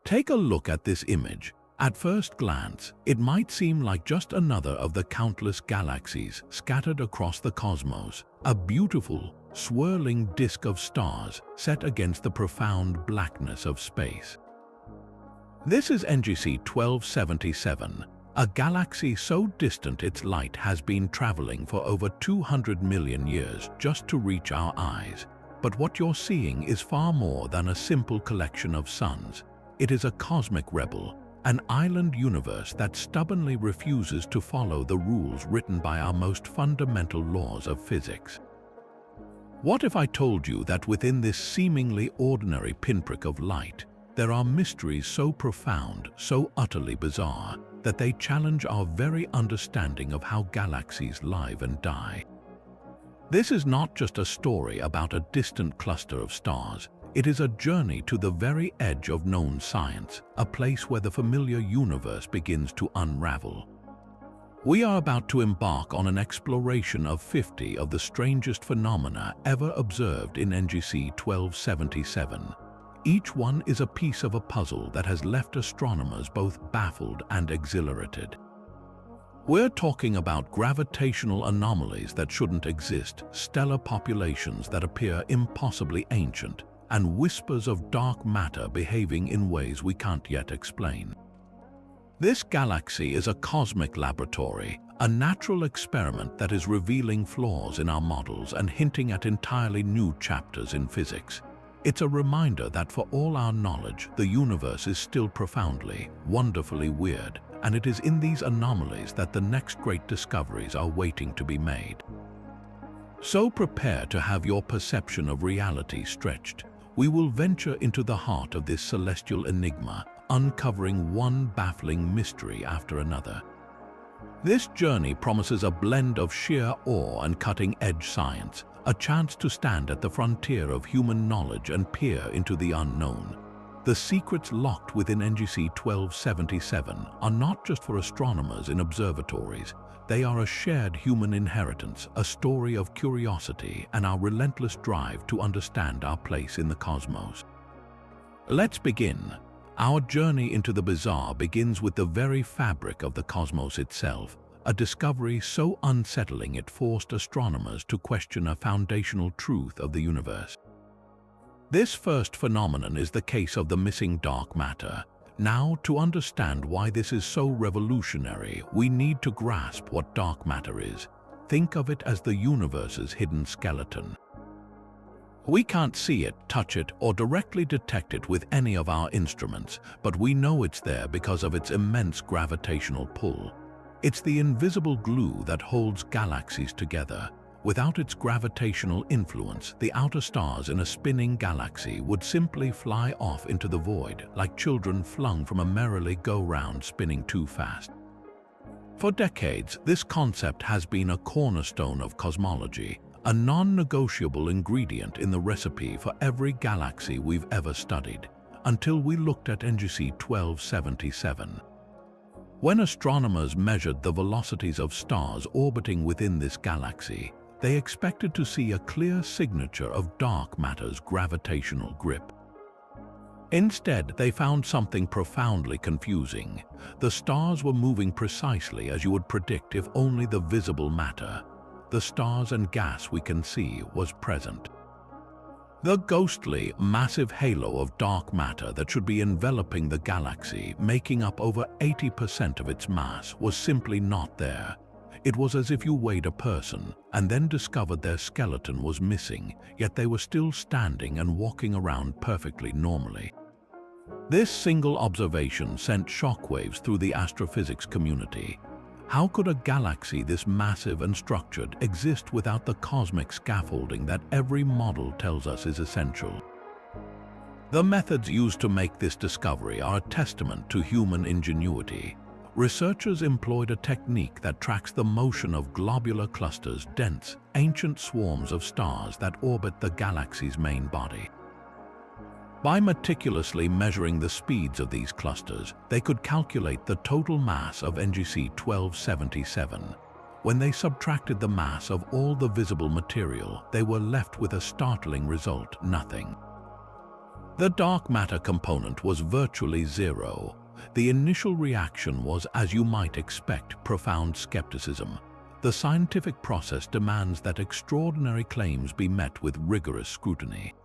Take a look at this image. At first glance, it might seem like just another of the countless galaxies scattered across the cosmos, a beautiful, swirling disk of stars set against the profound blackness of space. This is NGC 1277, a galaxy so distant its light has been traveling for over 200 million years just to reach our eyes. But what you're seeing is far more than a simple collection of suns. It is a cosmic rebel, an island universe that stubbornly refuses to follow the rules written by our most fundamental laws of physics. What if I told you that within this seemingly ordinary pinprick of light, there are mysteries so profound, so utterly bizarre, that they challenge our very understanding of how galaxies live and die? This is not just a story about a distant cluster of stars. It is a journey to the very edge of known science, a place where the familiar universe begins to unravel. We are about to embark on an exploration of 50 of the strangest phenomena ever observed in NGC 1277. Each one is a piece of a puzzle that has left astronomers both baffled and exhilarated. We're talking about gravitational anomalies that shouldn't exist, stellar populations that appear impossibly ancient, and whispers of dark matter behaving in ways we can't yet explain. This galaxy is a cosmic laboratory, a natural experiment that is revealing flaws in our models and hinting at entirely new chapters in physics. It's a reminder that for all our knowledge, the universe is still profoundly, wonderfully weird, and it is in these anomalies that the next great discoveries are waiting to be made. So prepare to have your perception of reality stretched. We will venture into the heart of this celestial enigma, uncovering one baffling mystery after another. This journey promises a blend of sheer awe and cutting-edge science, a chance to stand at the frontier of human knowledge and peer into the unknown. The secrets locked within NGC 1277 are not just for astronomers in observatories. They are a shared human inheritance, a story of curiosity and our relentless drive to understand our place in the cosmos. Let's begin. Our journey into the bizarre begins with the very fabric of the cosmos itself, a discovery so unsettling it forced astronomers to question a foundational truth of the universe. This first phenomenon is the case of the missing dark matter. Now, to understand why this is so revolutionary, we need to grasp what dark matter is. Think of it as the universe's hidden skeleton. We can't see it, touch it, or directly detect it with any of our instruments, but we know it's there because of its immense gravitational pull. It's the invisible glue that holds galaxies together. Without its gravitational influence, the outer stars in a spinning galaxy would simply fly off into the void, like children flung from a merrily go-round spinning too fast. For decades, this concept has been a cornerstone of cosmology, a non-negotiable ingredient in the recipe for every galaxy we've ever studied, until we looked at NGC 1277. When astronomers measured the velocities of stars orbiting within this galaxy, they expected to see a clear signature of dark matter's gravitational grip. Instead, they found something profoundly confusing. The stars were moving precisely as you would predict if only the visible matter, the stars and gas we can see, was present. The ghostly, massive halo of dark matter that should be enveloping the galaxy, making up over 80% of its mass, was simply not there. It was as if you weighed a person and then discovered their skeleton was missing, yet they were still standing and walking around perfectly normally. This single observation sent shockwaves through the astrophysics community. How could a galaxy this massive and structured exist without the cosmic scaffolding that every model tells us is essential? The methods used to make this discovery are a testament to human ingenuity. Researchers employed a technique that tracks the motion of globular clusters, dense, ancient swarms of stars that orbit the galaxy's main body. By meticulously measuring the speeds of these clusters, they could calculate the total mass of NGC 1277. When they subtracted the mass of all the visible material, they were left with a startling result: nothing. The dark matter component was virtually zero. The initial reaction was, as you might expect, profound skepticism. The scientific process demands that extraordinary claims be met with rigorous scrutiny.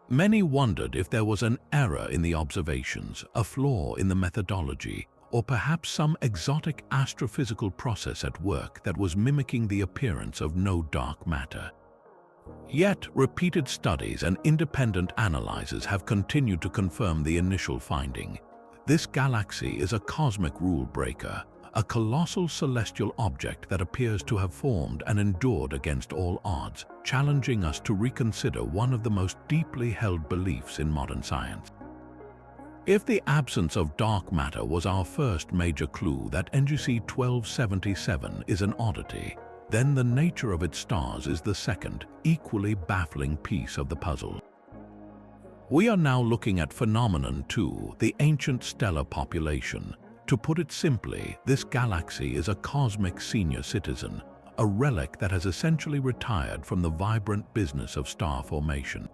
Many wondered if there was an error in the observations, a flaw in the methodology, or perhaps some exotic astrophysical process at work that was mimicking the appearance of no dark matter. Yet, repeated studies and independent analyses have continued to confirm the initial finding. This galaxy is a cosmic rule breaker, a colossal celestial object that appears to have formed and endured against all odds, challenging us to reconsider one of the most deeply held beliefs in modern science. If the absence of dark matter was our first major clue that NGC 1277 is an oddity, then the nature of its stars is the second, equally baffling piece of the puzzle. We are now looking at phenomenon 2, the ancient stellar population. To put it simply, this galaxy is a cosmic senior citizen, a relic that has essentially retired from the vibrant business of star formation.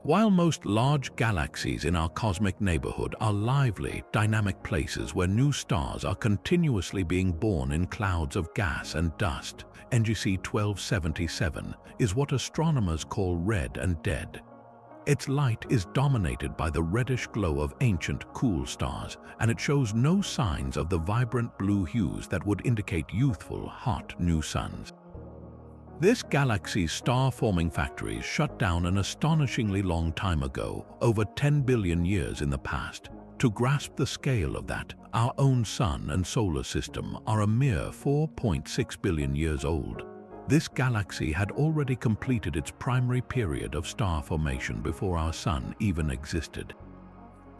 While most large galaxies in our cosmic neighborhood are lively, dynamic places where new stars are continuously being born in clouds of gas and dust, NGC 1277 is what astronomers call red and dead. Its light is dominated by the reddish glow of ancient, cool stars, and it shows no signs of the vibrant blue hues that would indicate youthful, hot new suns. This galaxy's star-forming factories shut down an astonishingly long time ago, over 10 billion years in the past. To grasp the scale of that, our own sun and solar system are a mere 4.6 billion years old. This galaxy had already completed its primary period of star formation before our sun even existed.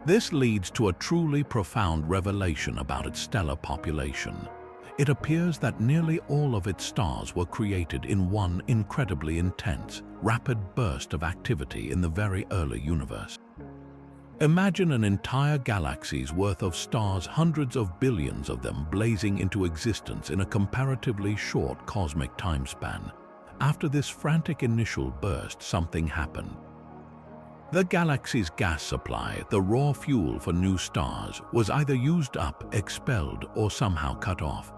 This leads to a truly profound revelation about its stellar population. It appears that nearly all of its stars were created in one incredibly intense, rapid burst of activity in the very early universe. Imagine an entire galaxy's worth of stars, hundreds of billions of them blazing into existence in a comparatively short cosmic time span. After this frantic initial burst, something happened. The galaxy's gas supply, the raw fuel for new stars, was either used up, expelled, or somehow cut off.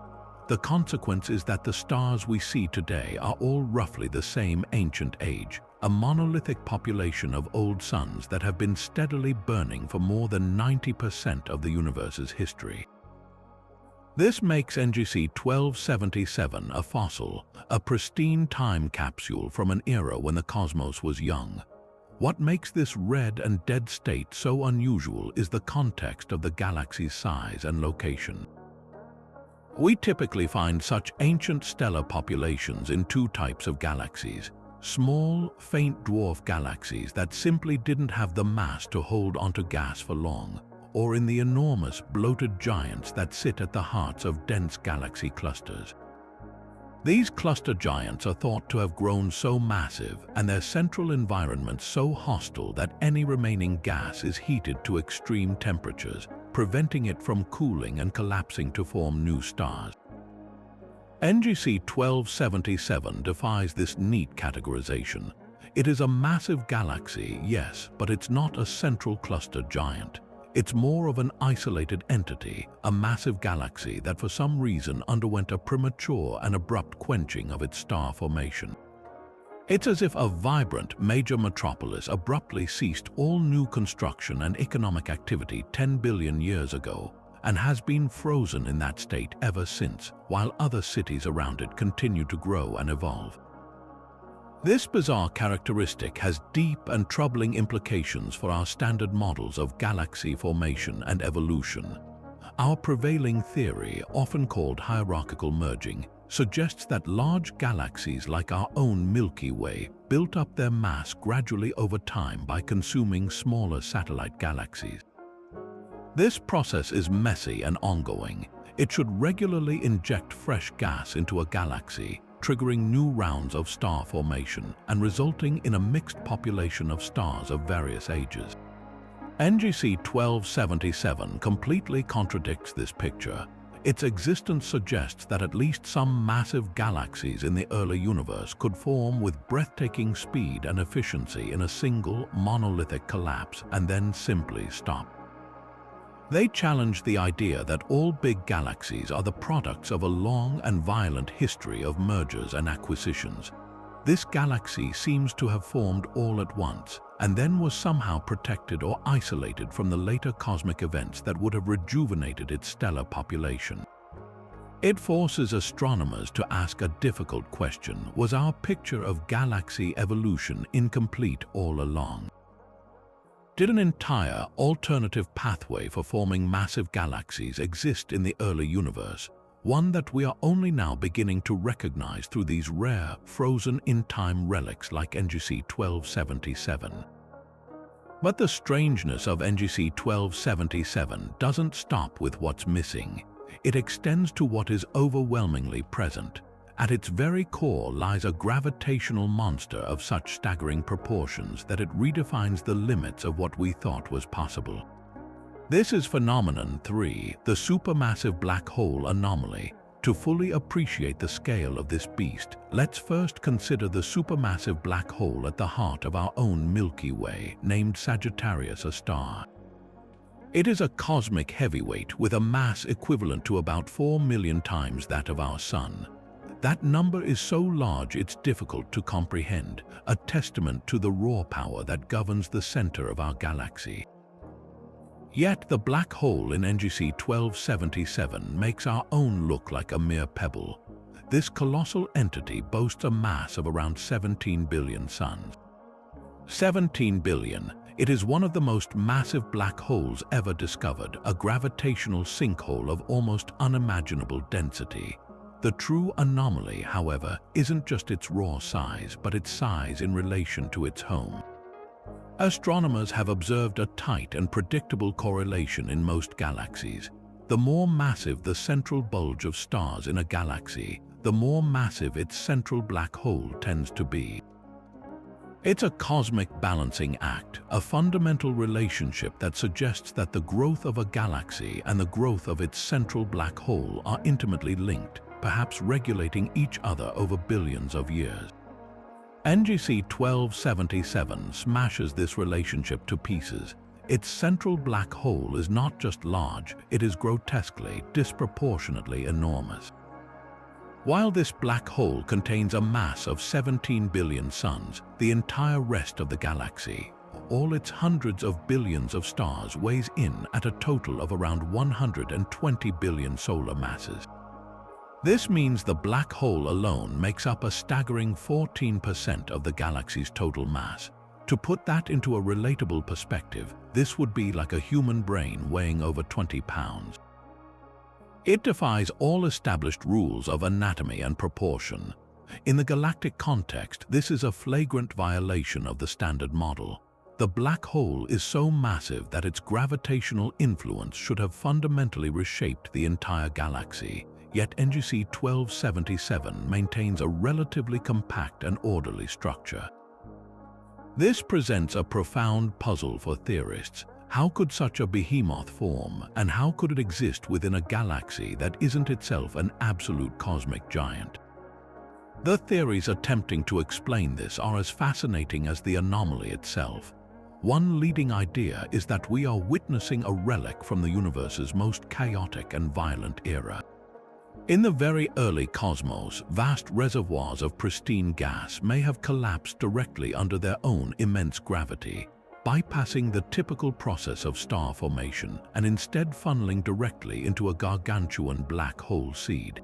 The consequence is that the stars we see today are all roughly the same ancient age, a monolithic population of old suns that have been steadily burning for more than 90% of the universe's history. This makes NGC 1277 a fossil, a pristine time capsule from an era when the cosmos was young. What makes this red and dead state so unusual is the context of the galaxy's size and location. We typically find such ancient stellar populations in two types of galaxies: small, faint dwarf galaxies that simply didn't have the mass to hold onto gas for long, or in the enormous, bloated giants that sit at the hearts of dense galaxy clusters. These cluster giants are thought to have grown so massive and their central environment so hostile that any remaining gas is heated to extreme temperatures, preventing it from cooling and collapsing to form new stars. NGC 1277 defies this neat categorization. It is a massive galaxy, yes, but it's not a central cluster giant. It's more of an isolated entity, a massive galaxy that for some reason underwent a premature and abrupt quenching of its star formation. It's as if a vibrant major metropolis abruptly ceased all new construction and economic activity 10 billion years ago, and has been frozen in that state ever since, while other cities around it continue to grow and evolve. This bizarre characteristic has deep and troubling implications for our standard models of galaxy formation and evolution. Our prevailing theory, often called hierarchical merging, suggests that large galaxies like our own Milky Way built up their mass gradually over time by consuming smaller satellite galaxies. This process is messy and ongoing. It should regularly inject fresh gas into a galaxy, triggering new rounds of star formation and resulting in a mixed population of stars of various ages. NGC 1277 completely contradicts this picture. Its existence suggests that at least some massive galaxies in the early universe could form with breathtaking speed and efficiency in a single monolithic collapse and then simply stop. They challenge the idea that all big galaxies are the products of a long and violent history of mergers and acquisitions. This galaxy seems to have formed all at once, and then was somehow protected or isolated from the later cosmic events that would have rejuvenated its stellar population. It forces astronomers to ask a difficult question: was our picture of galaxy evolution incomplete all along? Did an entire alternative pathway for forming massive galaxies exist in the early universe, one that we are only now beginning to recognize through these rare, frozen-in-time relics like NGC 1277? But the strangeness of NGC 1277 doesn't stop with what's missing. It extends to what is overwhelmingly present. At its very core lies a gravitational monster of such staggering proportions that it redefines the limits of what we thought was possible. This is phenomenon 3, the supermassive black hole anomaly. To fully appreciate the scale of this beast, let's first consider the supermassive black hole at the heart of our own Milky Way, named Sagittarius, a star. It is a cosmic heavyweight with a mass equivalent to about 4 million times that of our Sun. That number is so large it's difficult to comprehend, a testament to the raw power that governs the center of our galaxy. Yet the black hole in NGC 1277 makes our own look like a mere pebble. This colossal entity boasts a mass of around 17 billion suns. 17 billion. It is one of the most massive black holes ever discovered, a gravitational sinkhole of almost unimaginable density. The true anomaly, however, isn't just its raw size, but its size in relation to its home. Astronomers have observed a tight and predictable correlation in most galaxies. The more massive the central bulge of stars in a galaxy, the more massive its central black hole tends to be. It's a cosmic balancing act, a fundamental relationship that suggests that the growth of a galaxy and the growth of its central black hole are intimately linked, perhaps regulating each other over billions of years. NGC 1277 smashes this relationship to pieces. Its central black hole is not just large, it is grotesquely, disproportionately enormous. While this black hole contains a mass of 17 billion suns, the entire rest of the galaxy, all its hundreds of billions of stars, weighs in at a total of around 120 billion solar masses. This means the black hole alone makes up a staggering 14% of the galaxy's total mass. To put that into a relatable perspective, this would be like a human brain weighing over 20 pounds. It defies all established rules of anatomy and proportion. In the galactic context, this is a flagrant violation of the standard model. The black hole is so massive that its gravitational influence should have fundamentally reshaped the entire galaxy. Yet NGC 1277 maintains a relatively compact and orderly structure. This presents a profound puzzle for theorists. How could such a behemoth form, and how could it exist within a galaxy that isn't itself an absolute cosmic giant? The theories attempting to explain this are as fascinating as the anomaly itself. One leading idea is that we are witnessing a relic from the universe's most chaotic and violent era. In the very early cosmos, vast reservoirs of pristine gas may have collapsed directly under their own immense gravity, bypassing the typical process of star formation and instead funneling directly into a gargantuan black hole seed.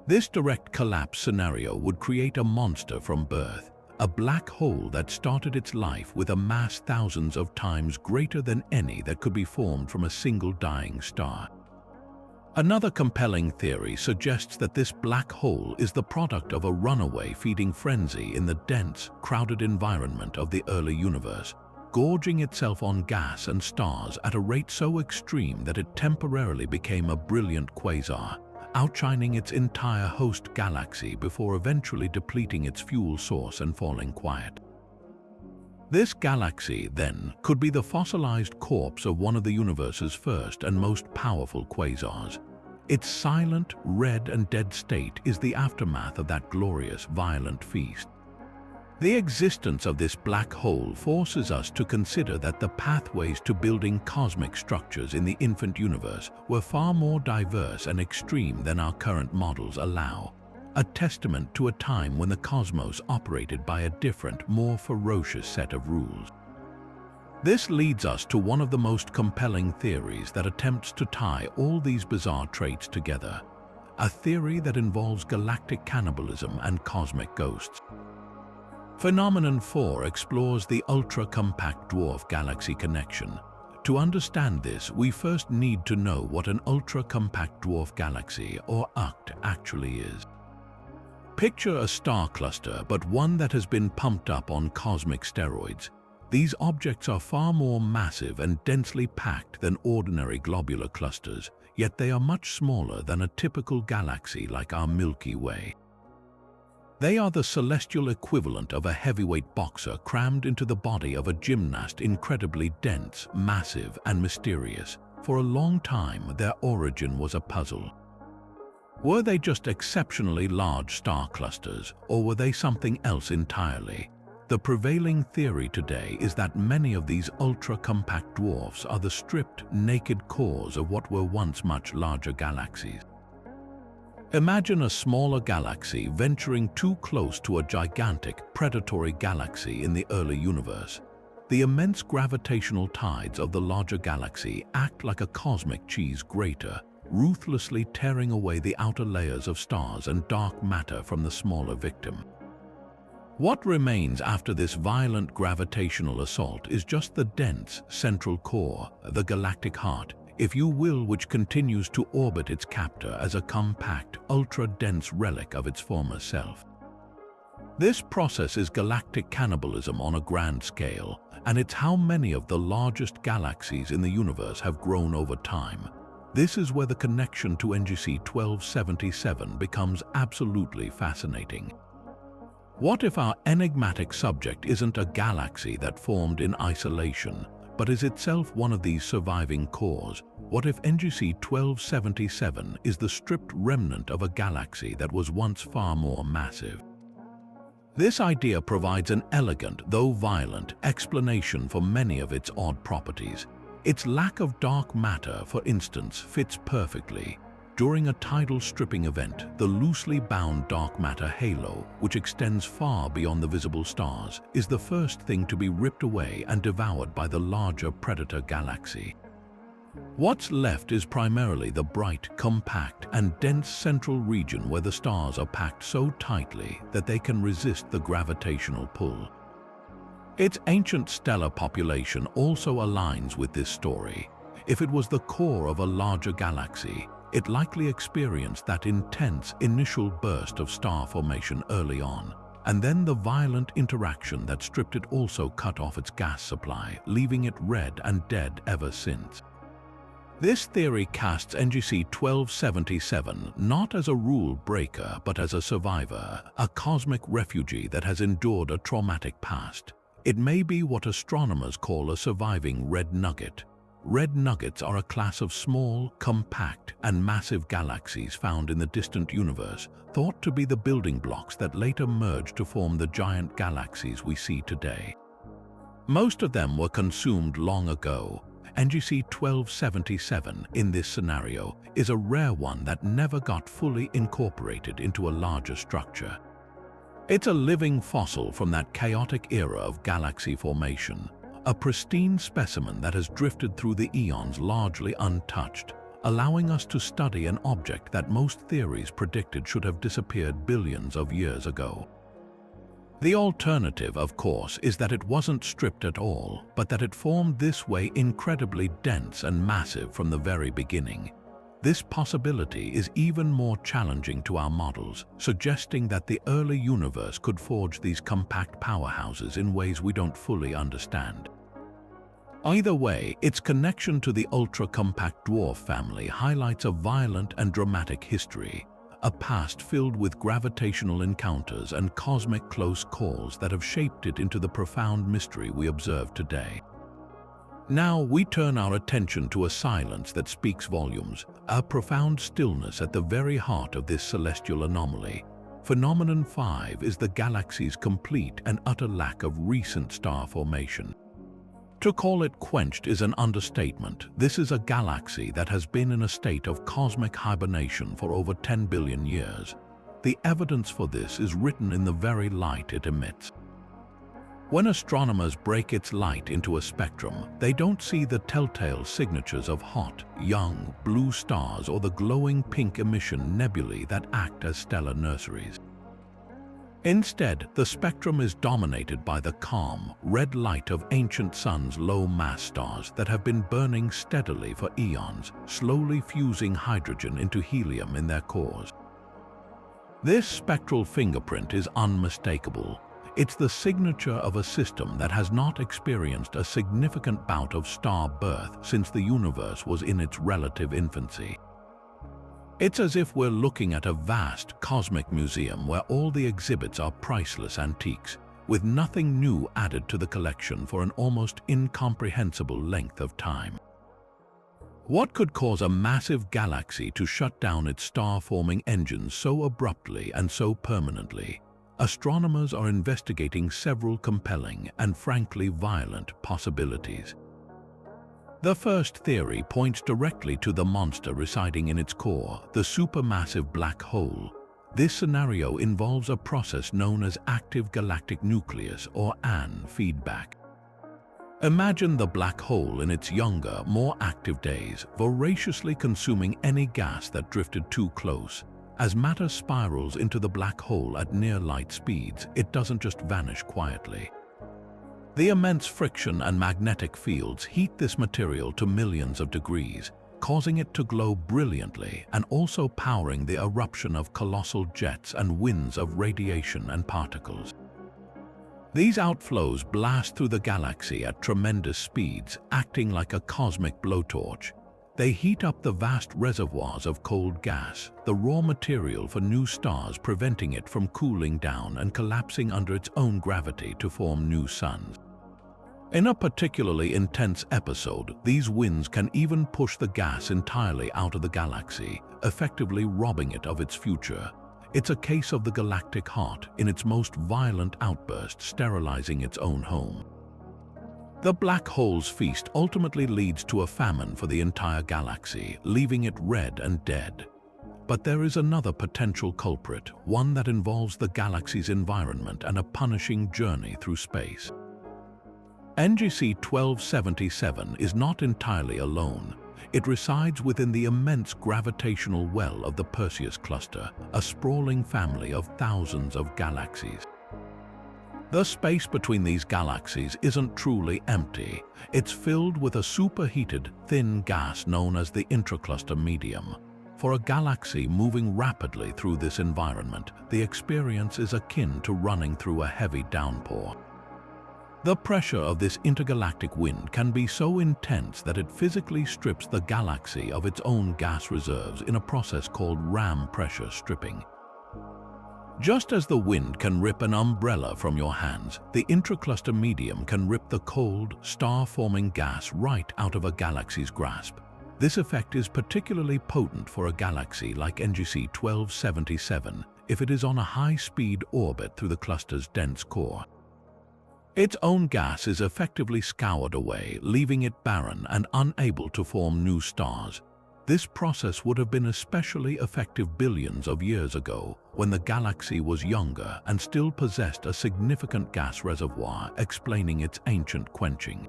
This direct collapse scenario would create a monster from birth, a black hole that started its life with a mass thousands of times greater than any that could be formed from a single dying star. Another compelling theory suggests that this black hole is the product of a runaway feeding frenzy in the dense, crowded environment of the early universe, gorging itself on gas and stars at a rate so extreme that it temporarily became a brilliant quasar, outshining its entire host galaxy before eventually depleting its fuel source and falling quiet. This galaxy, then, could be the fossilized corpse of one of the universe's first and most powerful quasars. Its silent, red and dead state is the aftermath of that glorious, violent feast. The existence of this black hole forces us to consider that the pathways to building cosmic structures in the infant universe were far more diverse and extreme than our current models allow, a testament to a time when the cosmos operated by a different, more ferocious set of rules. This leads us to one of the most compelling theories that attempts to tie all these bizarre traits together, a theory that involves galactic cannibalism and cosmic ghosts. Phenomenon 4 explores the ultra-compact dwarf galaxy connection. To understand this, we first need to know what an ultra-compact dwarf galaxy, or UCT, actually is. Picture a star cluster, but one that has been pumped up on cosmic steroids. These objects are far more massive and densely packed than ordinary globular clusters, yet they are much smaller than a typical galaxy like our Milky Way. They are the celestial equivalent of a heavyweight boxer crammed into the body of a gymnast, incredibly dense, massive, and mysterious. For a long time, their origin was a puzzle. Were they just exceptionally large star clusters, or were they something else entirely? The prevailing theory today is that many of these ultra-compact dwarfs are the stripped, naked cores of what were once much larger galaxies. Imagine a smaller galaxy venturing too close to a gigantic, predatory galaxy in the early universe. The immense gravitational tides of the larger galaxy act like a cosmic cheese grater, ruthlessly tearing away the outer layers of stars and dark matter from the smaller victim. What remains after this violent gravitational assault is just the dense, central core, the galactic heart, if you will, which continues to orbit its captor as a compact, ultra-dense relic of its former self. This process is galactic cannibalism on a grand scale, and it's how many of the largest galaxies in the universe have grown over time. This is where the connection to NGC 1277 becomes absolutely fascinating. What if our enigmatic subject isn't a galaxy that formed in isolation, but is itself one of these surviving cores? What if NGC 1277 is the stripped remnant of a galaxy that was once far more massive? This idea provides an elegant, though violent, explanation for many of its odd properties. Its lack of dark matter, for instance, fits perfectly. During a tidal stripping event, the loosely bound dark matter halo, which extends far beyond the visible stars, is the first thing to be ripped away and devoured by the larger predator galaxy. What's left is primarily the bright, compact, and dense central region where the stars are packed so tightly that they can resist the gravitational pull. Its ancient stellar population also aligns with this story. If it was the core of a larger galaxy, it likely experienced that intense initial burst of star formation early on, and then the violent interaction that stripped it also cut off its gas supply, leaving it red and dead ever since. This theory casts NGC 1277 not as a rule breaker but as a survivor, a cosmic refugee that has endured a traumatic past. It may be what astronomers call a surviving red nugget. Red nuggets are a class of small, compact, and massive galaxies found in the distant universe, thought to be the building blocks that later merged to form the giant galaxies we see today. Most of them were consumed long ago. NGC 1277, in this scenario, is a rare one that never got fully incorporated into a larger structure. It's a living fossil from that chaotic era of galaxy formation, a pristine specimen that has drifted through the eons largely untouched, allowing us to study an object that most theories predicted should have disappeared billions of years ago. The alternative, of course, is that it wasn't stripped at all, but that it formed this way incredibly dense and massive from the very beginning. This possibility is even more challenging to our models, suggesting that the early universe could forge these compact powerhouses in ways we don't fully understand. Either way, its connection to the ultra-compact dwarf family highlights a violent and dramatic history, a past filled with gravitational encounters and cosmic close calls that have shaped it into the profound mystery we observe today. Now we turn our attention to a silence that speaks volumes, a profound stillness at the very heart of this celestial anomaly. Phenomenon 5 is the galaxy's complete and utter lack of recent star formation. To call it quenched is an understatement. This is a galaxy that has been in a state of cosmic hibernation for over 10 billion years. The evidence for this is written in the very light it emits. When astronomers break its light into a spectrum, they don't see the telltale signatures of hot, young, blue stars or the glowing pink emission nebulae that act as stellar nurseries. Instead, the spectrum is dominated by the calm, red light of ancient sun's low-mass stars that have been burning steadily for eons, slowly fusing hydrogen into helium in their cores. This spectral fingerprint is unmistakable. It's the signature of a system that has not experienced a significant bout of star birth since the universe was in its relative infancy. It's as if we're looking at a vast cosmic museum where all the exhibits are priceless antiques, with nothing new added to the collection for an almost incomprehensible length of time. What could cause a massive galaxy to shut down its star-forming engines so abruptly and so permanently? Astronomers are investigating several compelling and frankly violent possibilities. The first theory points directly to the monster residing in its core, the supermassive black hole. This scenario involves a process known as active galactic nucleus or AN feedback. Imagine the black hole in its younger, more active days, voraciously consuming any gas that drifted too close. As matter spirals into the black hole at near-light speeds, it doesn't just vanish quietly. The immense friction and magnetic fields heat this material to millions of degrees, causing it to glow brilliantly and also powering the eruption of colossal jets and winds of radiation and particles. These outflows blast through the galaxy at tremendous speeds, acting like a cosmic blowtorch. They heat up the vast reservoirs of cold gas, the raw material for new stars, preventing it from cooling down and collapsing under its own gravity to form new suns. In a particularly intense episode, these winds can even push the gas entirely out of the galaxy, effectively robbing it of its future. It's a case of the galactic heart in its most violent outburst, sterilizing its own home. The black hole's feast ultimately leads to a famine for the entire galaxy, leaving it red and dead. But there is another potential culprit, one that involves the galaxy's environment and a punishing journey through space. NGC 1277 is not entirely alone. It resides within the immense gravitational well of the Perseus Cluster, a sprawling family of thousands of galaxies. The space between these galaxies isn't truly empty. It's filled with a superheated, thin gas known as the intracluster medium. For a galaxy moving rapidly through this environment, the experience is akin to running through a heavy downpour. The pressure of this intergalactic wind can be so intense that it physically strips the galaxy of its own gas reserves in a process called ram pressure stripping. Just as the wind can rip an umbrella from your hands, the intracluster medium can rip the cold, star-forming gas right out of a galaxy's grasp. This effect is particularly potent for a galaxy like NGC 1277 if it is on a high-speed orbit through the cluster's dense core. Its own gas is effectively scoured away, leaving it barren and unable to form new stars. This process would have been especially effective billions of years ago, when the galaxy was younger and still possessed a significant gas reservoir, explaining its ancient quenching.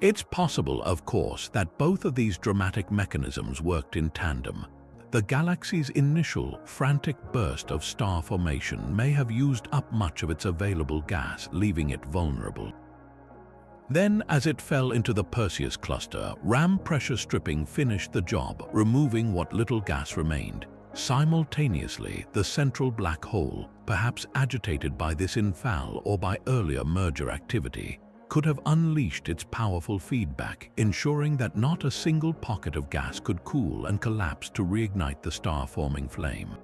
It's possible, of course, that both of these dramatic mechanisms worked in tandem. The galaxy's initial, frantic burst of star formation may have used up much of its available gas, leaving it vulnerable. Then, as it fell into the Perseus cluster, ram pressure stripping finished the job, removing what little gas remained. Simultaneously, the central black hole, perhaps agitated by this infall or by earlier merger activity, could have unleashed its powerful feedback, ensuring that not a single pocket of gas could cool and collapse to reignite the star-forming flame.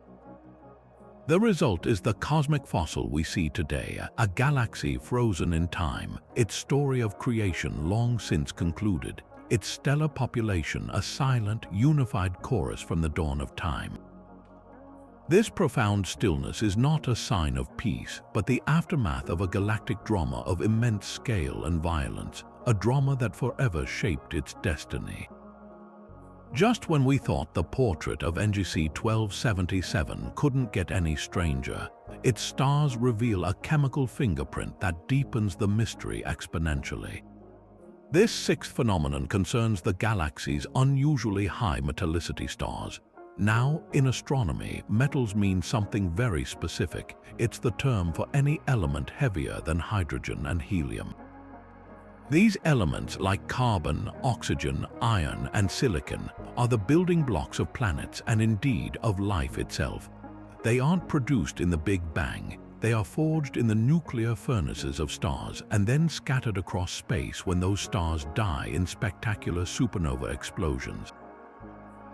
The result is the cosmic fossil we see today, a galaxy frozen in time, its story of creation long since concluded, its stellar population a silent, unified chorus from the dawn of time. This profound stillness is not a sign of peace, but the aftermath of a galactic drama of immense scale and violence, a drama that forever shaped its destiny. Just when we thought the portrait of NGC 1277 couldn't get any stranger, its stars reveal a chemical fingerprint that deepens the mystery exponentially. This sixth phenomenon concerns the galaxy's unusually high metallicity stars. Now, in astronomy, metals mean something very specific. It's the term for any element heavier than hydrogen and helium. These elements, like carbon, oxygen, iron, and silicon, are the building blocks of planets and indeed of life itself. They aren't produced in the Big Bang. They are forged in the nuclear furnaces of stars and then scattered across space when those stars die in spectacular supernova explosions.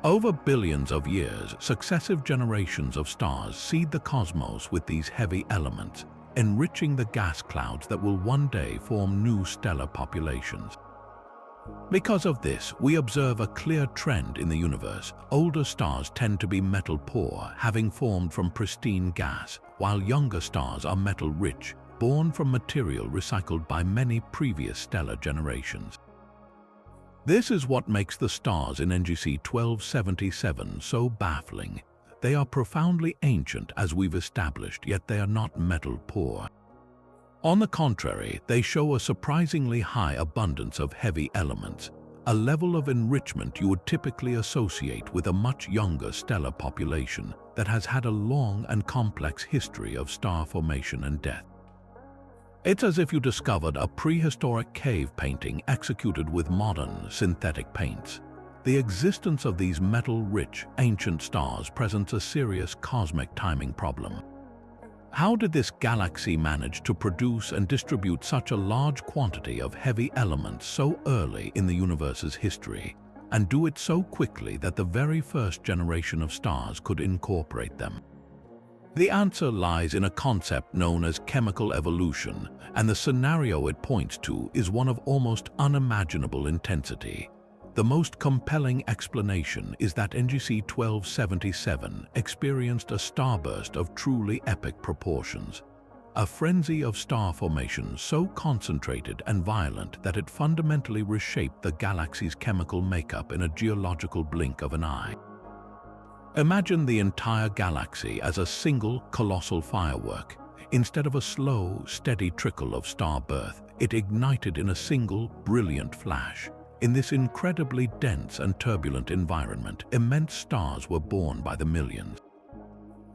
Over billions of years, successive generations of stars seed the cosmos with these heavy elements, enriching the gas clouds that will one day form new stellar populations. Because of this, we observe a clear trend in the universe. Older stars tend to be metal-poor, having formed from pristine gas, while younger stars are metal-rich, born from material recycled by many previous stellar generations. This is what makes the stars in NGC 1277 so baffling. They are profoundly ancient, as we've established, yet they are not metal-poor. On the contrary, they show a surprisingly high abundance of heavy elements, a level of enrichment you would typically associate with a much younger stellar population that has had a long and complex history of star formation and death. It's as if you discovered a prehistoric cave painting executed with modern synthetic paints. The existence of these metal-rich, ancient stars presents a serious cosmic timing problem. How did this galaxy manage to produce and distribute such a large quantity of heavy elements so early in the universe's history, and do it so quickly that the very first generation of stars could incorporate them? The answer lies in a concept known as chemical evolution, and the scenario it points to is one of almost unimaginable intensity. The most compelling explanation is that NGC 1277 experienced a starburst of truly epic proportions, a frenzy of star formation so concentrated and violent that it fundamentally reshaped the galaxy's chemical makeup in a geological blink of an eye. Imagine the entire galaxy as a single colossal firework. Instead of a slow, steady trickle of star birth, it ignited in a single, brilliant flash. In this incredibly dense and turbulent environment, immense stars were born by the millions.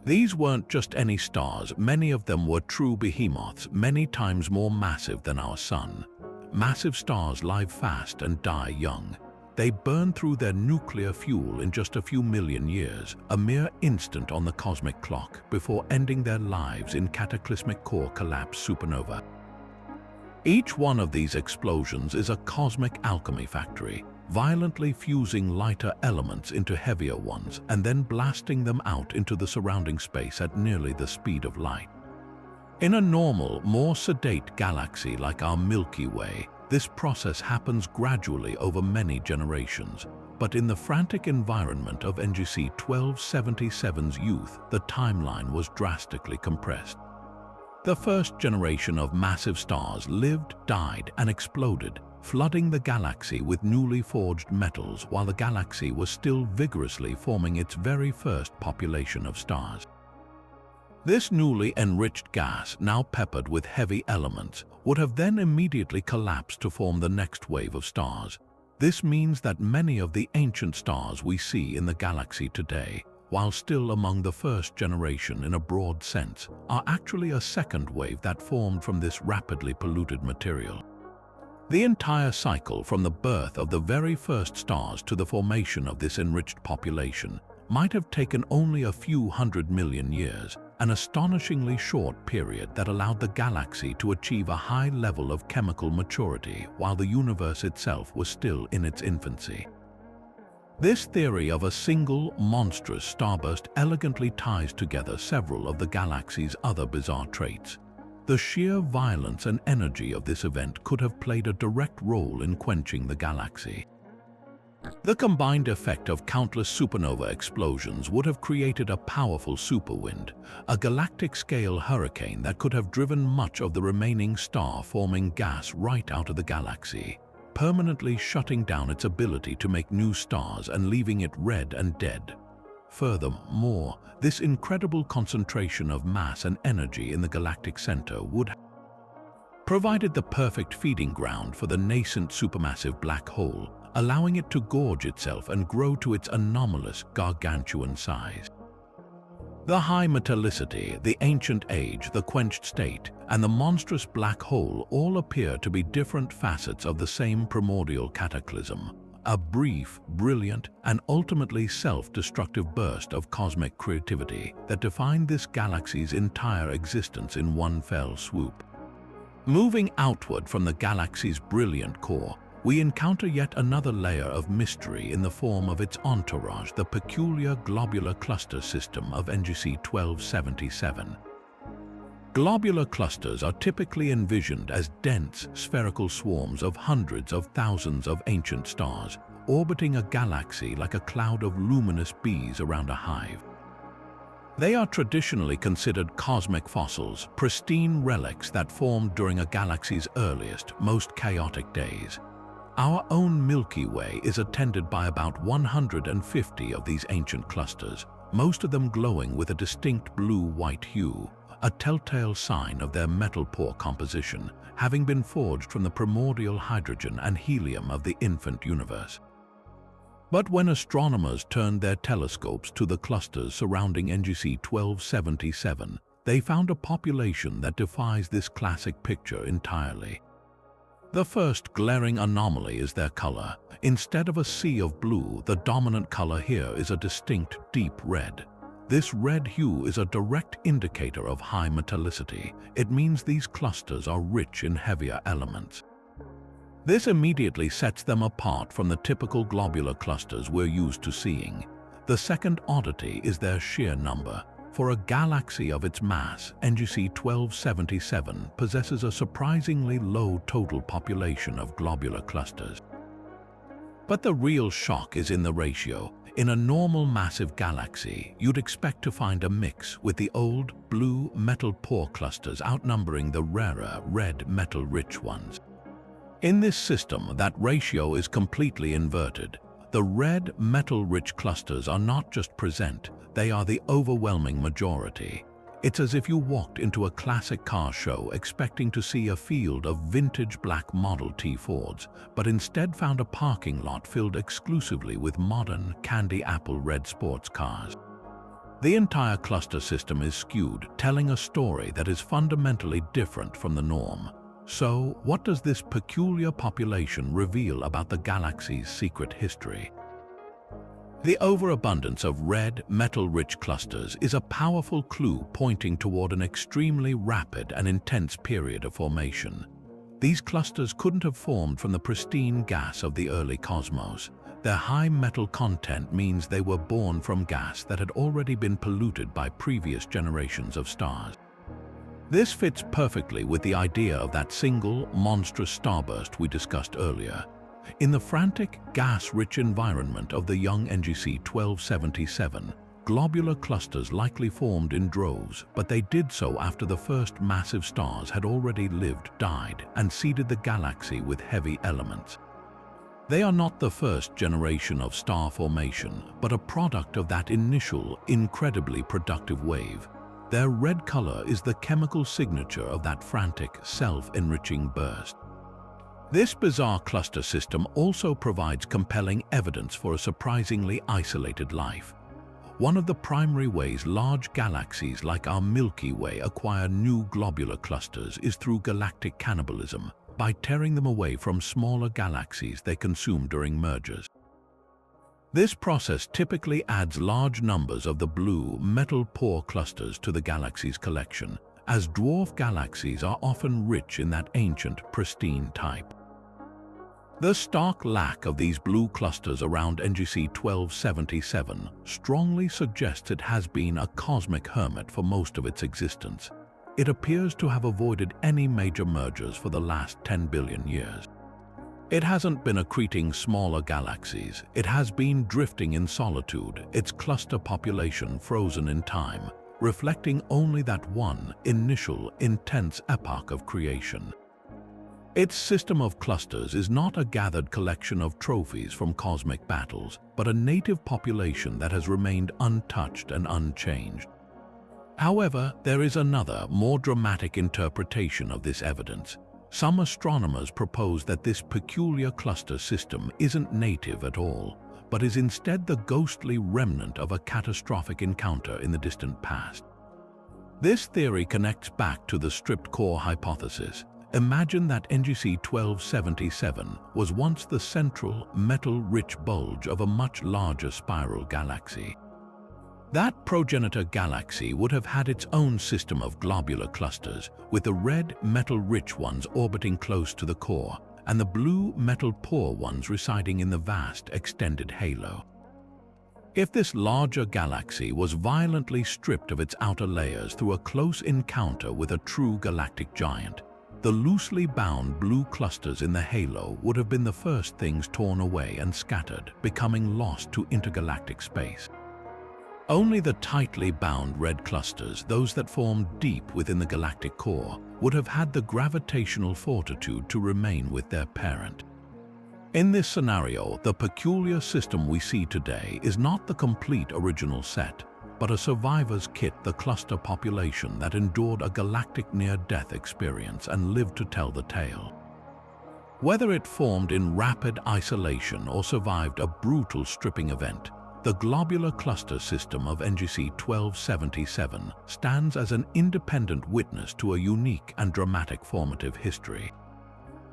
These weren't just any stars, many of them were true behemoths, many times more massive than our Sun. Massive stars live fast and die young. They burn through their nuclear fuel in just a few million years, a mere instant on the cosmic clock, before ending their lives in cataclysmic core collapse supernova. Each one of these explosions is a cosmic alchemy factory, violently fusing lighter elements into heavier ones and then blasting them out into the surrounding space at nearly the speed of light. In a normal, more sedate galaxy like our Milky Way, this process happens gradually over many generations, but in the frantic environment of NGC 1277's youth, the timeline was drastically compressed. The first generation of massive stars lived, died, and exploded, flooding the galaxy with newly forged metals while the galaxy was still vigorously forming its very first population of stars. This newly enriched gas, now peppered with heavy elements, would have then immediately collapsed to form the next wave of stars. This means that many of the ancient stars we see in the galaxy today, while still among the first generation in a broad sense, are actually a second wave that formed from this rapidly polluted material. The entire cycle from the birth of the very first stars to the formation of this enriched population might have taken only a few 100 million years, an astonishingly short period that allowed the galaxy to achieve a high level of chemical maturity while the universe itself was still in its infancy. This theory of a single, monstrous starburst elegantly ties together several of the galaxy's other bizarre traits. The sheer violence and energy of this event could have played a direct role in quenching the galaxy. The combined effect of countless supernova explosions would have created a powerful superwind, a galactic-scale hurricane that could have driven much of the remaining star-forming gas right out of the galaxy, permanently shutting down its ability to make new stars and leaving it red and dead. Furthermore, this incredible concentration of mass and energy in the galactic center would have provided the perfect feeding ground for the nascent supermassive black hole, allowing it to gorge itself and grow to its anomalous, gargantuan size. The high metallicity, the ancient age, the quenched state, and the monstrous black hole all appear to be different facets of the same primordial cataclysm, a brief, brilliant, and ultimately self-destructive burst of cosmic creativity that defined this galaxy's entire existence in one fell swoop. Moving outward from the galaxy's brilliant core, we encounter yet another layer of mystery in the form of its entourage, the peculiar globular cluster system of NGC 1277. Globular clusters are typically envisioned as dense, spherical swarms of hundreds of thousands of ancient stars, orbiting a galaxy like a cloud of luminous bees around a hive. They are traditionally considered cosmic fossils, pristine relics that formed during a galaxy's earliest, most chaotic days. Our own Milky Way is attended by about 150 of these ancient clusters, most of them glowing with a distinct blue-white hue, a telltale sign of their metal pore composition, having been forged from the primordial hydrogen and helium of the infant universe. But when astronomers turned their telescopes to the clusters surrounding NGC 1277, they found a population that defies this classic picture entirely. The first glaring anomaly is their color. Instead of a sea of blue, the dominant color here is a distinct deep red. This red hue is a direct indicator of high metallicity. It means these clusters are rich in heavier elements. This immediately sets them apart from the typical globular clusters we're used to seeing. The second oddity is their sheer number. For a galaxy of its mass, NGC 1277 possesses a surprisingly low total population of globular clusters. But the real shock is in the ratio. In a normal massive galaxy, you'd expect to find a mix, with the old, blue, metal pore clusters outnumbering the rarer, red, metal-rich ones. In this system, that ratio is completely inverted. The red, metal-rich clusters are not just present, they are the overwhelming majority. It's as if you walked into a classic car show expecting to see a field of vintage black Model T Fords, but instead found a parking lot filled exclusively with modern, candy apple red sports cars. The entire cluster system is skewed, telling a story that is fundamentally different from the norm. So, what does this peculiar population reveal about the galaxy's secret history? The overabundance of red, metal-rich clusters is a powerful clue pointing toward an extremely rapid and intense period of formation. These clusters couldn't have formed from the pristine gas of the early cosmos. Their high metal content means they were born from gas that had already been polluted by previous generations of stars. This fits perfectly with the idea of that single, monstrous starburst we discussed earlier. In the frantic, gas-rich environment of the young NGC 1277, globular clusters likely formed in droves, but they did so after the first massive stars had already lived, died, and seeded the galaxy with heavy elements. They are not the first generation of star formation, but a product of that initial, incredibly productive wave. Their red color is the chemical signature of that frantic, self-enriching burst. This bizarre cluster system also provides compelling evidence for a surprisingly isolated life. One of the primary ways large galaxies like our Milky Way acquire new globular clusters is through galactic cannibalism, by tearing them away from smaller galaxies they consume during mergers. This process typically adds large numbers of the blue, metal pore clusters to the galaxy's collection, as dwarf galaxies are often rich in that ancient, pristine type. The stark lack of these blue clusters around NGC 1277 strongly suggests it has been a cosmic hermit for most of its existence. It appears to have avoided any major mergers for the last 10 billion years. It hasn't been accreting smaller galaxies, it has been drifting in solitude, its cluster population frozen in time, reflecting only that one initial, intense epoch of creation. Its system of clusters is not a gathered collection of trophies from cosmic battles, but a native population that has remained untouched and unchanged. However, there is another, more dramatic interpretation of this evidence. Some astronomers propose that this peculiar cluster system isn't native at all, but is instead the ghostly remnant of a catastrophic encounter in the distant past. This theory connects back to the stripped core hypothesis. Imagine that NGC 1277 was once the central, metal-rich bulge of a much larger spiral galaxy. That progenitor galaxy would have had its own system of globular clusters, with the red, metal-rich ones orbiting close to the core, and the blue, metal-poor ones residing in the vast, extended halo. If this larger galaxy was violently stripped of its outer layers through a close encounter with a true galactic giant, the loosely bound blue clusters in the halo would have been the first things torn away and scattered, becoming lost to intergalactic space. Only the tightly bound red clusters, those that formed deep within the galactic core, would have had the gravitational fortitude to remain with their parent. In this scenario, the peculiar system we see today is not the complete original set, but a survivor's kit, the cluster population that endured a galactic near-death experience and lived to tell the tale. Whether it formed in rapid isolation or survived a brutal stripping event, the globular cluster system of NGC 1277 stands as an independent witness to a unique and dramatic formative history.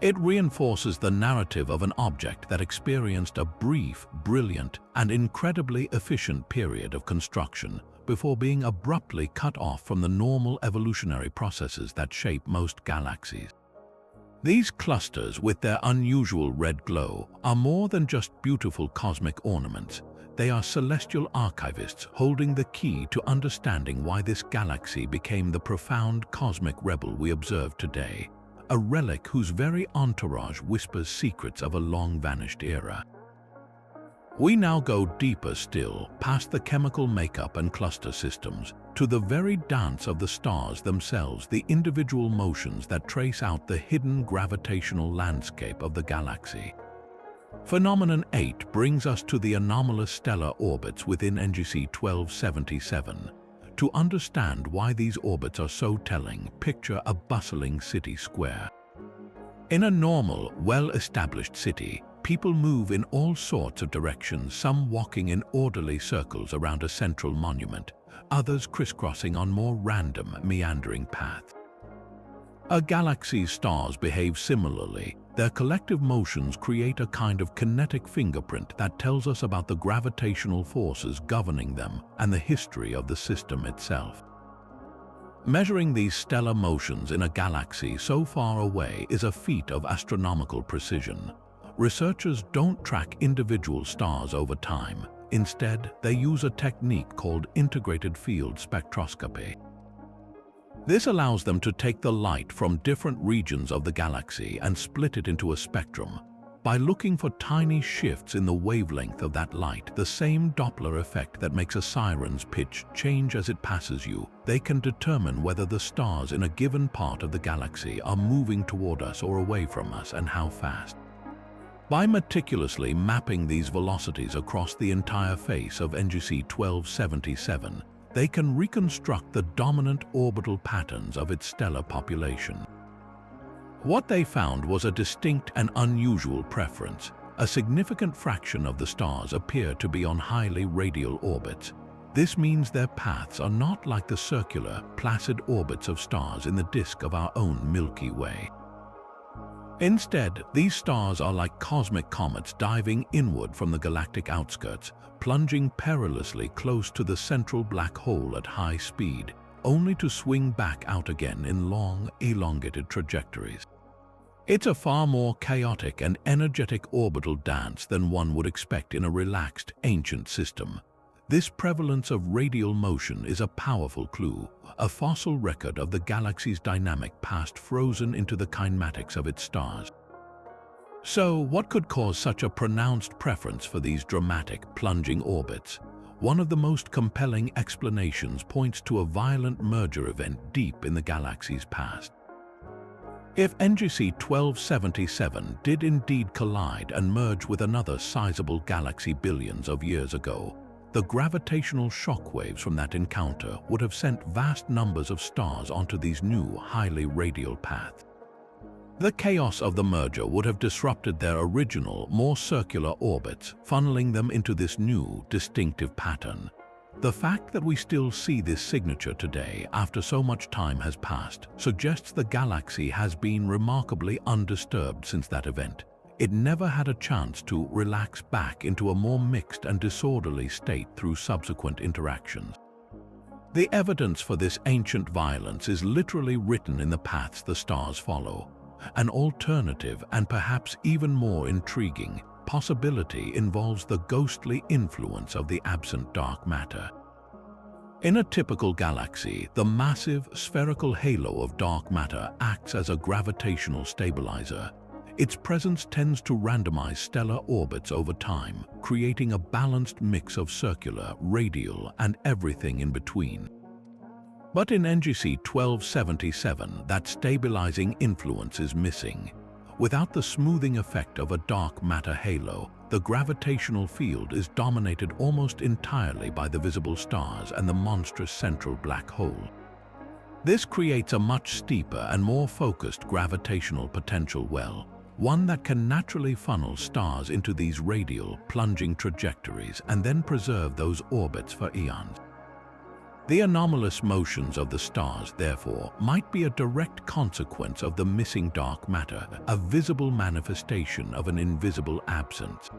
It reinforces the narrative of an object that experienced a brief, brilliant, and incredibly efficient period of construction before being abruptly cut off from the normal evolutionary processes that shape most galaxies. These clusters, with their unusual red glow, are more than just beautiful cosmic ornaments. They are celestial archivists holding the key to understanding why this galaxy became the profound cosmic rebel we observe today, a relic whose very entourage whispers secrets of a long-vanished era. We now go deeper still, past the chemical makeup and cluster systems, to the very dance of the stars themselves, the individual motions that trace out the hidden gravitational landscape of the galaxy. Phenomenon 8 brings us to the anomalous stellar orbits within NGC 1277. To understand why these orbits are so telling, picture a bustling city square. In a normal, well-established city, people move in all sorts of directions, some walking in orderly circles around a central monument, others crisscrossing on more random, meandering paths. A galaxy's stars behave similarly. Their collective motions create a kind of kinetic fingerprint that tells us about the gravitational forces governing them and the history of the system itself. Measuring these stellar motions in a galaxy so far away is a feat of astronomical precision. Researchers don't track individual stars over time. Instead, they use a technique called integrated field spectroscopy. This allows them to take the light from different regions of the galaxy and split it into a spectrum. By looking for tiny shifts in the wavelength of that light, the same Doppler effect that makes a siren's pitch change as it passes you, they can determine whether the stars in a given part of the galaxy are moving toward us or away from us, and how fast. By meticulously mapping these velocities across the entire face of NGC 1277, they can reconstruct the dominant orbital patterns of its stellar population. What they found was a distinct and unusual preference. A significant fraction of the stars appear to be on highly radial orbits. This means their paths are not like the circular, placid orbits of stars in the disk of our own Milky Way. Instead, these stars are like cosmic comets diving inward from the galactic outskirts, plunging perilously close to the central black hole at high speed, only to swing back out again in long, elongated trajectories. It's a far more chaotic and energetic orbital dance than one would expect in a relaxed, ancient system. This prevalence of radial motion is a powerful clue, a fossil record of the galaxy's dynamic past frozen into the kinematics of its stars. So, what could cause such a pronounced preference for these dramatic, plunging orbits? One of the most compelling explanations points to a violent merger event deep in the galaxy's past. If NGC 1277 did indeed collide and merge with another sizable galaxy billions of years ago, the gravitational shockwaves from that encounter would have sent vast numbers of stars onto these new, highly radial paths. The chaos of the merger would have disrupted their original, more circular orbits, funneling them into this new, distinctive pattern. The fact that we still see this signature today, after so much time has passed, suggests the galaxy has been remarkably undisturbed since that event. It never had a chance to relax back into a more mixed and disorderly state through subsequent interactions. The evidence for this ancient violence is literally written in the paths the stars follow. An alternative and perhaps even more intriguing possibility involves the ghostly influence of the absent dark matter. In a typical galaxy, the massive spherical halo of dark matter acts as a gravitational stabilizer. Its presence tends to randomize stellar orbits over time, creating a balanced mix of circular, radial, and everything in between. But in NGC 1277, that stabilizing influence is missing. Without the smoothing effect of a dark matter halo, the gravitational field is dominated almost entirely by the visible stars and the monstrous central black hole. This creates a much steeper and more focused gravitational potential well, one that can naturally funnel stars into these radial, plunging trajectories and then preserve those orbits for eons. The anomalous motions of the stars, therefore, might be a direct consequence of the missing dark matter, a visible manifestation of an invisible absence.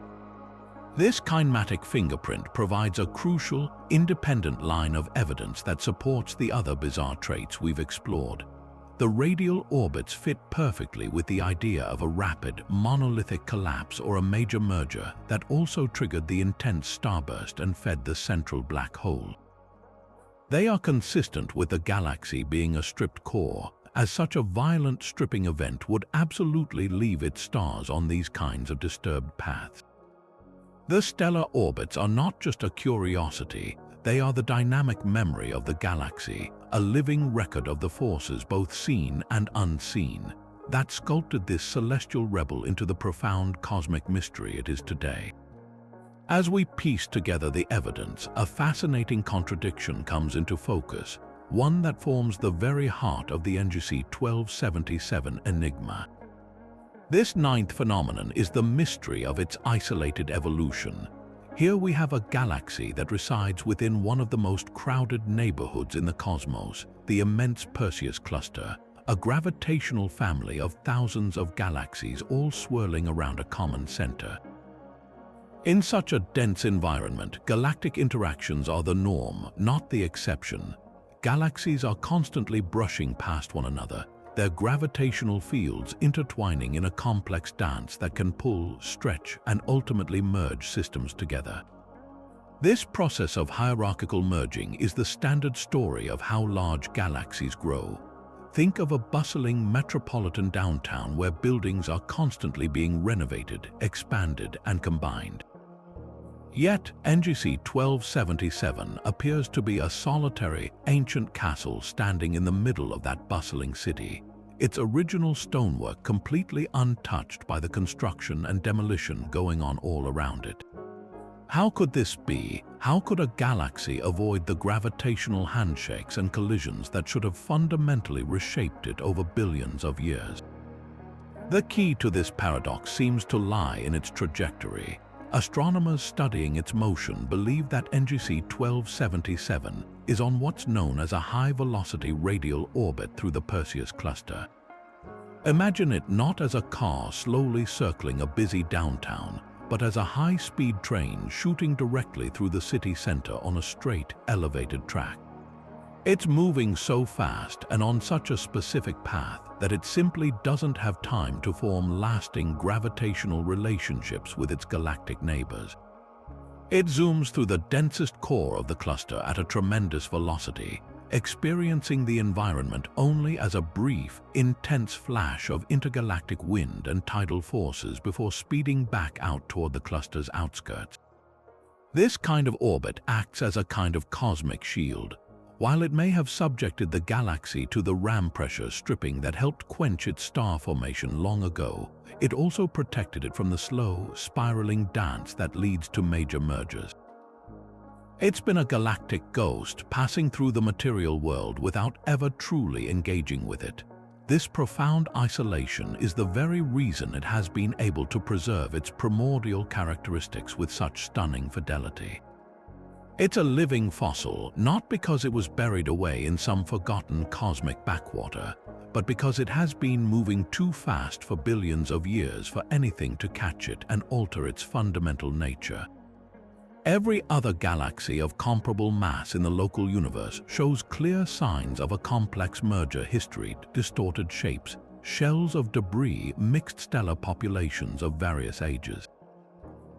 This kinematic fingerprint provides a crucial, independent line of evidence that supports the other bizarre traits we've explored. The radial orbits fit perfectly with the idea of a rapid, monolithic collapse or a major merger that also triggered the intense starburst and fed the central black hole. They are consistent with the galaxy being a stripped core, as such a violent stripping event would absolutely leave its stars on these kinds of disturbed paths. The stellar orbits are not just a curiosity, they are the dynamic memory of the galaxy, a living record of the forces both seen and unseen, that sculpted this celestial rebel into the profound cosmic mystery it is today. As we piece together the evidence, a fascinating contradiction comes into focus, one that forms the very heart of the NGC 1277 enigma. This ninth phenomenon is the mystery of its isolated evolution. Here we have a galaxy that resides within one of the most crowded neighborhoods in the cosmos, the immense Perseus Cluster, a gravitational family of thousands of galaxies all swirling around a common center. In such a dense environment, galactic interactions are the norm, not the exception. Galaxies are constantly brushing past one another, their gravitational fields intertwining in a complex dance that can pull, stretch, and ultimately merge systems together. This process of hierarchical merging is the standard story of how large galaxies grow. Think of a bustling metropolitan downtown where buildings are constantly being renovated, expanded, and combined. Yet, NGC 1277 appears to be a solitary, ancient castle standing in the middle of that bustling city, its original stonework completely untouched by the construction and demolition going on all around it. How could this be? How could a galaxy avoid the gravitational handshakes and collisions that should have fundamentally reshaped it over billions of years? The key to this paradox seems to lie in its trajectory. Astronomers studying its motion believe that NGC 1277 is on what's known as a high-velocity radial orbit through the Perseus Cluster. Imagine it not as a car slowly circling a busy downtown, but as a high-speed train shooting directly through the city center on a straight, elevated track. It's moving so fast and on such a specific path that it simply doesn't have time to form lasting gravitational relationships with its galactic neighbors. It zooms through the densest core of the cluster at a tremendous velocity, experiencing the environment only as a brief, intense flash of intergalactic wind and tidal forces before speeding back out toward the cluster's outskirts. This kind of orbit acts as a kind of cosmic shield. While it may have subjected the galaxy to the ram pressure stripping that helped quench its star formation long ago, it also protected it from the slow, spiraling dance that leads to major mergers. It's been a galactic ghost passing through the material world without ever truly engaging with it. This profound isolation is the very reason it has been able to preserve its primordial characteristics with such stunning fidelity. It's a living fossil, not because it was buried away in some forgotten cosmic backwater, but because it has been moving too fast for billions of years for anything to catch it and alter its fundamental nature. Every other galaxy of comparable mass in the local universe shows clear signs of a complex merger history, distorted shapes, shells of debris, mixed stellar populations of various ages.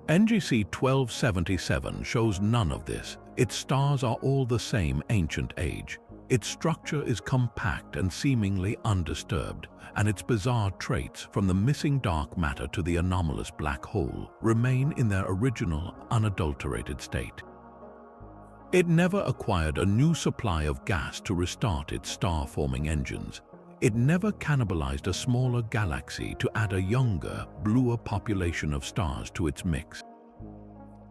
NGC 1277 shows none of this. Its stars are all the same ancient age. Its structure is compact and seemingly undisturbed, and its bizarre traits, from the missing dark matter to the anomalous black hole, remain in their original, unadulterated state. It never acquired a new supply of gas to restart its star-forming engines. It never cannibalized a smaller galaxy to add a younger, bluer population of stars to its mix.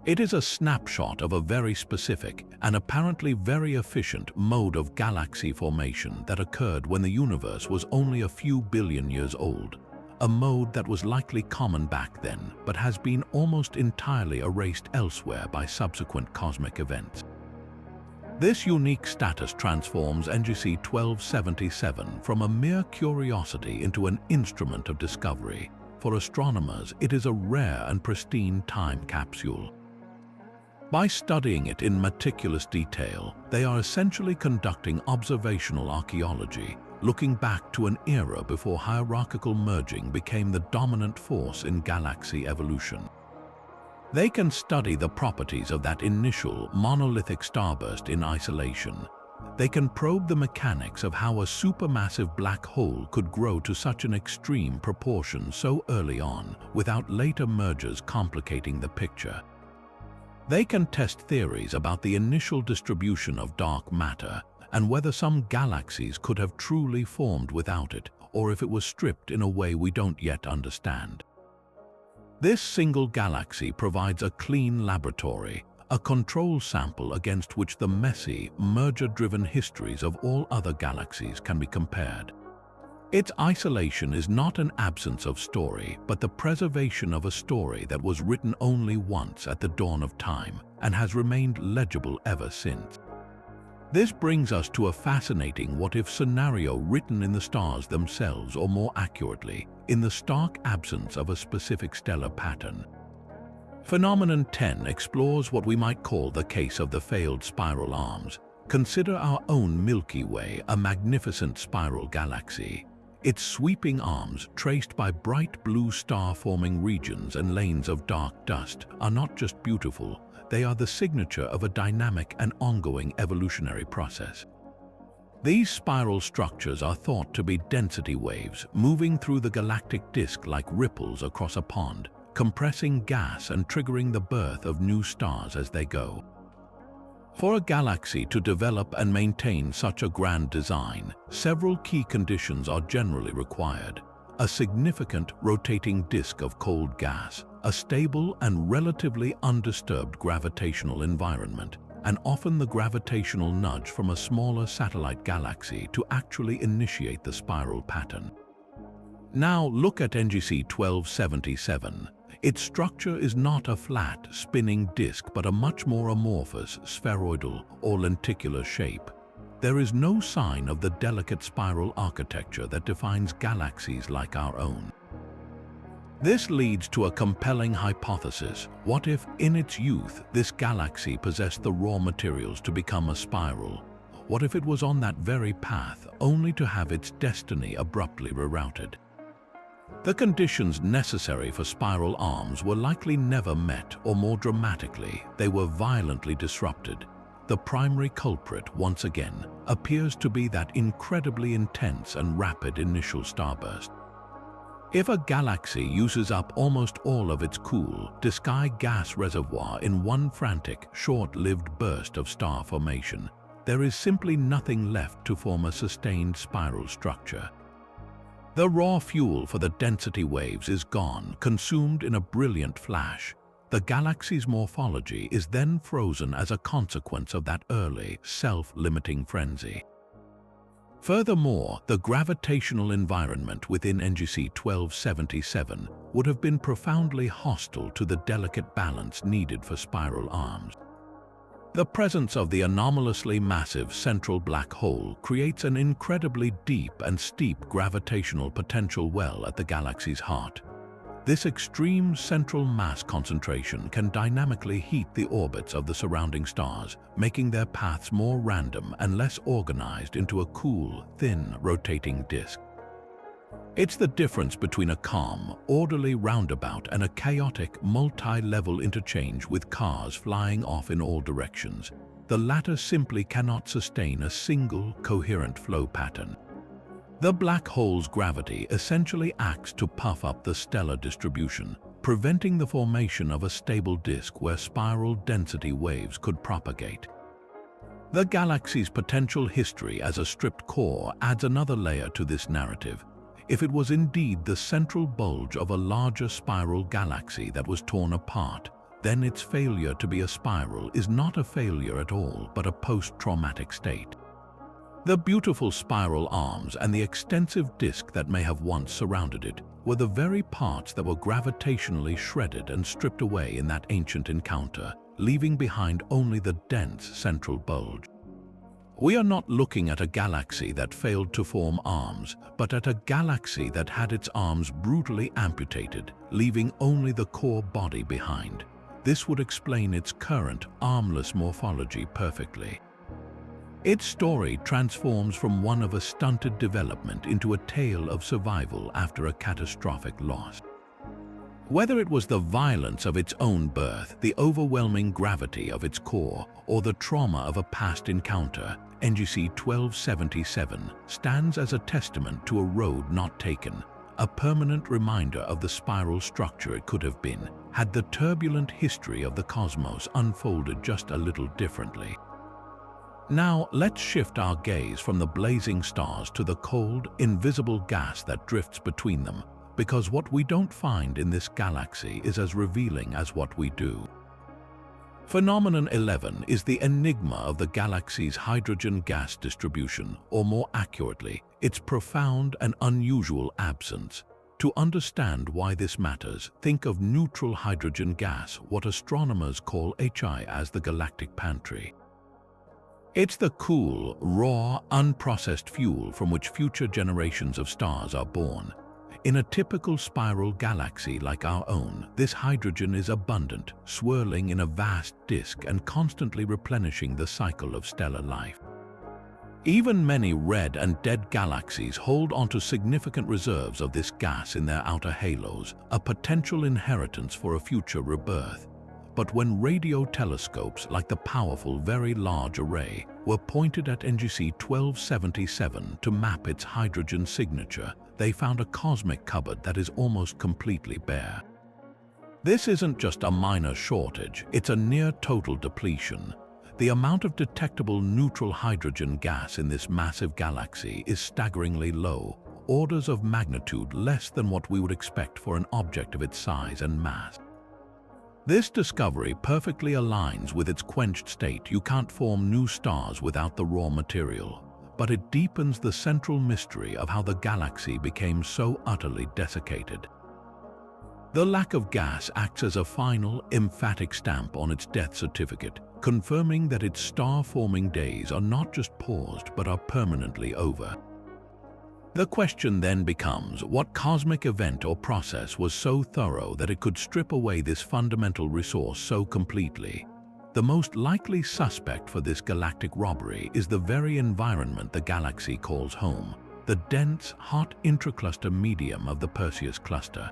It is a snapshot of a very specific and apparently very efficient mode of galaxy formation that occurred when the universe was only a few billion years old, a mode that was likely common back then but has been almost entirely erased elsewhere by subsequent cosmic events. This unique status transforms NGC 1277 from a mere curiosity into an instrument of discovery. For astronomers, it is a rare and pristine time capsule. By studying it in meticulous detail, they are essentially conducting observational archaeology, looking back to an era before hierarchical merging became the dominant force in galaxy evolution. They can study the properties of that initial monolithic starburst in isolation. They can probe the mechanics of how a supermassive black hole could grow to such an extreme proportion so early on without later mergers complicating the picture. They can test theories about the initial distribution of dark matter and whether some galaxies could have truly formed without it, or if it was stripped in a way we don't yet understand. This single galaxy provides a clean laboratory, a control sample against which the messy, merger-driven histories of all other galaxies can be compared. Its isolation is not an absence of story, but the preservation of a story that was written only once at the dawn of time and has remained legible ever since. This brings us to a fascinating what-if scenario written in the stars themselves, or more accurately, in the stark absence of a specific stellar pattern. Phenomenon 10 explores what we might call the case of the failed spiral arms. Consider our own Milky Way, a magnificent spiral galaxy. Its sweeping arms, traced by bright blue star-forming regions and lanes of dark dust, are not just beautiful, they are the signature of a dynamic and ongoing evolutionary process. These spiral structures are thought to be density waves moving through the galactic disk like ripples across a pond, compressing gas and triggering the birth of new stars as they go. For a galaxy to develop and maintain such a grand design, several key conditions are generally required. A significant rotating disk of cold gas, a stable and relatively undisturbed gravitational environment, and often the gravitational nudge from a smaller satellite galaxy to actually initiate the spiral pattern. Now look at NGC 1277. Its structure is not a flat, spinning disk but a much more amorphous, spheroidal or lenticular shape. There is no sign of the delicate spiral architecture that defines galaxies like our own. This leads to a compelling hypothesis. What if, in its youth, this galaxy possessed the raw materials to become a spiral? What if it was on that very path, only to have its destiny abruptly rerouted? The conditions necessary for spiral arms were likely never met, or more dramatically, they were violently disrupted. The primary culprit, once again, appears to be that incredibly intense and rapid initial starburst. If a galaxy uses up almost all of its cool, sky gas reservoir in one frantic, short-lived burst of star formation, there is simply nothing left to form a sustained spiral structure. The raw fuel for the density waves is gone, consumed in a brilliant flash. The galaxy's morphology is then frozen as a consequence of that early, self-limiting frenzy. Furthermore, the gravitational environment within NGC 1277 would have been profoundly hostile to the delicate balance needed for spiral arms. The presence of the anomalously massive central black hole creates an incredibly deep and steep gravitational potential well at the galaxy's heart. This extreme central mass concentration can dynamically heat the orbits of the surrounding stars, making their paths more random and less organized into a cool, thin, rotating disk. It's the difference between a calm, orderly roundabout and a chaotic, multi-level interchange with cars flying off in all directions. The latter simply cannot sustain a single, coherent flow pattern. The black hole's gravity essentially acts to puff up the stellar distribution, preventing the formation of a stable disk where spiral density waves could propagate. The galaxy's potential history as a stripped core adds another layer to this narrative. If it was indeed the central bulge of a larger spiral galaxy that was torn apart, then its failure to be a spiral is not a failure at all, but a post-traumatic state. The beautiful spiral arms and the extensive disk that may have once surrounded it were the very parts that were gravitationally shredded and stripped away in that ancient encounter, leaving behind only the dense central bulge. We are not looking at a galaxy that failed to form arms, but at a galaxy that had its arms brutally amputated, leaving only the core body behind. This would explain its current, armless morphology perfectly. Its story transforms from one of a stunted development into a tale of survival after a catastrophic loss. Whether it was the violence of its own birth, the overwhelming gravity of its core, or the trauma of a past encounter, NGC 1277 stands as a testament to a road not taken, a permanent reminder of the spiral structure it could have been, had the turbulent history of the cosmos unfolded just a little differently. Now, let's shift our gaze from the blazing stars to the cold, invisible gas that drifts between them, because what we don't find in this galaxy is as revealing as what we do. Phenomenon 11 is the enigma of the galaxy's hydrogen gas distribution, or more accurately, its profound and unusual absence. To understand why this matters, think of neutral hydrogen gas, what astronomers call HI as the galactic pantry. It's the cool, raw, unprocessed fuel from which future generations of stars are born. In a typical spiral galaxy like our own, this hydrogen is abundant, swirling in a vast disk and constantly replenishing the cycle of stellar life. Even many red and dead galaxies hold onto significant reserves of this gas in their outer halos, a potential inheritance for a future rebirth. But when radio telescopes like the powerful Very Large Array were pointed at NGC 1277 to map its hydrogen signature, they found a cosmic cupboard that is almost completely bare. This isn't just a minor shortage, it's a near-total depletion. The amount of detectable neutral hydrogen gas in this massive galaxy is staggeringly low, orders of magnitude less than what we would expect for an object of its size and mass. This discovery perfectly aligns with its quenched state. You can't form new stars without the raw material, but it deepens the central mystery of how the galaxy became so utterly desiccated. The lack of gas acts as a final, emphatic stamp on its death certificate, confirming that its star-forming days are not just paused but are permanently over. The question then becomes, what cosmic event or process was so thorough that it could strip away this fundamental resource so completely? The most likely suspect for this galactic robbery is the very environment the galaxy calls home, the dense, hot intracluster medium of the Perseus Cluster.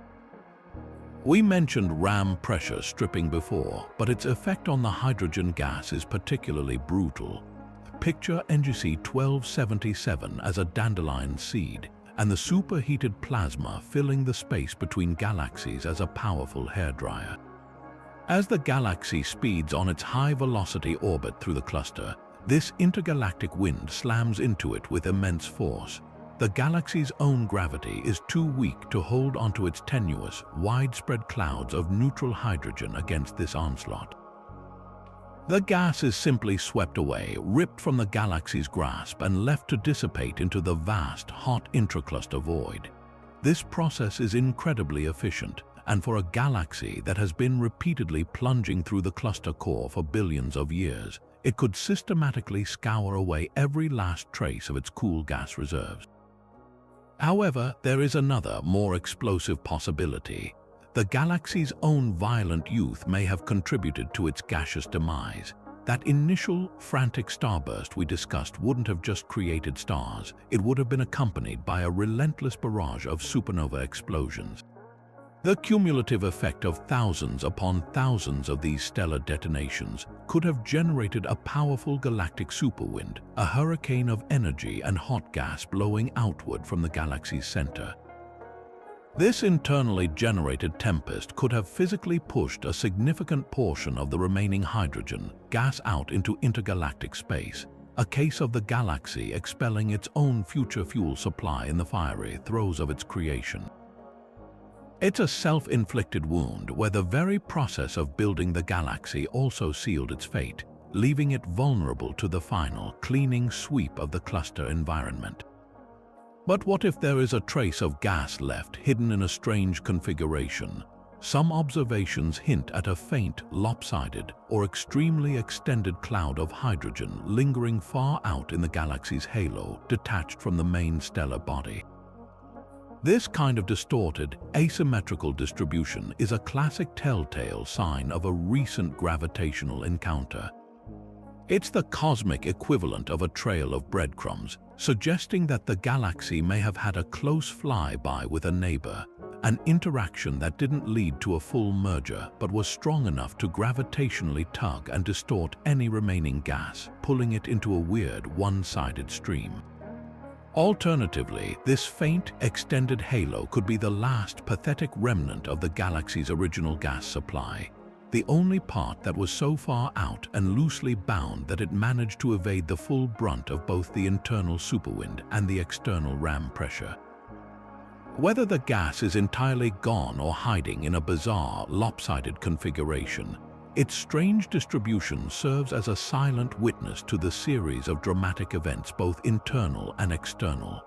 We mentioned ram pressure stripping before, but its effect on the hydrogen gas is particularly brutal. Picture NGC 1277 as a dandelion seed, and the superheated plasma filling the space between galaxies as a powerful hairdryer. As the galaxy speeds on its high-velocity orbit through the cluster, this intergalactic wind slams into it with immense force. The galaxy's own gravity is too weak to hold onto its tenuous, widespread clouds of neutral hydrogen against this onslaught. The gas is simply swept away, ripped from the galaxy's grasp and left to dissipate into the vast, hot intracluster void. This process is incredibly efficient, and for a galaxy that has been repeatedly plunging through the cluster core for billions of years, it could systematically scour away every last trace of its cool gas reserves. However, there is another, more explosive possibility. The galaxy's own violent youth may have contributed to its gaseous demise. That initial, frantic starburst we discussed wouldn't have just created stars, it would have been accompanied by a relentless barrage of supernova explosions. The cumulative effect of thousands upon thousands of these stellar detonations could have generated a powerful galactic superwind, a hurricane of energy and hot gas blowing outward from the galaxy's center. This internally generated tempest could have physically pushed a significant portion of the remaining hydrogen gas out into intergalactic space, a case of the galaxy expelling its own future fuel supply in the fiery throes of its creation. It's a self-inflicted wound where the very process of building the galaxy also sealed its fate, leaving it vulnerable to the final, cleaning sweep of the cluster environment. But what if there is a trace of gas left hidden in a strange configuration? Some observations hint at a faint, lopsided, or extremely extended cloud of hydrogen lingering far out in the galaxy's halo, detached from the main stellar body. This kind of distorted, asymmetrical distribution is a classic telltale sign of a recent gravitational encounter. It's the cosmic equivalent of a trail of breadcrumbs, suggesting that the galaxy may have had a close flyby with a neighbor, an interaction that didn't lead to a full merger but was strong enough to gravitationally tug and distort any remaining gas, pulling it into a weird, one-sided stream. Alternatively, this faint, extended halo could be the last pathetic remnant of the galaxy's original gas supply, the only part that was so far out and loosely bound that it managed to evade the full brunt of both the internal superwind and the external ram pressure. Whether the gas is entirely gone or hiding in a bizarre, lopsided configuration, its strange distribution serves as a silent witness to the series of dramatic events, both internal and external,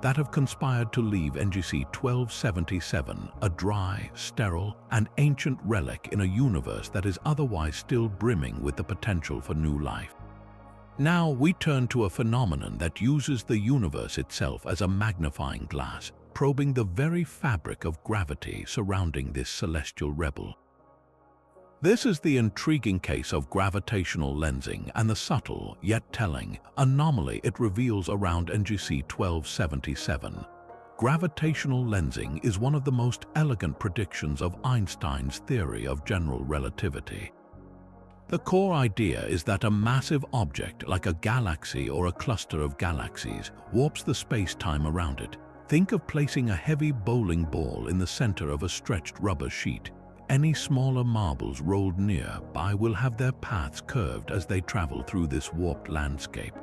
that have conspired to leave NGC 1277 a dry, sterile, and ancient relic in a universe that is otherwise still brimming with the potential for new life. Now we turn to a phenomenon that uses the universe itself as a magnifying glass, probing the very fabric of gravity surrounding this celestial rebel. This is the intriguing case of gravitational lensing and the subtle, yet telling, anomaly it reveals around NGC 1277. Gravitational lensing is one of the most elegant predictions of Einstein's theory of general relativity. The core idea is that a massive object like a galaxy or a cluster of galaxies warps the space-time around it. Think of placing a heavy bowling ball in the center of a stretched rubber sheet. Any smaller marbles rolled nearby will have their paths curved as they travel through this warped landscape.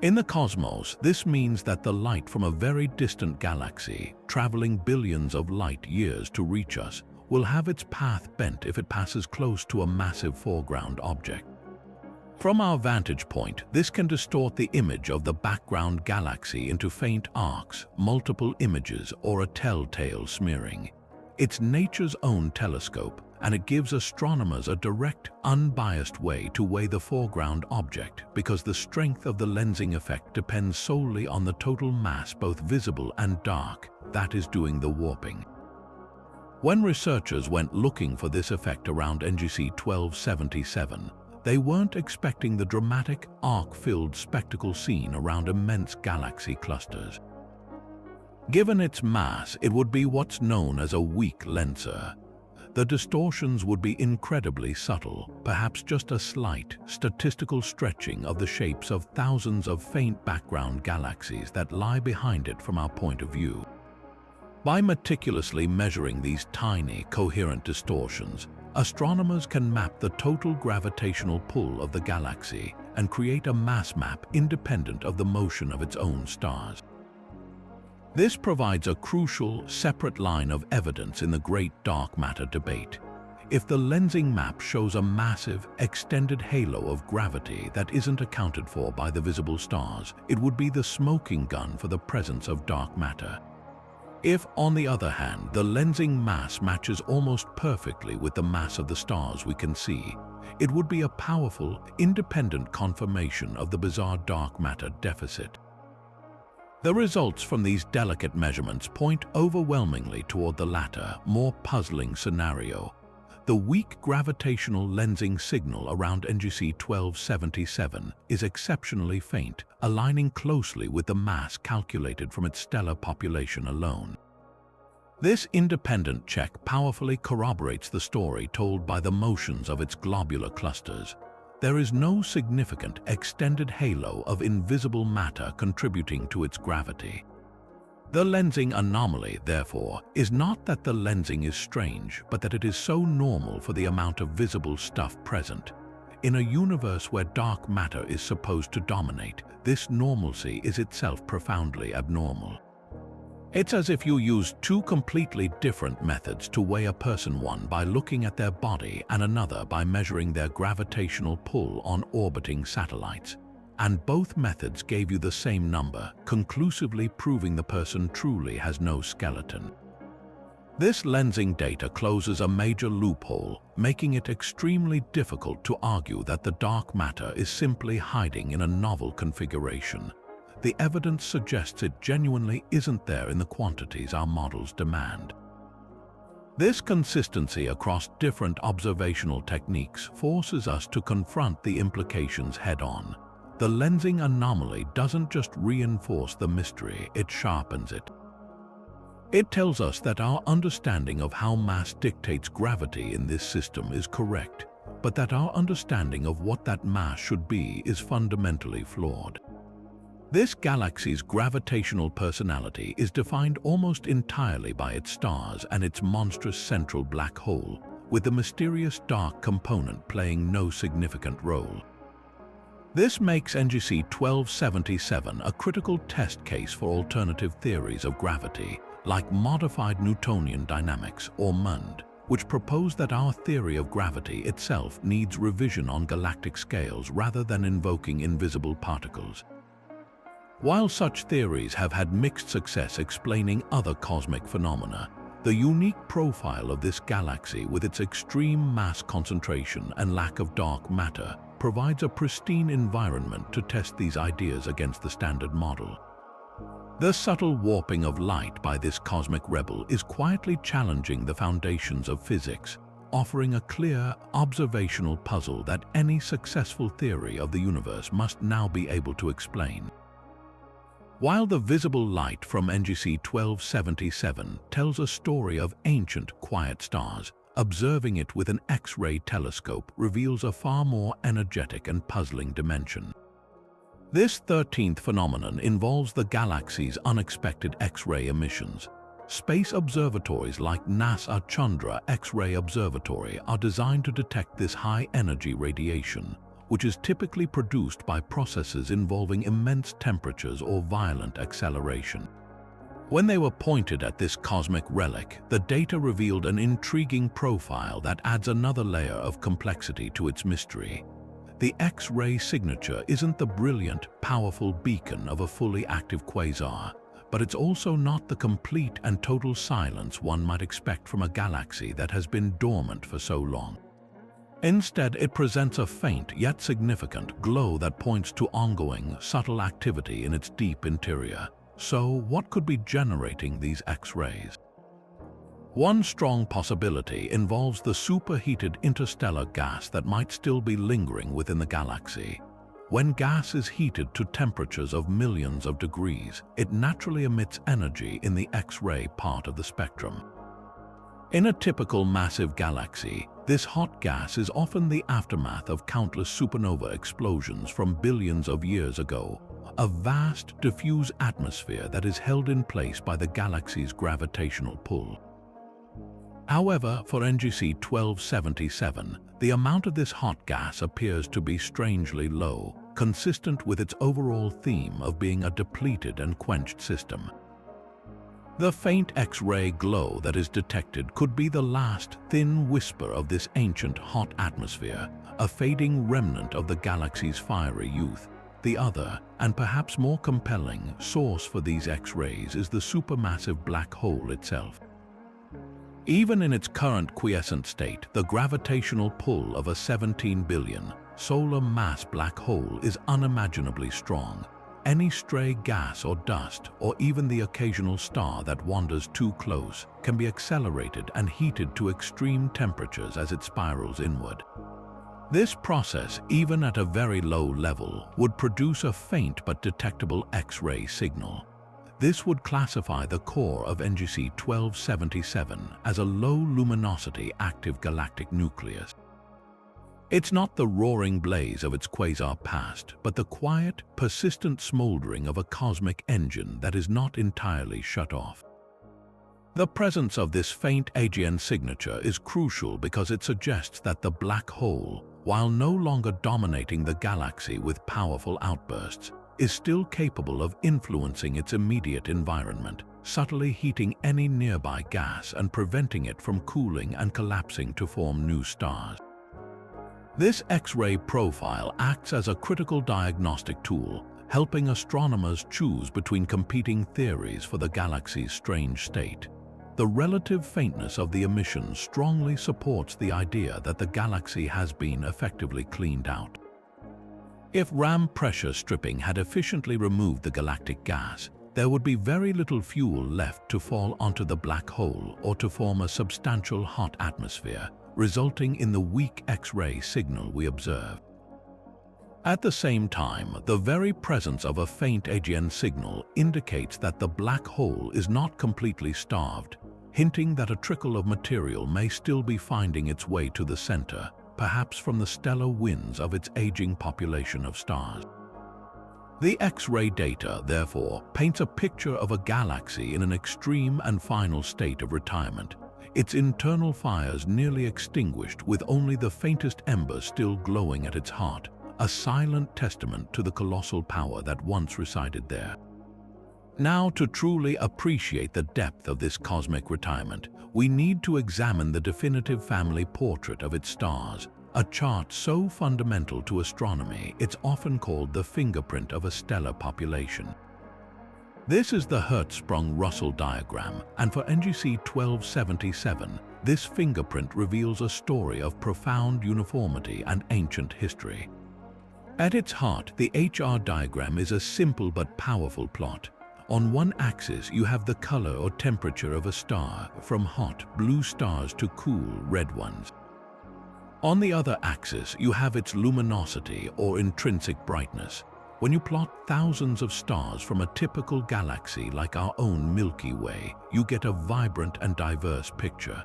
In the cosmos, this means that the light from a very distant galaxy, traveling billions of light years to reach us, will have its path bent if it passes close to a massive foreground object. From our vantage point, this can distort the image of the background galaxy into faint arcs, multiple images, or a telltale smearing. It's nature's own telescope, and it gives astronomers a direct, unbiased way to weigh the foreground object because the strength of the lensing effect depends solely on the total mass, both visible and dark, that is doing the warping. When researchers went looking for this effect around NGC 1277, They weren't expecting the dramatic, arc-filled spectacle seen around immense galaxy clusters. Given its mass, it would be what's known as a weak lensor. The distortions would be incredibly subtle, perhaps just a slight, statistical stretching of the shapes of thousands of faint background galaxies that lie behind it from our point of view. By meticulously measuring these tiny, coherent distortions, astronomers can map the total gravitational pull of the galaxy and create a mass map independent of the motion of its own stars. This provides a crucial, separate line of evidence in the great dark matter debate. If the lensing map shows a massive, extended halo of gravity that isn't accounted for by the visible stars, it would be the smoking gun for the presence of dark matter. If, on the other hand, the lensing mass matches almost perfectly with the mass of the stars we can see, it would be a powerful, independent confirmation of the bizarre dark matter deficit. The results from these delicate measurements point overwhelmingly toward the latter, more puzzling scenario. The weak gravitational lensing signal around NGC 1277 is exceptionally faint, aligning closely with the mass calculated from its stellar population alone. This independent check powerfully corroborates the story told by the motions of its globular clusters. There is no significant extended halo of invisible matter contributing to its gravity. The lensing anomaly, therefore, is not that the lensing is strange, but that it is so normal for the amount of visible stuff present. In a universe where dark matter is supposed to dominate, this normalcy is itself profoundly abnormal. It's as if you used two completely different methods to weigh a person, one by looking at their body and another by measuring their gravitational pull on orbiting satellites. And both methods gave you the same number, conclusively proving the person truly has no skeleton. This lensing data closes a major loophole, making it extremely difficult to argue that the dark matter is simply hiding in a novel configuration. The evidence suggests it genuinely isn't there in the quantities our models demand. This consistency across different observational techniques forces us to confront the implications head-on. The lensing anomaly doesn't just reinforce the mystery, it sharpens it. It tells us that our understanding of how mass dictates gravity in this system is correct, but that our understanding of what that mass should be is fundamentally flawed. This galaxy's gravitational personality is defined almost entirely by its stars and its monstrous central black hole, with the mysterious dark component playing no significant role. This makes NGC 1277 a critical test case for alternative theories of gravity, like modified Newtonian dynamics or MUND, which propose that our theory of gravity itself needs revision on galactic scales rather than invoking invisible particles. While such theories have had mixed success explaining other cosmic phenomena, the unique profile of this galaxy with its extreme mass concentration and lack of dark matter provides a pristine environment to test these ideas against the standard model. The subtle warping of light by this cosmic rebel is quietly challenging the foundations of physics, offering a clear, observational puzzle that any successful theory of the universe must now be able to explain. While the visible light from NGC 1277 tells a story of ancient, quiet stars, observing it with an X-ray telescope reveals a far more energetic and puzzling dimension. This 13th phenomenon involves the galaxy's unexpected X-ray emissions. Space observatories like NASA Chandra X-ray Observatory are designed to detect this high-energy radiation, which is typically produced by processes involving immense temperatures or violent acceleration. When they were pointed at this cosmic relic, the data revealed an intriguing profile that adds another layer of complexity to its mystery. The X-ray signature isn't the brilliant, powerful beacon of a fully active quasar, but it's also not the complete and total silence one might expect from a galaxy that has been dormant for so long. Instead, it presents a faint yet significant glow that points to ongoing, subtle activity in its deep interior. So, what could be generating these X-rays? One strong possibility involves the superheated interstellar gas that might still be lingering within the galaxy. When gas is heated to temperatures of millions of degrees, it naturally emits energy in the X-ray part of the spectrum. In a typical massive galaxy, this hot gas is often the aftermath of countless supernova explosions from billions of years ago, a vast, diffuse atmosphere that is held in place by the galaxy's gravitational pull. However, for NGC 1277, the amount of this hot gas appears to be strangely low, consistent with its overall theme of being a depleted and quenched system. The faint X-ray glow that is detected could be the last thin whisper of this ancient hot atmosphere, a fading remnant of the galaxy's fiery youth. The other, and perhaps more compelling, source for these X-rays is the supermassive black hole itself. Even in its current quiescent state, the gravitational pull of a 17 billion solar mass black hole is unimaginably strong. Any stray gas or dust, or even the occasional star that wanders too close, can be accelerated and heated to extreme temperatures as it spirals inward. This process, even at a very low level, would produce a faint but detectable X-ray signal. This would classify the core of NGC 1277 as a low-luminosity active galactic nucleus. It's not the roaring blaze of its quasar past, but the quiet, persistent smoldering of a cosmic engine that is not entirely shut off. The presence of this faint AGN signature is crucial because it suggests that the black hole, while no longer dominating the galaxy with powerful outbursts, is still capable of influencing its immediate environment, subtly heating any nearby gas and preventing it from cooling and collapsing to form new stars. This X-ray profile acts as a critical diagnostic tool, helping astronomers choose between competing theories for the galaxy's strange state. The relative faintness of the emission strongly supports the idea that the galaxy has been effectively cleaned out. If ram pressure stripping had efficiently removed the galactic gas, there would be very little fuel left to fall onto the black hole or to form a substantial hot atmosphere, resulting in the weak X-ray signal we observe. At the same time, the very presence of a faint AGN signal indicates that the black hole is not completely starved, hinting that a trickle of material may still be finding its way to the center, perhaps from the stellar winds of its aging population of stars. The X-ray data, therefore, paints a picture of a galaxy in an extreme and final state of retirement, its internal fires nearly extinguished with only the faintest ember still glowing at its heart, a silent testament to the colossal power that once resided there. Now, to truly appreciate the depth of this cosmic retirement, we need to examine the definitive family portrait of its stars, a chart so fundamental to astronomy it's often called the fingerprint of a stellar population. This is the Hertzsprung-Russell diagram, and for NGC 1277, this fingerprint reveals a story of profound uniformity and ancient history. At its heart, the HR diagram is a simple but powerful plot. On one axis, you have the color or temperature of a star, from hot blue stars to cool red ones. On the other axis, you have its luminosity or intrinsic brightness. When you plot thousands of stars from a typical galaxy like our own Milky Way, you get a vibrant and diverse picture.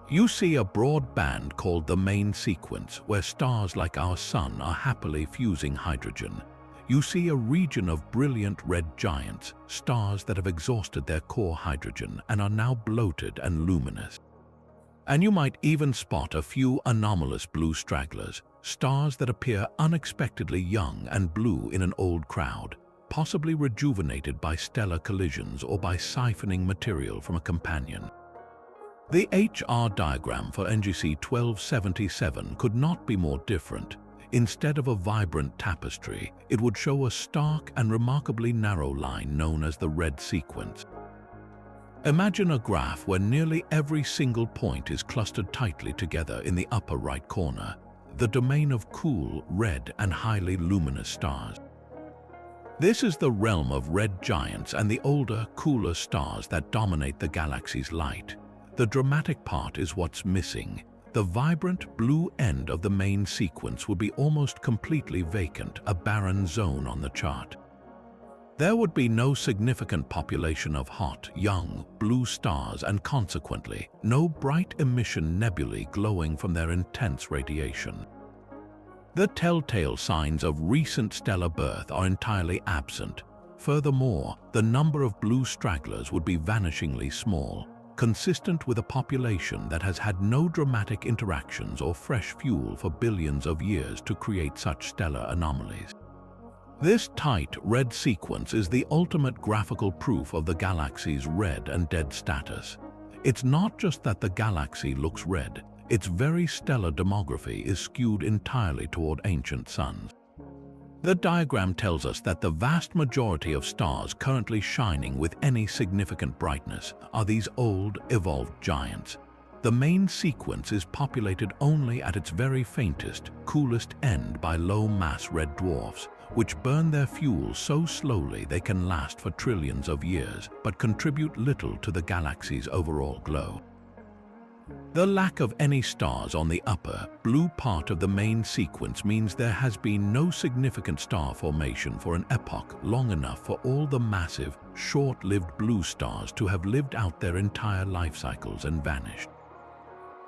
You see a broad band called the main sequence, where stars like our Sun are happily fusing hydrogen. You see a region of brilliant red giants, stars that have exhausted their core hydrogen and are now bloated and luminous. And you might even spot a few anomalous blue stragglers, stars that appear unexpectedly young and blue in an old crowd, possibly rejuvenated by stellar collisions or by siphoning material from a companion. The HR diagram for NGC 1277 could not be more different. Instead of a vibrant tapestry, it would show a stark and remarkably narrow line known as the red sequence. Imagine a graph where nearly every single point is clustered tightly together in the upper right corner, the domain of cool, red, and highly luminous stars. This is the realm of red giants and the older, cooler stars that dominate the galaxy's light. The dramatic part is what's missing. The vibrant blue end of the main sequence would be almost completely vacant, a barren zone on the chart. There would be no significant population of hot, young, blue stars and consequently, no bright emission nebulae glowing from their intense radiation. The telltale signs of recent stellar birth are entirely absent. Furthermore, the number of blue stragglers would be vanishingly small, consistent with a population that has had no dramatic interactions or fresh fuel for billions of years to create such stellar anomalies. This tight red sequence is the ultimate graphical proof of the galaxy's red and dead status. It's not just that the galaxy looks red, its very stellar demography is skewed entirely toward ancient suns. The diagram tells us that the vast majority of stars currently shining with any significant brightness are these old, evolved giants. The main sequence is populated only at its very faintest, coolest end by low-mass red dwarfs, which burn their fuel so slowly they can last for trillions of years but contribute little to the galaxy's overall glow. The lack of any stars on the upper, blue part of the main sequence means there has been no significant star formation for an epoch long enough for all the massive, short-lived blue stars to have lived out their entire life cycles and vanished.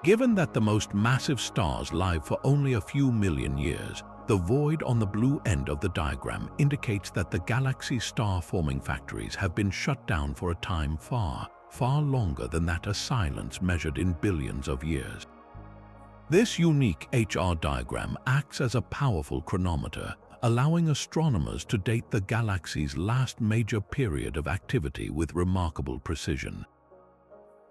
Given that the most massive stars live for only a few million years, the void on the blue end of the diagram indicates that the galaxy's star-forming factories have been shut down for a time far longer than that, a silence measured in billions of years. This unique HR diagram acts as a powerful chronometer, allowing astronomers to date the galaxy's last major period of activity with remarkable precision.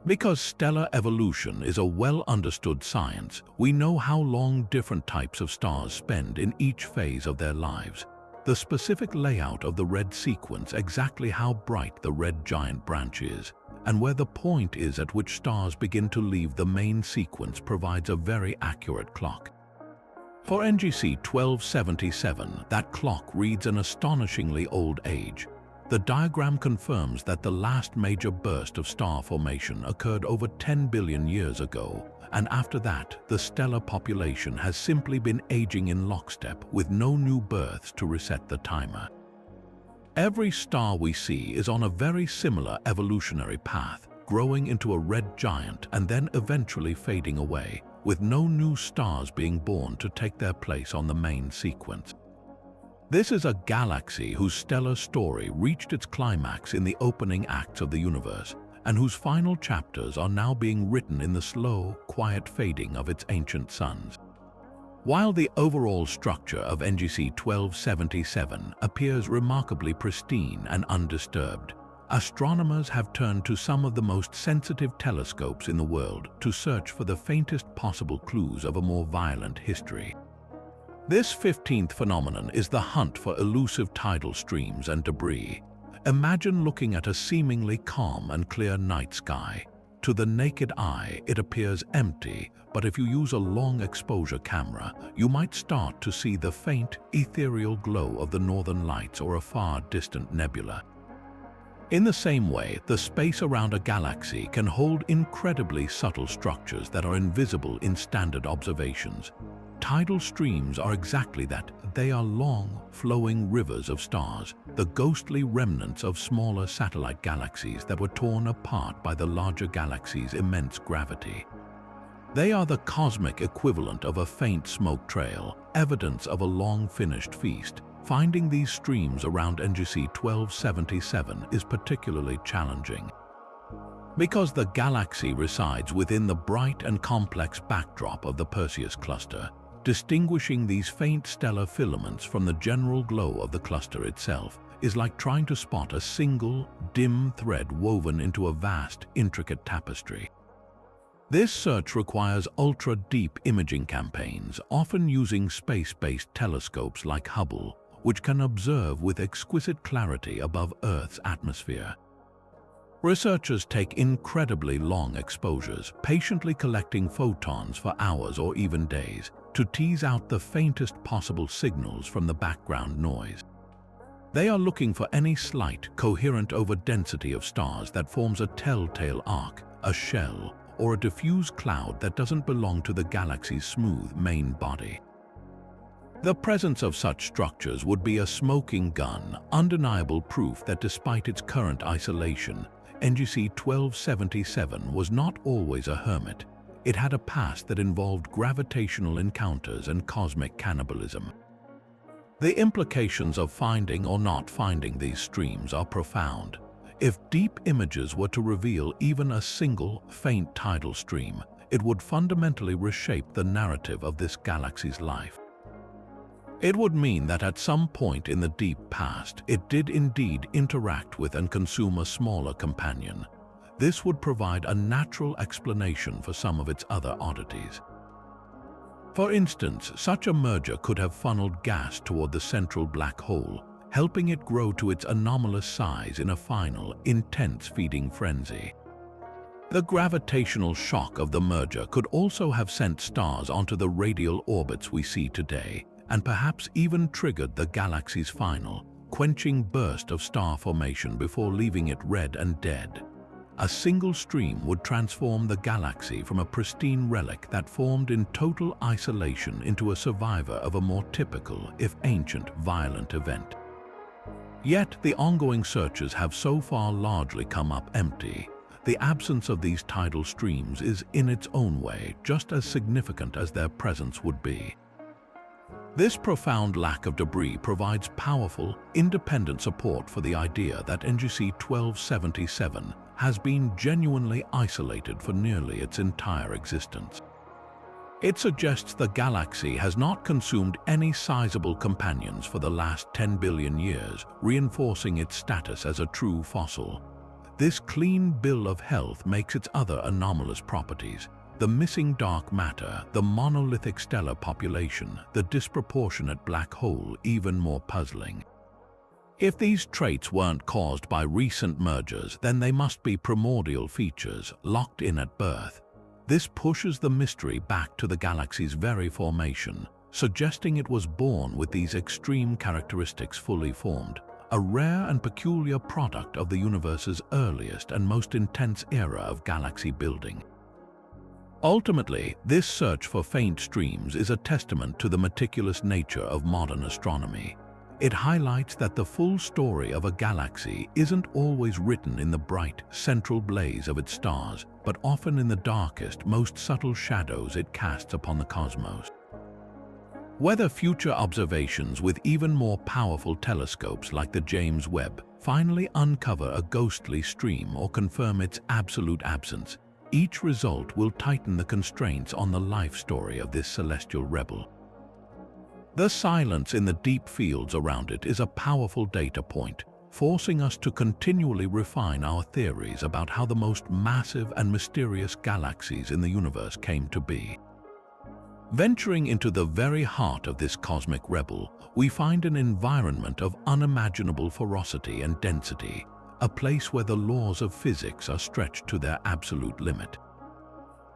Because stellar evolution is a well-understood science, we know how long different types of stars spend in each phase of their lives. The specific layout of the red sequence, exactly how bright the red giant branch is, and where the point is at which stars begin to leave the main sequence provides a very accurate clock. For NGC 1277, that clock reads an astonishingly old age. The diagram confirms that the last major burst of star formation occurred over 10 billion years ago, and after that, the stellar population has simply been aging in lockstep with no new births to reset the timer. Every star we see is on a very similar evolutionary path, growing into a red giant and then eventually fading away, with no new stars being born to take their place on the main sequence. This is a galaxy whose stellar story reached its climax in the opening acts of the universe, and whose final chapters are now being written in the slow, quiet fading of its ancient suns. While the overall structure of NGC 1277 appears remarkably pristine and undisturbed, astronomers have turned to some of the most sensitive telescopes in the world to search for the faintest possible clues of a more violent history. This 15th phenomenon is the hunt for elusive tidal streams and debris. Imagine looking at a seemingly calm and clear night sky. To the naked eye, it appears empty, but if you use a long exposure camera, you might start to see the faint, ethereal glow of the northern lights or a far distant nebula. In the same way, the space around a galaxy can hold incredibly subtle structures that are invisible in standard observations. Tidal streams are exactly that. They are long, flowing rivers of stars, the ghostly remnants of smaller satellite galaxies that were torn apart by the larger galaxy's immense gravity. They are the cosmic equivalent of a faint smoke trail, evidence of a long-finished feast. Finding these streams around NGC 1277 is particularly challenging. Because the galaxy resides within the bright and complex backdrop of the Perseus Cluster, distinguishing these faint stellar filaments from the general glow of the cluster itself is like trying to spot a single, dim thread woven into a vast, intricate tapestry. This search requires ultra-deep imaging campaigns, often using space-based telescopes like Hubble, which can observe with exquisite clarity above Earth's atmosphere. Researchers take incredibly long exposures, patiently collecting photons for hours or even days, to tease out the faintest possible signals from the background noise. They are looking for any slight, coherent overdensity of stars that forms a telltale arc, a shell, or a diffuse cloud that doesn't belong to the galaxy's smooth main body. The presence of such structures would be a smoking gun, undeniable proof that despite its current isolation, NGC 1277 was not always a hermit. It had a past that involved gravitational encounters and cosmic cannibalism. The implications of finding or not finding these streams are profound. If deep images were to reveal even a single, faint tidal stream, it would fundamentally reshape the narrative of this galaxy's life. It would mean that at some point in the deep past, it did indeed interact with and consume a smaller companion. This would provide a natural explanation for some of its other oddities. For instance, such a merger could have funneled gas toward the central black hole, helping it grow to its anomalous size in a final, intense feeding frenzy. The gravitational shock of the merger could also have sent stars onto the radial orbits we see today, and perhaps even triggered the galaxy's final, quenching burst of star formation before leaving it red and dead. A single stream would transform the galaxy from a pristine relic that formed in total isolation into a survivor of a more typical, if ancient, violent event. Yet the ongoing searches have so far largely come up empty. The absence of these tidal streams is, in its own way, just as significant as their presence would be. This profound lack of debris provides powerful, independent support for the idea that NGC 1277 has been genuinely isolated for nearly its entire existence. It suggests the galaxy has not consumed any sizable companions for the last 10 billion years, reinforcing its status as a true fossil. This clean bill of health makes its other anomalous properties, the missing dark matter, the monolithic stellar population, the disproportionate black hole, even more puzzling. If these traits weren't caused by recent mergers, then they must be primordial features, locked in at birth. This pushes the mystery back to the galaxy's very formation, suggesting it was born with these extreme characteristics fully formed, a rare and peculiar product of the universe's earliest and most intense era of galaxy building. Ultimately, this search for faint streams is a testament to the meticulous nature of modern astronomy. It highlights that the full story of a galaxy isn't always written in the bright, central blaze of its stars, but often in the darkest, most subtle shadows it casts upon the cosmos. Whether future observations with even more powerful telescopes like the James Webb finally uncover a ghostly stream or confirm its absolute absence, each result will tighten the constraints on the life story of this celestial rebel. The silence in the deep fields around it is a powerful data point, forcing us to continually refine our theories about how the most massive and mysterious galaxies in the universe came to be. Venturing into the very heart of this cosmic rebel, we find an environment of unimaginable ferocity and density, a place where the laws of physics are stretched to their absolute limit.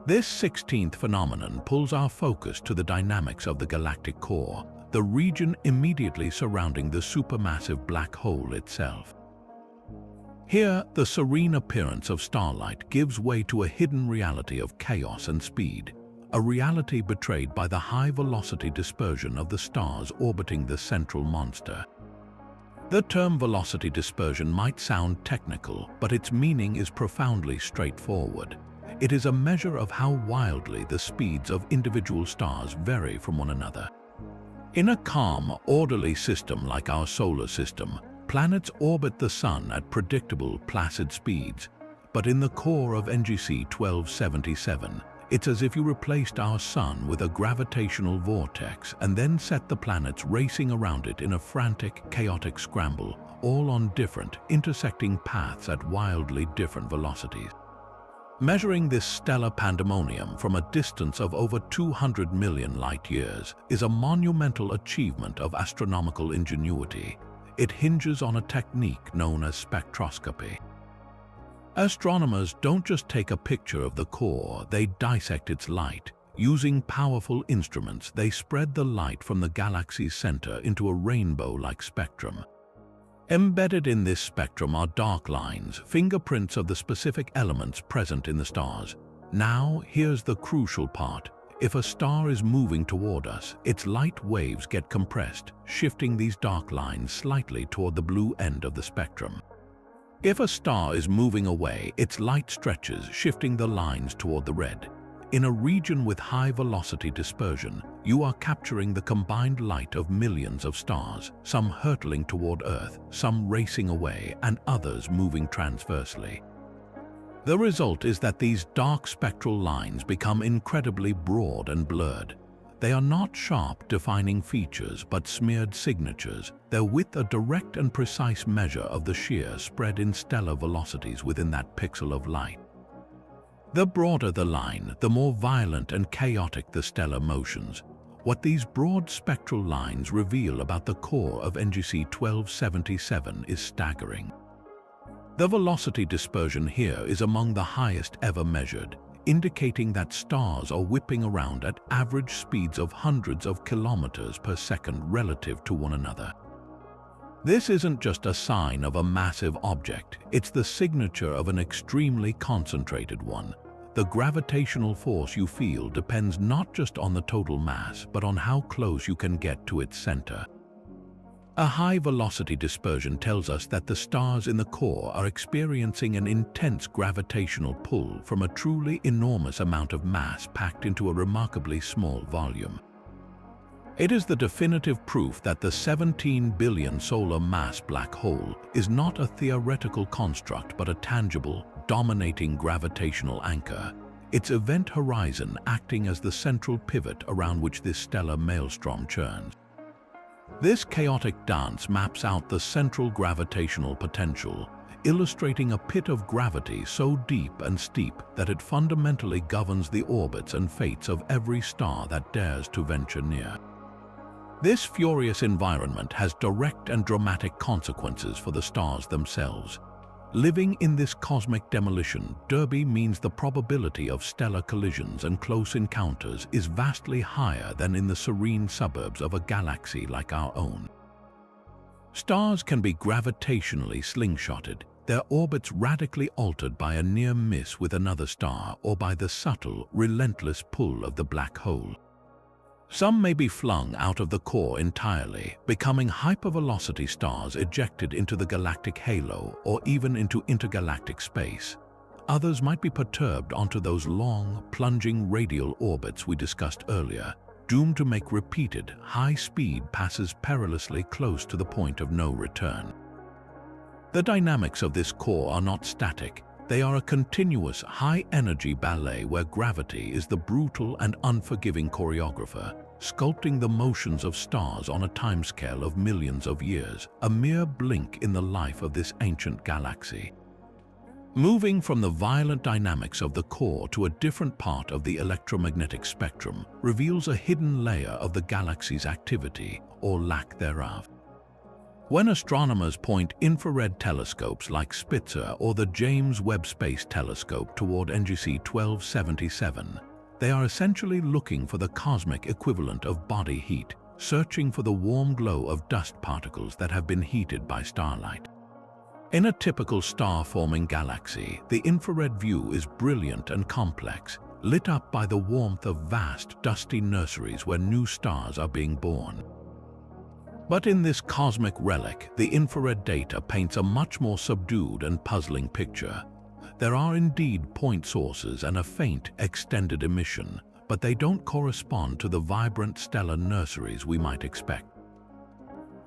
This 16th phenomenon pulls our focus to the dynamics of the galactic core, the region immediately surrounding the supermassive black hole itself. Here, the serene appearance of starlight gives way to a hidden reality of chaos and speed, a reality betrayed by the high-velocity dispersion of the stars orbiting the central monster. The term velocity dispersion might sound technical, but its meaning is profoundly straightforward. It is a measure of how wildly the speeds of individual stars vary from one another. In a calm, orderly system like our solar system, planets orbit the Sun at predictable, placid speeds. But in the core of NGC 1277, it's as if you replaced our Sun with a gravitational vortex and then set the planets racing around it in a frantic, chaotic scramble, all on different, intersecting paths at wildly different velocities. Measuring this stellar pandemonium from a distance of over 200 million light-years is a monumental achievement of astronomical ingenuity. It hinges on a technique known as spectroscopy. Astronomers don't just take a picture of the core, they dissect its light. Using powerful instruments, they spread the light from the galaxy's center into a rainbow-like spectrum. Embedded in this spectrum are dark lines, fingerprints of the specific elements present in the stars. Now, here's the crucial part. If a star is moving toward us, its light waves get compressed, shifting these dark lines slightly toward the blue end of the spectrum. If a star is moving away, its light stretches, shifting the lines toward the red. In a region with high velocity dispersion, you are capturing the combined light of millions of stars, some hurtling toward Earth, some racing away, and others moving transversely. The result is that these dark spectral lines become incredibly broad and blurred. They are not sharp, defining features, but smeared signatures, their width a direct and precise measure of the shear spread in stellar velocities within that pixel of light. The broader the line, the more violent and chaotic the stellar motions. What these broad spectral lines reveal about the core of NGC 1277 is staggering. The velocity dispersion here is among the highest ever measured, indicating that stars are whipping around at average speeds of hundreds of kilometers per second relative to one another. This isn't just a sign of a massive object, it's the signature of an extremely concentrated one. The gravitational force you feel depends not just on the total mass, but on how close you can get to its center. A high-velocity dispersion tells us that the stars in the core are experiencing an intense gravitational pull from a truly enormous amount of mass packed into a remarkably small volume. It is the definitive proof that the 17 billion solar mass black hole is not a theoretical construct but a tangible, dominating gravitational anchor, its event horizon acting as the central pivot around which this stellar maelstrom churns. This chaotic dance maps out the central gravitational potential, illustrating a pit of gravity so deep and steep that it fundamentally governs the orbits and fates of every star that dares to venture near. This furious environment has direct and dramatic consequences for the stars themselves. Living in this cosmic demolition derby means the probability of stellar collisions and close encounters is vastly higher than in the serene suburbs of a galaxy like our own. Stars can be gravitationally slingshotted, their orbits radically altered by a near miss with another star or by the subtle, relentless pull of the black hole. Some may be flung out of the core entirely, becoming hypervelocity stars ejected into the galactic halo or even into intergalactic space. Others might be perturbed onto those long, plunging radial orbits we discussed earlier, doomed to make repeated, high-speed passes perilously close to the point of no return. The dynamics of this core are not static. They are a continuous, high-energy ballet where gravity is the brutal and unforgiving choreographer, sculpting the motions of stars on a timescale of millions of years, a mere blink in the life of this ancient galaxy. Moving from the violent dynamics of the core to a different part of the electromagnetic spectrum reveals a hidden layer of the galaxy's activity, or lack thereof. When astronomers point infrared telescopes like Spitzer or the James Webb Space Telescope toward NGC 1277, they are essentially looking for the cosmic equivalent of body heat, searching for the warm glow of dust particles that have been heated by starlight. In a typical star-forming galaxy, the infrared view is brilliant and complex, lit up by the warmth of vast, dusty nurseries where new stars are being born. But in this cosmic relic, the infrared data paints a much more subdued and puzzling picture. There are indeed point sources and a faint, extended emission, but they don't correspond to the vibrant stellar nurseries we might expect.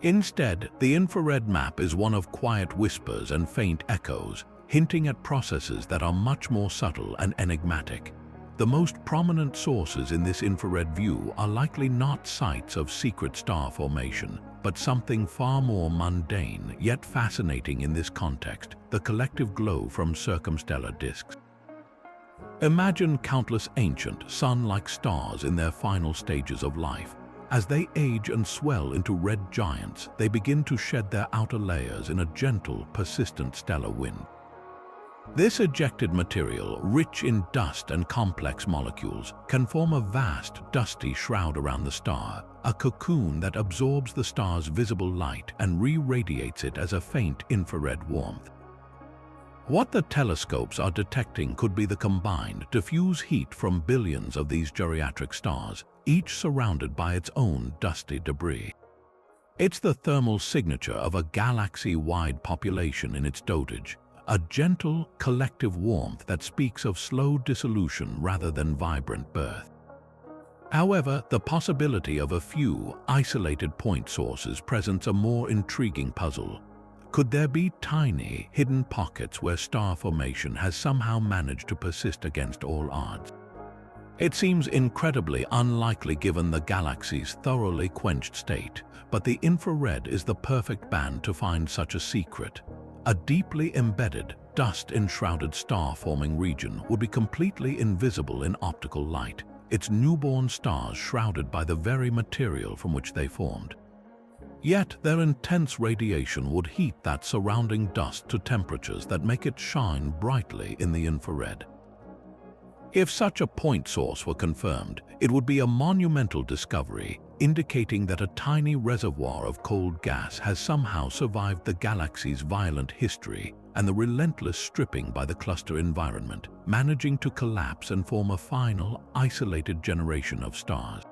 Instead, the infrared map is one of quiet whispers and faint echoes, hinting at processes that are much more subtle and enigmatic. The most prominent sources in this infrared view are likely not sites of secret star formation, but something far more mundane yet fascinating in this context: the collective glow from circumstellar disks. Imagine countless ancient, sun-like stars in their final stages of life. As they age and swell into red giants, they begin to shed their outer layers in a gentle, persistent stellar wind. This ejected material, rich in dust and complex molecules, can form a vast, dusty shroud around the star, a cocoon that absorbs the star's visible light and re-radiates it as a faint infrared warmth. What the telescopes are detecting could be the combined diffuse heat from billions of these geriatric stars, each surrounded by its own dusty debris. It's the thermal signature of a galaxy-wide population in its dotage, a gentle, collective warmth that speaks of slow dissolution rather than vibrant birth. However, the possibility of a few isolated point sources presents a more intriguing puzzle. Could there be tiny, hidden pockets where star formation has somehow managed to persist against all odds? It seems incredibly unlikely given the galaxy's thoroughly quenched state, but the infrared is the perfect band to find such a secret. A deeply embedded, dust-enshrouded star-forming region would be completely invisible in optical light, its newborn stars shrouded by the very material from which they formed. Yet their intense radiation would heat that surrounding dust to temperatures that make it shine brightly in the infrared. If such a point source were confirmed, it would be a monumental discovery, indicating that a tiny reservoir of cold gas has somehow survived the galaxy's violent history and the relentless stripping by the cluster environment, managing to collapse and form a final, isolated generation of stars.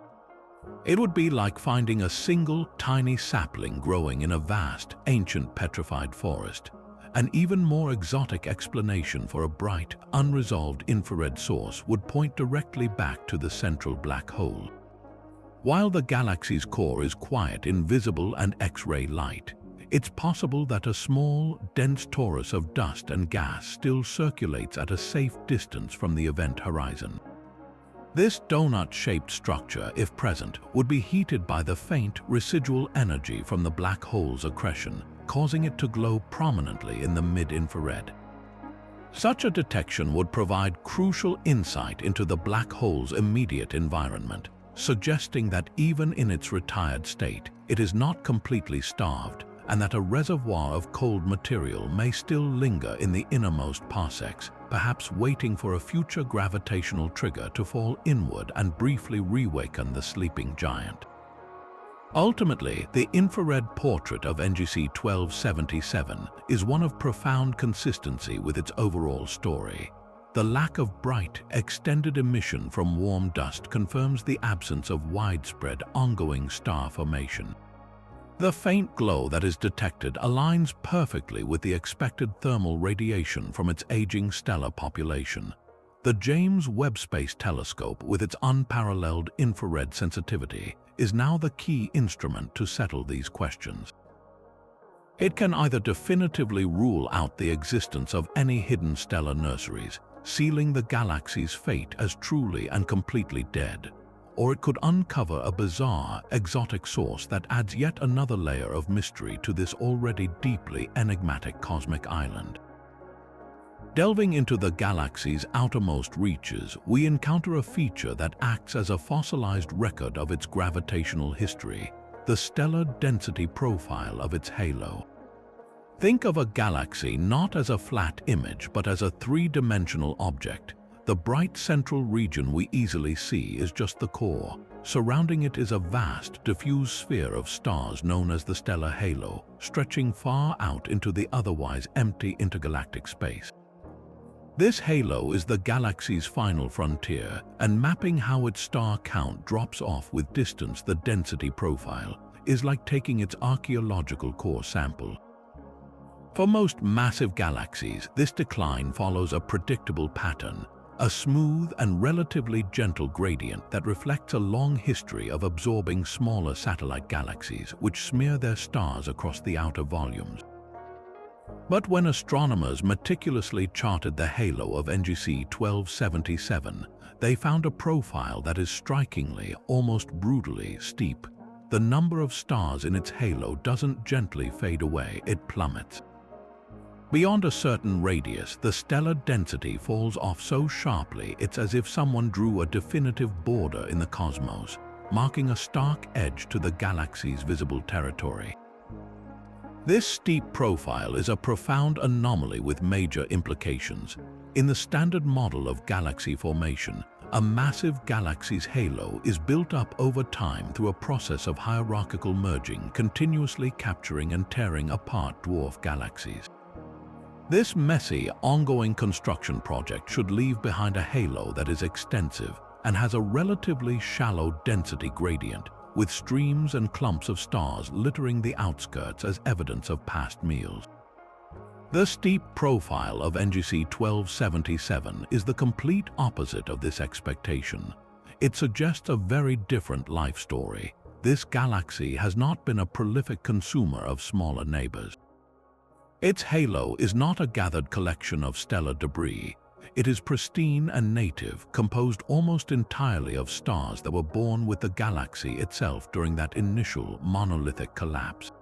It would be like finding a single, tiny sapling growing in a vast, ancient petrified forest. An even more exotic explanation for a bright, unresolved infrared source would point directly back to the central black hole. While the galaxy's core is quiet, invisible, and X-ray light, it's possible that a small, dense torus of dust and gas still circulates at a safe distance from the event horizon. This donut-shaped structure, if present, would be heated by the faint, residual energy from the black hole's accretion, causing it to glow prominently in the mid-infrared. Such a detection would provide crucial insight into the black hole's immediate environment, suggesting that even in its retired state, it is not completely starved, and that a reservoir of cold material may still linger in the innermost parsecs, perhaps waiting for a future gravitational trigger to fall inward and briefly reawaken the sleeping giant. Ultimately, the infrared portrait of NGC 1277 is one of profound consistency with its overall story. The lack of bright, extended emission from warm dust confirms the absence of widespread, ongoing star formation. The faint glow that is detected aligns perfectly with the expected thermal radiation from its aging stellar population. The James Webb Space Telescope, with its unparalleled infrared sensitivity, is now the key instrument to settle these questions. It can either definitively rule out the existence of any hidden stellar nurseries, sealing the galaxy's fate as truly and completely dead, or it could uncover a bizarre, exotic source that adds yet another layer of mystery to this already deeply enigmatic cosmic island. Delving into the galaxy's outermost reaches, we encounter a feature that acts as a fossilized record of its gravitational history, the stellar density profile of its halo. Think of a galaxy not as a flat image but as a three-dimensional object. The bright central region we easily see is just the core. Surrounding it is a vast, diffuse sphere of stars known as the stellar halo, stretching far out into the otherwise empty intergalactic space. This halo is the galaxy's final frontier, and mapping how its star count drops off with distance the density profile is like taking its archaeological core sample. For most massive galaxies, this decline follows a predictable pattern, a smooth and relatively gentle gradient that reflects a long history of absorbing smaller satellite galaxies which smear their stars across the outer volumes. But when astronomers meticulously charted the halo of NGC 1277, they found a profile that is strikingly, almost brutally steep. The number of stars in its halo doesn't gently fade away, it plummets. Beyond a certain radius, the stellar density falls off so sharply it's as if someone drew a definitive border in the cosmos, marking a stark edge to the galaxy's visible territory. This steep profile is a profound anomaly with major implications. In the standard model of galaxy formation, a massive galaxy's halo is built up over time through a process of hierarchical merging, continuously capturing and tearing apart dwarf galaxies. This messy, ongoing construction project should leave behind a halo that is extensive and has a relatively shallow density gradient, with streams and clumps of stars littering the outskirts as evidence of past meals. The steep profile of NGC 1277 is the complete opposite of this expectation. It suggests a very different life story. This galaxy has not been a prolific consumer of smaller neighbors. Its halo is not a gathered collection of stellar debris. It is pristine and native, composed almost entirely of stars that were born with the galaxy itself during that initial monolithic collapse.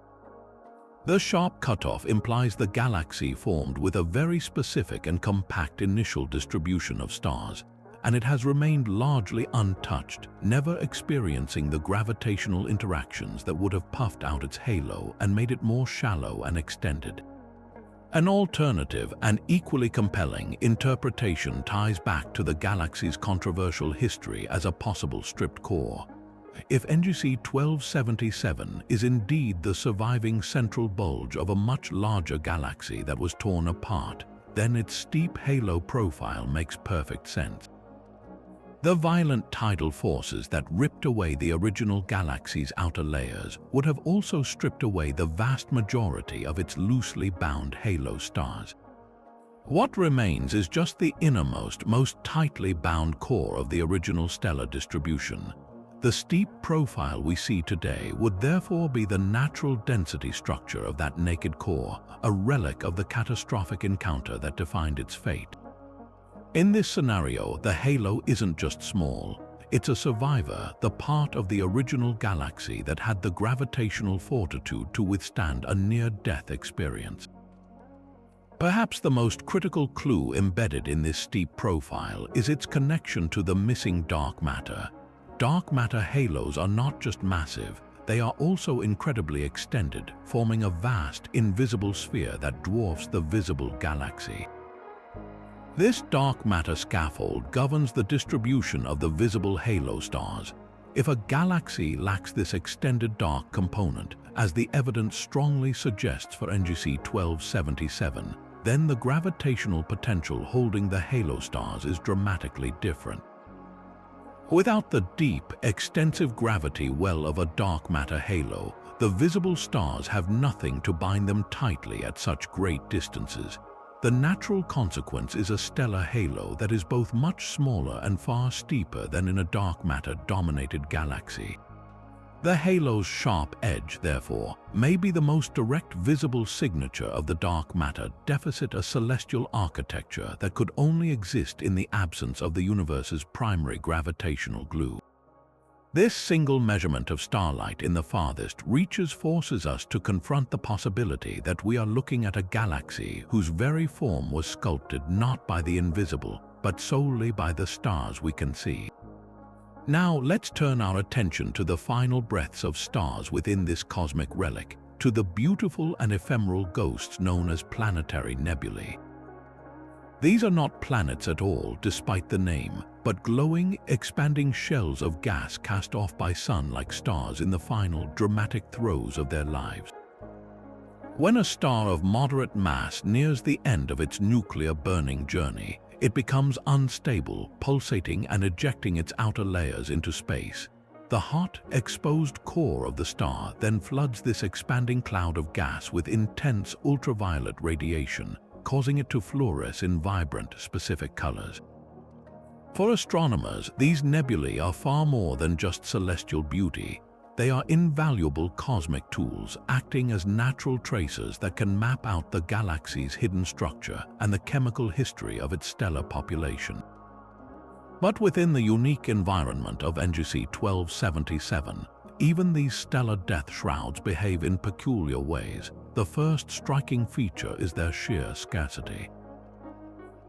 The sharp cutoff implies the galaxy formed with a very specific and compact initial distribution of stars, and it has remained largely untouched, never experiencing the gravitational interactions that would have puffed out its halo and made it more shallow and extended. An alternative and equally compelling interpretation ties back to the galaxy's controversial history as a possible stripped core. If NGC 1277 is indeed the surviving central bulge of a much larger galaxy that was torn apart, then its steep halo profile makes perfect sense. The violent tidal forces that ripped away the original galaxy's outer layers would have also stripped away the vast majority of its loosely bound halo stars. What remains is just the innermost, most tightly bound core of the original stellar distribution. The steep profile we see today would therefore be the natural density structure of that naked core, a relic of the catastrophic encounter that defined its fate. In this scenario, the halo isn't just small. It's a survivor, the part of the original galaxy that had the gravitational fortitude to withstand a near-death experience. Perhaps the most critical clue embedded in this steep profile is its connection to the missing dark matter. Dark matter halos are not just massive, they are also incredibly extended, forming a vast, invisible sphere that dwarfs the visible galaxy. This dark matter scaffold governs the distribution of the visible halo stars. If a galaxy lacks this extended dark component, as the evidence strongly suggests for NGC 1277, then the gravitational potential holding the halo stars is dramatically different. Without the deep, extensive gravity well of a dark matter halo, the visible stars have nothing to bind them tightly at such great distances. The natural consequence is a stellar halo that is both much smaller and far steeper than in a dark matter-dominated galaxy. The halo's sharp edge, therefore, may be the most direct visible signature of the dark matter deficit, a celestial architecture that could only exist in the absence of the universe's primary gravitational glue. This single measurement of starlight in the farthest reaches forces us to confront the possibility that we are looking at a galaxy whose very form was sculpted not by the invisible, but solely by the stars we can see. Now let's turn our attention to the final breaths of stars within this cosmic relic, to the beautiful and ephemeral ghosts known as planetary nebulae. These are not planets at all, despite the name, but glowing, expanding shells of gas cast off by sun-like stars in the final, dramatic throes of their lives. When a star of moderate mass nears the end of its nuclear burning journey, it becomes unstable, pulsating and ejecting its outer layers into space. The hot, exposed core of the star then floods this expanding cloud of gas with intense ultraviolet radiation, causing it to fluoresce in vibrant, specific colors. For astronomers, these nebulae are far more than just celestial beauty. They are invaluable cosmic tools, acting as natural tracers that can map out the galaxy's hidden structure and the chemical history of its stellar population. But within the unique environment of NGC 1277, even these stellar death shrouds behave in peculiar ways. The first striking feature is their sheer scarcity.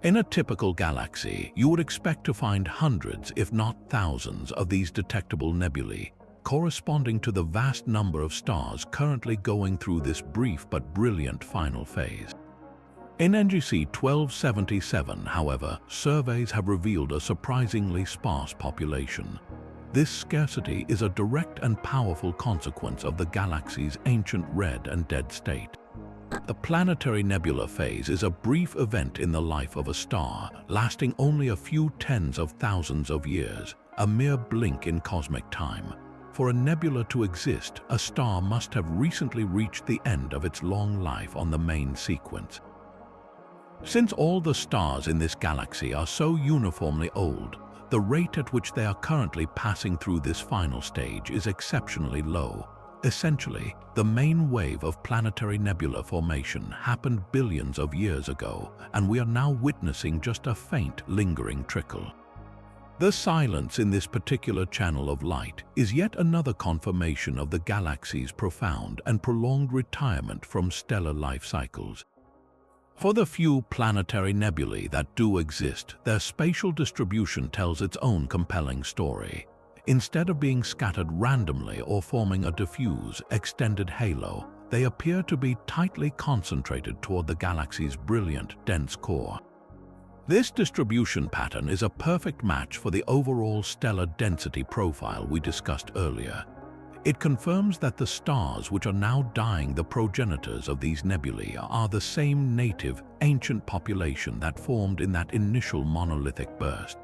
In a typical galaxy, you would expect to find hundreds, if not thousands, of these detectable nebulae, corresponding to the vast number of stars currently going through this brief but brilliant final phase. In NGC 1277, however, surveys have revealed a surprisingly sparse population. This scarcity is a direct and powerful consequence of the galaxy's ancient red and dead state. The planetary nebula phase is a brief event in the life of a star, lasting only a few tens of thousands of years, a mere blink in cosmic time. For a nebula to exist, a star must have recently reached the end of its long life on the main sequence. Since all the stars in this galaxy are so uniformly old, the rate at which they are currently passing through this final stage is exceptionally low. Essentially, the main wave of planetary nebula formation happened billions of years ago, and we are now witnessing just a faint, lingering trickle. The silence in this particular channel of light is yet another confirmation of the galaxy's profound and prolonged retirement from stellar life cycles. For the few planetary nebulae that do exist, their spatial distribution tells its own compelling story. Instead of being scattered randomly or forming a diffuse, extended halo, they appear to be tightly concentrated toward the galaxy's brilliant, dense core. This distribution pattern is a perfect match for the overall stellar density profile we discussed earlier. It confirms that the stars which are now dying, the progenitors of these nebulae, are the same native, ancient population that formed in that initial monolithic burst.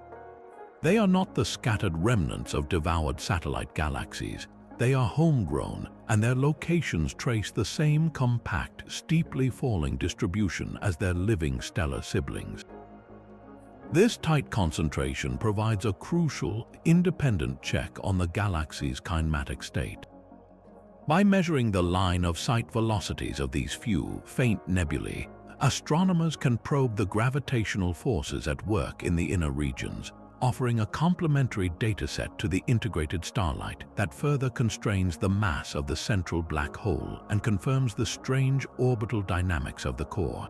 They are not the scattered remnants of devoured satellite galaxies. They are homegrown, and their locations trace the same compact, steeply falling distribution as their living stellar siblings. This tight concentration provides a crucial, independent check on the galaxy's kinematic state. By measuring the line-of-sight velocities of these few, faint nebulae, astronomers can probe the gravitational forces at work in the inner regions, offering a complementary dataset to the integrated starlight that further constrains the mass of the central black hole and confirms the strange orbital dynamics of the core.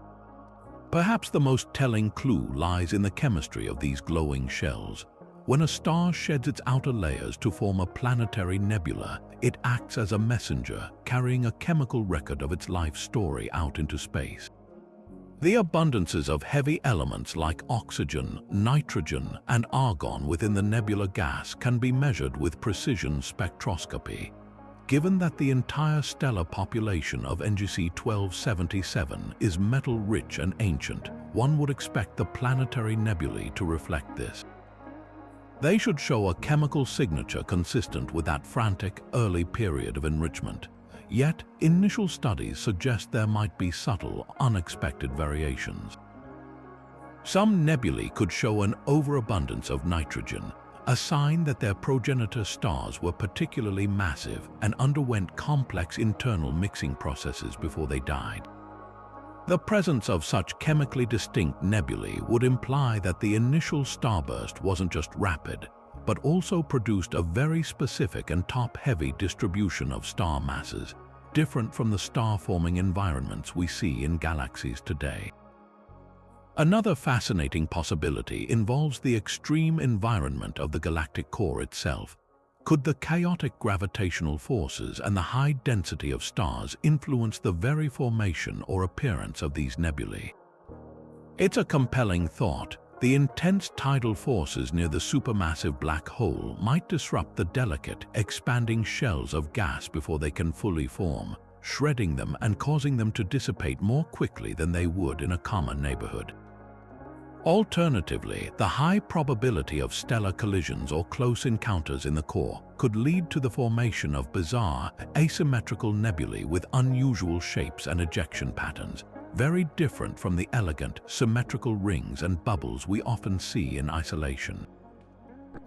Perhaps the most telling clue lies in the chemistry of these glowing shells. When a star sheds its outer layers to form a planetary nebula, it acts as a messenger, carrying a chemical record of its life story out into space. The abundances of heavy elements like oxygen, nitrogen, and argon within the nebula gas can be measured with precision spectroscopy. Given that the entire stellar population of NGC 1277 is metal-rich and ancient, one would expect the planetary nebulae to reflect this. They should show a chemical signature consistent with that frantic, early period of enrichment. Yet, initial studies suggest there might be subtle, unexpected variations. Some nebulae could show an overabundance of nitrogen, a sign that their progenitor stars were particularly massive and underwent complex internal mixing processes before they died. The presence of such chemically distinct nebulae would imply that the initial starburst wasn't just rapid, but also produced a very specific and top-heavy distribution of star masses, different from the star-forming environments we see in galaxies today. Another fascinating possibility involves the extreme environment of the galactic core itself. Could the chaotic gravitational forces and the high density of stars influence the very formation or appearance of these nebulae? It's a compelling thought. The intense tidal forces near the supermassive black hole might disrupt the delicate, expanding shells of gas before they can fully form, shredding them and causing them to dissipate more quickly than they would in a common neighborhood. Alternatively, the high probability of stellar collisions or close encounters in the core could lead to the formation of bizarre, asymmetrical nebulae with unusual shapes and ejection patterns, very different from the elegant, symmetrical rings and bubbles we often see in isolation.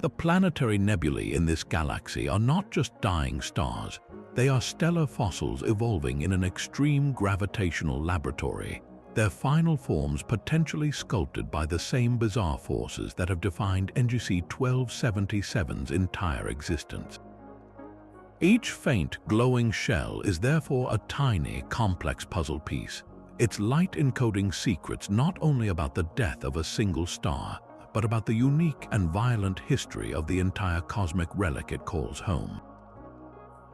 The planetary nebulae in this galaxy are not just dying stars, they are stellar fossils evolving in an extreme gravitational laboratory, their final forms potentially sculpted by the same bizarre forces that have defined NGC 1277's entire existence. Each faint, glowing shell is therefore a tiny, complex puzzle piece, its light encoding secrets not only about the death of a single star, but about the unique and violent history of the entire cosmic relic it calls home.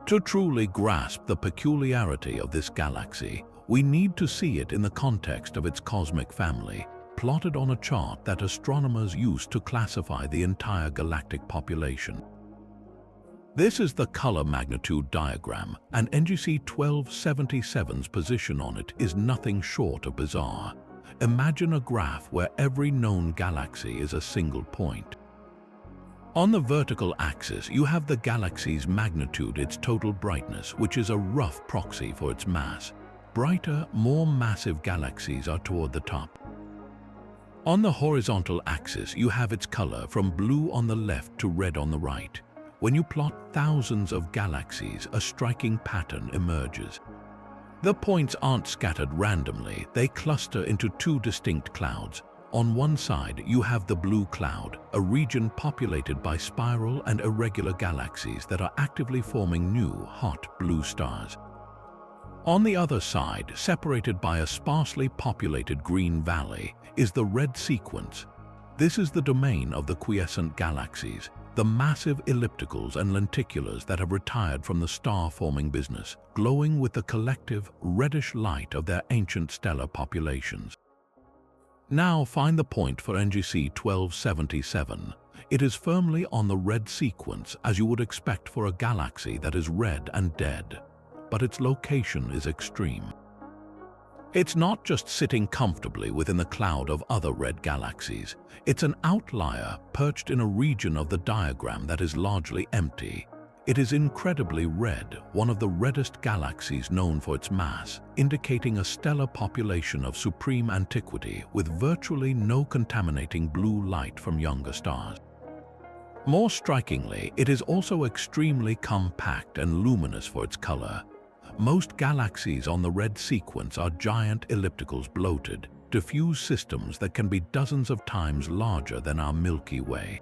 To truly grasp the peculiarity of this galaxy, we need to see it in the context of its cosmic family, plotted on a chart that astronomers use to classify the entire galactic population. This is the color magnitude diagram, and NGC 1277's position on it is nothing short of bizarre. Imagine a graph where every known galaxy is a single point. On the vertical axis, you have the galaxy's magnitude, its total brightness, which is a rough proxy for its mass. Brighter, more massive galaxies are toward the top. On the horizontal axis, you have its color, from blue on the left to red on the right. When you plot thousands of galaxies, a striking pattern emerges. The points aren't scattered randomly, they cluster into two distinct clouds. On one side, you have the blue cloud, a region populated by spiral and irregular galaxies that are actively forming new, hot blue stars. On the other side, separated by a sparsely populated green valley, is the red sequence. This is the domain of the quiescent galaxies, the massive ellipticals and lenticulars that have retired from the star-forming business, glowing with the collective, reddish light of their ancient stellar populations. Now find the point for NGC 1277. It is firmly on the red sequence, as you would expect for a galaxy that is red and dead. But its location is extreme. It's not just sitting comfortably within the cloud of other red galaxies. It's an outlier perched in a region of the diagram that is largely empty. It is incredibly red, one of the reddest galaxies known for its mass, indicating a stellar population of supreme antiquity with virtually no contaminating blue light from younger stars. More strikingly, it is also extremely compact and luminous for its color. Most galaxies on the red sequence are giant ellipticals, bloated, diffuse systems that can be dozens of times larger than our Milky Way.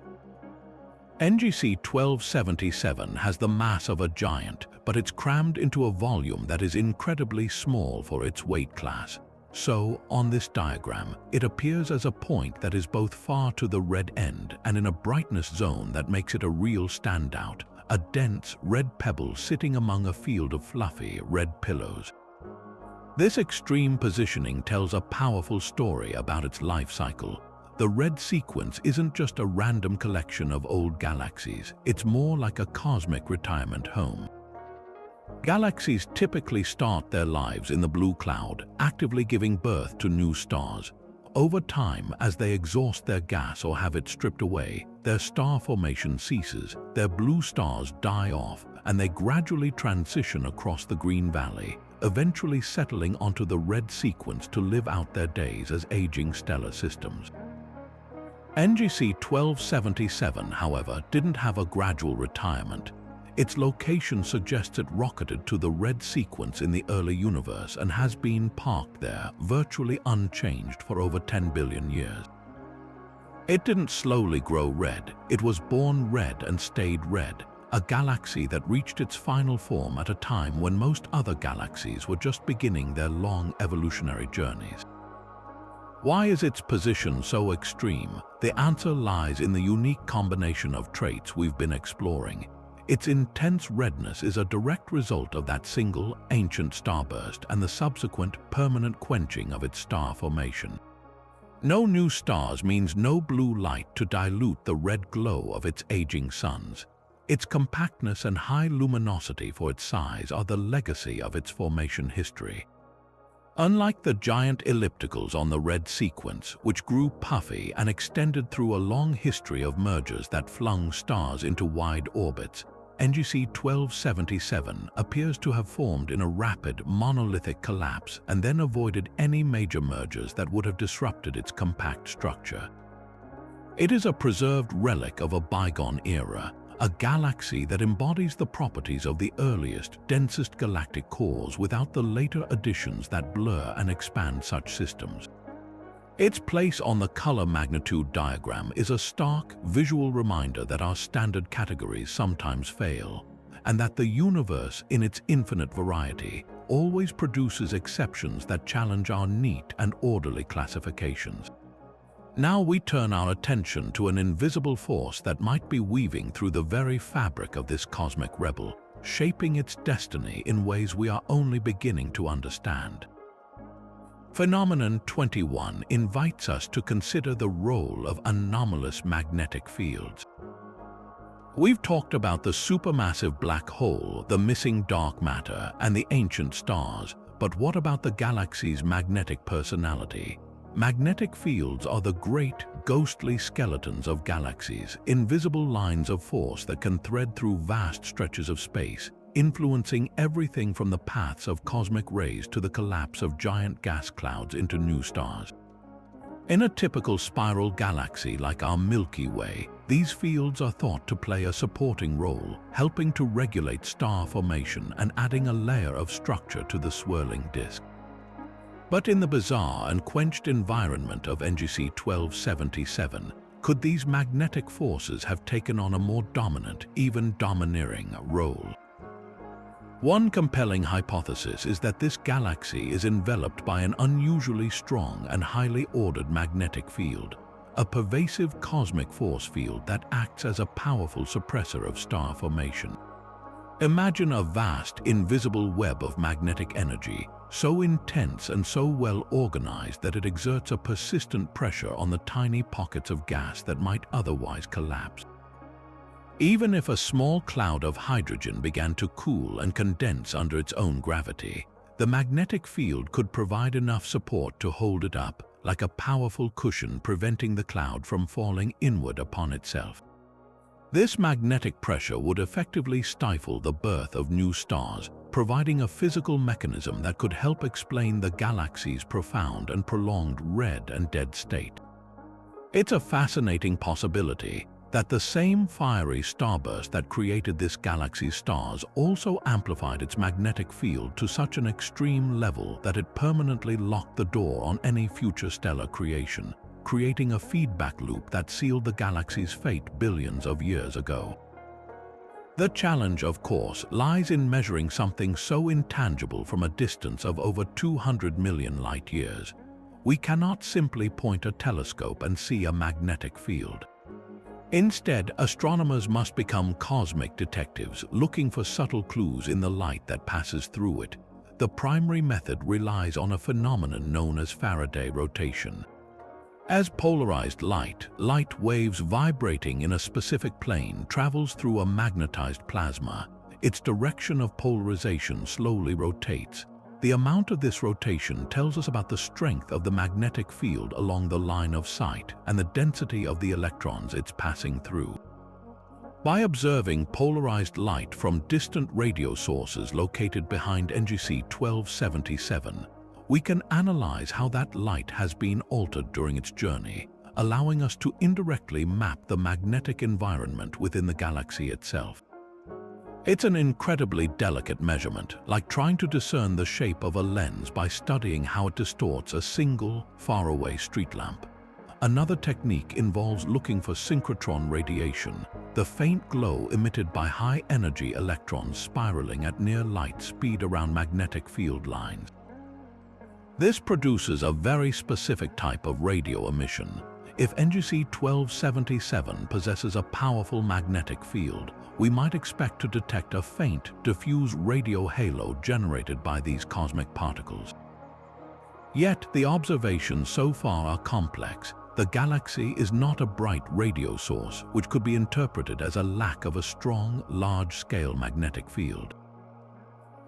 NGC 1277 has the mass of a giant, but it's crammed into a volume that is incredibly small for its weight class. So, on this diagram, it appears as a point that is both far to the red end and in a brightness zone that makes it a real standout. A dense red pebble sitting among a field of fluffy red pillows. This extreme positioning tells a powerful story about its life cycle. The red sequence isn't just a random collection of old galaxies, it's more like a cosmic retirement home. Galaxies typically start their lives in the blue cloud, actively giving birth to new stars. Over time, as they exhaust their gas or have it stripped away, their star formation ceases, their blue stars die off, and they gradually transition across the green valley, eventually settling onto the red sequence to live out their days as aging stellar systems. NGC 1277, however, didn't have a gradual retirement. Its location suggests it rocketed to the red sequence in the early universe and has been parked there, virtually unchanged, for over 10 billion years. It didn't slowly grow red, it was born red and stayed red, a galaxy that reached its final form at a time when most other galaxies were just beginning their long evolutionary journeys. Why is its position so extreme? The answer lies in the unique combination of traits we've been exploring. Its intense redness is a direct result of that single, ancient starburst and the subsequent permanent quenching of its star formation. No new stars means no blue light to dilute the red glow of its aging suns. Its compactness and high luminosity for its size are the legacy of its formation history. Unlike the giant ellipticals on the red sequence, which grew puffy and extended through a long history of mergers that flung stars into wide orbits, NGC 1277 appears to have formed in a rapid monolithic collapse and then avoided any major mergers that would have disrupted its compact structure. It is a preserved relic of a bygone era, a galaxy that embodies the properties of the earliest, densest galactic cores without the later additions that blur and expand such systems. Its place on the color magnitude diagram is a stark, visual reminder that our standard categories sometimes fail, and that the universe, in its infinite variety, always produces exceptions that challenge our neat and orderly classifications. Now we turn our attention to an invisible force that might be weaving through the very fabric of this cosmic rebel, shaping its destiny in ways we are only beginning to understand. Phenomenon 21 invites us to consider the role of anomalous magnetic fields. We've talked about the supermassive black hole, the missing dark matter, and the ancient stars, but what about the galaxy's magnetic personality? Magnetic fields are the great, ghostly skeletons of galaxies, invisible lines of force that can thread through vast stretches of space, influencing everything from the paths of cosmic rays to the collapse of giant gas clouds into new stars. In a typical spiral galaxy like our Milky Way, these fields are thought to play a supporting role, helping to regulate star formation and adding a layer of structure to the swirling disk. But in the bizarre and quenched environment of NGC 1277, could these magnetic forces have taken on a more dominant, even domineering role? One compelling hypothesis is that this galaxy is enveloped by an unusually strong and highly ordered magnetic field, a pervasive cosmic force field that acts as a powerful suppressor of star formation. Imagine a vast, invisible web of magnetic energy, so intense and so well organized that it exerts a persistent pressure on the tiny pockets of gas that might otherwise collapse. Even if a small cloud of hydrogen began to cool and condense under its own gravity, the magnetic field could provide enough support to hold it up, like a powerful cushion preventing the cloud from falling inward upon itself. This magnetic pressure would effectively stifle the birth of new stars, providing a physical mechanism that could help explain the galaxy's profound and prolonged red and dead state. It's a fascinating possibility that the same fiery starburst that created this galaxy's stars also amplified its magnetic field to such an extreme level that it permanently locked the door on any future stellar creation, creating a feedback loop that sealed the galaxy's fate billions of years ago. The challenge, of course, lies in measuring something so intangible from a distance of over 200 million light-years. We cannot simply point a telescope and see a magnetic field. Instead, astronomers must become cosmic detectives, looking for subtle clues in the light that passes through it. The primary method relies on a phenomenon known as Faraday rotation. As polarized light waves vibrating in a specific plane travels through a magnetized plasma, its direction of polarization slowly rotates. The amount of this rotation tells us about the strength of the magnetic field along the line of sight and the density of the electrons it's passing through. By observing polarized light from distant radio sources located behind NGC 1277, we can analyze how that light has been altered during its journey, allowing us to indirectly map the magnetic environment within the galaxy itself. It's an incredibly delicate measurement, like trying to discern the shape of a lens by studying how it distorts a single, faraway street lamp. Another technique involves looking for synchrotron radiation, the faint glow emitted by high-energy electrons spiraling at near light speed around magnetic field lines. This produces a very specific type of radio emission. If NGC 1277 possesses a powerful magnetic field, we might expect to detect a faint, diffuse radio halo generated by these cosmic particles. Yet, the observations so far are complex. The galaxy is not a bright radio source, which could be interpreted as a lack of a strong, large-scale magnetic field.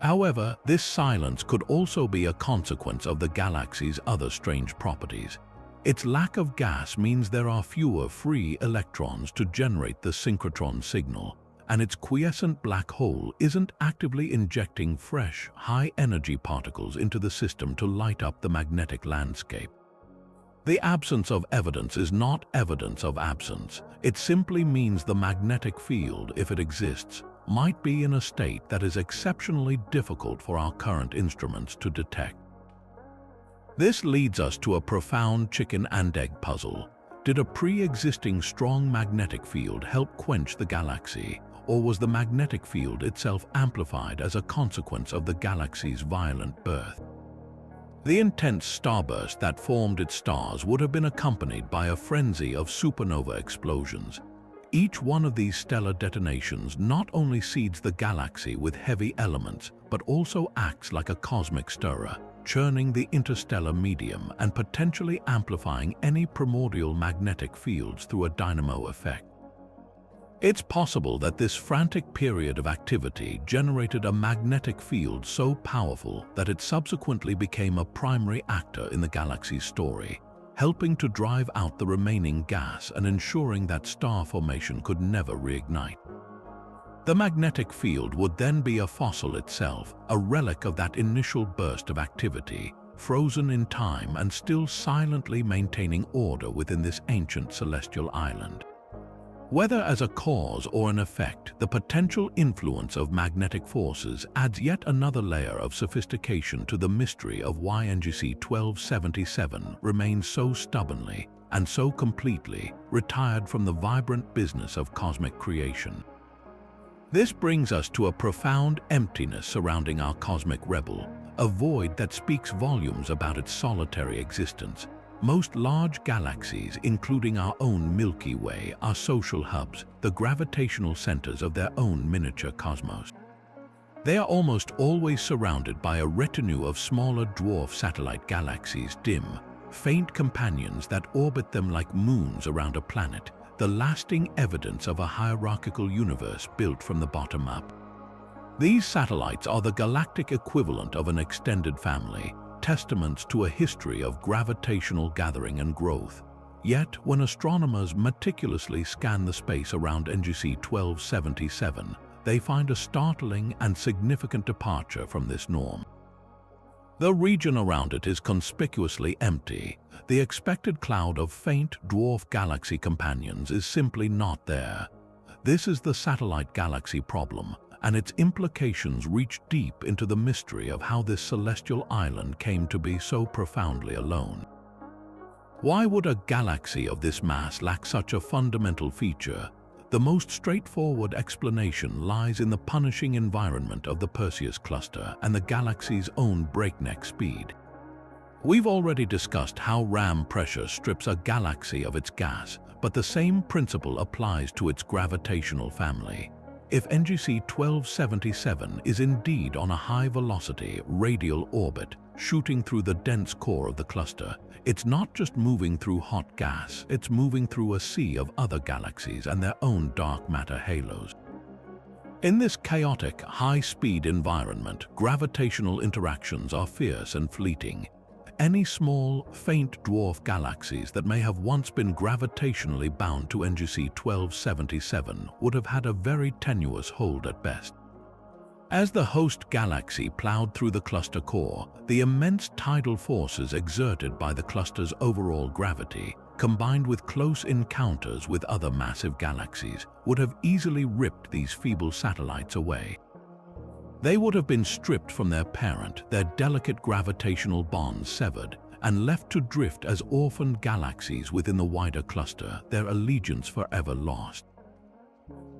However, this silence could also be a consequence of the galaxy's other strange properties. Its lack of gas means there are fewer free electrons to generate the synchrotron signal, and its quiescent black hole isn't actively injecting fresh, high-energy particles into the system to light up the magnetic landscape. The absence of evidence is not evidence of absence. It simply means the magnetic field, if it exists, might be in a state that is exceptionally difficult for our current instruments to detect. This leads us to a profound chicken-and-egg puzzle. Did a pre-existing strong magnetic field help quench the galaxy, or was the magnetic field itself amplified as a consequence of the galaxy's violent birth? The intense starburst that formed its stars would have been accompanied by a frenzy of supernova explosions. Each one of these stellar detonations not only seeds the galaxy with heavy elements, but also acts like a cosmic stirrer, churning the interstellar medium and potentially amplifying any primordial magnetic fields through a dynamo effect. It's possible that this frantic period of activity generated a magnetic field so powerful that it subsequently became a primary actor in the galaxy's story, helping to drive out the remaining gas and ensuring that star formation could never reignite. The magnetic field would then be a fossil itself, a relic of that initial burst of activity, frozen in time and still silently maintaining order within this ancient celestial island. Whether as a cause or an effect, the potential influence of magnetic forces adds yet another layer of sophistication to the mystery of why NGC 1277 remains so stubbornly and so completely retired from the vibrant business of cosmic creation. This brings us to a profound emptiness surrounding our cosmic rebel, a void that speaks volumes about its solitary existence. Most large galaxies, including our own Milky Way, are social hubs, the gravitational centers of their own miniature cosmos. They are almost always surrounded by a retinue of smaller dwarf satellite galaxies, dim, faint companions that orbit them like moons around a planet, the lasting evidence of a hierarchical universe built from the bottom up. These satellites are the galactic equivalent of an extended family, testaments to a history of gravitational gathering and growth. Yet, when astronomers meticulously scan the space around NGC 1277, they find a startling and significant departure from this norm. The region around it is conspicuously empty. The expected cloud of faint dwarf galaxy companions is simply not there. This is the satellite galaxy problem, and its implications reach deep into the mystery of how this celestial island came to be so profoundly alone. Why would a galaxy of this mass lack such a fundamental feature? The most straightforward explanation lies in the punishing environment of the Perseus Cluster and the galaxy's own breakneck speed. We've already discussed how ram pressure strips a galaxy of its gas, but the same principle applies to its gravitational family. If NGC 1277 is indeed on a high-velocity radial orbit, shooting through the dense core of the cluster, it's not just moving through hot gas, it's moving through a sea of other galaxies and their own dark matter halos. In this chaotic, high-speed environment, gravitational interactions are fierce and fleeting. Any small, faint dwarf galaxies that may have once been gravitationally bound to NGC 1277 would have had a very tenuous hold at best. As the host galaxy plowed through the cluster core, the immense tidal forces exerted by the cluster's overall gravity, combined with close encounters with other massive galaxies, would have easily ripped these feeble satellites away. They would have been stripped from their parent, their delicate gravitational bonds severed, and left to drift as orphaned galaxies within the wider cluster, their allegiance forever lost.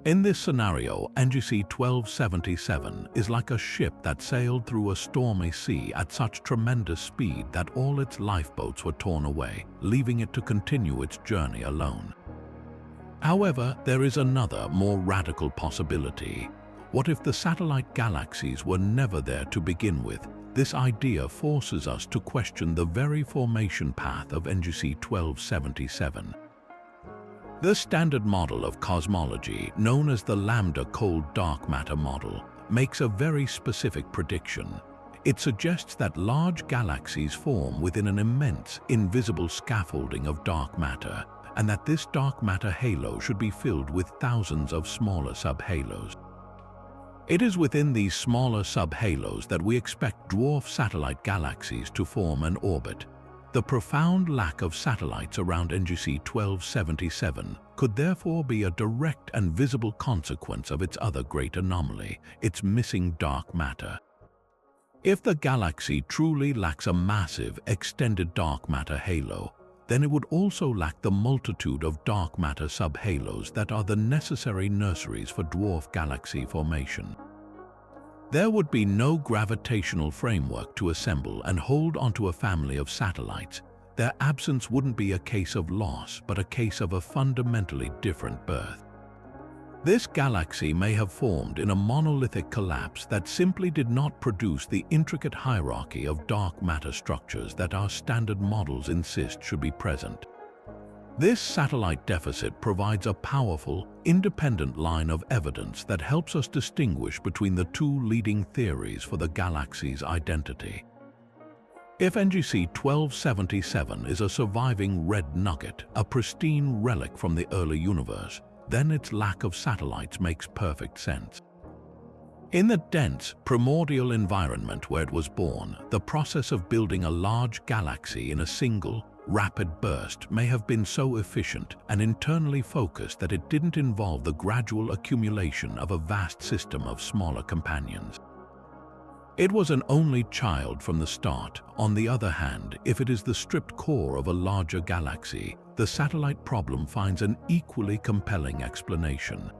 In this scenario, NGC 1277 is like a ship that sailed through a stormy sea at such tremendous speed that all its lifeboats were torn away, leaving it to continue its journey alone. However, there is another, more radical possibility. What if the satellite galaxies were never there to begin with? This idea forces us to question the very formation path of NGC 1277. The standard model of cosmology, known as the lambda cold dark matter model, makes a very specific prediction. It suggests that large galaxies form within an immense, invisible scaffolding of dark matter, and that this dark matter halo should be filled with thousands of smaller subhalos. It is within these smaller subhalos that we expect dwarf satellite galaxies to form and orbit. The profound lack of satellites around NGC 1277 could therefore be a direct and visible consequence of its other great anomaly, its missing dark matter. If the galaxy truly lacks a massive, extended dark matter halo, then it would also lack the multitude of dark matter subhalos that are the necessary nurseries for dwarf galaxy formation. There would be no gravitational framework to assemble and hold onto a family of satellites. Their absence wouldn't be a case of loss, but a case of a fundamentally different birth. This galaxy may have formed in a monolithic collapse that simply did not produce the intricate hierarchy of dark matter structures that our standard models insist should be present. This satellite deficit provides a powerful, independent line of evidence that helps us distinguish between the two leading theories for the galaxy's identity. If NGC 1277 is a surviving red nugget, a pristine relic from the early universe, then its lack of satellites makes perfect sense. In the dense, primordial environment where it was born, the process of building a large galaxy in a single, rapid burst may have been so efficient and internally focused that it didn't involve the gradual accumulation of a vast system of smaller companions. It was an only child from the start. On the other hand, if it is the stripped core of a larger galaxy, the satellite problem finds an equally compelling explanation.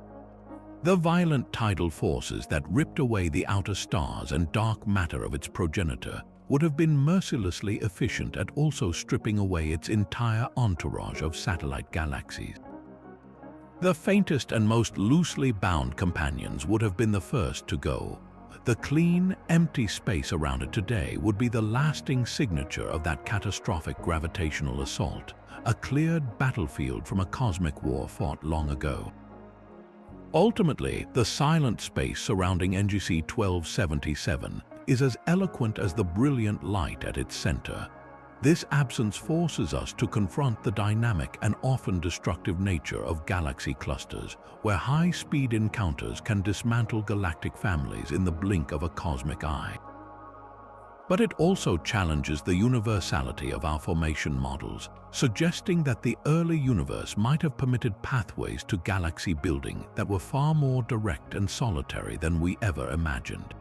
The violent tidal forces that ripped away the outer stars and dark matter of its progenitor would have been mercilessly efficient at also stripping away its entire entourage of satellite galaxies. The faintest and most loosely bound companions would have been the first to go. The clean, empty space around it today would be the lasting signature of that catastrophic gravitational assault, a cleared battlefield from a cosmic war fought long ago. Ultimately, the silent space surrounding NGC 1277 is as eloquent as the brilliant light at its center. This absence forces us to confront the dynamic and often destructive nature of galaxy clusters, where high-speed encounters can dismantle galactic families in the blink of a cosmic eye. But it also challenges the universality of our formation models, suggesting that the early universe might have permitted pathways to galaxy building that were far more direct and solitary than we ever imagined.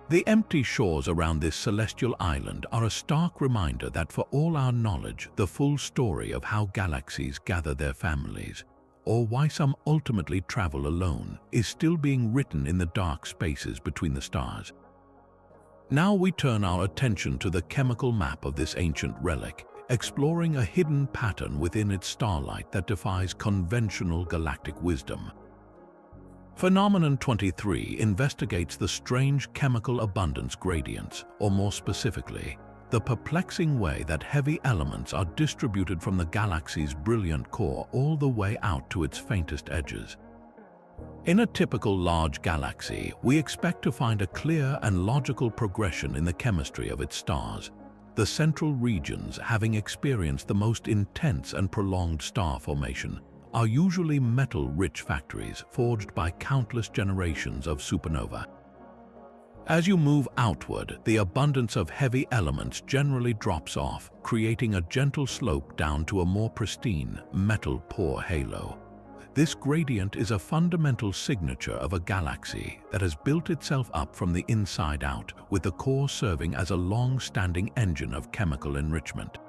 The empty shores around this celestial island are a stark reminder that for all our knowledge, the full story of how galaxies gather their families, or why some ultimately travel alone, is still being written in the dark spaces between the stars. Now we turn our attention to the chemical map of this ancient relic, exploring a hidden pattern within its starlight that defies conventional galactic wisdom. Phenomenon 23 investigates the strange chemical abundance gradients, or more specifically, the perplexing way that heavy elements are distributed from the galaxy's brilliant core all the way out to its faintest edges. In a typical large galaxy, we expect to find a clear and logical progression in the chemistry of its stars, the central regions having experienced the most intense and prolonged star formation are usually metal-rich factories forged by countless generations of supernova. As you move outward, the abundance of heavy elements generally drops off, creating a gentle slope down to a more pristine, metal-poor halo. This gradient is a fundamental signature of a galaxy that has built itself up from the inside out, with the core serving as a long-standing engine of chemical enrichment.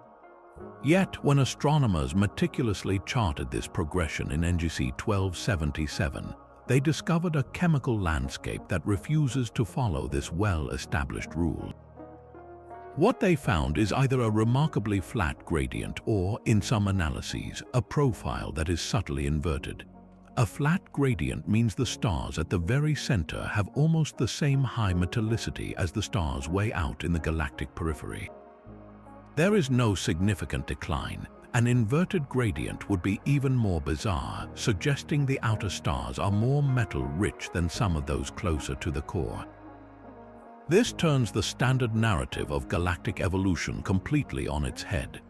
Yet, when astronomers meticulously charted this progression in NGC 1277, they discovered a chemical landscape that refuses to follow this well-established rule. What they found is either a remarkably flat gradient or, in some analyses, a profile that is subtly inverted. A flat gradient means the stars at the very center have almost the same high metallicity as the stars way out in the galactic periphery. There is no significant decline. An inverted gradient would be even more bizarre, suggesting the outer stars are more metal-rich than some of those closer to the core. This turns the standard narrative of galactic evolution completely on its head.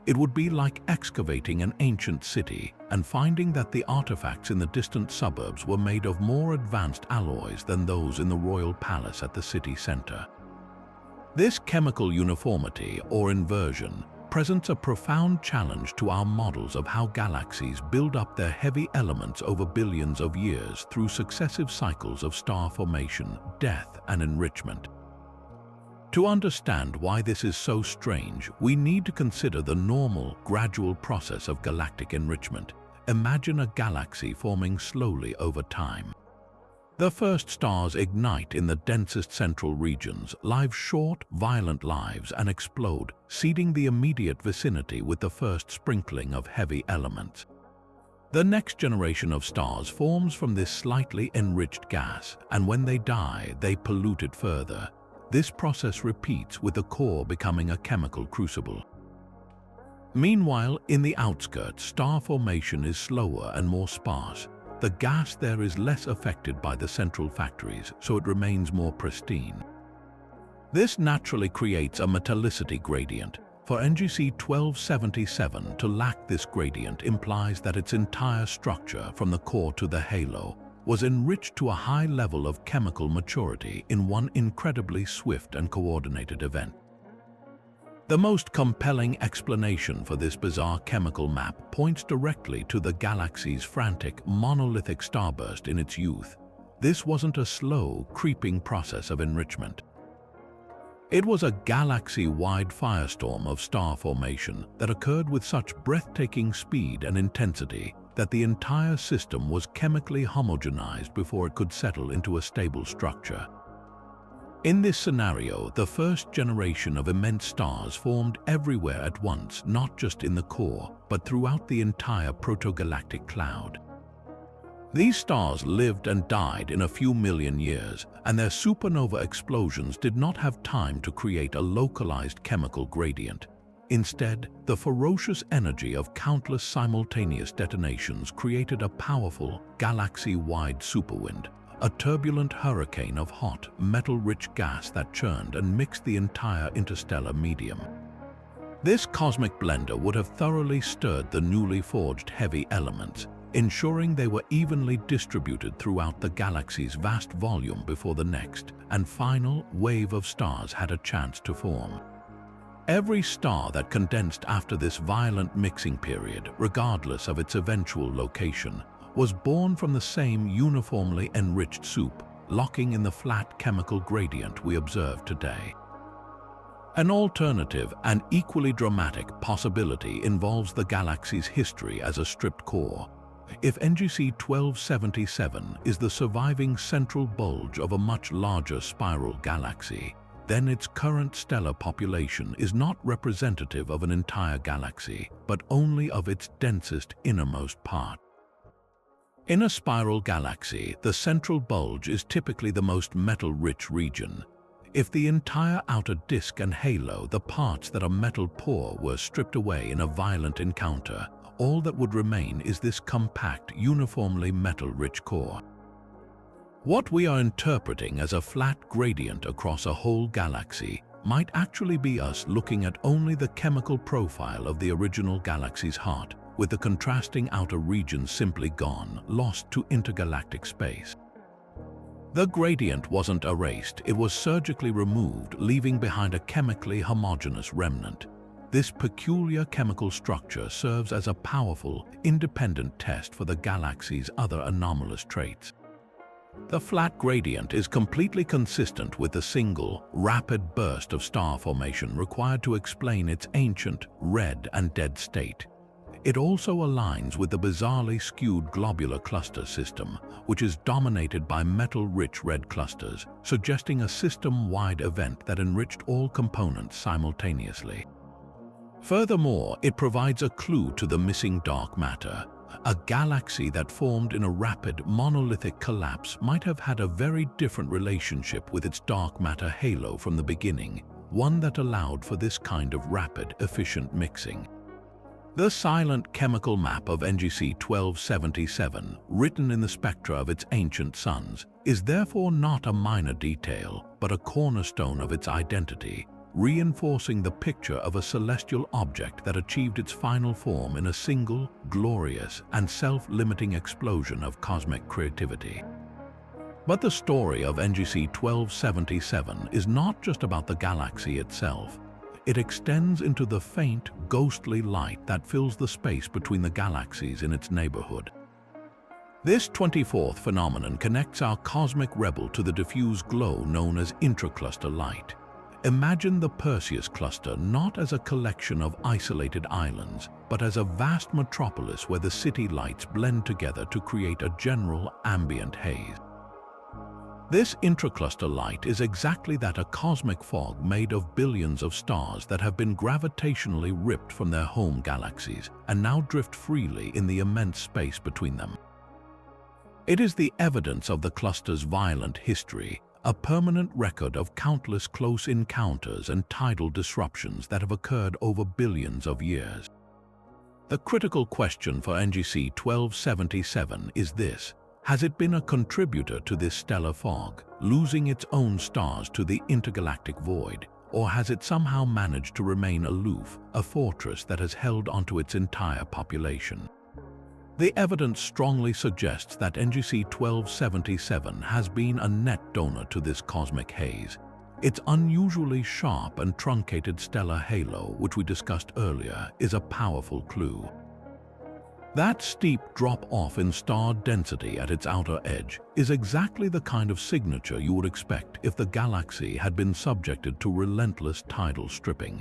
It would be like excavating an ancient city and finding that the artifacts in the distant suburbs were made of more advanced alloys than those in the royal palace at the city center. This chemical uniformity, or inversion, presents a profound challenge to our models of how galaxies build up their heavy elements over billions of years through successive cycles of star formation, death, and enrichment. To understand why this is so strange, we need to consider the normal, gradual process of galactic enrichment. Imagine a galaxy forming slowly over time. The first stars ignite in the densest central regions, live short, violent lives, and explode, seeding the immediate vicinity with the first sprinkling of heavy elements. The next generation of stars forms from this slightly enriched gas, and when they die, they pollute it further. This process repeats with the core becoming a chemical crucible. Meanwhile, in the outskirts, star formation is slower and more sparse. The gas there is less affected by the central factories, so it remains more pristine. This naturally creates a metallicity gradient. For NGC 1277 to lack this gradient implies that its entire structure, from the core to the halo, was enriched to a high level of chemical maturity in one incredibly swift and coordinated event. The most compelling explanation for this bizarre chemical map points directly to the galaxy's frantic, monolithic starburst in its youth. This wasn't a slow, creeping process of enrichment. It was a galaxy-wide firestorm of star formation that occurred with such breathtaking speed and intensity that the entire system was chemically homogenized before it could settle into a stable structure. In this scenario, the first generation of immense stars formed everywhere at once, not just in the core, but throughout the entire protogalactic cloud. These stars lived and died in a few million years, and their supernova explosions did not have time to create a localized chemical gradient. Instead, the ferocious energy of countless simultaneous detonations created a powerful, galaxy-wide superwind, a turbulent hurricane of hot, metal-rich gas that churned and mixed the entire interstellar medium. This cosmic blender would have thoroughly stirred the newly forged heavy elements, ensuring they were evenly distributed throughout the galaxy's vast volume before the next and final wave of stars had a chance to form. Every star that condensed after this violent mixing period, regardless of its eventual location, was born from the same uniformly enriched soup, locking in the flat chemical gradient we observe today. An alternative and equally dramatic possibility involves the galaxy's history as a stripped core. If NGC 1277 is the surviving central bulge of a much larger spiral galaxy, then its current stellar population is not representative of an entire galaxy, but only of its densest innermost part. In a spiral galaxy, the central bulge is typically the most metal-rich region. If the entire outer disk and halo, the parts that are metal-poor, were stripped away in a violent encounter, all that would remain is this compact, uniformly metal-rich core. What we are interpreting as a flat gradient across a whole galaxy might actually be us looking at only the chemical profile of the original galaxy's heart, with the contrasting outer regions simply gone, lost to intergalactic space. The gradient wasn't erased, it was surgically removed, leaving behind a chemically homogeneous remnant. This peculiar chemical structure serves as a powerful, independent test for the galaxy's other anomalous traits. The flat gradient is completely consistent with the single, rapid burst of star formation required to explain its ancient, red and dead state. It also aligns with the bizarrely skewed globular cluster system, which is dominated by metal-rich red clusters, suggesting a system-wide event that enriched all components simultaneously. Furthermore, it provides a clue to the missing dark matter. A galaxy that formed in a rapid, monolithic collapse might have had a very different relationship with its dark matter halo from the beginning, one that allowed for this kind of rapid, efficient mixing. The silent chemical map of NGC 1277, written in the spectra of its ancient suns, is therefore not a minor detail, but a cornerstone of its identity, reinforcing the picture of a celestial object that achieved its final form in a single, glorious, and self-limiting explosion of cosmic creativity. But the story of NGC 1277 is not just about the galaxy itself. It extends into the faint, ghostly light that fills the space between the galaxies in its neighborhood. This 24th phenomenon connects our cosmic rebel to the diffuse glow known as intracluster light. Imagine the Perseus Cluster not as a collection of isolated islands, but as a vast metropolis where the city lights blend together to create a general ambient haze. This intracluster light is exactly that, a cosmic fog made of billions of stars that have been gravitationally ripped from their home galaxies and now drift freely in the immense space between them. It is the evidence of the cluster's violent history, a permanent record of countless close encounters and tidal disruptions that have occurred over billions of years. The critical question for NGC 1277 is this: has it been a contributor to this stellar fog, losing its own stars to the intergalactic void, or has it somehow managed to remain aloof, a fortress that has held onto its entire population? The evidence strongly suggests that NGC 1277 has been a net donor to this cosmic haze. Its unusually sharp and truncated stellar halo, which we discussed earlier, is a powerful clue. That steep drop-off in star density at its outer edge is exactly the kind of signature you would expect if the galaxy had been subjected to relentless tidal stripping.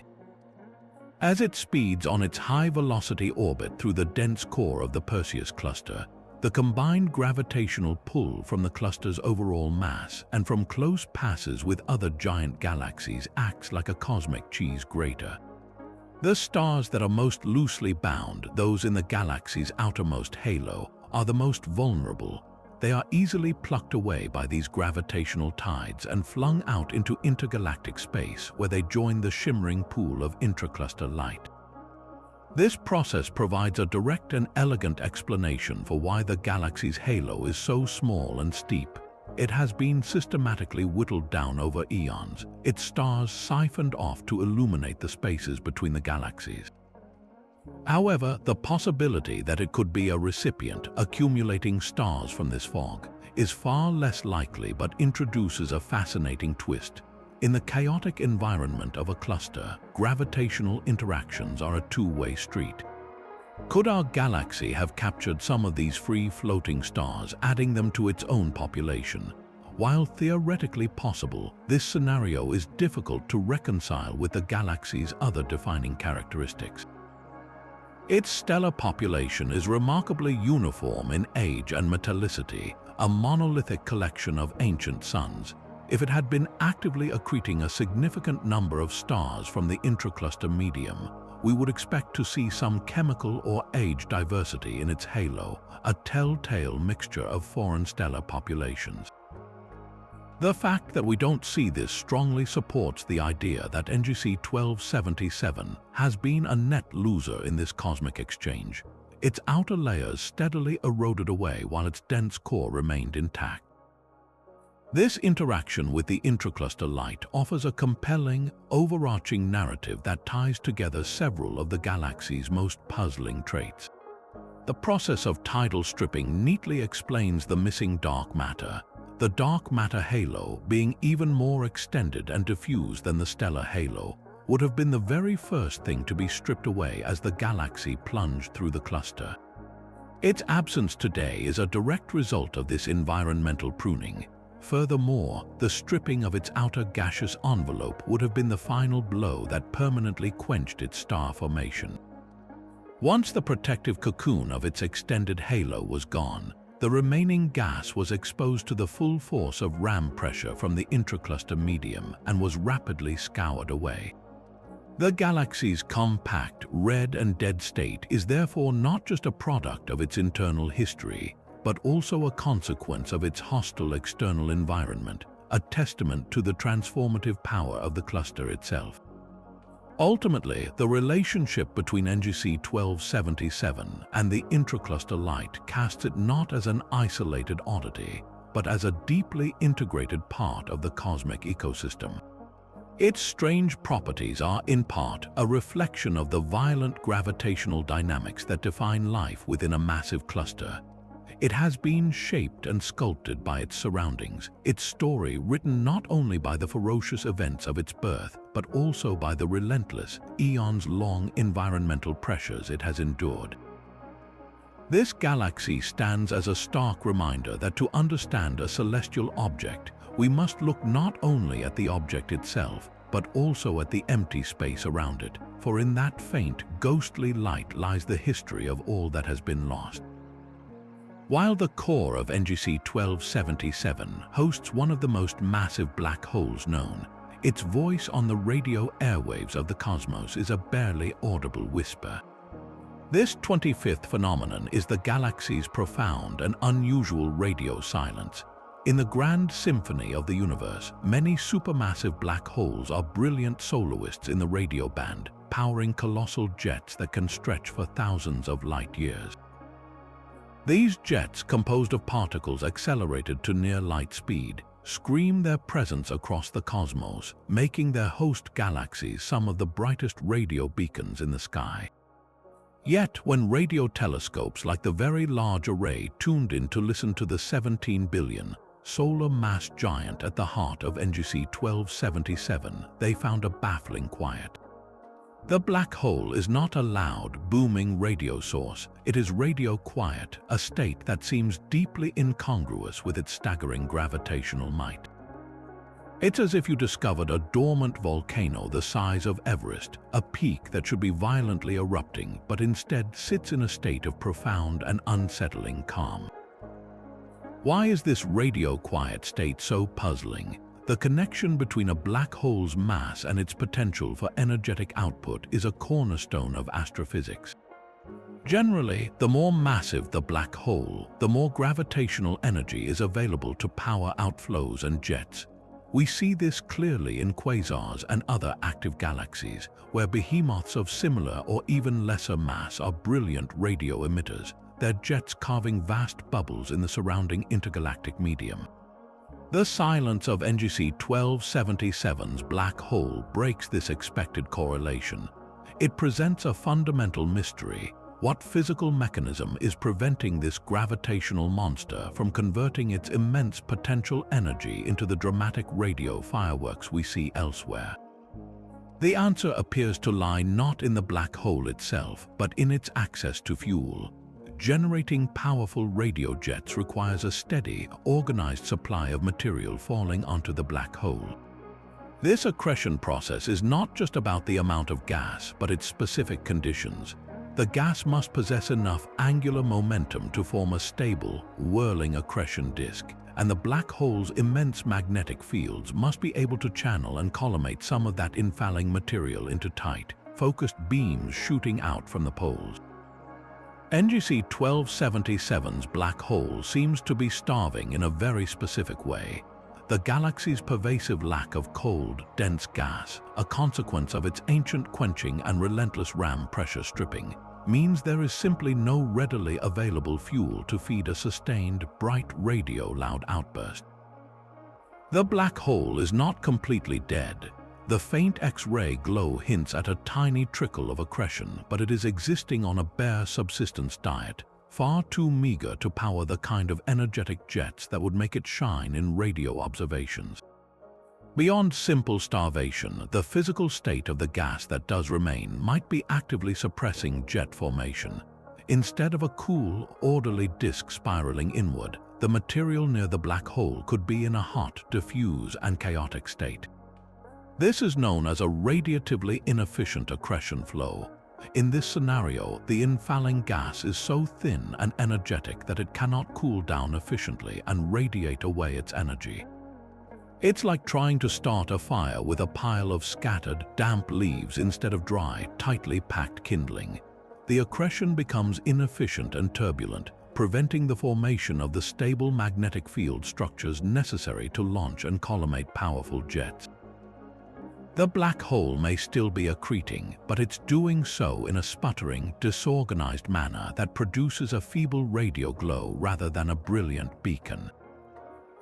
As it speeds on its high-velocity orbit through the dense core of the Perseus Cluster, the combined gravitational pull from the cluster's overall mass and from close passes with other giant galaxies acts like a cosmic cheese grater. The stars that are most loosely bound, those in the galaxy's outermost halo, are the most vulnerable. They are easily plucked away by these gravitational tides and flung out into intergalactic space, where they join the shimmering pool of intracluster light. This process provides a direct and elegant explanation for why the galaxy's halo is so small and steep. It has been systematically whittled down over eons, its stars siphoned off to illuminate the spaces between the galaxies. However, the possibility that it could be a recipient accumulating stars from this fog is far less likely, but introduces a fascinating twist. In the chaotic environment of a cluster, gravitational interactions are a two-way street. Could our galaxy have captured some of these free-floating stars, adding them to its own population? While theoretically possible, this scenario is difficult to reconcile with the galaxy's other defining characteristics. Its stellar population is remarkably uniform in age and metallicity, a monolithic collection of ancient suns. If it had been actively accreting a significant number of stars from the intracluster medium, we would expect to see some chemical or age diversity in its halo, a telltale mixture of foreign stellar populations. The fact that we don't see this strongly supports the idea that NGC 1277 has been a net loser in this cosmic exchange. Its outer layers steadily eroded away while its dense core remained intact. This interaction with the intracluster light offers a compelling, overarching narrative that ties together several of the galaxy's most puzzling traits. The process of tidal stripping neatly explains the missing dark matter, the dark matter halo, being even more extended and diffuse than the stellar halo, would have been the very first thing to be stripped away as the galaxy plunged through the cluster. Its absence today is a direct result of this environmental pruning. Furthermore, the stripping of its outer gaseous envelope would have been the final blow that permanently quenched its star formation. Once the protective cocoon of its extended halo was gone, the remaining gas was exposed to the full force of ram pressure from the intracluster medium and was rapidly scoured away. The galaxy's compact, red and dead state is therefore not just a product of its internal history, but also a consequence of its hostile external environment, a testament to the transformative power of the cluster itself. Ultimately, the relationship between NGC 1277 and the intracluster light casts it not as an isolated oddity, but as a deeply integrated part of the cosmic ecosystem. Its strange properties are, in part, a reflection of the violent gravitational dynamics that define life within a massive cluster. It has been shaped and sculpted by its surroundings, its story written not only by the ferocious events of its birth, but also by the relentless, eons-long environmental pressures it has endured. This galaxy stands as a stark reminder that to understand a celestial object, we must look not only at the object itself, but also at the empty space around it, for in that faint, ghostly light lies the history of all that has been lost. While the core of NGC 1277 hosts one of the most massive black holes known, its voice on the radio airwaves of the cosmos is a barely audible whisper. This 25th phenomenon is the galaxy's profound and unusual radio silence. In the grand symphony of the universe, many supermassive black holes are brilliant soloists in the radio band, powering colossal jets that can stretch for thousands of light years. These jets, composed of particles accelerated to near light speed, scream their presence across the cosmos, making their host galaxies some of the brightest radio beacons in the sky. Yet, when radio telescopes like the Very Large Array tuned in to listen to the 17 billion solar mass giant at the heart of NGC 1277, they found a baffling quiet. The black hole is not a loud, booming radio source. It is radio quiet, a state that seems deeply incongruous with its staggering gravitational might. It's as if you discovered a dormant volcano the size of Everest, a peak that should be violently erupting but instead sits in a state of profound and unsettling calm. Why is this radio quiet state so puzzling? The connection between a black hole's mass and its potential for energetic output is a cornerstone of astrophysics. Generally, the more massive the black hole, the more gravitational energy is available to power outflows and jets. We see this clearly in quasars and other active galaxies, where behemoths of similar or even lesser mass are brilliant radio emitters, their jets carving vast bubbles in the surrounding intergalactic medium. The silence of NGC 1277's black hole breaks this expected correlation. It presents a fundamental mystery. What physical mechanism is preventing this gravitational monster from converting its immense potential energy into the dramatic radio fireworks we see elsewhere? The answer appears to lie not in the black hole itself, but in its access to fuel. Generating powerful radio jets requires a steady, organized supply of material falling onto the black hole. This accretion process is not just about the amount of gas, but its specific conditions. The gas must possess enough angular momentum to form a stable, whirling accretion disk, and the black hole's immense magnetic fields must be able to channel and collimate some of that infalling material into tight, focused beams shooting out from the poles. NGC 1277's black hole seems to be starving in a very specific way. The galaxy's pervasive lack of cold, dense gas, a consequence of its ancient quenching and relentless ram pressure stripping, means there is simply no readily available fuel to feed a sustained, bright radio-loud outburst. The black hole is not completely dead. The faint X-ray glow hints at a tiny trickle of accretion, but it is existing on a bare subsistence diet, far too meager to power the kind of energetic jets that would make it shine in radio observations. Beyond simple starvation, the physical state of the gas that does remain might be actively suppressing jet formation. Instead of a cool, orderly disk spiraling inward, the material near the black hole could be in a hot, diffuse, and chaotic state. This is known as a radiatively inefficient accretion flow. In this scenario, the infalling gas is so thin and energetic that it cannot cool down efficiently and radiate away its energy. It's like trying to start a fire with a pile of scattered, damp leaves instead of dry, tightly packed kindling. The accretion becomes inefficient and turbulent, preventing the formation of the stable magnetic field structures necessary to launch and collimate powerful jets. The black hole may still be accreting, but it's doing so in a sputtering, disorganized manner that produces a feeble radio glow rather than a brilliant beacon.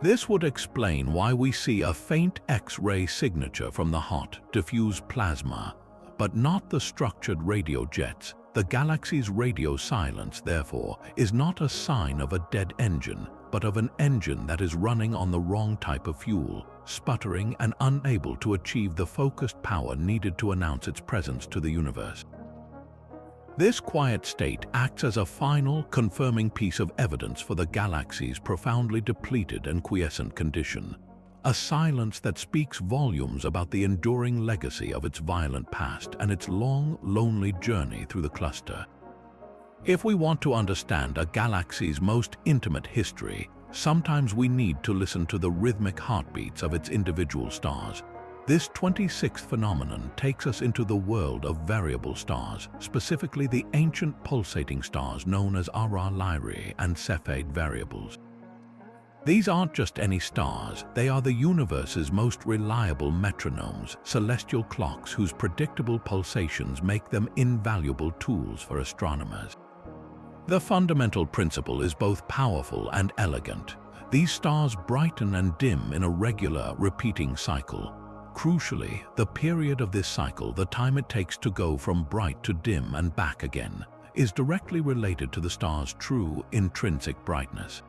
This would explain why we see a faint X-ray signature from the hot, diffuse plasma, but not the structured radio jets. The galaxy's radio silence, therefore, is not a sign of a dead engine, but of an engine that is running on the wrong type of fuel, sputtering and unable to achieve the focused power needed to announce its presence to the universe. This quiet state acts as a final, confirming piece of evidence for the galaxy's profoundly depleted and quiescent condition, a silence that speaks volumes about the enduring legacy of its violent past and its long, lonely journey through the cluster. If we want to understand a galaxy's most intimate history, sometimes we need to listen to the rhythmic heartbeats of its individual stars. This 26th phenomenon takes us into the world of variable stars, specifically the ancient pulsating stars known as Ara Lyrae and Cepheid variables. These aren't just any stars, they are the universe's most reliable metronomes, celestial clocks whose predictable pulsations make them invaluable tools for astronomers. The fundamental principle is both powerful and elegant. These stars brighten and dim in a regular, repeating cycle. Crucially, the period of this cycle, the time it takes to go from bright to dim and back again, is directly related to the star's true intrinsic brightness.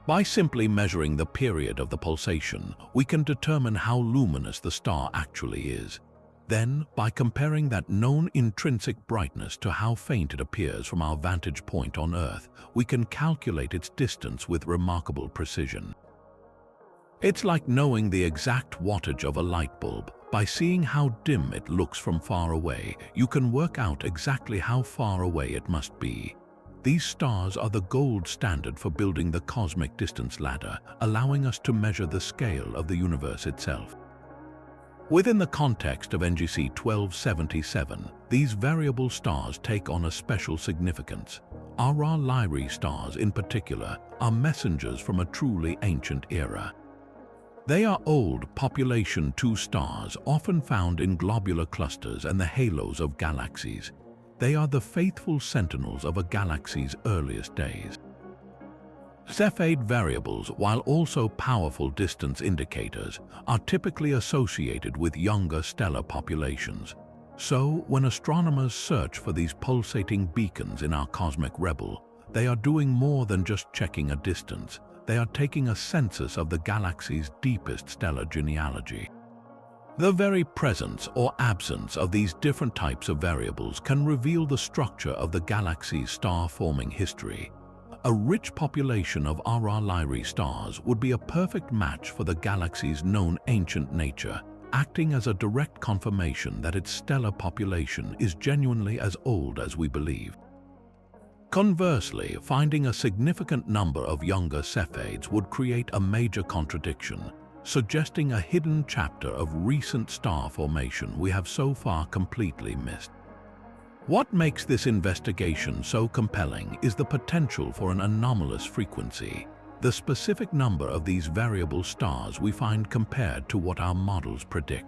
By simply measuring the period of the pulsation, we can determine how luminous the star actually is. Then, by comparing that known intrinsic brightness to how faint it appears from our vantage point on Earth, we can calculate its distance with remarkable precision. It's like knowing the exact wattage of a light bulb. By seeing how dim it looks from far away, you can work out exactly how far away it must be. These stars are the gold standard for building the cosmic distance ladder, allowing us to measure the scale of the universe itself. Within the context of NGC 1277, these variable stars take on a special significance. RR Lyrae stars, in particular, are messengers from a truly ancient era. They are old population II stars, often found in globular clusters and the halos of galaxies. They are the faithful sentinels of a galaxy's earliest days. Cepheid variables, while also powerful distance indicators, are typically associated with younger stellar populations. So, when astronomers search for these pulsating beacons in our cosmic rebel, they are doing more than just checking a distance. They are taking a census of the galaxy's deepest stellar genealogy. The very presence or absence of these different types of variables can reveal the structure of the galaxy's star-forming history. A rich population of RR Lyrae stars would be a perfect match for the galaxy's known ancient nature, acting as a direct confirmation that its stellar population is genuinely as old as we believe. Conversely, finding a significant number of younger Cepheids would create a major contradiction, suggesting a hidden chapter of recent star formation we have so far completely missed. What makes this investigation so compelling is the potential for an anomalous frequency, the specific number of these variable stars we find compared to what our models predict.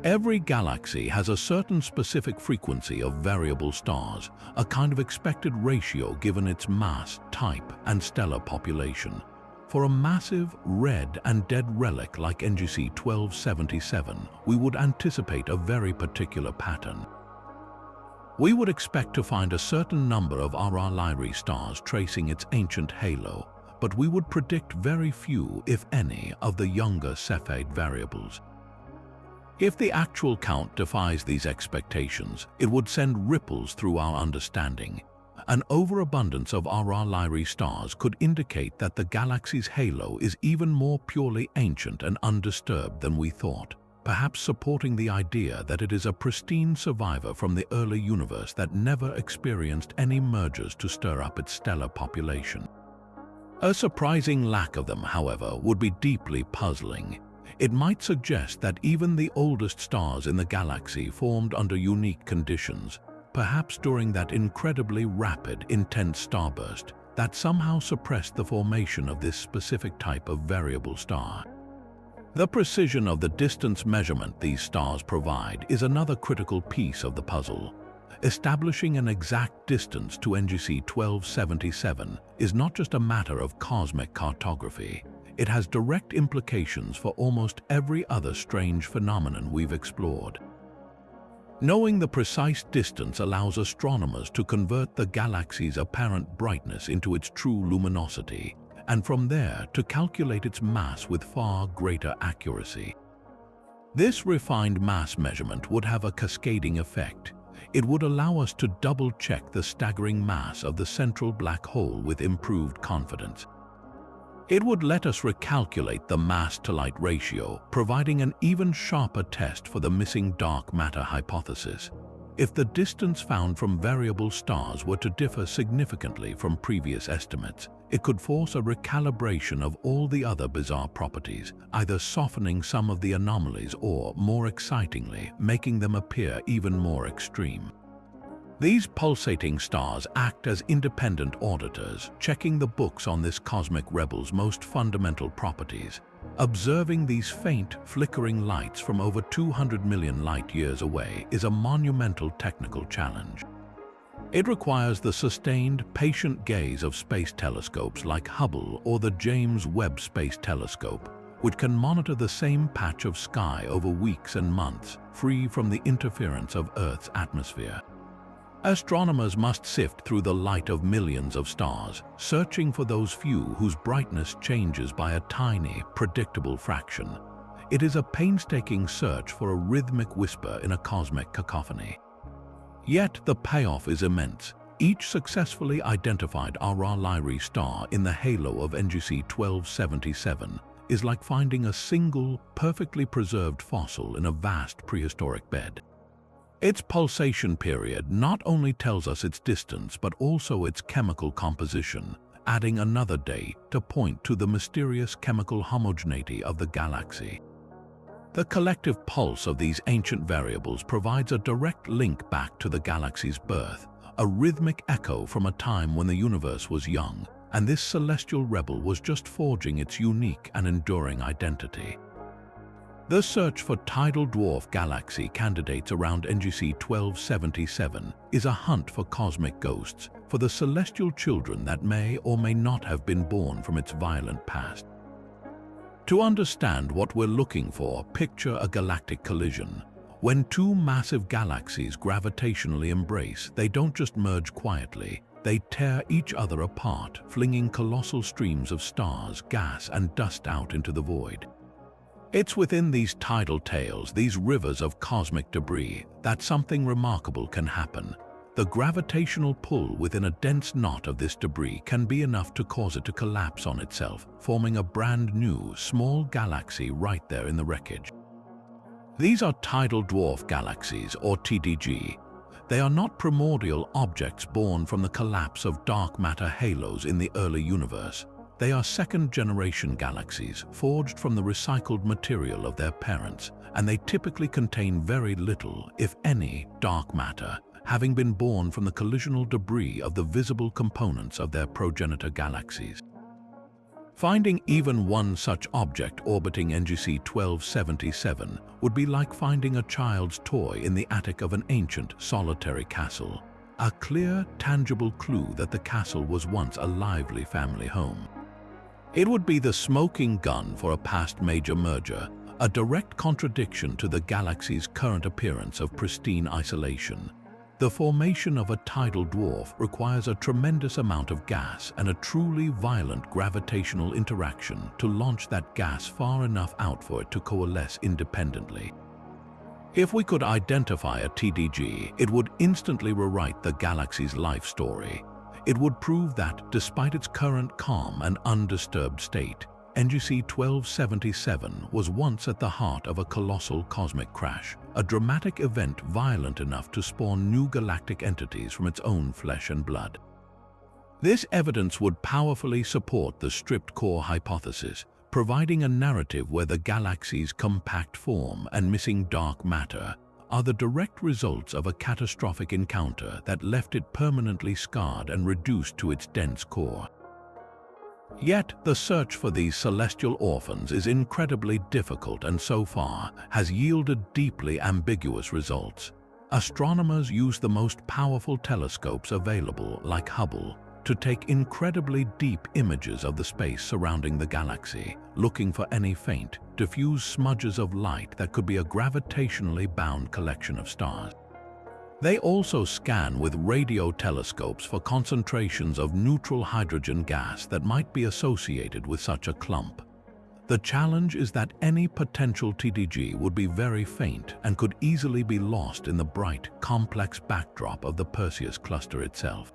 Every galaxy has a certain specific frequency of variable stars, a kind of expected ratio given its mass, type, and stellar population. For a massive, red and dead relic like NGC 1277, we would anticipate a very particular pattern. We would expect to find a certain number of RR Lyrae stars tracing its ancient halo, but we would predict very few, if any, of the younger Cepheid variables. If the actual count defies these expectations, it would send ripples through our understanding. An overabundance of RR Lyrae stars could indicate that the galaxy's halo is even more purely ancient and undisturbed than we thought, perhaps supporting the idea that it is a pristine survivor from the early universe that never experienced any mergers to stir up its stellar population. A surprising lack of them, however, would be deeply puzzling. It might suggest that even the oldest stars in the galaxy formed under unique conditions, perhaps during that incredibly rapid, intense starburst that somehow suppressed the formation of this specific type of variable star. The precision of the distance measurement these stars provide is another critical piece of the puzzle. Establishing an exact distance to NGC 1277 is not just a matter of cosmic cartography. It has direct implications for almost every other strange phenomenon we've explored. Knowing the precise distance allows astronomers to convert the galaxy's apparent brightness into its true luminosity, and from there to calculate its mass with far greater accuracy. This refined mass measurement would have a cascading effect. It would allow us to double-check the staggering mass of the central black hole with improved confidence. It would let us recalculate the mass-to-light ratio, providing an even sharper test for the missing dark matter hypothesis. If the distance found from variable stars were to differ significantly from previous estimates, it could force a recalibration of all the other bizarre properties, either softening some of the anomalies or, more excitingly, making them appear even more extreme. These pulsating stars act as independent auditors, checking the books on this cosmic rebel's most fundamental properties. Observing these faint, flickering lights from over 200 million light-years away is a monumental technical challenge. It requires the sustained, patient gaze of space telescopes like Hubble or the James Webb Space Telescope, which can monitor the same patch of sky over weeks and months, free from the interference of Earth's atmosphere. Astronomers must sift through the light of millions of stars, searching for those few whose brightness changes by a tiny, predictable fraction. It is a painstaking search for a rhythmic whisper in a cosmic cacophony. Yet the payoff is immense. Each successfully identified Aurora Lyrae star in the halo of NGC 1277 is like finding a single, perfectly preserved fossil in a vast prehistoric bed. Its pulsation period not only tells us its distance but also its chemical composition, adding another date to point to the mysterious chemical homogeneity of the galaxy. The collective pulse of these ancient variables provides a direct link back to the galaxy's birth, a rhythmic echo from a time when the universe was young, and this celestial rebel was just forging its unique and enduring identity. The search for tidal dwarf galaxy candidates around NGC 1277 is a hunt for cosmic ghosts, for the celestial children that may or may not have been born from its violent past. To understand what we're looking for, picture a galactic collision. When two massive galaxies gravitationally embrace, they don't just merge quietly, they tear each other apart, flinging colossal streams of stars, gas, and dust out into the void. It's within these tidal tails, these rivers of cosmic debris, that something remarkable can happen. The gravitational pull within a dense knot of this debris can be enough to cause it to collapse on itself, forming a brand new, small galaxy right there in the wreckage. These are tidal dwarf galaxies, or TDG. They are not primordial objects born from the collapse of dark matter halos in the early universe. They are second-generation galaxies, forged from the recycled material of their parents, and they typically contain very little, if any, dark matter, having been born from the collisional debris of the visible components of their progenitor galaxies. Finding even one such object orbiting NGC 1277 would be like finding a child's toy in the attic of an ancient, solitary castle, a clear, tangible clue that the castle was once a lively family home. It would be the smoking gun for a past major merger, a direct contradiction to the galaxy's current appearance of pristine isolation. The formation of a tidal dwarf requires a tremendous amount of gas and a truly violent gravitational interaction to launch that gas far enough out for it to coalesce independently. If we could identify a TDG, it would instantly rewrite the galaxy's life story. It would prove that, despite its current calm and undisturbed state, NGC 1277 was once at the heart of a colossal cosmic crash, a dramatic event violent enough to spawn new galactic entities from its own flesh and blood. This evidence would powerfully support the stripped core hypothesis, providing a narrative where the galaxy's compact form and missing dark matter are the direct results of a catastrophic encounter that left it permanently scarred and reduced to its dense core. Yet, the search for these celestial orphans is incredibly difficult and so far has yielded deeply ambiguous results. Astronomers use the most powerful telescopes available, like Hubble, to take incredibly deep images of the space surrounding the galaxy, looking for any faint, diffuse smudges of light that could be a gravitationally bound collection of stars. They also scan with radio telescopes for concentrations of neutral hydrogen gas that might be associated with such a clump. The challenge is that any potential TDG would be very faint and could easily be lost in the bright, complex backdrop of the Perseus Cluster itself.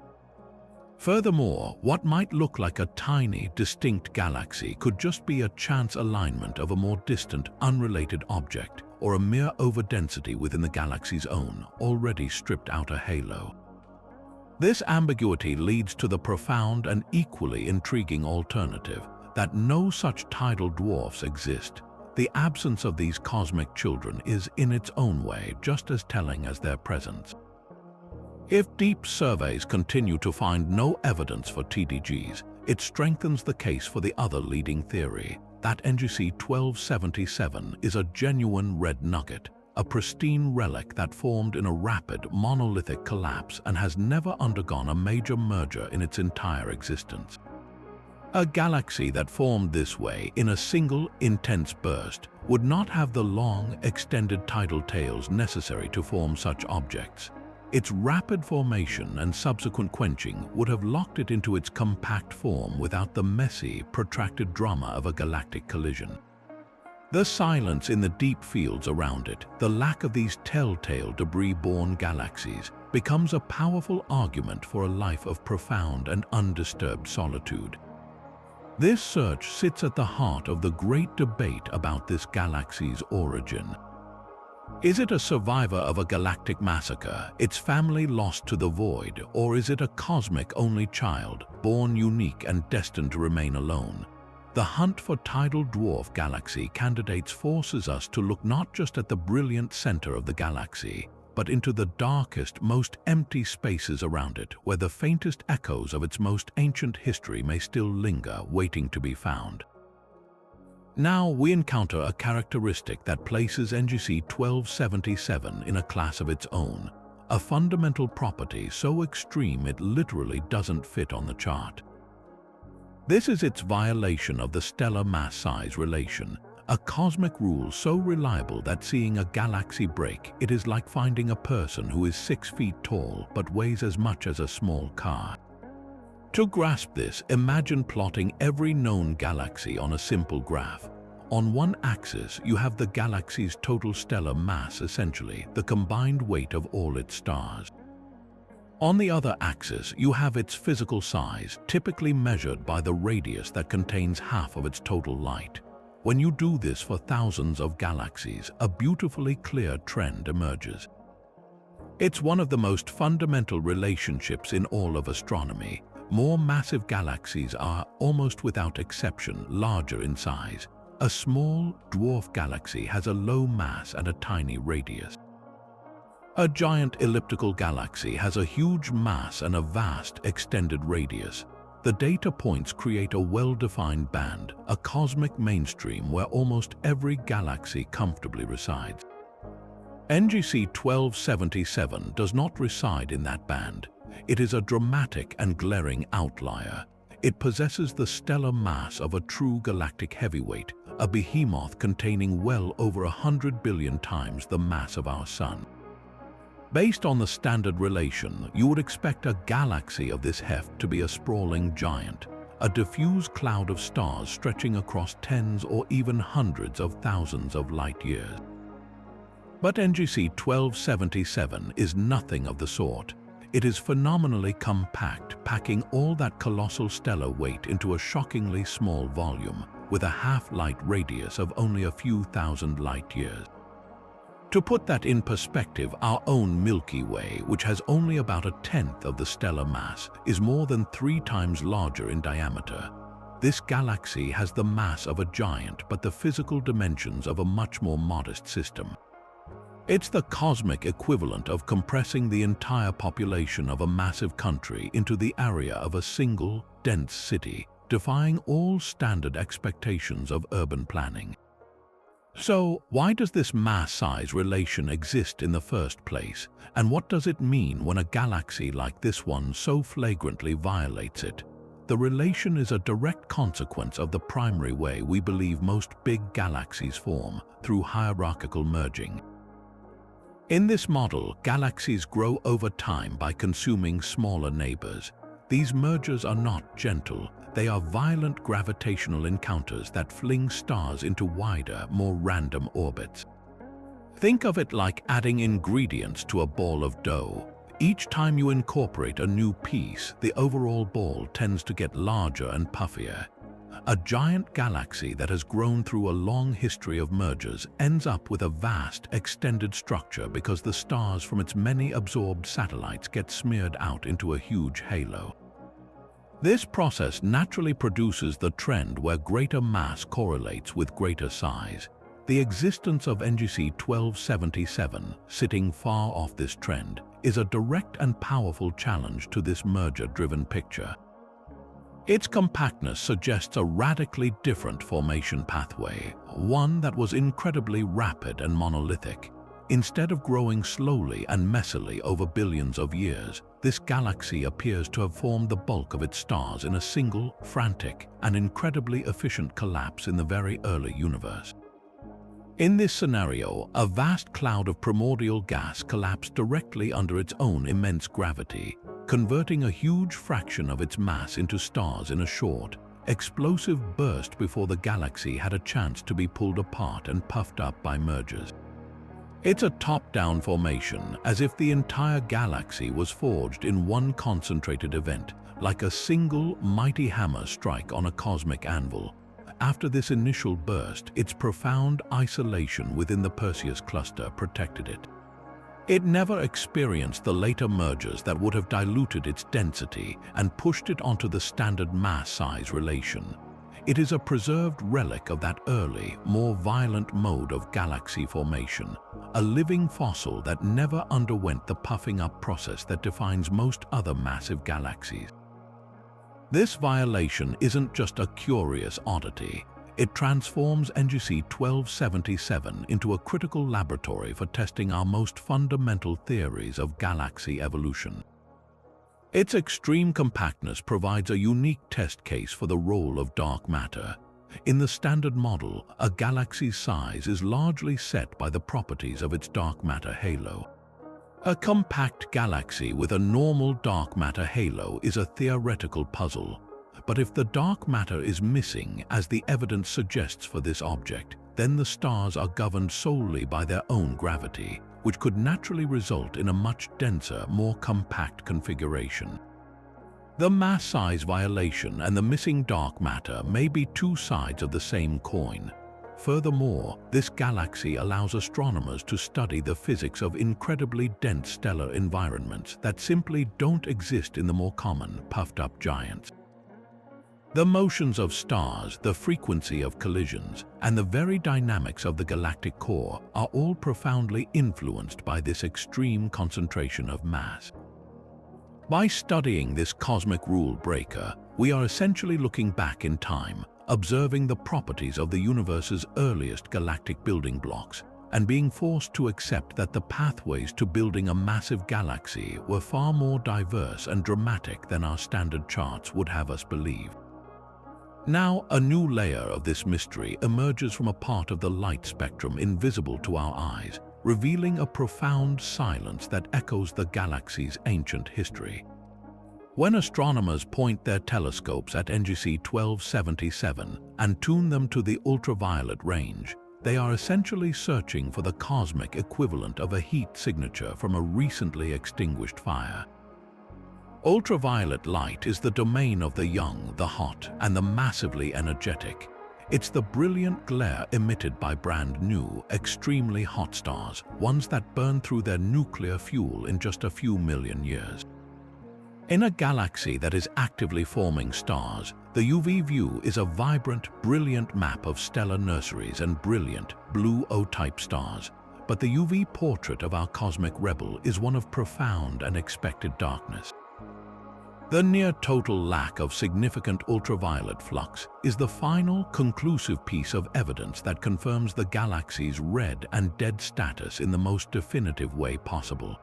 Furthermore, what might look like a tiny, distinct galaxy could just be a chance alignment of a more distant, unrelated object, or a mere overdensity within the galaxy's own, already stripped outer halo. This ambiguity leads to the profound and equally intriguing alternative that no such tidal dwarfs exist. The absence of these cosmic children is, in its own way, just as telling as their presence. If deep surveys continue to find no evidence for TDGs, it strengthens the case for the other leading theory, that NGC 1277 is a genuine red nugget, a pristine relic that formed in a rapid monolithic collapse and has never undergone a major merger in its entire existence. A galaxy that formed this way in a single intense burst would not have the long, extended tidal tails necessary to form such objects. Its rapid formation and subsequent quenching would have locked it into its compact form without the messy, protracted drama of a galactic collision. The silence in the deep fields around it, the lack of these telltale debris-borne galaxies, becomes a powerful argument for a life of profound and undisturbed solitude. This search sits at the heart of the great debate about this galaxy's origin. Is it a survivor of a galactic massacre, its family lost to the void, or is it a cosmic only child, born unique and destined to remain alone? The hunt for tidal dwarf galaxy candidates forces us to look not just at the brilliant center of the galaxy, but into the darkest, most empty spaces around it, where the faintest echoes of its most ancient history may still linger, waiting to be found. Now we encounter a characteristic that places NGC 1277 in a class of its own, a fundamental property so extreme it literally doesn't fit on the chart. This is its violation of the stellar mass-size relation, a cosmic rule so reliable that seeing a galaxy break, it is like finding a person who is 6 feet tall but weighs as much as a small car. To grasp this, imagine plotting every known galaxy on a simple graph. On one axis, you have the galaxy's total stellar mass, essentially, the combined weight of all its stars. On the other axis, you have its physical size, typically measured by the radius that contains half of its total light. When you do this for thousands of galaxies, a beautifully clear trend emerges. It's one of the most fundamental relationships in all of astronomy. More massive galaxies are, almost without exception, larger in size. A small, dwarf galaxy has a low mass and a tiny radius. A giant elliptical galaxy has a huge mass and a vast, extended radius. The data points create a well-defined band, a cosmic mainstream where almost every galaxy comfortably resides. NGC 1277 does not reside in that band. It is a dramatic and glaring outlier. It possesses the stellar mass of a true galactic heavyweight, a behemoth containing well over 100 billion times the mass of our Sun. Based on the standard relation, you would expect a galaxy of this heft to be a sprawling giant, a diffuse cloud of stars stretching across tens or even hundreds of thousands of light years. But NGC 1277 is nothing of the sort. It is phenomenally compact, packing all that colossal stellar weight into a shockingly small volume, with a half-light radius of only a few thousand light years. To put that in perspective, our own Milky Way, which has only about 1/10 of the stellar mass, is more than 3 times larger in diameter. This galaxy has the mass of a giant but the physical dimensions of a much more modest system. It's the cosmic equivalent of compressing the entire population of a massive country into the area of a single, dense city, defying all standard expectations of urban planning. So, why does this mass-size relation exist in the first place, and what does it mean when a galaxy like this one so flagrantly violates it? The relation is a direct consequence of the primary way we believe most big galaxies form, through hierarchical merging. In this model, galaxies grow over time by consuming smaller neighbors. These mergers are not gentle. They are violent gravitational encounters that fling stars into wider, more random orbits. Think of it like adding ingredients to a ball of dough. Each time you incorporate a new piece, the overall ball tends to get larger and puffier. A giant galaxy that has grown through a long history of mergers ends up with a vast, extended structure because the stars from its many absorbed satellites get smeared out into a huge halo. This process naturally produces the trend where greater mass correlates with greater size. The existence of NGC 1277, sitting far off this trend, is a direct and powerful challenge to this merger-driven picture. Its compactness suggests a radically different formation pathway, one that was incredibly rapid and monolithic. Instead of growing slowly and messily over billions of years, this galaxy appears to have formed the bulk of its stars in a single, frantic, and incredibly efficient collapse in the very early universe. In this scenario, a vast cloud of primordial gas collapsed directly under its own immense gravity, converting a huge fraction of its mass into stars in a short, explosive burst before the galaxy had a chance to be pulled apart and puffed up by mergers. It's a top-down formation, as if the entire galaxy was forged in one concentrated event, like a single mighty hammer strike on a cosmic anvil. After this initial burst, its profound isolation within the Perseus Cluster protected it. It never experienced the later mergers that would have diluted its density and pushed it onto the standard mass-size relation. It is a preserved relic of that early, more violent mode of galaxy formation, a living fossil that never underwent the puffing up process that defines most other massive galaxies. This violation isn't just a curious oddity. It transforms NGC 1277 into a critical laboratory for testing our most fundamental theories of galaxy evolution. Its extreme compactness provides a unique test case for the role of dark matter. In the standard model, a galaxy's size is largely set by the properties of its dark matter halo. A compact galaxy with a normal dark matter halo is a theoretical puzzle. But if the dark matter is missing, as the evidence suggests for this object, then the stars are governed solely by their own gravity, which could naturally result in a much denser, more compact configuration. The mass size violation and the missing dark matter may be two sides of the same coin. Furthermore, this galaxy allows astronomers to study the physics of incredibly dense stellar environments that simply don't exist in the more common, puffed-up giants. The motions of stars, the frequency of collisions, and the very dynamics of the galactic core are all profoundly influenced by this extreme concentration of mass. By studying this cosmic rule breaker, we are essentially looking back in time, observing the properties of the universe's earliest galactic building blocks, and being forced to accept that the pathways to building a massive galaxy were far more diverse and dramatic than our standard charts would have us believe. Now, a new layer of this mystery emerges from a part of the light spectrum invisible to our eyes, revealing a profound silence that echoes the galaxy's ancient history. When astronomers point their telescopes at NGC 1277 and tune them to the ultraviolet range, they are essentially searching for the cosmic equivalent of a heat signature from a recently extinguished fire. Ultraviolet light is the domain of the young, the hot, and the massively energetic. It's the brilliant glare emitted by brand new, extremely hot stars, ones that burn through their nuclear fuel in just a few million years. In a galaxy that is actively forming stars, the UV view is a vibrant, brilliant map of stellar nurseries and brilliant, blue O-type stars. But the UV portrait of our cosmic rebel is one of profound and expected darkness. The near-total lack of significant ultraviolet flux is the final, conclusive piece of evidence that confirms the galaxy's red and dead status in the most definitive way possible.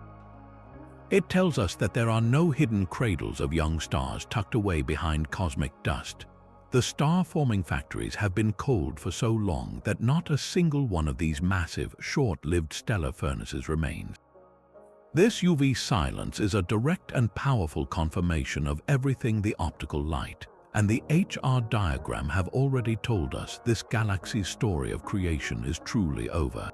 It tells us that there are no hidden cradles of young stars tucked away behind cosmic dust. The star-forming factories have been cold for so long that not a single one of these massive, short-lived stellar furnaces remains. This UV silence is a direct and powerful confirmation of everything the optical light and the HR diagram have already told us. This galaxy's story of creation is truly over.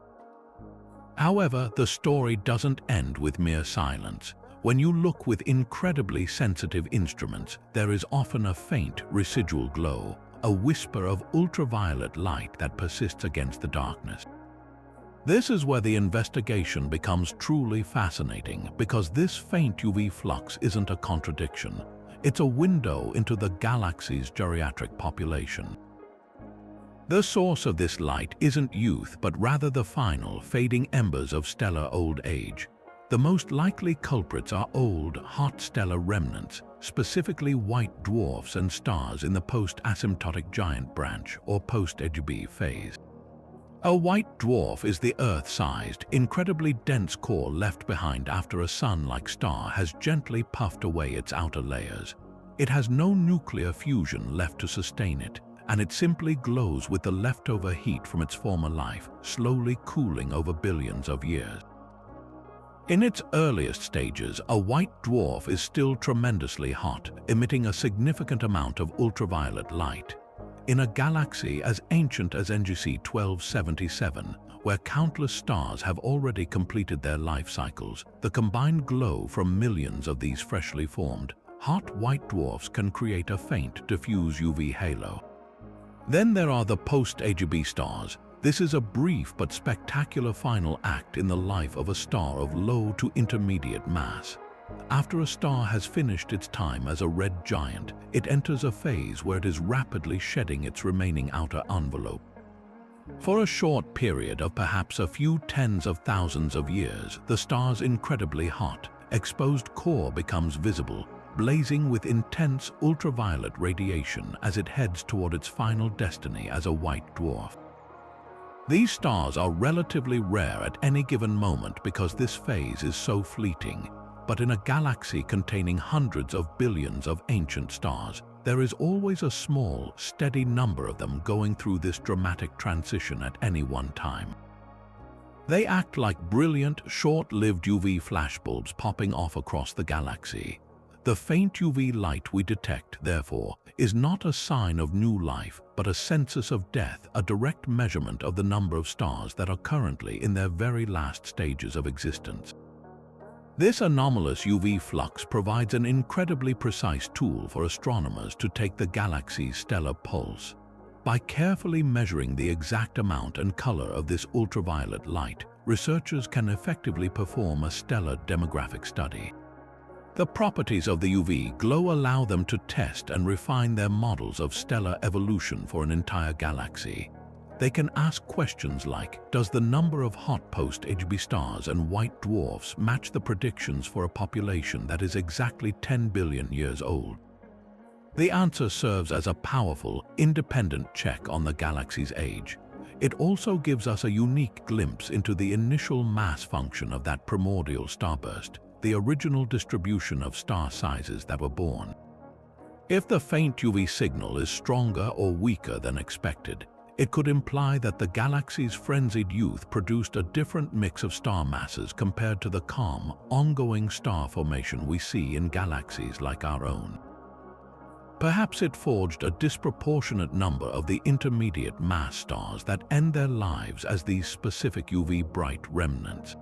However, the story doesn't end with mere silence. When you look with incredibly sensitive instruments, there is often a faint residual glow, a whisper of ultraviolet light that persists against the darkness. This is where the investigation becomes truly fascinating, because this faint UV flux isn't a contradiction. It's a window into the galaxy's geriatric population. The source of this light isn't youth, but rather the final, fading embers of stellar old age. The most likely culprits are old, hot stellar remnants, specifically white dwarfs and stars in the post-asymptotic giant branch or post-AGB phase. A white dwarf is the Earth-sized, incredibly dense core left behind after a Sun-like star has gently puffed away its outer layers. It has no nuclear fusion left to sustain it, and it simply glows with the leftover heat from its former life, slowly cooling over billions of years. In its earliest stages, a white dwarf is still tremendously hot, emitting a significant amount of ultraviolet light. In a galaxy as ancient as NGC 1277, where countless stars have already completed their life cycles, the combined glow from millions of these freshly formed, hot white dwarfs can create a faint, diffuse UV halo. Then there are the post-AGB stars. This is a brief but spectacular final act in the life of a star of low to intermediate mass. After a star has finished its time as a red giant, it enters a phase where it is rapidly shedding its remaining outer envelope. For a short period of perhaps a few tens of thousands of years, the star's incredibly hot, exposed core becomes visible, blazing with intense ultraviolet radiation as it heads toward its final destiny as a white dwarf. These stars are relatively rare at any given moment because this phase is so fleeting, but in a galaxy containing hundreds of billions of ancient stars, there is always a small, steady number of them going through this dramatic transition at any one time. They act like brilliant, short-lived UV flashbulbs popping off across the galaxy. The faint UV light we detect, therefore, is not a sign of new life, but a census of death, a direct measurement of the number of stars that are currently in their very last stages of existence. This anomalous UV flux provides an incredibly precise tool for astronomers to take the galaxy's stellar pulse. By carefully measuring the exact amount and color of this ultraviolet light, researchers can effectively perform a stellar demographic study. The properties of the UV glow allow them to test and refine their models of stellar evolution for an entire galaxy. They can ask questions like, does the number of hot post-AGB stars and white dwarfs match the predictions for a population that is exactly 10 billion years old? The answer serves as a powerful, independent check on the galaxy's age. It also gives us a unique glimpse into the initial mass function of that primordial starburst, the original distribution of star sizes that were born. If the faint UV signal is stronger or weaker than expected, it could imply that the galaxy's frenzied youth produced a different mix of star masses compared to the calm, ongoing star formation we see in galaxies like our own. Perhaps it forged a disproportionate number of the intermediate mass stars that end their lives as these specific UV bright remnants.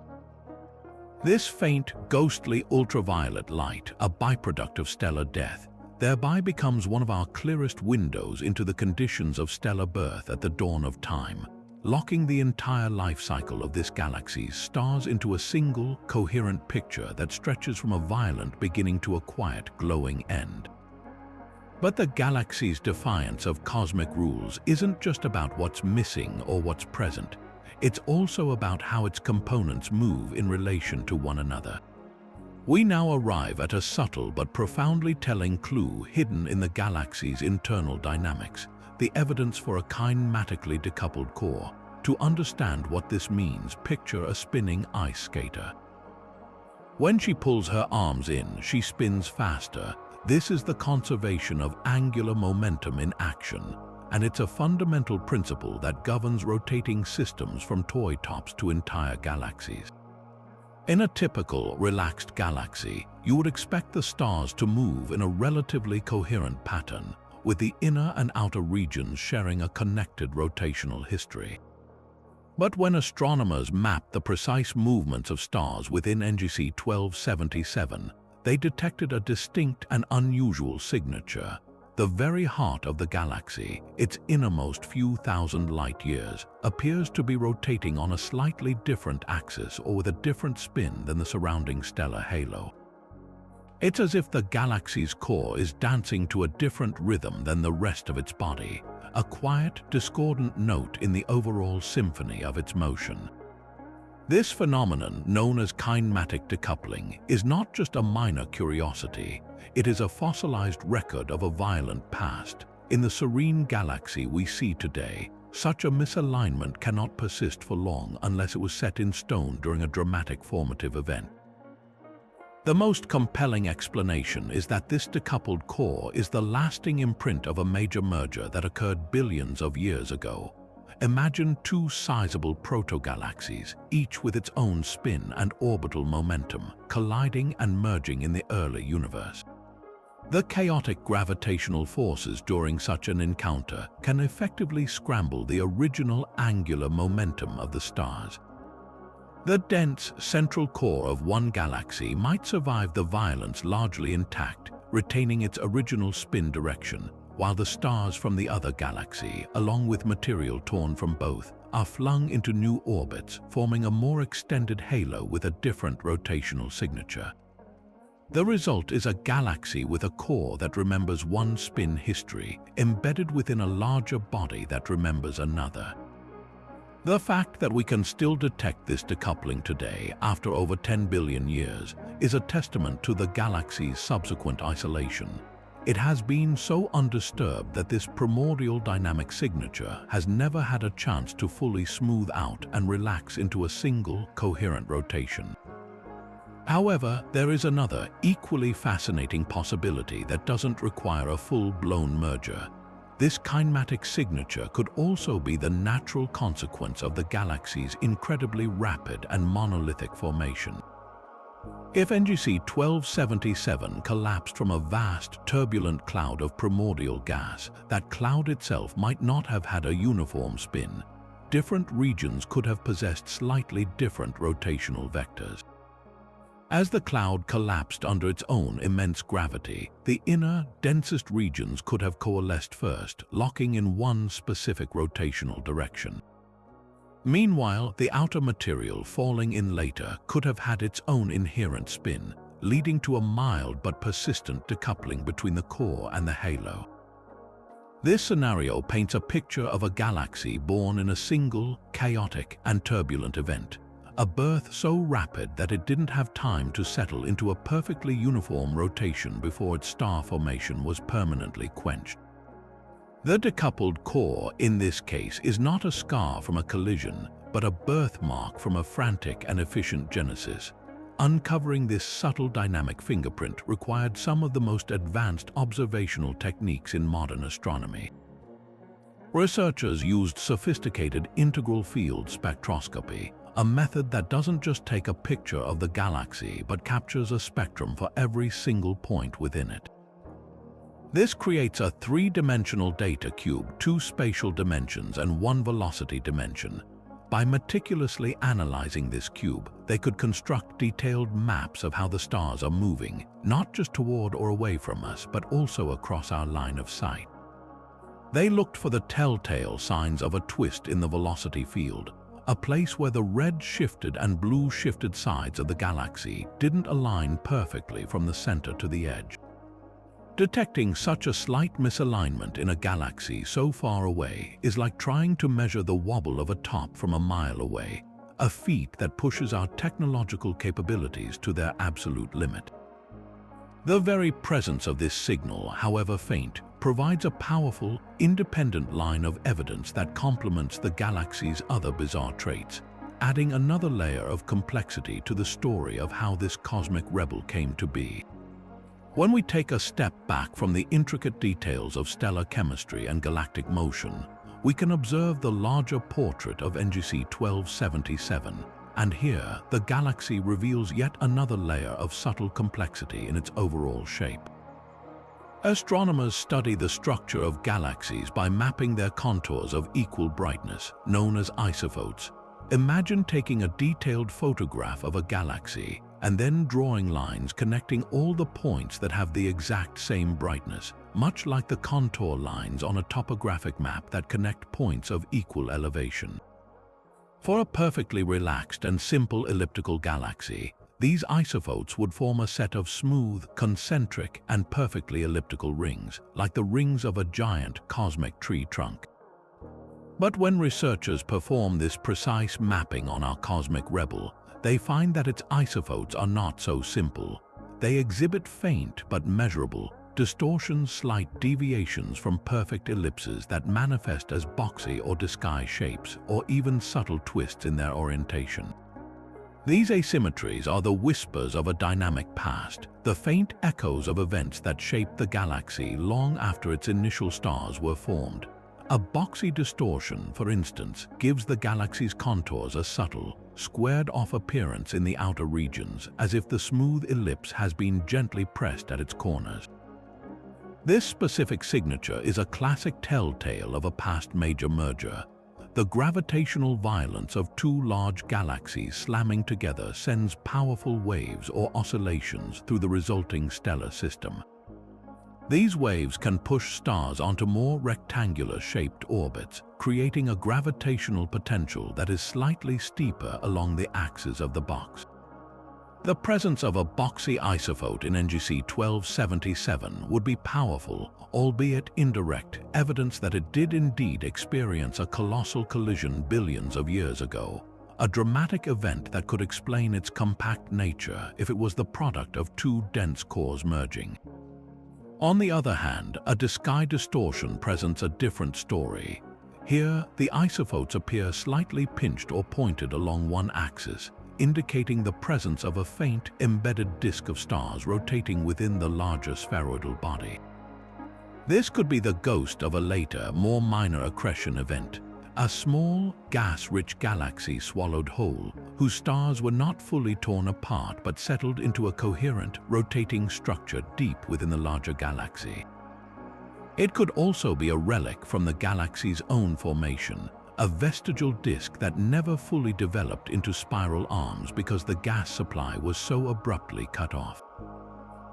This faint, ghostly ultraviolet light, a byproduct of stellar death, thereby becomes one of our clearest windows into the conditions of stellar birth at the dawn of time, locking the entire life cycle of this galaxy's stars into a single, coherent picture that stretches from a violent beginning to a quiet, glowing end. But the galaxy's defiance of cosmic rules isn't just about what's missing or what's present. It's also about how its components move in relation to one another. We now arrive at a subtle but profoundly telling clue hidden in the galaxy's internal dynamics, the evidence for a kinematically decoupled core. To understand what this means, picture a spinning ice skater. When she pulls her arms in, she spins faster. This is the conservation of angular momentum in action, and it's a fundamental principle that governs rotating systems from toy tops to entire galaxies. In a typical, relaxed galaxy, you would expect the stars to move in a relatively coherent pattern, with the inner and outer regions sharing a connected rotational history. But when astronomers mapped the precise movements of stars within NGC 1277, they detected a distinct and unusual signature. The very heart of the galaxy, its innermost few thousand light years, appears to be rotating on a slightly different axis or with a different spin than the surrounding stellar halo. It's as if the galaxy's core is dancing to a different rhythm than the rest of its body, a quiet, discordant note in the overall symphony of its motion. This phenomenon, known as kinematic decoupling, is not just a minor curiosity. It is a fossilized record of a violent past. In the serene galaxy we see today, such a misalignment cannot persist for long unless it was set in stone during a dramatic formative event. The most compelling explanation is that this decoupled core is the lasting imprint of a major merger that occurred billions of years ago. Imagine two sizable protogalaxies, each with its own spin and orbital momentum, colliding and merging in the early universe. The chaotic gravitational forces during such an encounter can effectively scramble the original angular momentum of the stars. The dense central core of one galaxy might survive the violence largely intact, retaining its original spin direction, while the stars from the other galaxy, along with material torn from both, are flung into new orbits, forming a more extended halo with a different rotational signature. The result is a galaxy with a core that remembers one spin history, embedded within a larger body that remembers another. The fact that we can still detect this decoupling today, after over 10 billion years, is a testament to the galaxy's subsequent isolation. It has been so undisturbed that this primordial dynamic signature has never had a chance to fully smooth out and relax into a single, coherent rotation. However, there is another, equally fascinating possibility that doesn't require a full-blown merger. This kinematic signature could also be the natural consequence of the galaxy's incredibly rapid and monolithic formation. If NGC 1277 collapsed from a vast, turbulent cloud of primordial gas, that cloud itself might not have had a uniform spin. Different regions could have possessed slightly different rotational vectors. As the cloud collapsed under its own immense gravity, the inner, densest regions could have coalesced first, locking in one specific rotational direction. Meanwhile, the outer material falling in later could have had its own inherent spin, leading to a mild but persistent decoupling between the core and the halo. This scenario paints a picture of a galaxy born in a single, chaotic, and turbulent event. A birth so rapid that it didn't have time to settle into a perfectly uniform rotation before its star formation was permanently quenched. The decoupled core, in this case, is not a scar from a collision, but a birthmark from a frantic and efficient genesis. Uncovering this subtle dynamic fingerprint required some of the most advanced observational techniques in modern astronomy. Researchers used sophisticated integral field spectroscopy, a method that doesn't just take a picture of the galaxy but captures a spectrum for every single point within it. This creates a three-dimensional data cube, two spatial dimensions and one velocity dimension. By meticulously analyzing this cube, they could construct detailed maps of how the stars are moving, not just toward or away from us, but also across our line of sight. They looked for the telltale signs of a twist in the velocity field, a place where the red shifted and blue shifted sides of the galaxy didn't align perfectly from the center to the edge. Detecting such a slight misalignment in a galaxy so far away is like trying to measure the wobble of a top from a mile away, a feat that pushes our technological capabilities to their absolute limit. The very presence of this signal, however faint, provides a powerful, independent line of evidence that complements the galaxy's other bizarre traits, adding another layer of complexity to the story of how this cosmic rebel came to be. When we take a step back from the intricate details of stellar chemistry and galactic motion, we can observe the larger portrait of NGC 1277, and here the galaxy reveals yet another layer of subtle complexity in its overall shape. Astronomers study the structure of galaxies by mapping their contours of equal brightness, known as isophotes. Imagine taking a detailed photograph of a galaxy and then drawing lines connecting all the points that have the exact same brightness, much like the contour lines on a topographic map that connect points of equal elevation. For a perfectly relaxed and simple elliptical galaxy, these isophotes would form a set of smooth, concentric, and perfectly elliptical rings, like the rings of a giant cosmic tree trunk. But when researchers perform this precise mapping on our cosmic rebel, they find that its isophotes are not so simple. They exhibit faint but measurable distortions, slight deviations from perfect ellipses that manifest as boxy or disguised shapes, or even subtle twists in their orientation. These asymmetries are the whispers of a dynamic past, the faint echoes of events that shaped the galaxy long after its initial stars were formed. A boxy distortion, for instance, gives the galaxy's contours a subtle, squared-off appearance in the outer regions, as if the smooth ellipse has been gently pressed at its corners. This specific signature is a classic telltale of a past major merger. The gravitational violence of two large galaxies slamming together sends powerful waves or oscillations through the resulting stellar system. These waves can push stars onto more rectangular-shaped orbits, creating a gravitational potential that is slightly steeper along the axis of the box. The presence of a boxy isophote in NGC 1277 would be powerful, albeit indirect, evidence that it did indeed experience a colossal collision billions of years ago, a dramatic event that could explain its compact nature if it was the product of two dense cores merging. On the other hand, a sky distortion presents a different story. Here, the isophotes appear slightly pinched or pointed along one axis, indicating the presence of a faint, embedded disk of stars rotating within the larger spheroidal body. This could be the ghost of a later, more minor accretion event, a small, gas-rich galaxy swallowed whole, whose stars were not fully torn apart but settled into a coherent, rotating structure deep within the larger galaxy. It could also be a relic from the galaxy's own formation, a vestigial disk that never fully developed into spiral arms because the gas supply was so abruptly cut off.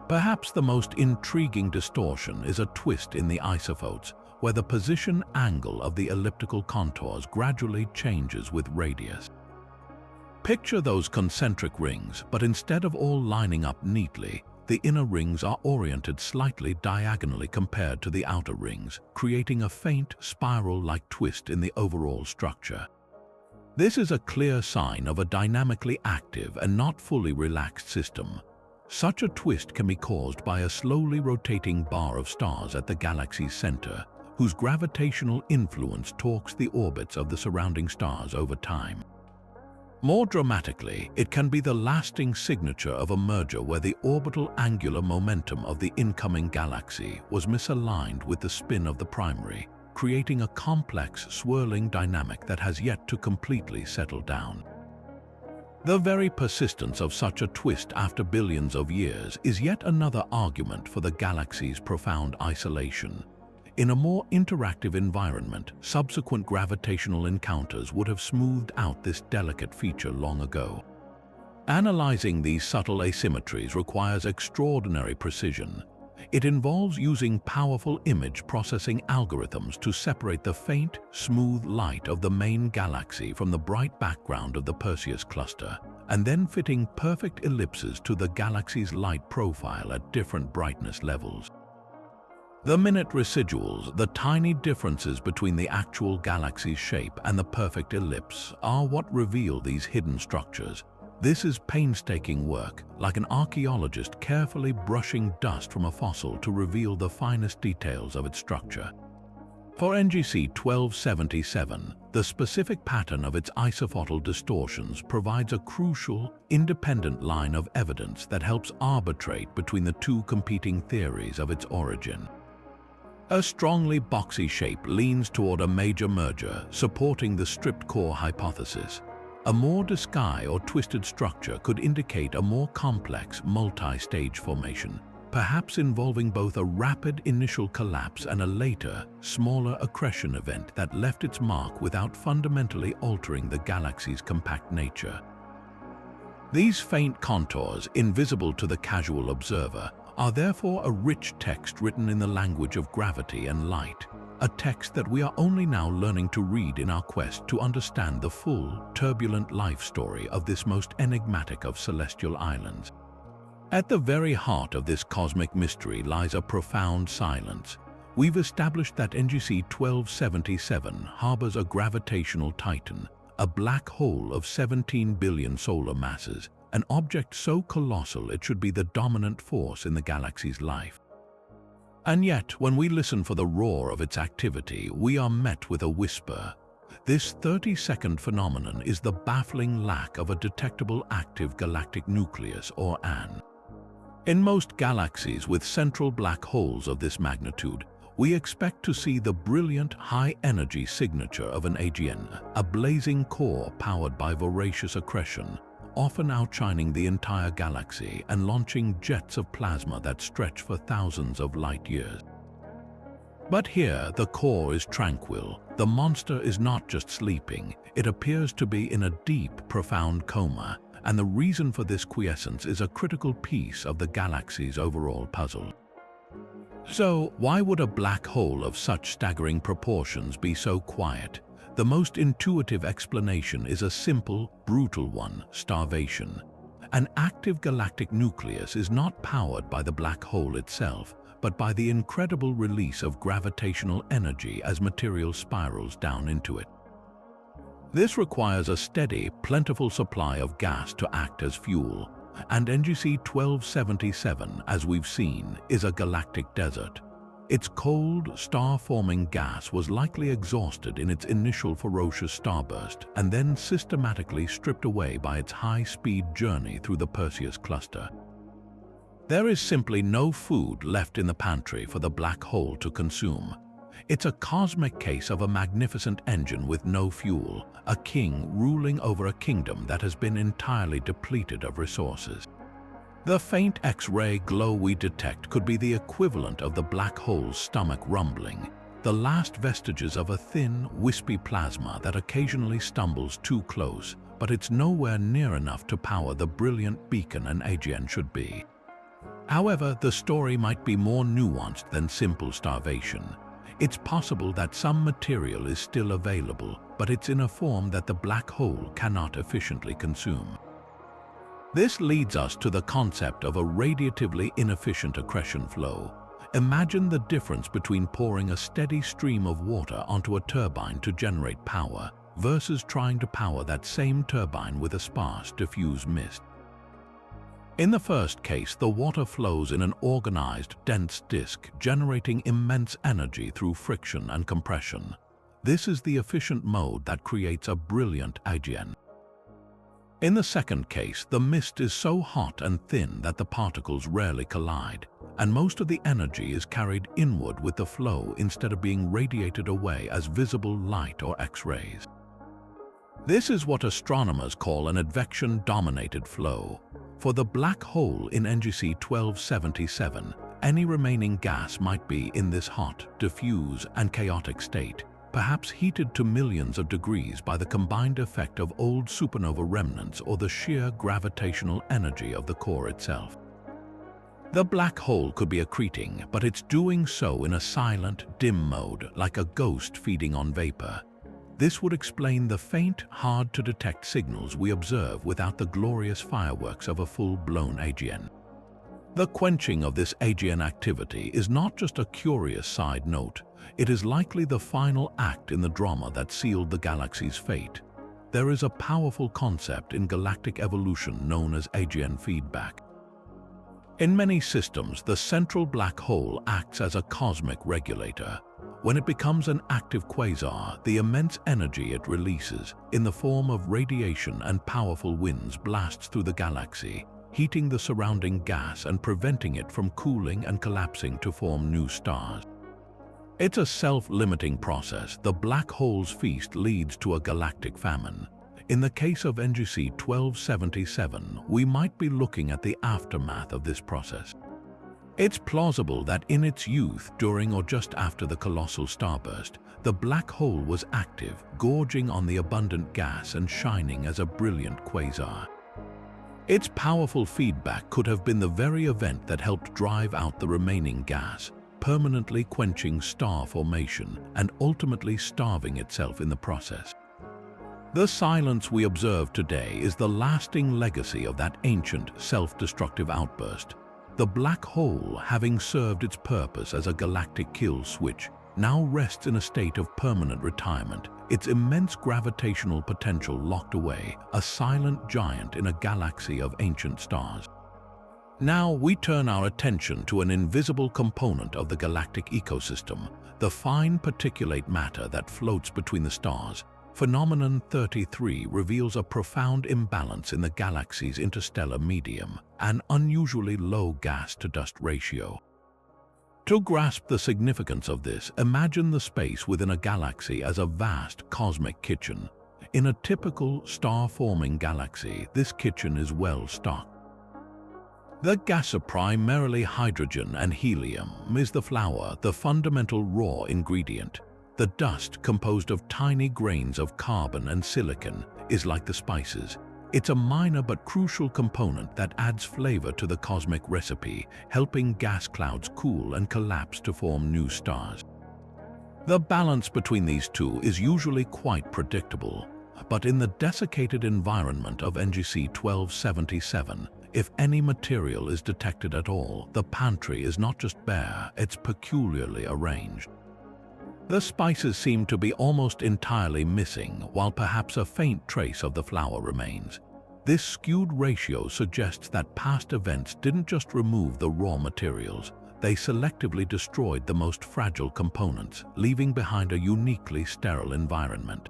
Perhaps the most intriguing distortion is a twist in the isophotes, where the position angle of the elliptical contours gradually changes with radius. Picture those concentric rings, but instead of all lining up neatly, the inner rings are oriented slightly diagonally compared to the outer rings, creating a faint, spiral-like twist in the overall structure. This is a clear sign of a dynamically active and not fully relaxed system. Such a twist can be caused by a slowly rotating bar of stars at the galaxy's center, whose gravitational influence torques the orbits of the surrounding stars over time. More dramatically, it can be the lasting signature of a merger where the orbital angular momentum of the incoming galaxy was misaligned with the spin of the primary, creating a complex, swirling dynamic that has yet to completely settle down. The very persistence of such a twist after billions of years is yet another argument for the galaxy's profound isolation. In a more interactive environment, subsequent gravitational encounters would have smoothed out this delicate feature long ago. Analyzing these subtle asymmetries requires extraordinary precision. It involves using powerful image processing algorithms to separate the faint, smooth light of the main galaxy from the bright background of the Perseus Cluster, and then fitting perfect ellipses to the galaxy's light profile at different brightness levels. The minute residuals, the tiny differences between the actual galaxy's shape and the perfect ellipse, are what reveal these hidden structures. This is painstaking work, like an archaeologist carefully brushing dust from a fossil to reveal the finest details of its structure. For NGC 1277, the specific pattern of its isophotal distortions provides a crucial, independent line of evidence that helps arbitrate between the two competing theories of its origin. A strongly boxy shape leans toward a major merger, supporting the stripped core hypothesis. A more disguised or twisted structure could indicate a more complex, multi-stage formation, perhaps involving both a rapid initial collapse and a later, smaller accretion event that left its mark without fundamentally altering the galaxy's compact nature. These faint contours, invisible to the casual observer, are therefore a rich text written in the language of gravity and light, a text that we are only now learning to read in our quest to understand the full, turbulent life story of this most enigmatic of celestial islands. At the very heart of this cosmic mystery lies a profound silence, we've established that NGC 1277 harbors a gravitational titan, a black hole of 17 billion solar masses, an object so colossal it should be the dominant force in the galaxy's life. And yet, when we listen for the roar of its activity, we are met with a whisper. This 30-second phenomenon is the baffling lack of a detectable active galactic nucleus, or AN. In most galaxies with central black holes of this magnitude, we expect to see the brilliant high-energy signature of an AGN, a blazing core powered by voracious accretion, often outshining the entire galaxy and launching jets of plasma that stretch for thousands of light years. But here, the core is tranquil. The monster is not just sleeping, it appears to be in a deep, profound coma, and the reason for this quiescence is a critical piece of the galaxy's overall puzzle. So, why would a black hole of such staggering proportions be so quiet? The most intuitive explanation is a simple, brutal one: starvation. An active galactic nucleus is not powered by the black hole itself, but by the incredible release of gravitational energy as material spirals down into it. This requires a steady, plentiful supply of gas to act as fuel, and NGC 1277, as we've seen, is a galactic desert. Its cold, star-forming gas was likely exhausted in its initial ferocious starburst and then systematically stripped away by its high-speed journey through the Perseus Cluster. There is simply no food left in the pantry for the black hole to consume. It's a cosmic case of a magnificent engine with no fuel, a king ruling over a kingdom that has been entirely depleted of resources. The faint X-ray glow we detect could be the equivalent of the black hole's stomach rumbling, the last vestiges of a thin, wispy plasma that occasionally stumbles too close, but it's nowhere near enough to power the brilliant beacon an AGN should be. However, the story might be more nuanced than simple starvation. It's possible that some material is still available, but it's in a form that the black hole cannot efficiently consume. This leads us to the concept of a radiatively inefficient accretion flow. Imagine the difference between pouring a steady stream of water onto a turbine to generate power versus trying to power that same turbine with a sparse, diffuse mist. In the first case, the water flows in an organized, dense disk, generating immense energy through friction and compression. This is the efficient mode that creates a brilliant AGN. In the second case, the mist is so hot and thin that the particles rarely collide, and most of the energy is carried inward with the flow instead of being radiated away as visible light or X-rays. This is what astronomers call an advection-dominated flow. For the black hole in NGC 1277, any remaining gas might be in this hot, diffuse, and chaotic state, perhaps heated to millions of degrees by the combined effect of old supernova remnants or the sheer gravitational energy of the core itself. The black hole could be accreting, but it's doing so in a silent, dim mode, like a ghost feeding on vapor. This would explain the faint, hard-to-detect signals we observe without the glorious fireworks of a full-blown AGN. The quenching of this AGN activity is not just a curious side note, it is likely the final act in the drama that sealed the galaxy's fate. There is a powerful concept in galactic evolution known as AGN feedback. In many systems, the central black hole acts as a cosmic regulator. When it becomes an active quasar, the immense energy it releases, in the form of radiation and powerful winds, blasts through the galaxy, heating the surrounding gas and preventing it from cooling and collapsing to form new stars. It's a self-limiting process. The black hole's feast leads to a galactic famine. In the case of NGC 1277, we might be looking at the aftermath of this process. It's plausible that in its youth, during or just after the colossal starburst, the black hole was active, gorging on the abundant gas and shining as a brilliant quasar. Its powerful feedback could have been the very event that helped drive out the remaining gas, permanently quenching star formation and ultimately starving itself in the process. The silence we observe today is the lasting legacy of that ancient, self-destructive outburst. The black hole, having served its purpose as a galactic kill switch, now rests in a state of permanent retirement, its immense gravitational potential locked away, a silent giant in a galaxy of ancient stars. Now we turn our attention to an invisible component of the galactic ecosystem, the fine particulate matter that floats between the stars. Phenomenon 33 reveals a profound imbalance in the galaxy's interstellar medium, an unusually low gas-to-dust ratio. To grasp the significance of this, imagine the space within a galaxy as a vast cosmic kitchen. In a typical star-forming galaxy, this kitchen is well stocked. The gas, primarily hydrogen and helium, is the flour, the fundamental raw ingredient. The dust, composed of tiny grains of carbon and silicon, is like the spices. It's a minor but crucial component that adds flavor to the cosmic recipe, helping gas clouds cool and collapse to form new stars. The balance between these two is usually quite predictable, but in the desiccated environment of NGC 1277, if any material is detected at all, the pantry is not just bare, it's peculiarly arranged. The spices seem to be almost entirely missing, while perhaps a faint trace of the flour remains. This skewed ratio suggests that past events didn't just remove the raw materials, they selectively destroyed the most fragile components, leaving behind a uniquely sterile environment.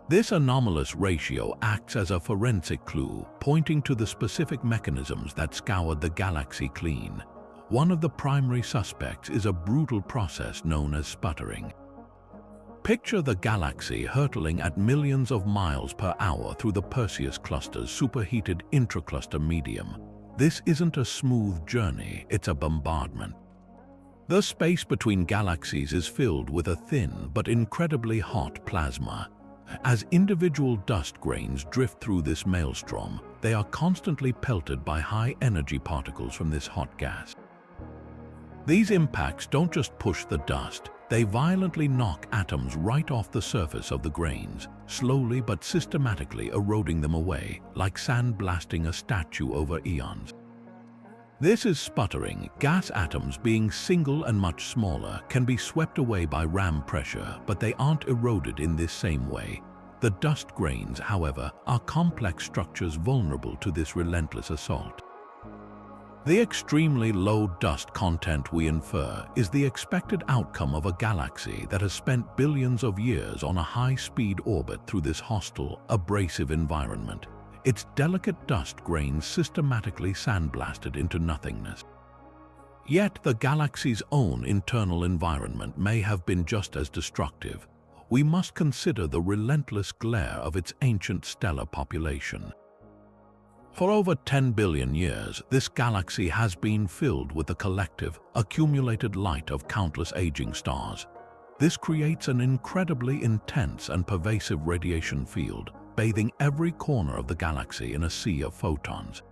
This anomalous ratio acts as a forensic clue, pointing to the specific mechanisms that scoured the galaxy clean. One of the primary suspects is a brutal process known as sputtering. Picture the galaxy hurtling at millions of miles per hour through the Perseus Cluster's superheated intracluster medium. This isn't a smooth journey, it's a bombardment. The space between galaxies is filled with a thin but incredibly hot plasma. As individual dust grains drift through this maelstrom, they are constantly pelted by high-energy particles from this hot gas. These impacts don't just push the dust, they violently knock atoms right off the surface of the grains, slowly but systematically eroding them away, like sandblasting a statue over eons. This is sputtering. Gas atoms, being single and much smaller, can be swept away by ram pressure, but they aren't eroded in this same way. The dust grains, however, are complex structures vulnerable to this relentless assault. The extremely low dust content we infer is the expected outcome of a galaxy that has spent billions of years on a high-speed orbit through this hostile, abrasive environment. Its delicate dust grains systematically sandblasted into nothingness. Yet the galaxy's own internal environment may have been just as destructive. We must consider the relentless glare of its ancient stellar population. For over 10 billion years, this galaxy has been filled with the collective, accumulated light of countless aging stars. This creates an incredibly intense and pervasive radiation field, bathing every corner of the galaxy in a sea of photons.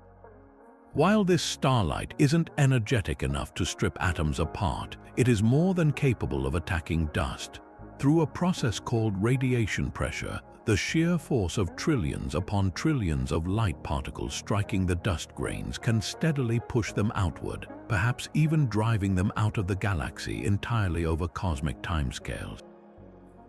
While this starlight isn't energetic enough to strip atoms apart, it is more than capable of attacking dust. Through a process called radiation pressure, the sheer force of trillions upon trillions of light particles striking the dust grains can steadily push them outward, perhaps even driving them out of the galaxy entirely over cosmic timescales.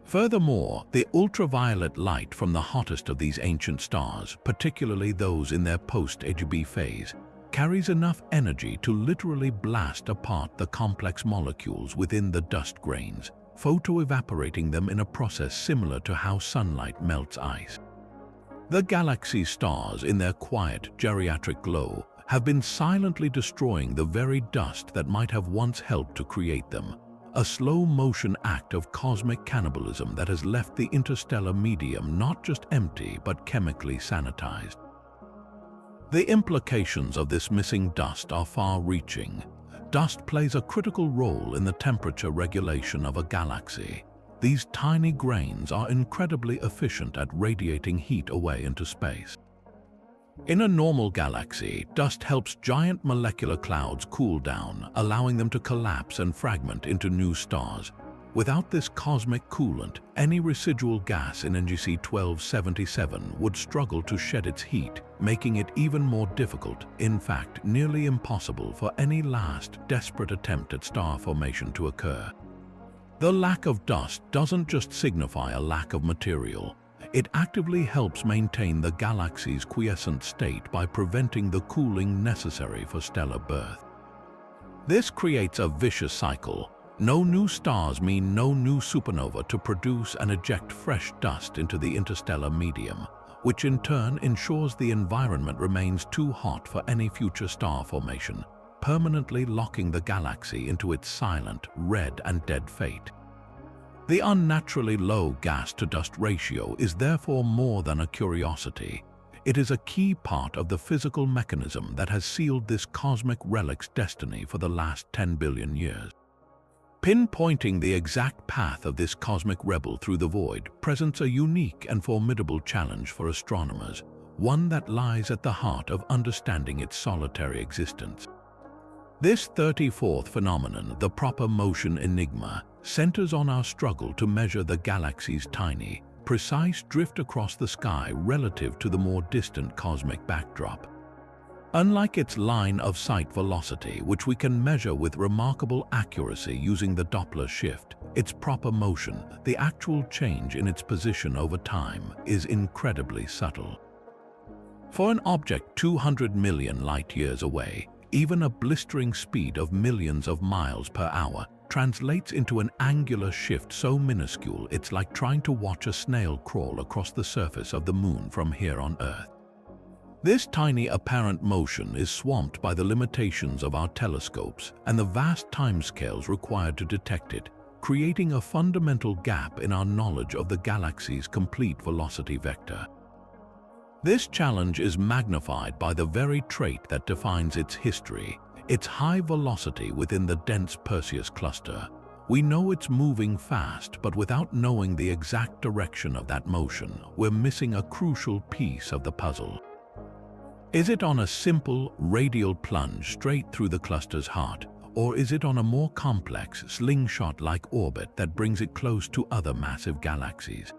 Furthermore, the ultraviolet light from the hottest of these ancient stars, particularly those in their post-AGB phase, carries enough energy to literally blast apart the complex molecules within the dust grains, photoevaporating them in a process similar to how sunlight melts ice. The galaxy's stars, in their quiet, geriatric glow, have been silently destroying the very dust that might have once helped to create them, a slow-motion act of cosmic cannibalism that has left the interstellar medium not just empty but chemically sanitized. The implications of this missing dust are far-reaching. Dust plays a critical role in the temperature regulation of a galaxy. These tiny grains are incredibly efficient at radiating heat away into space. In a normal galaxy, dust helps giant molecular clouds cool down, allowing them to collapse and fragment into new stars. Without this cosmic coolant, any residual gas in NGC 1277 would struggle to shed its heat, making it even more difficult, in fact nearly impossible, for any last desperate attempt at star formation to occur. The lack of dust doesn't just signify a lack of material. It actively helps maintain the galaxy's quiescent state by preventing the cooling necessary for stellar birth. This creates a vicious cycle. No new stars mean no new supernova to produce and eject fresh dust into the interstellar medium, which in turn ensures the environment remains too hot for any future star formation, permanently locking the galaxy into its silent, red and dead fate. The unnaturally low gas-to-dust ratio is therefore more than a curiosity. It is a key part of the physical mechanism that has sealed this cosmic relic's destiny for the last 10 billion years. Pinpointing the exact path of this cosmic rebel through the void presents a unique and formidable challenge for astronomers, one that lies at the heart of understanding its solitary existence. This 34th phenomenon, the proper motion enigma, centers on our struggle to measure the galaxy's tiny, precise drift across the sky relative to the more distant cosmic backdrop. Unlike its line-of-sight velocity, which we can measure with remarkable accuracy using the Doppler shift, its proper motion, the actual change in its position over time, is incredibly subtle. For an object 200 million light-years away, even a blistering speed of millions of miles per hour translates into an angular shift so minuscule it's like trying to watch a snail crawl across the surface of the moon from here on Earth. This tiny apparent motion is swamped by the limitations of our telescopes and the vast timescales required to detect it, creating a fundamental gap in our knowledge of the galaxy's complete velocity vector. This challenge is magnified by the very trait that defines its history, its high velocity within the dense Perseus Cluster. We know it's moving fast, but without knowing the exact direction of that motion, we're missing a crucial piece of the puzzle. Is it on a simple, radial plunge straight through the cluster's heart, or is it on a more complex, slingshot-like orbit that brings it close to other massive galaxies?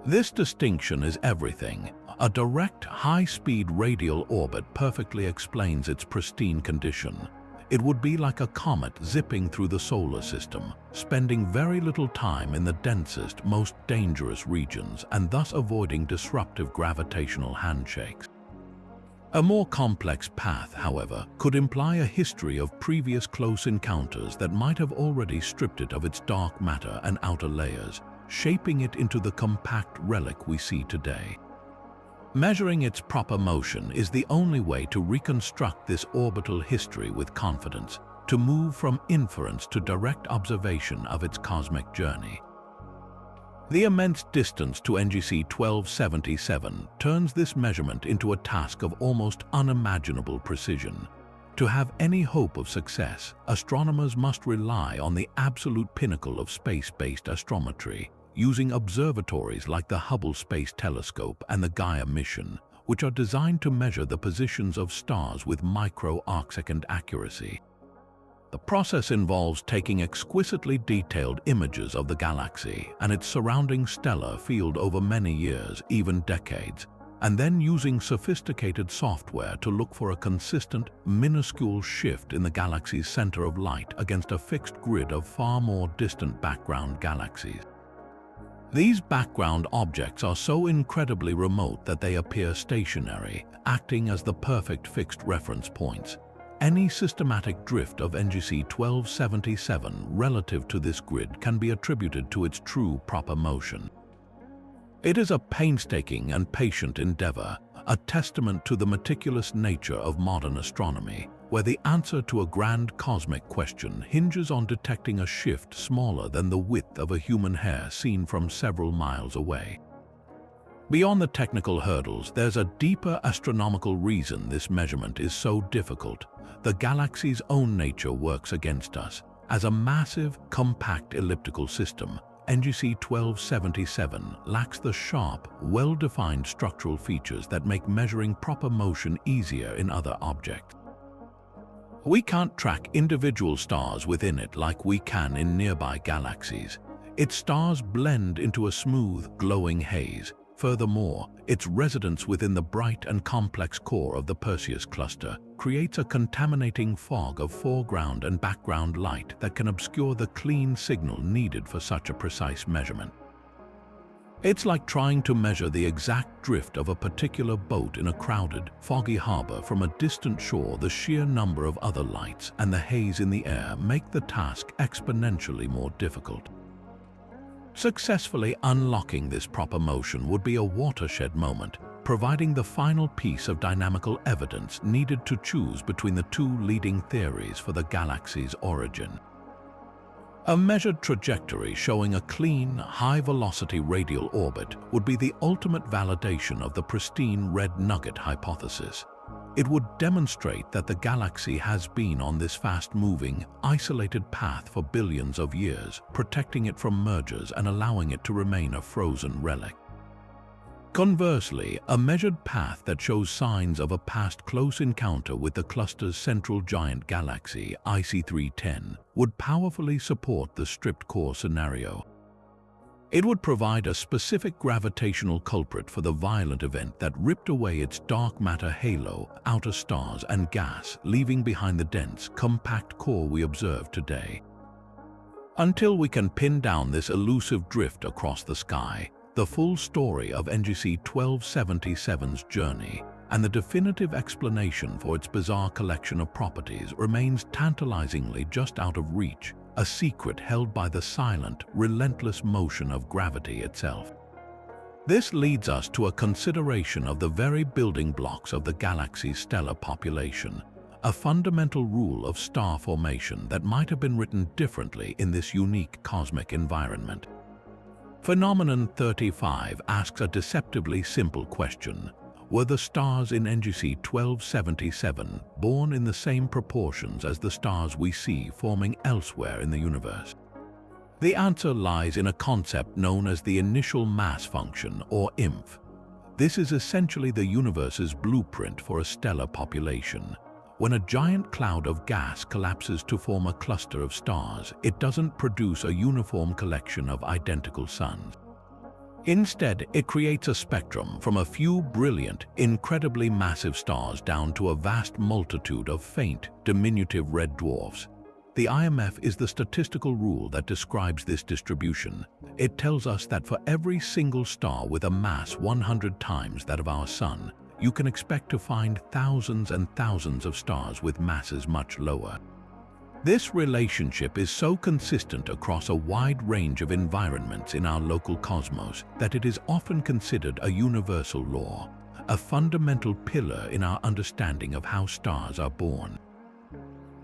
This distinction is everything. A direct, high-speed radial orbit perfectly explains its pristine condition. It would be like a comet zipping through the solar system, spending very little time in the densest, most dangerous regions, and thus avoiding disruptive gravitational handshakes. A more complex path, however, could imply a history of previous close encounters that might have already stripped it of its dark matter and outer layers, shaping it into the compact relic we see today. Measuring its proper motion is the only way to reconstruct this orbital history with confidence, to move from inference to direct observation of its cosmic journey. The immense distance to NGC 1277 turns this measurement into a task of almost unimaginable precision. To have any hope of success, astronomers must rely on the absolute pinnacle of space-based astrometry, using observatories like the Hubble Space Telescope and the Gaia mission, which are designed to measure the positions of stars with micro-arcsecond accuracy. The process involves taking exquisitely detailed images of the galaxy and its surrounding stellar field over many years, even decades, and then using sophisticated software to look for a consistent, minuscule shift in the galaxy's center of light against a fixed grid of far more distant background galaxies. These background objects are so incredibly remote that they appear stationary, acting as the perfect fixed reference points. Any systematic drift of NGC 1277 relative to this grid can be attributed to its true proper motion. It is a painstaking and patient endeavor, a testament to the meticulous nature of modern astronomy, where the answer to a grand cosmic question hinges on detecting a shift smaller than the width of a human hair seen from several miles away. Beyond the technical hurdles, there's a deeper astronomical reason this measurement is so difficult. The galaxy's own nature works against us. As a massive, compact elliptical system, NGC 1277 lacks the sharp, well-defined structural features that make measuring proper motion easier in other objects. We can't track individual stars within it like we can in nearby galaxies. Its stars blend into a smooth, glowing haze. Furthermore, its residence within the bright and complex core of the Perseus Cluster creates a contaminating fog of foreground and background light that can obscure the clean signal needed for such a precise measurement. It's like trying to measure the exact drift of a particular boat in a crowded, foggy harbor from a distant shore. The sheer number of other lights and the haze in the air make the task exponentially more difficult. Successfully unlocking this proper motion would be a watershed moment, providing the final piece of dynamical evidence needed to choose between the two leading theories for the galaxy's origin. A measured trajectory showing a clean, high-velocity radial orbit would be the ultimate validation of the pristine red nugget hypothesis. It would demonstrate that the galaxy has been on this fast-moving, isolated path for billions of years, protecting it from mergers and allowing it to remain a frozen relic. Conversely, a measured path that shows signs of a past close encounter with the cluster's central giant galaxy, IC310, would powerfully support the stripped core scenario. It would provide a specific gravitational culprit for the violent event that ripped away its dark matter halo, outer stars, and gas, leaving behind the dense, compact core we observe today. Until we can pin down this elusive drift across the sky, the full story of NGC 1277's journey and the definitive explanation for its bizarre collection of properties remains tantalizingly just out of reach, a secret held by the silent, relentless motion of gravity itself. This leads us to a consideration of the very building blocks of the galaxy's stellar population, a fundamental rule of star formation that might have been written differently in this unique cosmic environment. Phenomenon 35 asks a deceptively simple question. Were the stars in NGC 1277 born in the same proportions as the stars we see forming elsewhere in the universe? The answer lies in a concept known as the initial mass function, or IMF. This is essentially the universe's blueprint for a stellar population. When a giant cloud of gas collapses to form a cluster of stars, it doesn't produce a uniform collection of identical suns. Instead, it creates a spectrum from a few brilliant, incredibly massive stars down to a vast multitude of faint, diminutive red dwarfs. The IMF is the statistical rule that describes this distribution. It tells us that for every single star with a mass 100 times that of our Sun, you can expect to find thousands and thousands of stars with masses much lower. This relationship is so consistent across a wide range of environments in our local cosmos that it is often considered a universal law, a fundamental pillar in our understanding of how stars are born.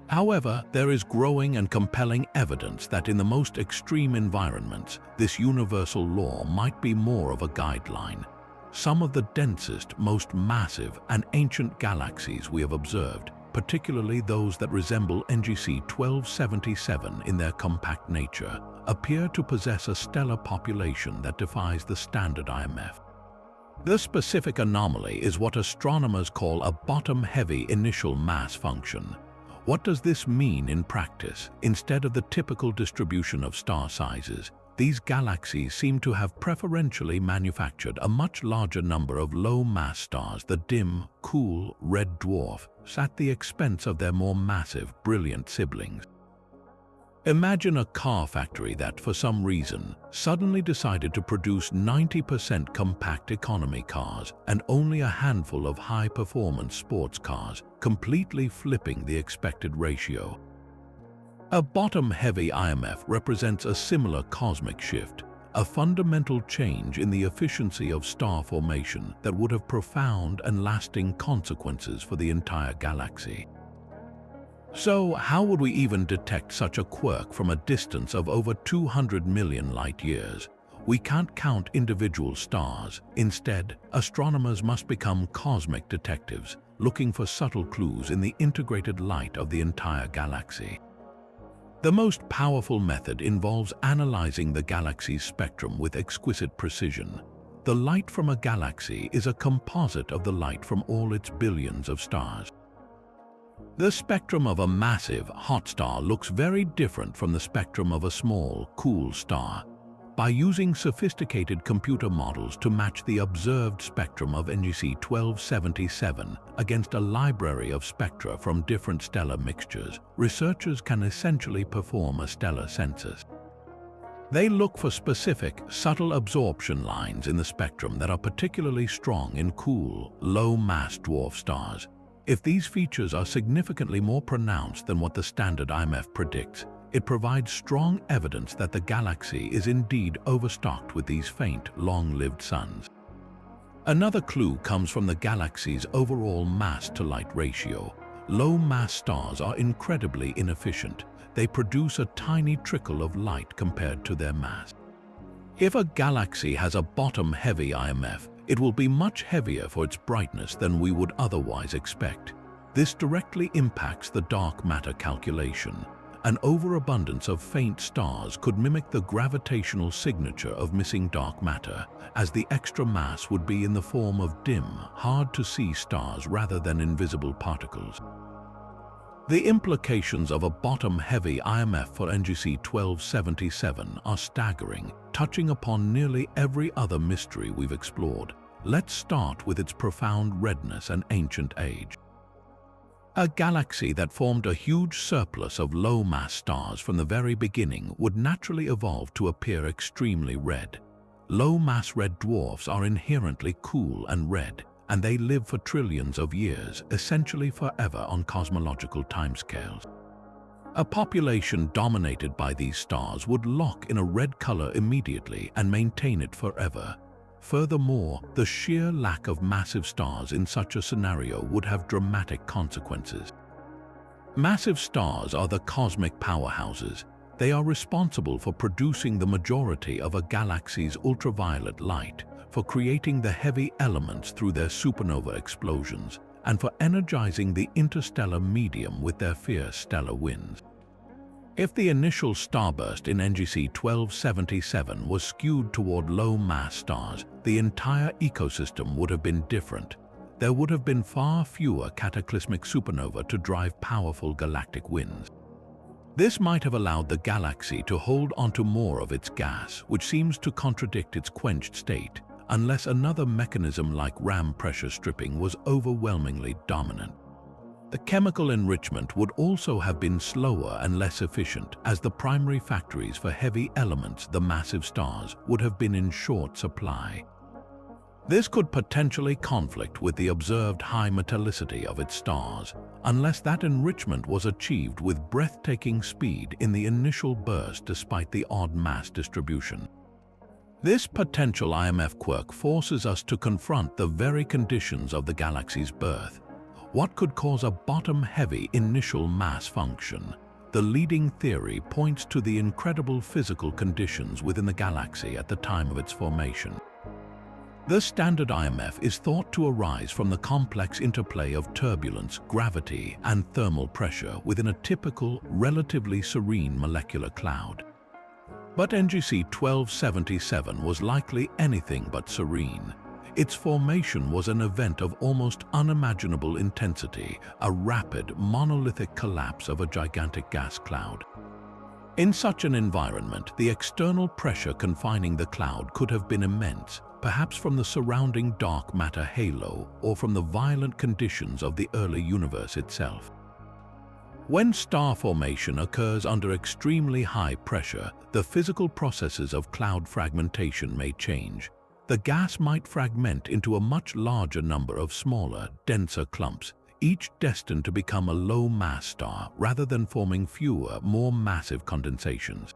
However, there is growing and compelling evidence that in the most extreme environments, this universal law might be more of a guideline. Some of the densest, most massive, and ancient galaxies we have observed, particularly those that resemble NGC 1277 in their compact nature, appear to possess a stellar population that defies the standard IMF. The specific anomaly is what astronomers call a bottom-heavy initial mass function. What does this mean in practice? Instead of the typical distribution of star sizes, these galaxies seem to have preferentially manufactured a much larger number of low-mass stars. The dim, cool, red dwarf at the expense of their more massive, brilliant siblings. Imagine a car factory that, for some reason, suddenly decided to produce 90% compact economy cars and only a handful of high-performance sports cars, completely flipping the expected ratio. A bottom-heavy IMF represents a similar cosmic shift, a fundamental change in the efficiency of star formation that would have profound and lasting consequences for the entire galaxy. So, how would we even detect such a quirk from a distance of over 200 million light-years? We can't count individual stars. Instead, astronomers must become cosmic detectives, looking for subtle clues in the integrated light of the entire galaxy. The most powerful method involves analyzing the galaxy's spectrum with exquisite precision. The light from a galaxy is a composite of the light from all its billions of stars. The spectrum of a massive, hot star looks very different from the spectrum of a small, cool star. By using sophisticated computer models to match the observed spectrum of NGC 1277 against a library of spectra from different stellar mixtures, researchers can essentially perform a stellar census. They look for specific, subtle absorption lines in the spectrum that are particularly strong in cool, low-mass dwarf stars. If these features are significantly more pronounced than what the standard IMF predicts, it provides strong evidence that the galaxy is indeed overstocked with these faint, long-lived suns. Another clue comes from the galaxy's overall mass-to-light ratio. Low-mass stars are incredibly inefficient. They produce a tiny trickle of light compared to their mass. If a galaxy has a bottom-heavy IMF, it will be much heavier for its brightness than we would otherwise expect. This directly impacts the dark matter calculation. An overabundance of faint stars could mimic the gravitational signature of missing dark matter, as the extra mass would be in the form of dim, hard-to-see stars rather than invisible particles. The implications of a bottom-heavy IMF for NGC 1277 are staggering, touching upon nearly every other mystery we've explored. Let's start with its profound redness and ancient age. A galaxy that formed a huge surplus of low-mass stars from the very beginning would naturally evolve to appear extremely red. Low-mass red dwarfs are inherently cool and red, and they live for trillions of years, essentially forever on cosmological timescales. A population dominated by these stars would lock in a red color immediately and maintain it forever. Furthermore, the sheer lack of massive stars in such a scenario would have dramatic consequences. Massive stars are the cosmic powerhouses. They are responsible for producing the majority of a galaxy's ultraviolet light, for creating the heavy elements through their supernova explosions, and for energizing the interstellar medium with their fierce stellar winds. If the initial starburst in NGC 1277 was skewed toward low-mass stars, the entire ecosystem would have been different. There would have been far fewer cataclysmic supernova to drive powerful galactic winds. This might have allowed the galaxy to hold onto more of its gas, which seems to contradict its quenched state, unless another mechanism like ram pressure stripping was overwhelmingly dominant. The chemical enrichment would also have been slower and less efficient, as the primary factories for heavy elements, the massive stars, would have been in short supply. This could potentially conflict with the observed high metallicity of its stars, unless that enrichment was achieved with breathtaking speed in the initial burst despite the odd mass distribution. This potential IMF quirk forces us to confront the very conditions of the galaxy's birth. What could cause a bottom-heavy initial mass function? The leading theory points to the incredible physical conditions within the galaxy at the time of its formation. The standard IMF is thought to arise from the complex interplay of turbulence, gravity, and thermal pressure within a typical, relatively serene molecular cloud. But NGC 1277 was likely anything but serene. Its formation was an event of almost unimaginable intensity, a rapid, monolithic collapse of a gigantic gas cloud. In such an environment, the external pressure confining the cloud could have been immense, perhaps from the surrounding dark matter halo or from the violent conditions of the early universe itself. When star formation occurs under extremely high pressure, the physical processes of cloud fragmentation may change. The gas might fragment into a much larger number of smaller, denser clumps, each destined to become a low-mass star rather than forming fewer, more massive condensations.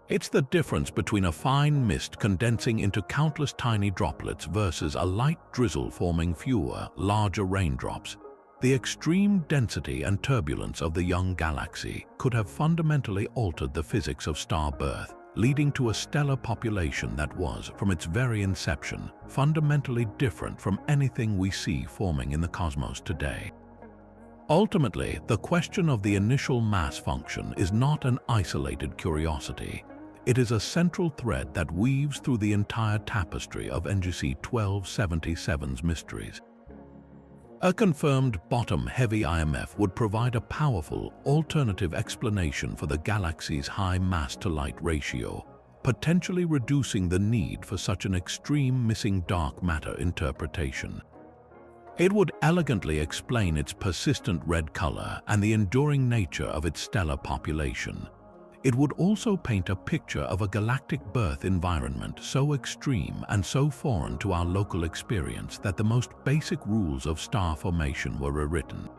It's the difference between a fine mist condensing into countless tiny droplets versus a light drizzle forming fewer, larger raindrops. The extreme density and turbulence of the young galaxy could have fundamentally altered the physics of star birth, leading to a stellar population that was, from its very inception, fundamentally different from anything we see forming in the cosmos today. Ultimately, the question of the initial mass function is not an isolated curiosity. It is a central thread that weaves through the entire tapestry of NGC 1277's mysteries. A confirmed bottom-heavy IMF would provide a powerful, alternative explanation for the galaxy's high mass-to-light ratio, potentially reducing the need for such an extreme missing dark matter interpretation. It would elegantly explain its persistent red color and the enduring nature of its stellar population. It would also paint a picture of a galactic birth environment so extreme and so foreign to our local experience that the most basic rules of star formation were rewritten.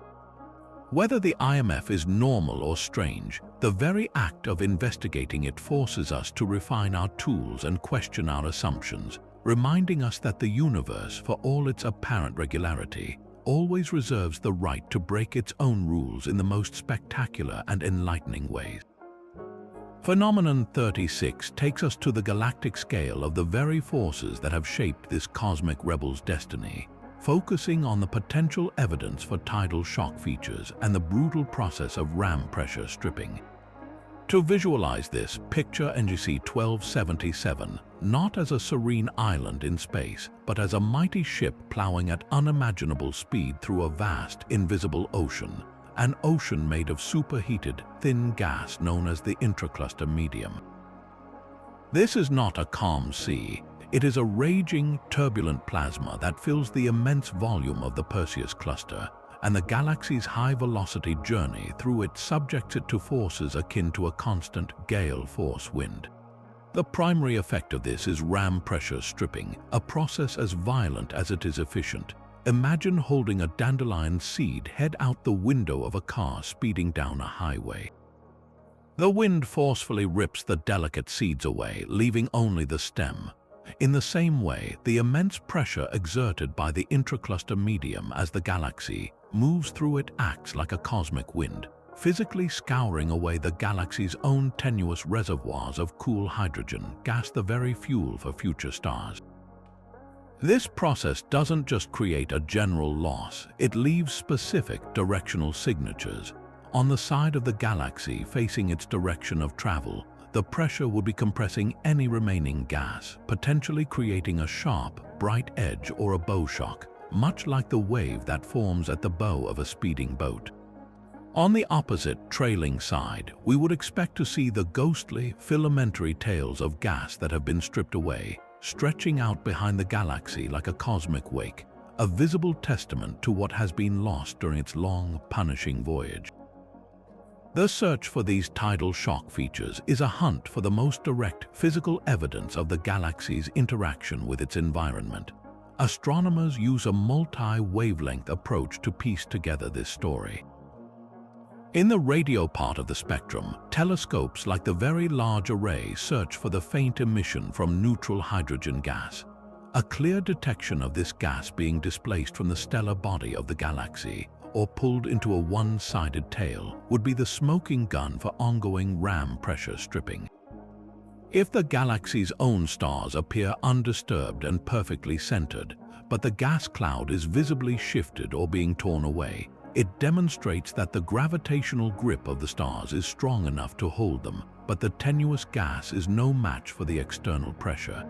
Whether the IMF is normal or strange, the very act of investigating it forces us to refine our tools and question our assumptions, reminding us that the universe, for all its apparent regularity, always reserves the right to break its own rules in the most spectacular and enlightening ways. Phenomenon 36 takes us to the galactic scale of the very forces that have shaped this cosmic rebel's destiny, focusing on the potential evidence for tidal shock features and the brutal process of ram pressure stripping. To visualize this, picture NGC 1277 not as a serene island in space, but as a mighty ship plowing at unimaginable speed through a vast, invisible ocean, an ocean made of superheated, thin gas known as the intracluster medium. This is not a calm sea. It is a raging, turbulent plasma that fills the immense volume of the Perseus Cluster, and the galaxy's high-velocity journey through it subjects it to forces akin to a constant gale force wind. The primary effect of this is ram pressure stripping, a process as violent as it is efficient. Imagine holding a dandelion seed head out the window of a car speeding down a highway. The wind forcefully rips the delicate seeds away, leaving only the stem. In the same way, the immense pressure exerted by the intracluster medium as the galaxy moves through it acts like a cosmic wind, physically scouring away the galaxy's own tenuous reservoirs of cool hydrogen, gas the very fuel for future stars. This process doesn't just create a general loss, it leaves specific directional signatures. On the side of the galaxy facing its direction of travel, the pressure would be compressing any remaining gas, potentially creating a sharp, bright edge or a bow shock, much like the wave that forms at the bow of a speeding boat. On the opposite, trailing side, we would expect to see the ghostly, filamentary tails of gas that have been stripped away, stretching out behind the galaxy like a cosmic wake, a visible testament to what has been lost during its long, punishing voyage. The search for these tidal shock features is a hunt for the most direct physical evidence of the galaxy's interaction with its environment. Astronomers use a multi-wavelength approach to piece together this story. In the radio part of the spectrum, telescopes like the Very Large Array search for the faint emission from neutral hydrogen gas, a clear detection of this gas being displaced from the stellar body of the galaxy or pulled into a one-sided tail would be the smoking gun for ongoing ram pressure stripping. If the galaxy's own stars appear undisturbed and perfectly centered, but the gas cloud is visibly shifted or being torn away, it demonstrates that the gravitational grip of the stars is strong enough to hold them, but the tenuous gas is no match for the external pressure.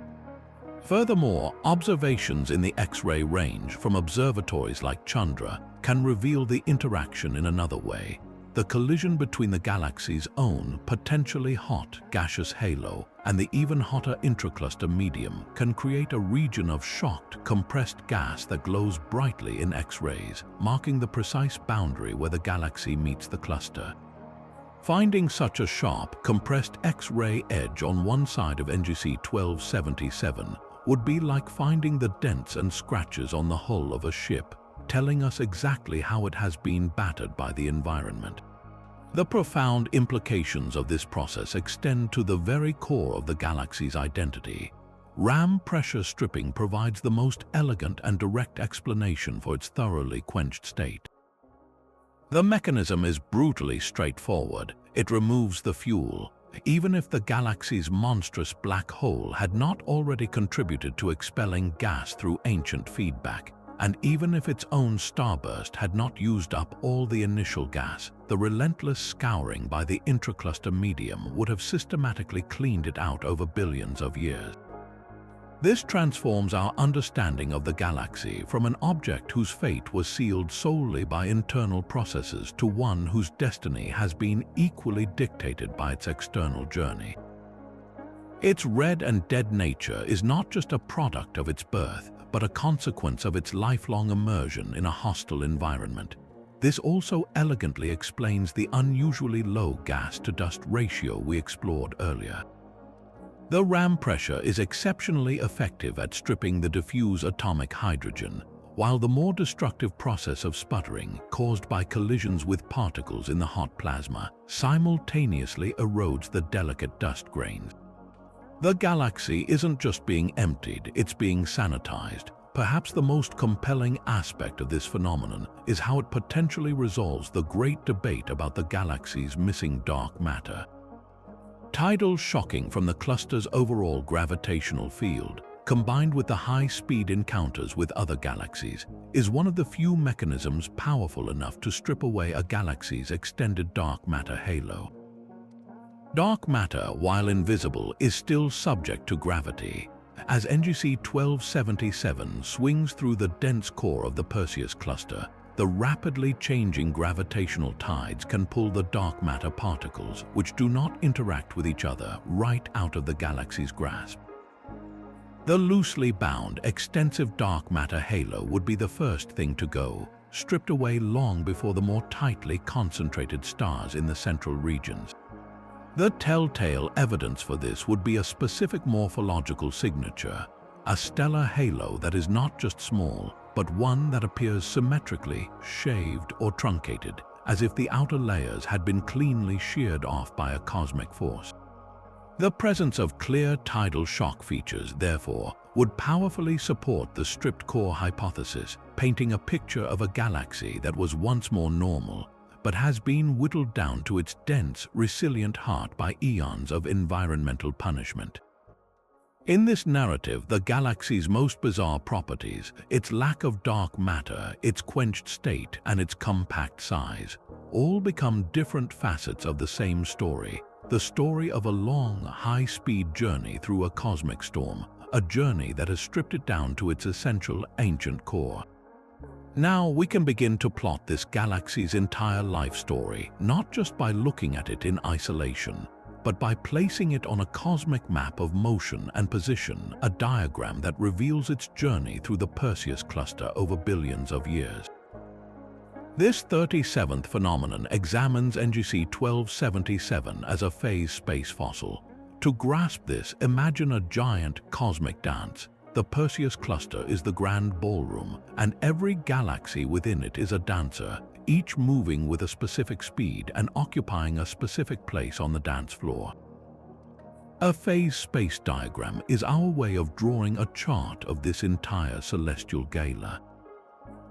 Furthermore, observations in the X-ray range from observatories like Chandra can reveal the interaction in another way. The collision between the galaxy's own potentially hot gaseous halo and the even hotter intracluster medium can create a region of shocked, compressed gas that glows brightly in X-rays, marking the precise boundary where the galaxy meets the cluster. Finding such a sharp, compressed X-ray edge on one side of NGC 1277 would be like finding the dents and scratches on the hull of a ship, telling us exactly how it has been battered by the environment. The profound implications of this process extend to the very core of the galaxy's identity. Ram pressure stripping provides the most elegant and direct explanation for its thoroughly quenched state. The mechanism is brutally straightforward. It removes the fuel. Even if the galaxy's monstrous black hole had not already contributed to expelling gas through ancient feedback, and even if its own starburst had not used up all the initial gas, the relentless scouring by the intracluster medium would have systematically cleaned it out over billions of years. This transforms our understanding of the galaxy from an object whose fate was sealed solely by internal processes to one whose destiny has been equally dictated by its external journey. Its red and dead nature is not just a product of its birth, but a consequence of its lifelong immersion in a hostile environment. This also elegantly explains the unusually low gas-to-dust ratio we explored earlier. The ram pressure is exceptionally effective at stripping the diffuse atomic hydrogen, while the more destructive process of sputtering, caused by collisions with particles in the hot plasma, simultaneously erodes the delicate dust grains. The galaxy isn't just being emptied, it's being sanitized. Perhaps the most compelling aspect of this phenomenon is how it potentially resolves the great debate about the galaxy's missing dark matter. Tidal shocking from the cluster's overall gravitational field, combined with the high-speed encounters with other galaxies, is one of the few mechanisms powerful enough to strip away a galaxy's extended dark matter halo. Dark matter, while invisible, is still subject to gravity. As NGC 1277 swings through the dense core of the Perseus Cluster, the rapidly changing gravitational tides can pull the dark matter particles, which do not interact with each other, right out of the galaxy's grasp. The loosely bound, extensive dark matter halo would be the first thing to go, stripped away long before the more tightly concentrated stars in the central regions. The telltale evidence for this would be a specific morphological signature, a stellar halo that is not just small, but one that appears symmetrically shaved or truncated, as if the outer layers had been cleanly sheared off by a cosmic force. The presence of clear tidal shock features, therefore, would powerfully support the stripped core hypothesis, painting a picture of a galaxy that was once more normal, but has been whittled down to its dense, resilient heart by eons of environmental punishment. In this narrative, the galaxy's most bizarre properties, its lack of dark matter, its quenched state, and its compact size, all become different facets of the same story, the story of a long, high-speed journey through a cosmic storm, a journey that has stripped it down to its essential ancient core. Now we can begin to plot this galaxy's entire life story, not just by looking at it in isolation, but by placing it on a cosmic map of motion and position, a diagram that reveals its journey through the Perseus Cluster over billions of years. This 37th phenomenon examines NGC 1277 as a phase space fossil. To grasp this, imagine a giant cosmic dance. The Perseus Cluster is the grand ballroom, and every galaxy within it is a dancer, each moving with a specific speed and occupying a specific place on the dance floor. A phase space diagram is our way of drawing a chart of this entire celestial gala.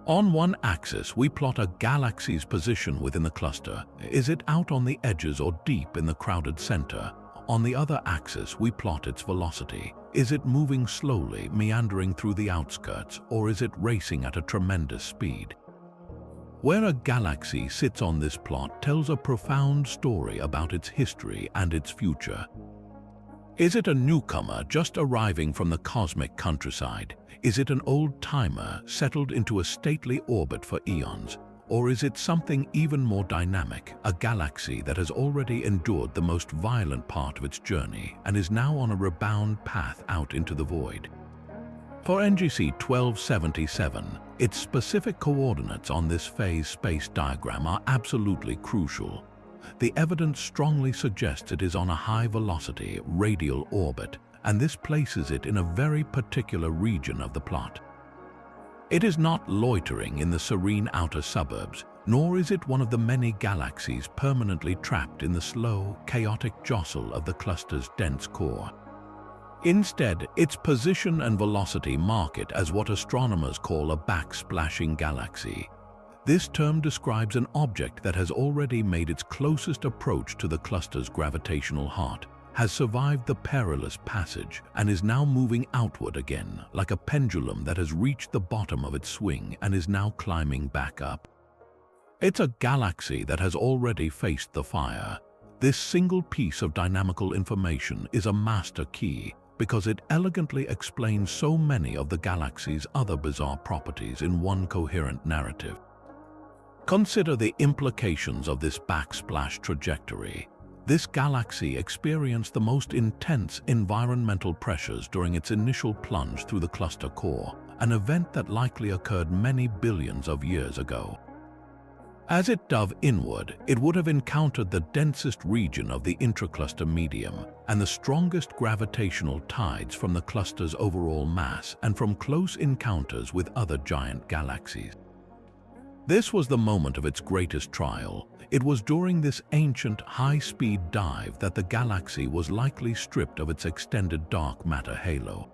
On one axis, we plot a galaxy's position within the cluster. Is it out on the edges or deep in the crowded center? On the other axis, we plot its velocity. Is it moving slowly, meandering through the outskirts, or is it racing at a tremendous speed? Where a galaxy sits on this plot tells a profound story about its history and its future. Is it a newcomer just arriving from the cosmic countryside? Is it an old-timer settled into a stately orbit for eons? Or is it something even more dynamic, a galaxy that has already endured the most violent part of its journey and is now on a rebound path out into the void? For NGC 1277, its specific coordinates on this phase space diagram are absolutely crucial. The evidence strongly suggests it is on a high-velocity radial orbit, and this places it in a very particular region of the plot. It is not loitering in the serene outer suburbs, nor is it one of the many galaxies permanently trapped in the slow, chaotic jostle of the cluster's dense core. Instead, its position and velocity mark it as what astronomers call a backsplashing galaxy. This term describes an object that has already made its closest approach to the cluster's gravitational heart, has survived the perilous passage, and is now moving outward again, like a pendulum that has reached the bottom of its swing and is now climbing back up. It's a galaxy that has already faced the fire. This single piece of dynamical information is a master key, because it elegantly explains so many of the galaxy's other bizarre properties in one coherent narrative. Consider the implications of this backsplash trajectory. This galaxy experienced the most intense environmental pressures during its initial plunge through the cluster core, an event that likely occurred many billions of years ago. As it dove inward, it would have encountered the densest region of the intracluster medium and the strongest gravitational tides from the cluster's overall mass and from close encounters with other giant galaxies. This was the moment of its greatest trial. It was during this ancient, high-speed dive that the galaxy was likely stripped of its extended dark matter halo.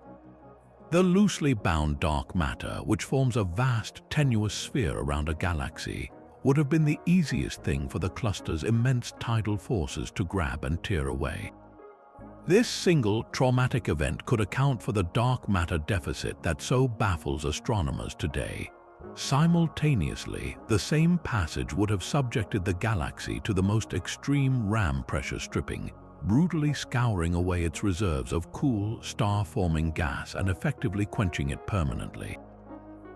The loosely bound dark matter, which forms a vast, tenuous sphere around a galaxy, would have been the easiest thing for the cluster's immense tidal forces to grab and tear away. This single traumatic event could account for the dark matter deficit that so baffles astronomers today. Simultaneously, the same passage would have subjected the galaxy to the most extreme ram pressure stripping, brutally scouring away its reserves of cool, star-forming gas and effectively quenching it permanently.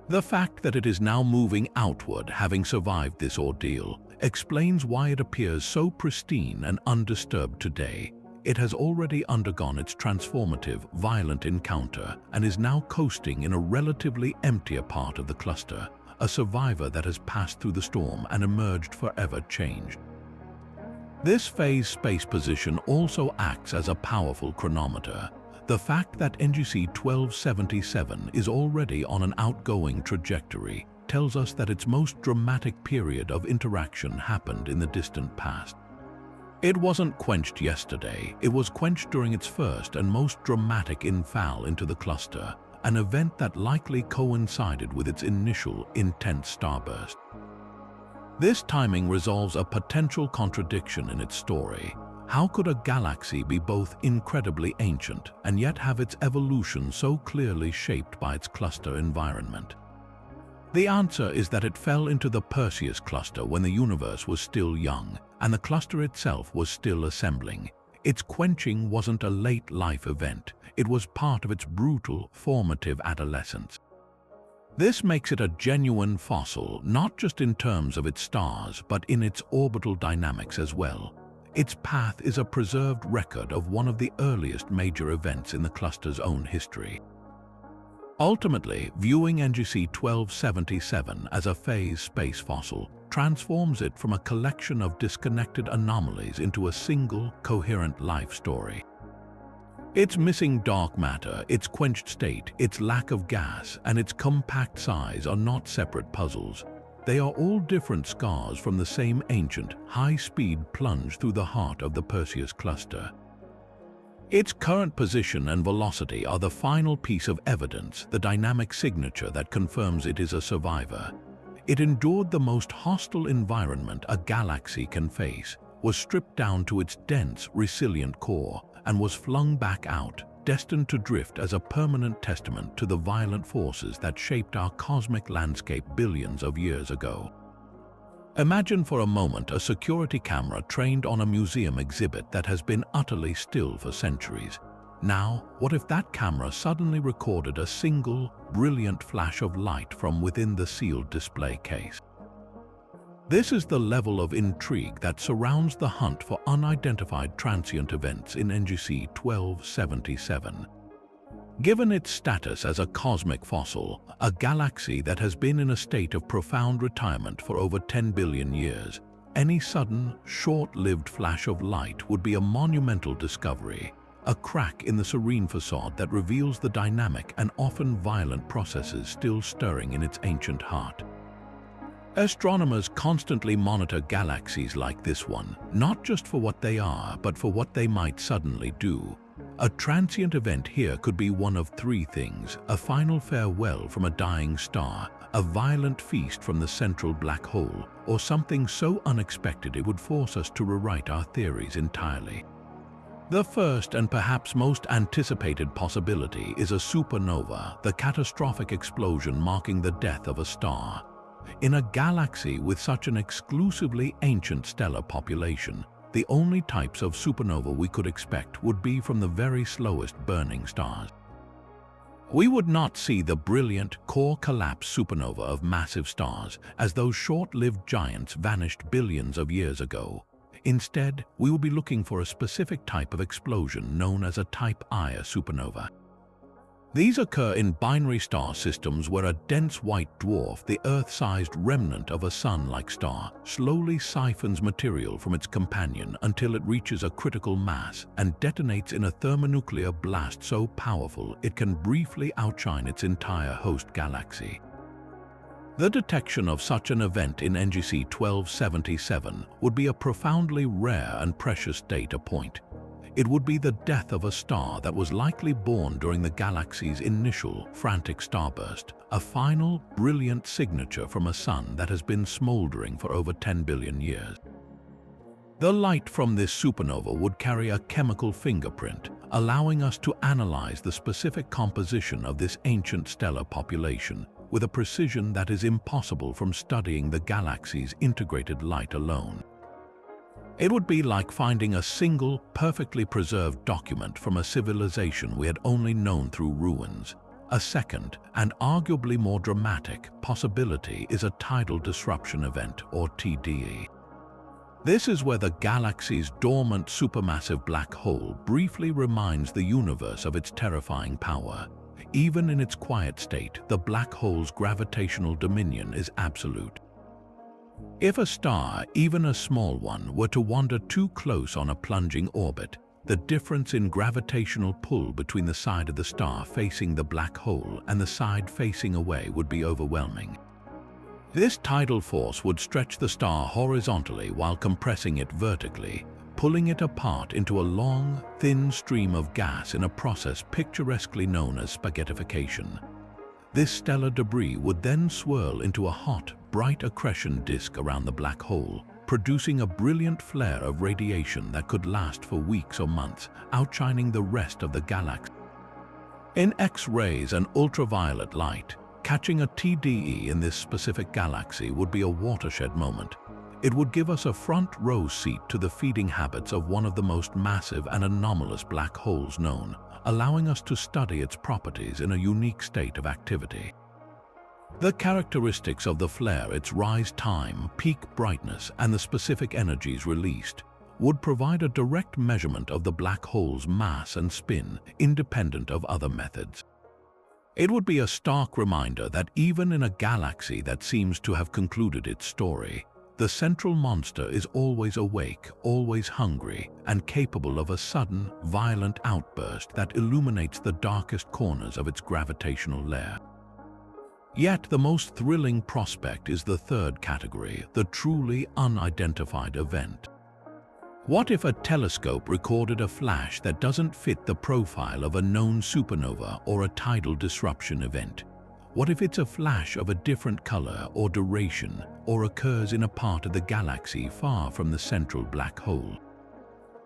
The fact that it is now moving outward, having survived this ordeal, explains why it appears so pristine and undisturbed today. It has already undergone its transformative, violent encounter and is now coasting in a relatively emptier part of the cluster, a survivor that has passed through the storm and emerged forever changed. This phase space position also acts as a powerful chronometer. The fact that NGC 1277 is already on an outgoing trajectory tells us that its most dramatic period of interaction happened in the distant past. It wasn't quenched yesterday, it was quenched during its first and most dramatic infall into the cluster, an event that likely coincided with its initial intense starburst. This timing resolves a potential contradiction in its story. How could a galaxy be both incredibly ancient and yet have its evolution so clearly shaped by its cluster environment? The answer is that it fell into the Perseus Cluster when the universe was still young and the cluster itself was still assembling. Its quenching wasn't a late-life event, it was part of its brutal, formative adolescence. This makes it a genuine fossil, not just in terms of its stars, but in its orbital dynamics as well. Its path is a preserved record of one of the earliest major events in the cluster's own history. Ultimately, viewing NGC 1277 as a phase space fossil transforms it from a collection of disconnected anomalies into a single, coherent life story. Its missing dark matter, its quenched state, its lack of gas, and its compact size are not separate puzzles. They are all different scars from the same ancient, high-speed plunge through the heart of the Perseus Cluster. Its current position and velocity are the final piece of evidence, the dynamic signature that confirms it is a survivor. It endured the most hostile environment a galaxy can face, was stripped down to its dense, resilient core, and was flung back out, destined to drift as a permanent testament to the violent forces that shaped our cosmic landscape billions of years ago. Imagine for a moment a security camera trained on a museum exhibit that has been utterly still for centuries. Now, what if that camera suddenly recorded a single, brilliant flash of light from within the sealed display case? This is the level of intrigue that surrounds the hunt for unidentified transient events in NGC 1277. Given its status as a cosmic fossil, a galaxy that has been in a state of profound retirement for over 10 billion years, any sudden, short-lived flash of light would be a monumental discovery, a crack in the serene facade that reveals the dynamic and often violent processes still stirring in its ancient heart. Astronomers constantly monitor galaxies like this one, not just for what they are, but for what they might suddenly do. A transient event here could be one of three things: a final farewell from a dying star, a violent feast from the central black hole, or something so unexpected it would force us to rewrite our theories entirely. The first and perhaps most anticipated possibility is a supernova, the catastrophic explosion marking the death of a star. In a galaxy with such an exclusively ancient stellar population, the only types of supernova we could expect would be from the very slowest burning stars. We would not see the brilliant core collapse supernova of massive stars, as those short-lived giants vanished billions of years ago. Instead, we will be looking for a specific type of explosion known as a Type Ia supernova. These occur in binary star systems where a dense white dwarf, the Earth-sized remnant of a Sun-like star, slowly siphons material from its companion until it reaches a critical mass and detonates in a thermonuclear blast so powerful it can briefly outshine its entire host galaxy. The detection of such an event in NGC 1277 would be a profoundly rare and precious data point. It would be the death of a star that was likely born during the galaxy's initial frantic starburst, a final, brilliant signature from a sun that has been smoldering for over 10 billion years. The light from this supernova would carry a chemical fingerprint, allowing us to analyze the specific composition of this ancient stellar population with a precision that is impossible from studying the galaxy's integrated light alone. It would be like finding a single, perfectly preserved document from a civilization we had only known through ruins. A second, and arguably more dramatic, possibility is a tidal disruption event, or TDE. This is where the galaxy's dormant supermassive black hole briefly reminds the universe of its terrifying power. Even in its quiet state, the black hole's gravitational dominion is absolute. If a star, even a small one, were to wander too close on a plunging orbit, the difference in gravitational pull between the side of the star facing the black hole and the side facing away would be overwhelming. This tidal force would stretch the star horizontally while compressing it vertically, pulling it apart into a long, thin stream of gas in a process picturesquely known as spaghettification. This stellar debris would then swirl into a hot, bright accretion disk around the black hole, producing a brilliant flare of radiation that could last for weeks or months, outshining the rest of the galaxy. In X-rays and ultraviolet light, catching a TDE in this specific galaxy would be a watershed moment. It would give us a front-row seat to the feeding habits of one of the most massive and anomalous black holes known, allowing us to study its properties in a unique state of activity. The characteristics of the flare, its rise time, peak brightness, and the specific energies released, would provide a direct measurement of the black hole's mass and spin, independent of other methods. It would be a stark reminder that even in a galaxy that seems to have concluded its story, the central monster is always awake, always hungry, and capable of a sudden, violent outburst that illuminates the darkest corners of its gravitational lair. Yet the most thrilling prospect is the third category, the truly unidentified event. What if a telescope recorded a flash that doesn't fit the profile of a known supernova or a tidal disruption event? What if it's a flash of a different color or duration, or occurs in a part of the galaxy far from the central black hole?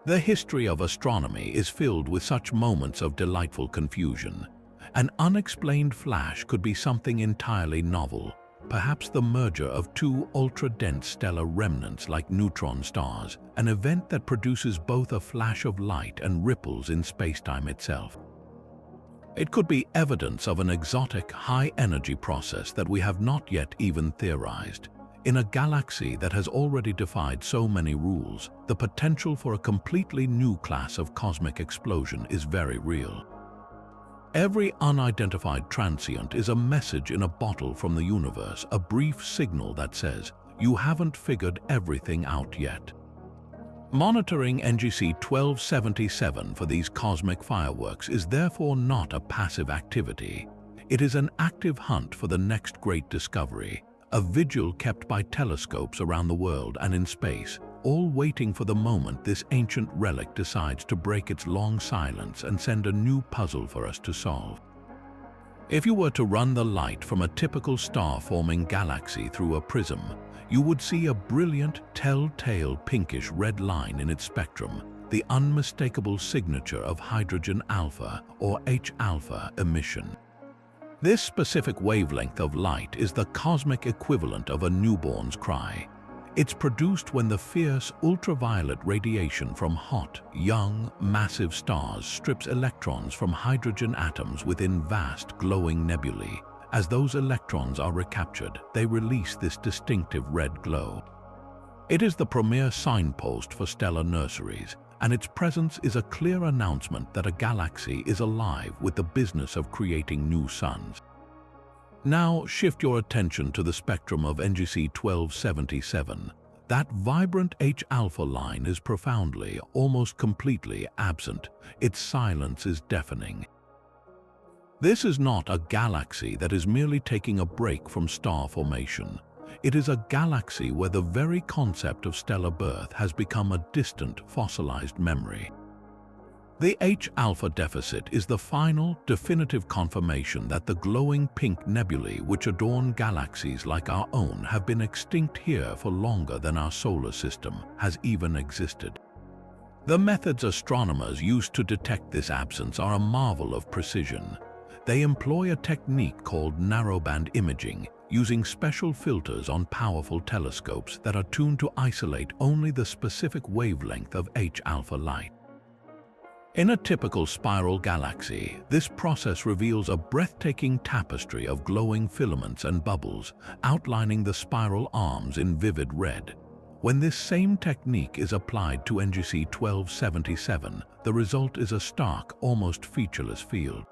The history of astronomy is filled with such moments of delightful confusion. An unexplained flash could be something entirely novel, perhaps the merger of two ultra-dense stellar remnants like neutron stars, an event that produces both a flash of light and ripples in spacetime itself. It could be evidence of an exotic, high-energy process that we have not yet even theorized. In a galaxy that has already defied so many rules, the potential for a completely new class of cosmic explosion is very real. Every unidentified transient is a message in a bottle from the universe, a brief signal that says, "You haven't figured everything out yet." Monitoring NGC 1277 for these cosmic fireworks is therefore not a passive activity. It is an active hunt for the next great discovery, a vigil kept by telescopes around the world and in space, all waiting for the moment this ancient relic decides to break its long silence and send a new puzzle for us to solve. If you were to run the light from a typical star-forming galaxy through a prism, you would see a brilliant, telltale pinkish red line in its spectrum, the unmistakable signature of hydrogen alpha or H-alpha emission. This specific wavelength of light is the cosmic equivalent of a newborn's cry. It's produced when the fierce ultraviolet radiation from hot, young, massive stars strips electrons from hydrogen atoms within vast, glowing nebulae. As those electrons are recaptured, they release this distinctive red glow. It is the premier signpost for stellar nurseries, and its presence is a clear announcement that a galaxy is alive with the business of creating new suns. Now shift your attention to the spectrum of NGC 1277. That vibrant H-alpha line is profoundly, almost completely absent. Its silence is deafening. This is not a galaxy that is merely taking a break from star formation. It is a galaxy where the very concept of stellar birth has become a distant, fossilized memory. The H-alpha deficit is the final, definitive confirmation that the glowing pink nebulae which adorn galaxies like our own have been extinct here for longer than our solar system has even existed. The methods astronomers use to detect this absence are a marvel of precision. They employ a technique called narrowband imaging, using special filters on powerful telescopes that are tuned to isolate only the specific wavelength of H-alpha light. In a typical spiral galaxy, this process reveals a breathtaking tapestry of glowing filaments and bubbles, outlining the spiral arms in vivid red. When this same technique is applied to NGC 1277, the result is a stark, almost featureless field.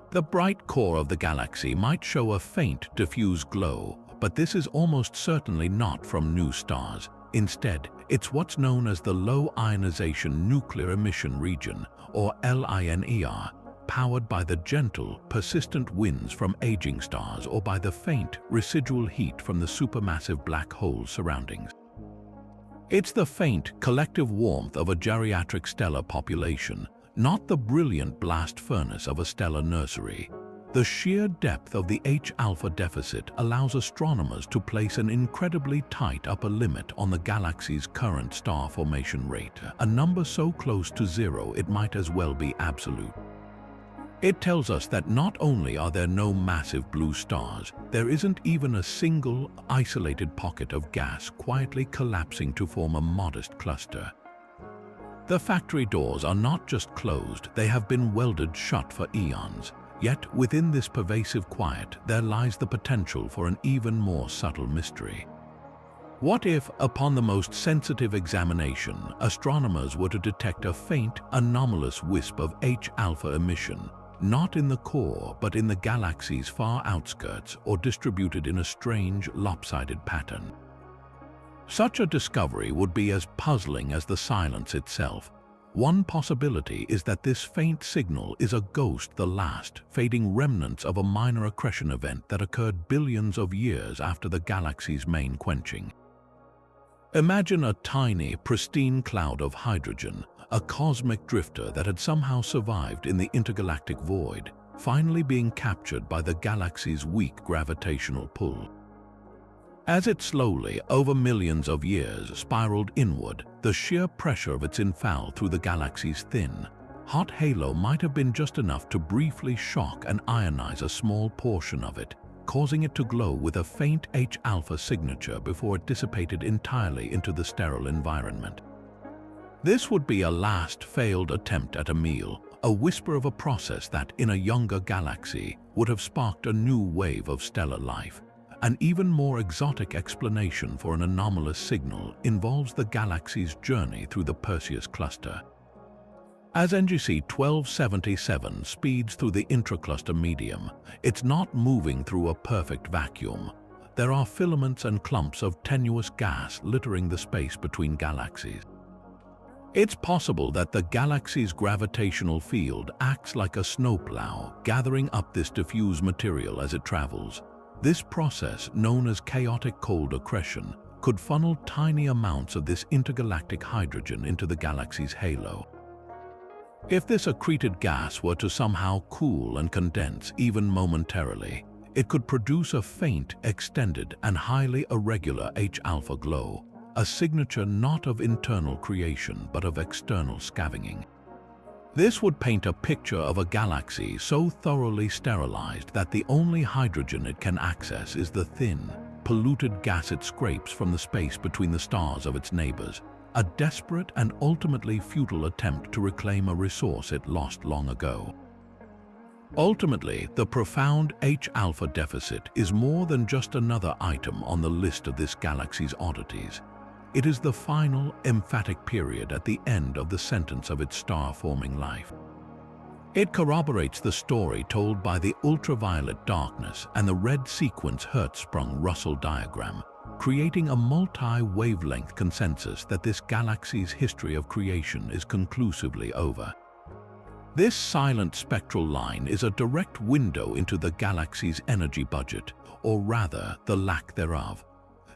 The bright core of the galaxy might show a faint, diffuse glow, but this is almost certainly not from new stars. Instead, it's what's known as the low ionization nuclear emission region, or LINER, powered by the gentle, persistent winds from aging stars or by the faint, residual heat from the supermassive black hole surroundings. It's the faint, collective warmth of a geriatric stellar population, not the brilliant blast furnace of a stellar nursery. The sheer depth of the H-alpha deficit allows astronomers to place an incredibly tight upper limit on the galaxy's current star formation rate, a number so close to zero it might as well be absolute. It tells us that not only are there no massive blue stars, there isn't even a single, isolated pocket of gas quietly collapsing to form a modest cluster. The factory doors are not just closed, they have been welded shut for eons. Yet, within this pervasive quiet, there lies the potential for an even more subtle mystery. What if, upon the most sensitive examination, astronomers were to detect a faint, anomalous wisp of H-alpha emission, not in the core, but in the galaxy's far outskirts or distributed in a strange, lopsided pattern? Such a discovery would be as puzzling as the silence itself. One possibility is that this faint signal is a ghost, the last, fading remnants of a minor accretion event that occurred billions of years after the galaxy's main quenching. Imagine a tiny, pristine cloud of hydrogen, a cosmic drifter that had somehow survived in the intergalactic void, finally being captured by the galaxy's weak gravitational pull. As it slowly, over millions of years, spiraled inward, the sheer pressure of its infall through the galaxy's thin, hot halo might have been just enough to briefly shock and ionize a small portion of it, causing it to glow with a faint H-alpha signature before it dissipated entirely into the sterile environment. This would be a last failed attempt at a meal, a whisper of a process that, in a younger galaxy, would have sparked a new wave of stellar life. An even more exotic explanation for an anomalous signal involves the galaxy's journey through the Perseus Cluster. As NGC 1277 speeds through the intracluster medium, it's not moving through a perfect vacuum. There are filaments and clumps of tenuous gas littering the space between galaxies. It's possible that the galaxy's gravitational field acts like a snowplow, gathering up this diffuse material as it travels. This process, known as chaotic cold accretion, could funnel tiny amounts of this intergalactic hydrogen into the galaxy's halo. If this accreted gas were to somehow cool and condense even momentarily, it could produce a faint, extended, and highly irregular H-alpha glow, a signature not of internal creation but of external scavenging. This would paint a picture of a galaxy so thoroughly sterilized that the only hydrogen it can access is the thin, polluted gas it scrapes from the space between the stars of its neighbors, a desperate and ultimately futile attempt to reclaim a resource it lost long ago. Ultimately, the profound H-alpha deficit is more than just another item on the list of this galaxy's oddities. It is the final, emphatic period at the end of the sentence of its star-forming life. It corroborates the story told by the ultraviolet darkness and the red sequence Hertzsprung-Russell diagram, creating a multi-wavelength consensus that this galaxy's history of creation is conclusively over. This silent spectral line is a direct window into the galaxy's energy budget, or rather, the lack thereof.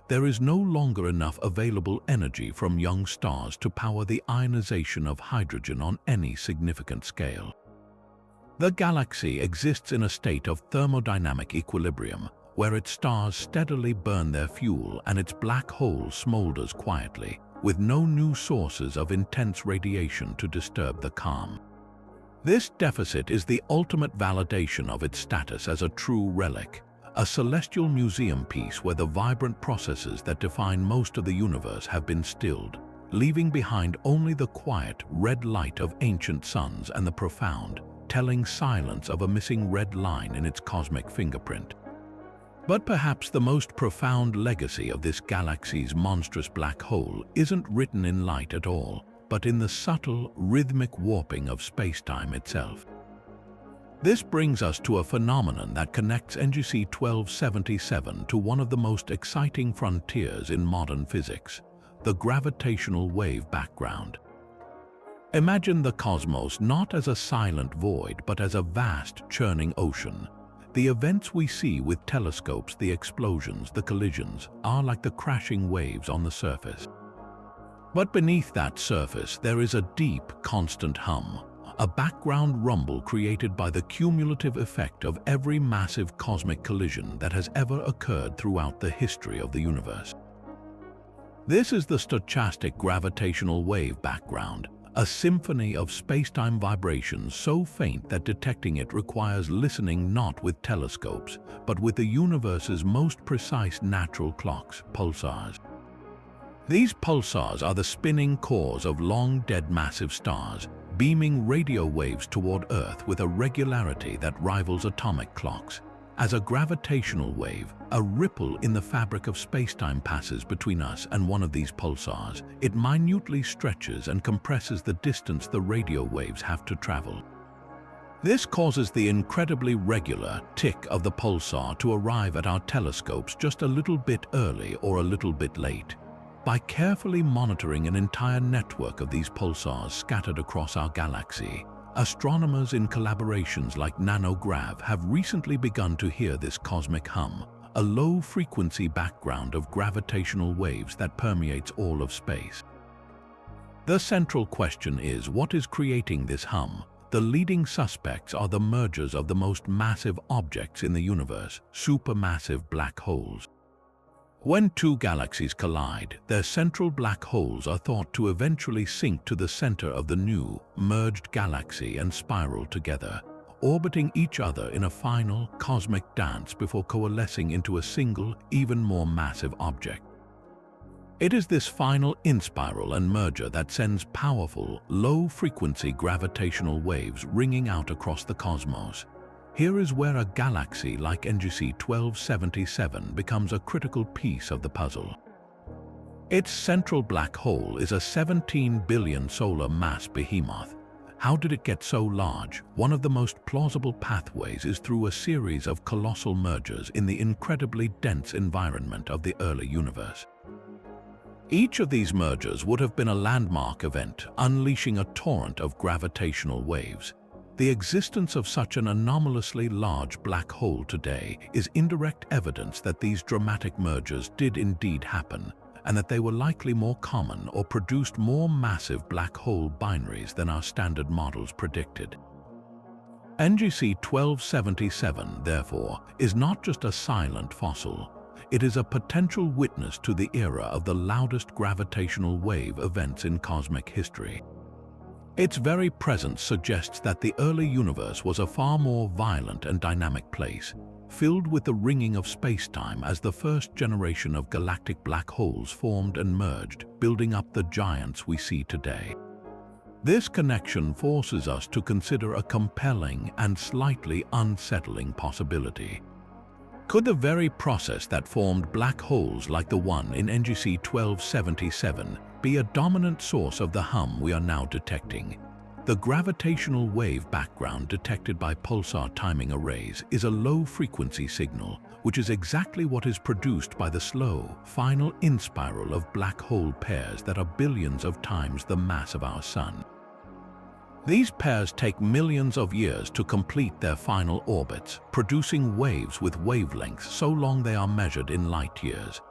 There is no longer enough available energy from young stars to power the ionization of hydrogen on any significant scale. The galaxy exists in a state of thermodynamic equilibrium, where its stars steadily burn their fuel and its black hole smolders quietly, with no new sources of intense radiation to disturb the calm. This deficit is the ultimate validation of its status as a true relic, a celestial museum piece where the vibrant processes that define most of the universe have been stilled, leaving behind only the quiet, red light of ancient suns and the profound, telling silence of a missing red line in its cosmic fingerprint. But perhaps the most profound legacy of this galaxy's monstrous black hole isn't written in light at all, but in the subtle, rhythmic warping of space-time itself. This brings us to a phenomenon that connects NGC 1277 to one of the most exciting frontiers in modern physics, the gravitational wave background. Imagine the cosmos not as a silent void, but as a vast, churning ocean. The events we see with telescopes, the explosions, the collisions, are like the crashing waves on the surface. But beneath that surface, there is a deep, constant hum, a background rumble created by the cumulative effect of every massive cosmic collision that has ever occurred throughout the history of the universe. This is the stochastic gravitational wave background, a symphony of space-time vibrations so faint that detecting it requires listening not with telescopes, but with the universe's most precise natural clocks, pulsars. These pulsars are the spinning cores of long-dead massive stars, beaming radio waves toward Earth with a regularity that rivals atomic clocks. As a gravitational wave, a ripple in the fabric of space-time passes between us and one of these pulsars. It minutely stretches and compresses the distance the radio waves have to travel. This causes the incredibly regular tick of the pulsar to arrive at our telescopes just a little bit early or a little bit late. By carefully monitoring an entire network of these pulsars scattered across our galaxy, astronomers in collaborations like NanoGrav have recently begun to hear this cosmic hum, a low-frequency background of gravitational waves that permeates all of space. The central question is, what is creating this hum? The leading suspects are the mergers of the most massive objects in the universe, supermassive black holes. When two galaxies collide, their central black holes are thought to eventually sink to the center of the new, merged galaxy and spiral together, orbiting each other in a final, cosmic dance before coalescing into a single, even more massive object. It is this final in-spiral and merger that sends powerful, low-frequency gravitational waves ringing out across the cosmos. Here is where a galaxy like NGC 1277 becomes a critical piece of the puzzle. Its central black hole is a 17 billion solar mass behemoth. How did it get so large? One of the most plausible pathways is through a series of colossal mergers in the incredibly dense environment of the early universe. Each of these mergers would have been a landmark event, unleashing a torrent of gravitational waves. The existence of such an anomalously large black hole today is indirect evidence that these dramatic mergers did indeed happen, and that they were likely more common or produced more massive black hole binaries than our standard models predicted. NGC 1277, therefore, is not just a silent fossil. It is a potential witness to the era of the loudest gravitational wave events in cosmic history. Its very presence suggests that the early universe was a far more violent and dynamic place, filled with the ringing of space-time as the first generation of galactic black holes formed and merged, building up the giants we see today. This connection forces us to consider a compelling and slightly unsettling possibility. Could the very process that formed black holes like the one in NGC 1277 be a dominant source of the hum we are now detecting? The gravitational wave background detected by pulsar timing arrays is a low-frequency signal, which is exactly what is produced by the slow, final in-spiral of black hole pairs that are billions of times the mass of our Sun. These pairs take millions of years to complete their final orbits, producing waves with wavelengths so long they are measured in light years.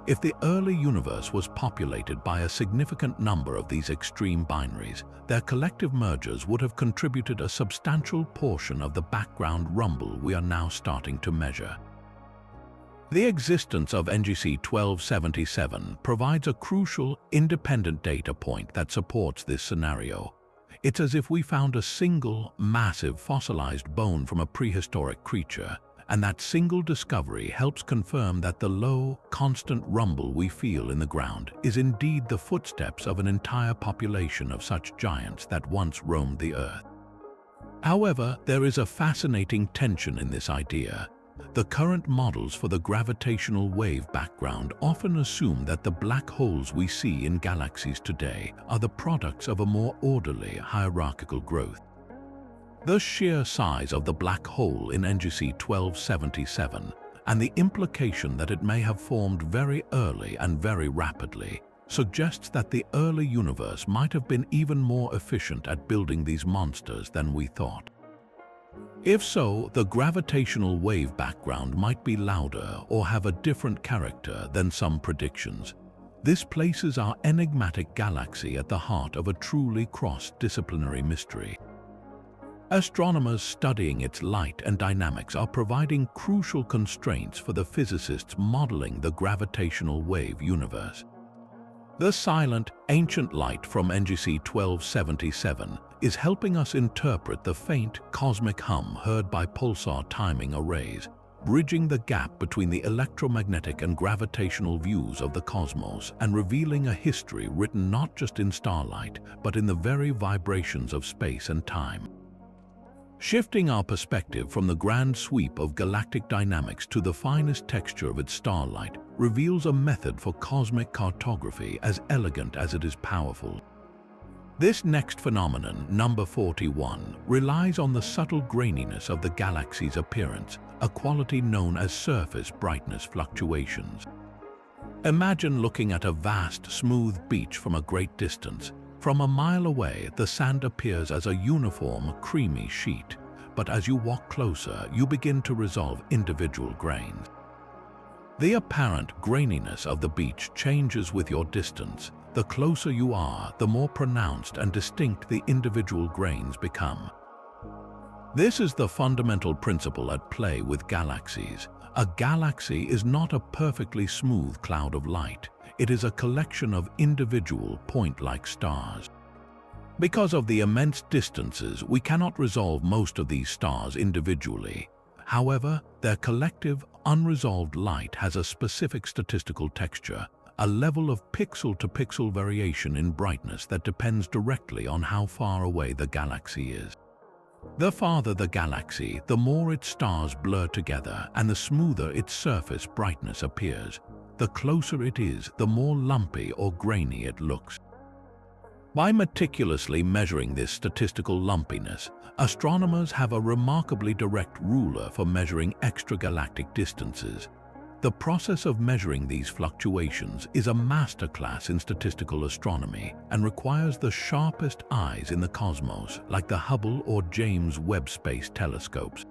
If the early universe was populated by a significant number of these extreme binaries, their collective mergers would have contributed a substantial portion of the background rumble we are now starting to measure. The existence of NGC 1277 provides a crucial, independent data point that supports this scenario. It's as if we found a single, massive fossilized bone from a prehistoric creature, and that single discovery helps confirm that the low, constant rumble we feel in the ground is indeed the footsteps of an entire population of such giants that once roamed the Earth. However, there is a fascinating tension in this idea. The current models for the gravitational wave background often assume that the black holes we see in galaxies today are the products of a more orderly, hierarchical growth. The sheer size of the black hole in NGC 1277 and the implication that it may have formed very early and very rapidly suggests that the early universe might have been even more efficient at building these monsters than we thought. If so, the gravitational wave background might be louder or have a different character than some predictions. This places our enigmatic galaxy at the heart of a truly cross-disciplinary mystery. Astronomers studying its light and dynamics are providing crucial constraints for the physicists modeling the gravitational wave universe. The silent, ancient light from NGC 1277 is helping us interpret the faint, cosmic hum heard by pulsar timing arrays, bridging the gap between the electromagnetic and gravitational views of the cosmos and revealing a history written not just in starlight, but in the very vibrations of space and time. Shifting our perspective from the grand sweep of galactic dynamics to the finest texture of its starlight reveals a method for cosmic cartography as elegant as it is powerful. This next phenomenon, number 41, relies on the subtle graininess of the galaxy's appearance, a quality known as surface brightness fluctuations. Imagine looking at a vast, smooth beach from a great distance. From a mile away, the sand appears as a uniform, creamy sheet, but as you walk closer, you begin to resolve individual grains. The apparent graininess of the beach changes with your distance. The closer you are, the more pronounced and distinct the individual grains become. This is the fundamental principle at play with galaxies. A galaxy is not a perfectly smooth cloud of light. It is a collection of individual point-like stars. Because of the immense distances, we cannot resolve most of these stars individually. However, their collective, unresolved light has a specific statistical texture, a level of pixel-to-pixel variation in brightness that depends directly on how far away the galaxy is. The farther the galaxy, the more its stars blur together and the smoother its surface brightness appears. The closer it is, the more lumpy or grainy it looks. By meticulously measuring this statistical lumpiness, astronomers have a remarkably direct ruler for measuring extragalactic distances. The process of measuring these fluctuations is a masterclass in statistical astronomy and requires the sharpest eyes in the cosmos, like the Hubble or James Webb Space Telescopes.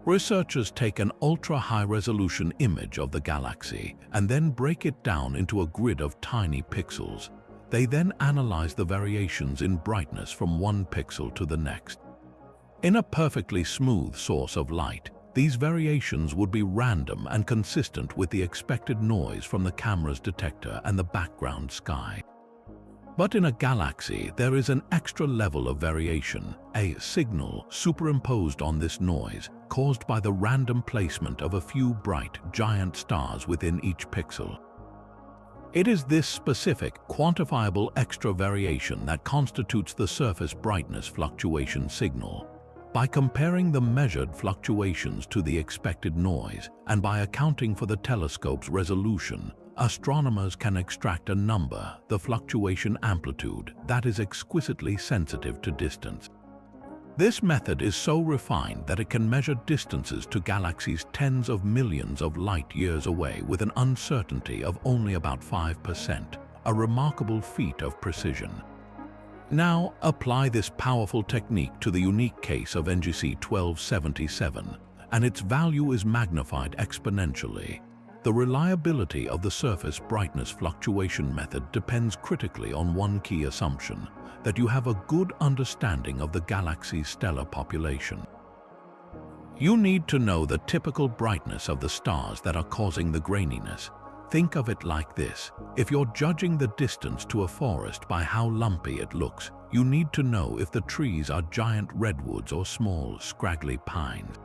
Researchers take an ultra-high-resolution image of the galaxy and then break it down into a grid of tiny pixels. They then analyze the variations in brightness from one pixel to the next. In a perfectly smooth source of light, these variations would be random and consistent with the expected noise from the camera's detector and the background sky. But in a galaxy, there is an extra level of variation, a signal superimposed on this noise, caused by the random placement of a few bright, giant stars within each pixel. It is this specific, quantifiable extra variation that constitutes the surface brightness fluctuation signal. By comparing the measured fluctuations to the expected noise, and by accounting for the telescope's resolution, astronomers can extract a number, the fluctuation amplitude, that is exquisitely sensitive to distance. This method is so refined that it can measure distances to galaxies tens of millions of light-years away with an uncertainty of only about 5%, a remarkable feat of precision. Now, apply this powerful technique to the unique case of NGC 1277, and its value is magnified exponentially. The reliability of the surface brightness fluctuation method depends critically on one key assumption, that you have a good understanding of the galaxy's stellar population. You need to know the typical brightness of the stars that are causing the graininess. Think of it like this: if you're judging the distance to a forest by how lumpy it looks, you need to know if the trees are giant redwoods or small, scraggly pines.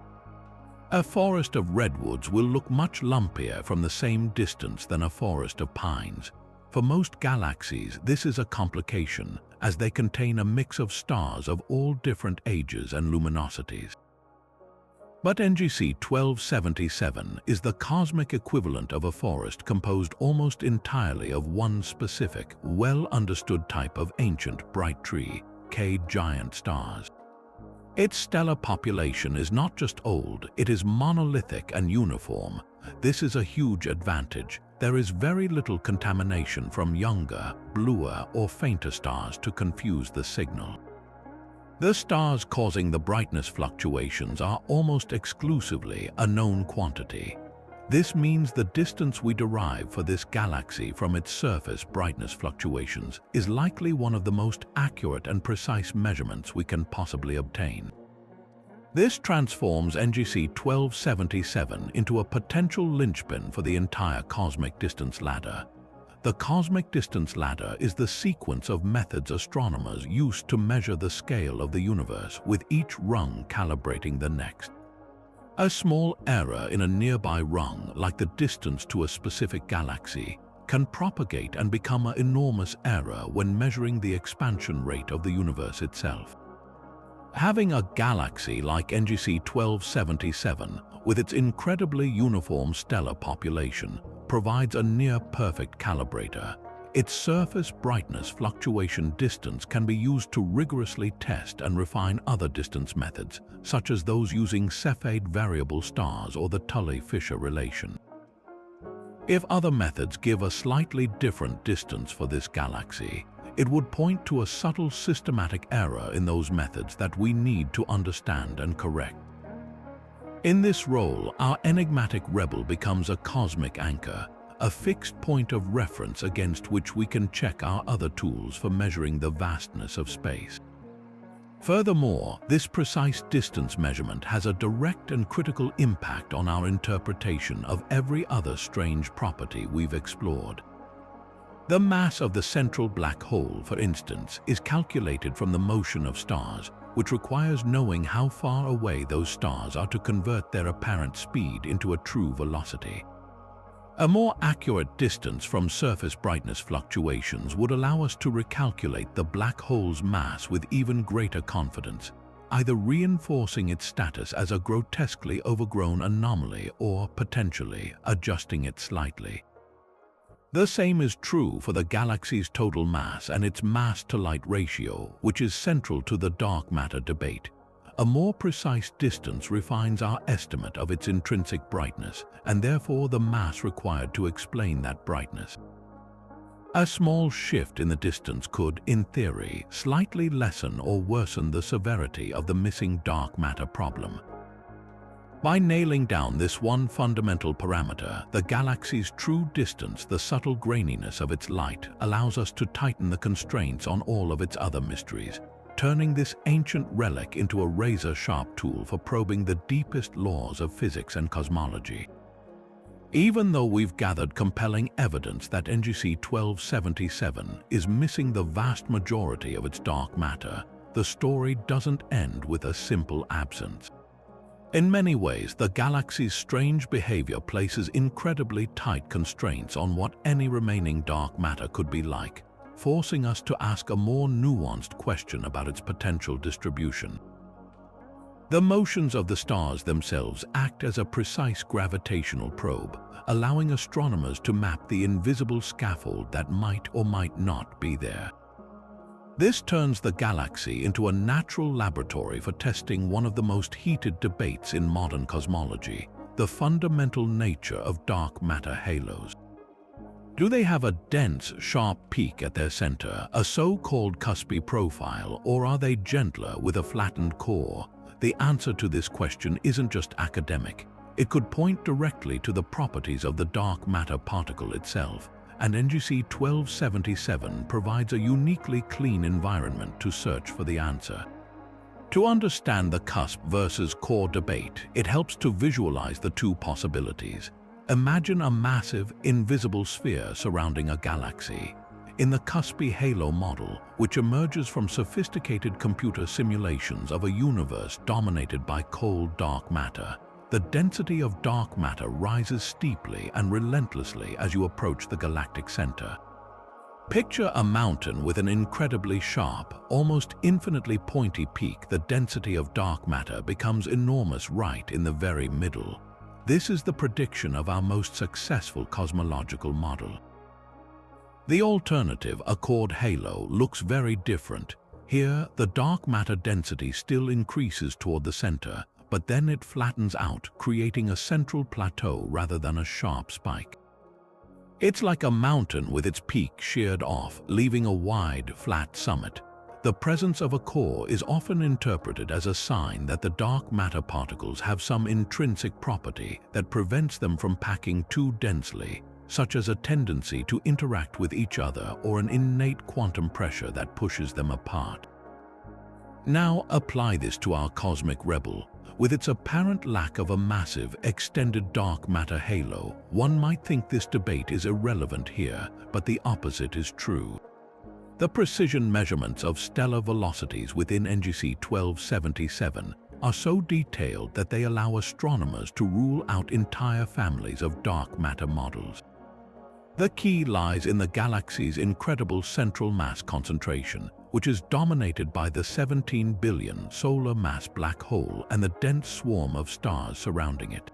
A forest of redwoods will look much lumpier from the same distance than a forest of pines. For most galaxies, this is a complication, as they contain a mix of stars of all different ages and luminosities. But NGC 1277 is the cosmic equivalent of a forest composed almost entirely of one specific, well-understood type of ancient bright tree, giant stars. Its stellar population is not just old, it is monolithic and uniform. This is a huge advantage. There is very little contamination from younger, bluer, or fainter stars to confuse the signal. The stars causing the brightness fluctuations are almost exclusively a known quantity. This means the distance we derive for this galaxy from its surface brightness fluctuations is likely one of the most accurate and precise measurements we can possibly obtain. This transforms NGC 1277 into a potential linchpin for the entire cosmic distance ladder. The cosmic distance ladder is the sequence of methods astronomers use to measure the scale of the universe, with each rung calibrating the next. A small error in a nearby rung, like the distance to a specific galaxy, can propagate and become an enormous error when measuring the expansion rate of the universe itself. Having a galaxy like NGC 1277, with its incredibly uniform stellar population, provides a near-perfect calibrator. Its surface brightness fluctuation distance can be used to rigorously test and refine other distance methods, such as those using Cepheid variable stars or the Tully-Fisher relation. If other methods give a slightly different distance for this galaxy, it would point to a subtle systematic error in those methods that we need to understand and correct. In this role, our enigmatic rebel becomes a cosmic anchor, a fixed point of reference against which we can check our other tools for measuring the vastness of space. Furthermore, this precise distance measurement has a direct and critical impact on our interpretation of every other strange property we've explored. The mass of the central black hole, for instance, is calculated from the motion of stars, which requires knowing how far away those stars are to convert their apparent speed into a true velocity. A more accurate distance from surface brightness fluctuations would allow us to recalculate the black hole's mass with even greater confidence, either reinforcing its status as a grotesquely overgrown anomaly or, potentially, adjusting it slightly. The same is true for the galaxy's total mass and its mass-to-light ratio, which is central to the dark matter debate. A more precise distance refines our estimate of its intrinsic brightness, and therefore the mass required to explain that brightness. A small shift in the distance could, in theory, slightly lessen or worsen the severity of the missing dark matter problem. By nailing down this one fundamental parameter, the galaxy's true distance, the subtle graininess of its light, allows us to tighten the constraints on all of its other mysteries, turning this ancient relic into a razor-sharp tool for probing the deepest laws of physics and cosmology. Even though we've gathered compelling evidence that NGC 1277 is missing the vast majority of its dark matter, the story doesn't end with a simple absence. In many ways, the galaxy's strange behavior places incredibly tight constraints on what any remaining dark matter could be like, forcing us to ask a more nuanced question about its potential distribution. The motions of the stars themselves act as a precise gravitational probe, allowing astronomers to map the invisible scaffold that might or might not be there. This turns the galaxy into a natural laboratory for testing one of the most heated debates in modern cosmology: the fundamental nature of dark matter halos. Do they have a dense, sharp peak at their center, a so-called cuspy profile, or are they gentler with a flattened core? The answer to this question isn't just academic. It could point directly to the properties of the dark matter particle itself, and NGC 1277 provides a uniquely clean environment to search for the answer. To understand the cusp versus core debate, it helps to visualize the two possibilities. Imagine a massive, invisible sphere surrounding a galaxy. In the cuspy halo model, which emerges from sophisticated computer simulations of a universe dominated by cold dark matter, the density of dark matter rises steeply and relentlessly as you approach the galactic center. Picture a mountain with an incredibly sharp, almost infinitely pointy peak. The density of dark matter becomes enormous right in the very middle. This is the prediction of our most successful cosmological model. The alternative, a cored halo, looks very different. Here, the dark matter density still increases toward the center, but then it flattens out, creating a central plateau rather than a sharp spike. It's like a mountain with its peak sheared off, leaving a wide, flat summit. The presence of a core is often interpreted as a sign that the dark matter particles have some intrinsic property that prevents them from packing too densely, such as a tendency to interact with each other or an innate quantum pressure that pushes them apart. Now apply this to our cosmic rebel. With its apparent lack of a massive, extended dark matter halo, one might think this debate is irrelevant here, but the opposite is true. The precision measurements of stellar velocities within NGC 1277 are so detailed that they allow astronomers to rule out entire families of dark matter models. The key lies in the galaxy's incredible central mass concentration, which is dominated by the 17 billion solar mass black hole and the dense swarm of stars surrounding it.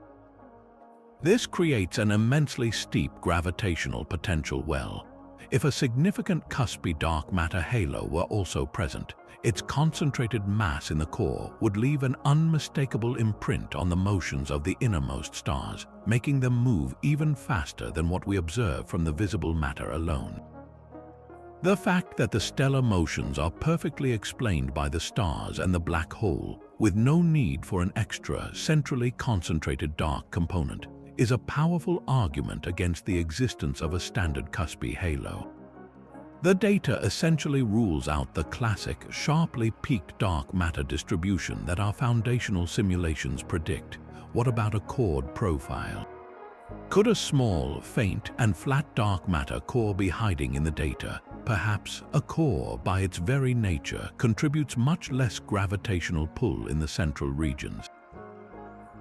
This creates an immensely steep gravitational potential well. If a significant cuspy dark matter halo were also present, its concentrated mass in the core would leave an unmistakable imprint on the motions of the innermost stars, making them move even faster than what we observe from the visible matter alone. The fact that the stellar motions are perfectly explained by the stars and the black hole, with no need for an extra, centrally concentrated dark component, is a powerful argument against the existence of a standard cuspy halo. The data essentially rules out the classic, sharply peaked dark matter distribution that our foundational simulations predict. What about a cored profile? Could a small, faint, and flat dark matter core be hiding in the data? Perhaps a core, by its very nature, contributes much less gravitational pull in the central regions.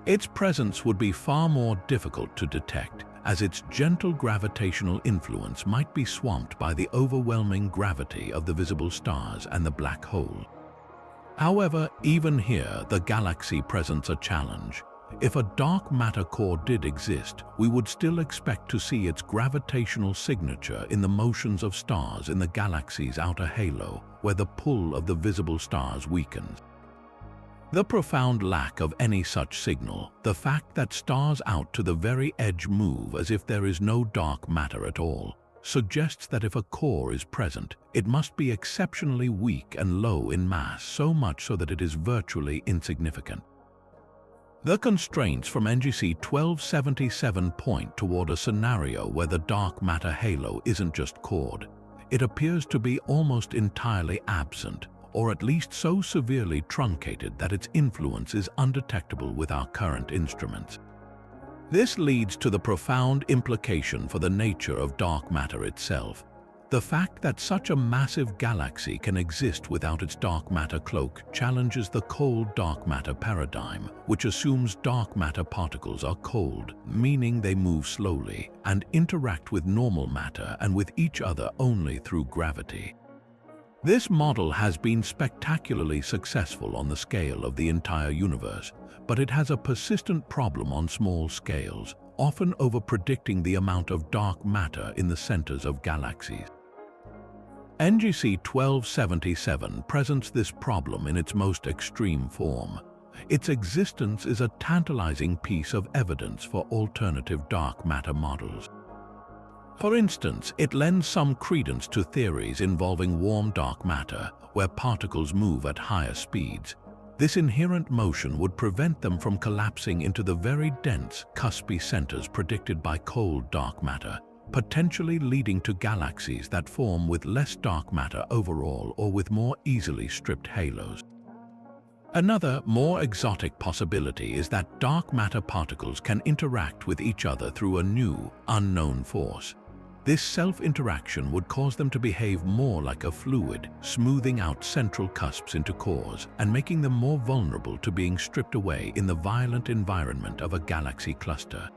Its presence would be far more difficult to detect, as its gentle gravitational influence might be swamped by the overwhelming gravity of the visible stars and the black hole. However, even here, the galaxy presents a challenge. If a dark matter core did exist, we would still expect to see its gravitational signature in the motions of stars in the galaxy's outer halo, where the pull of the visible stars weakens. The profound lack of any such signal, the fact that stars out to the very edge move as if there is no dark matter at all, suggests that if a core is present, it must be exceptionally weak and low in mass, so much so that it is virtually insignificant. The constraints from NGC 1277 point toward a scenario where the dark matter halo isn't just cored. It appears to be almost entirely absent, or at least so severely truncated that its influence is undetectable with our current instruments. This leads to the profound implication for the nature of dark matter itself. The fact that such a massive galaxy can exist without its dark matter cloak challenges the cold dark matter paradigm, which assumes dark matter particles are cold, meaning they move slowly, and interact with normal matter and with each other only through gravity. This model has been spectacularly successful on the scale of the entire universe, but it has a persistent problem on small scales, often over-predicting the amount of dark matter in the centers of galaxies. NGC 1277 presents this problem in its most extreme form. Its existence is a tantalizing piece of evidence for alternative dark matter models. For instance, it lends some credence to theories involving warm dark matter, where particles move at higher speeds. This inherent motion would prevent them from collapsing into the very dense, cuspy centers predicted by cold dark matter, potentially leading to galaxies that form with less dark matter overall or with more easily stripped halos. Another, more exotic possibility is that dark matter particles can interact with each other through a new, unknown force. This self-interaction would cause them to behave more like a fluid, smoothing out central cusps into cores and making them more vulnerable to being stripped away in the violent environment of a galaxy cluster.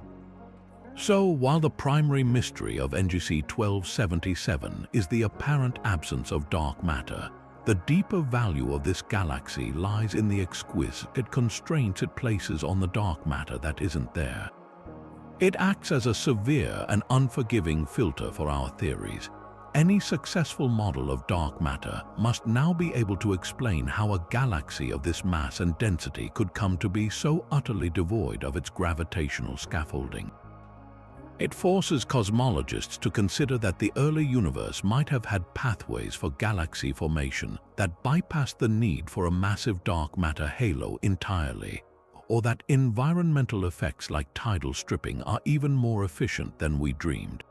So, while the primary mystery of NGC 1277 is the apparent absence of dark matter, the deeper value of this galaxy lies in the exquisite constraints it places on the dark matter that isn't there. It acts as a severe and unforgiving filter for our theories. Any successful model of dark matter must now be able to explain how a galaxy of this mass and density could come to be so utterly devoid of its gravitational scaffolding. It forces cosmologists to consider that the early universe might have had pathways for galaxy formation that bypassed the need for a massive dark matter halo entirely, or that environmental effects like tidal stripping are even more efficient than we dreamed.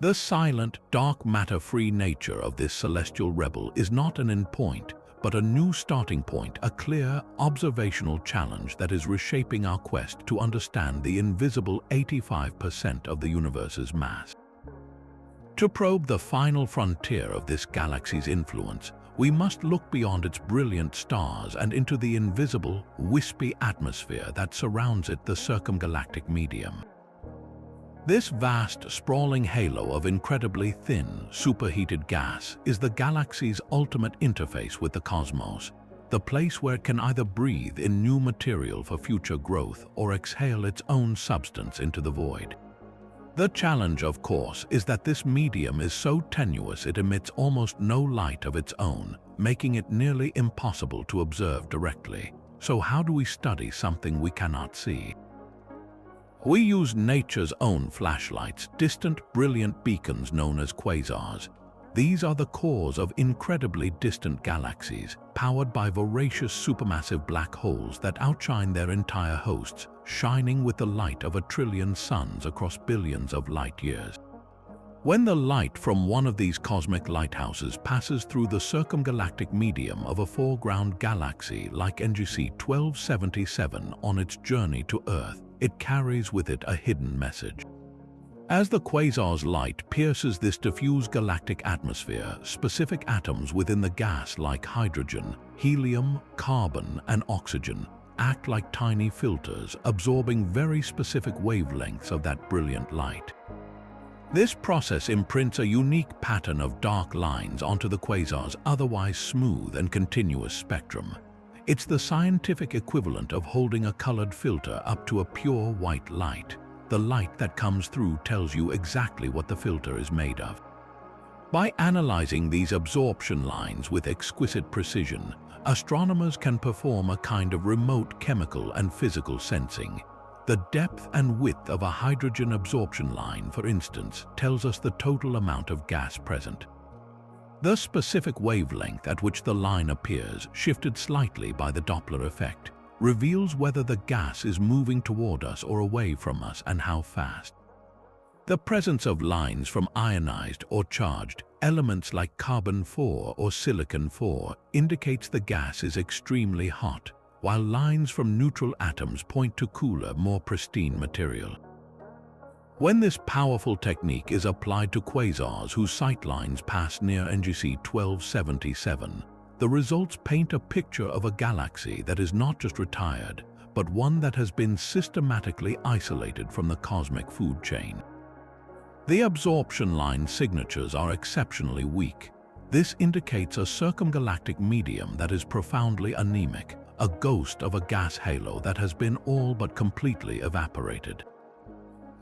The silent, dark matter-free nature of this celestial rebel is not an endpoint, but a new starting point, a clear, observational challenge that is reshaping our quest to understand the invisible 85% of the universe's mass. To probe the final frontier of this galaxy's influence, we must look beyond its brilliant stars and into the invisible, wispy atmosphere that surrounds it, the circumgalactic medium. This vast, sprawling halo of incredibly thin, superheated gas is the galaxy's ultimate interface with the cosmos, the place where it can either breathe in new material for future growth or exhale its own substance into the void. The challenge, of course, is that this medium is so tenuous it emits almost no light of its own, making it nearly impossible to observe directly. So how do we study something we cannot see? We use nature's own flashlights, distant, brilliant beacons known as quasars. These are the cores of incredibly distant galaxies, powered by voracious supermassive black holes that outshine their entire hosts, shining with the light of 1 trillion suns across billions of light years. When the light from one of these cosmic lighthouses passes through the circumgalactic medium of a foreground galaxy like NGC 1277 on its journey to Earth, it carries with it a hidden message. As the quasar's light pierces this diffuse galactic atmosphere, specific atoms within the gas like hydrogen, helium, carbon, and oxygen act like tiny filters, absorbing very specific wavelengths of that brilliant light. This process imprints a unique pattern of dark lines onto the quasar's otherwise smooth and continuous spectrum. It's the scientific equivalent of holding a colored filter up to a pure white light. The light that comes through tells you exactly what the filter is made of. By analyzing these absorption lines with exquisite precision, astronomers can perform a kind of remote chemical and physical sensing. The depth and width of a hydrogen absorption line, for instance, tells us the total amount of gas present. The specific wavelength at which the line appears, shifted slightly by the Doppler effect, reveals whether the gas is moving toward us or away from us and how fast. The presence of lines from ionized or charged elements like carbon-4 or silicon-4 indicates the gas is extremely hot, while lines from neutral atoms point to cooler, more pristine material. When this powerful technique is applied to quasars whose sightlines pass near NGC 1277, the results paint a picture of a galaxy that is not just retired, but one that has been systematically isolated from the cosmic food chain. The absorption line signatures are exceptionally weak. This indicates a circumgalactic medium that is profoundly anemic, a ghost of a gas halo that has been all but completely evaporated.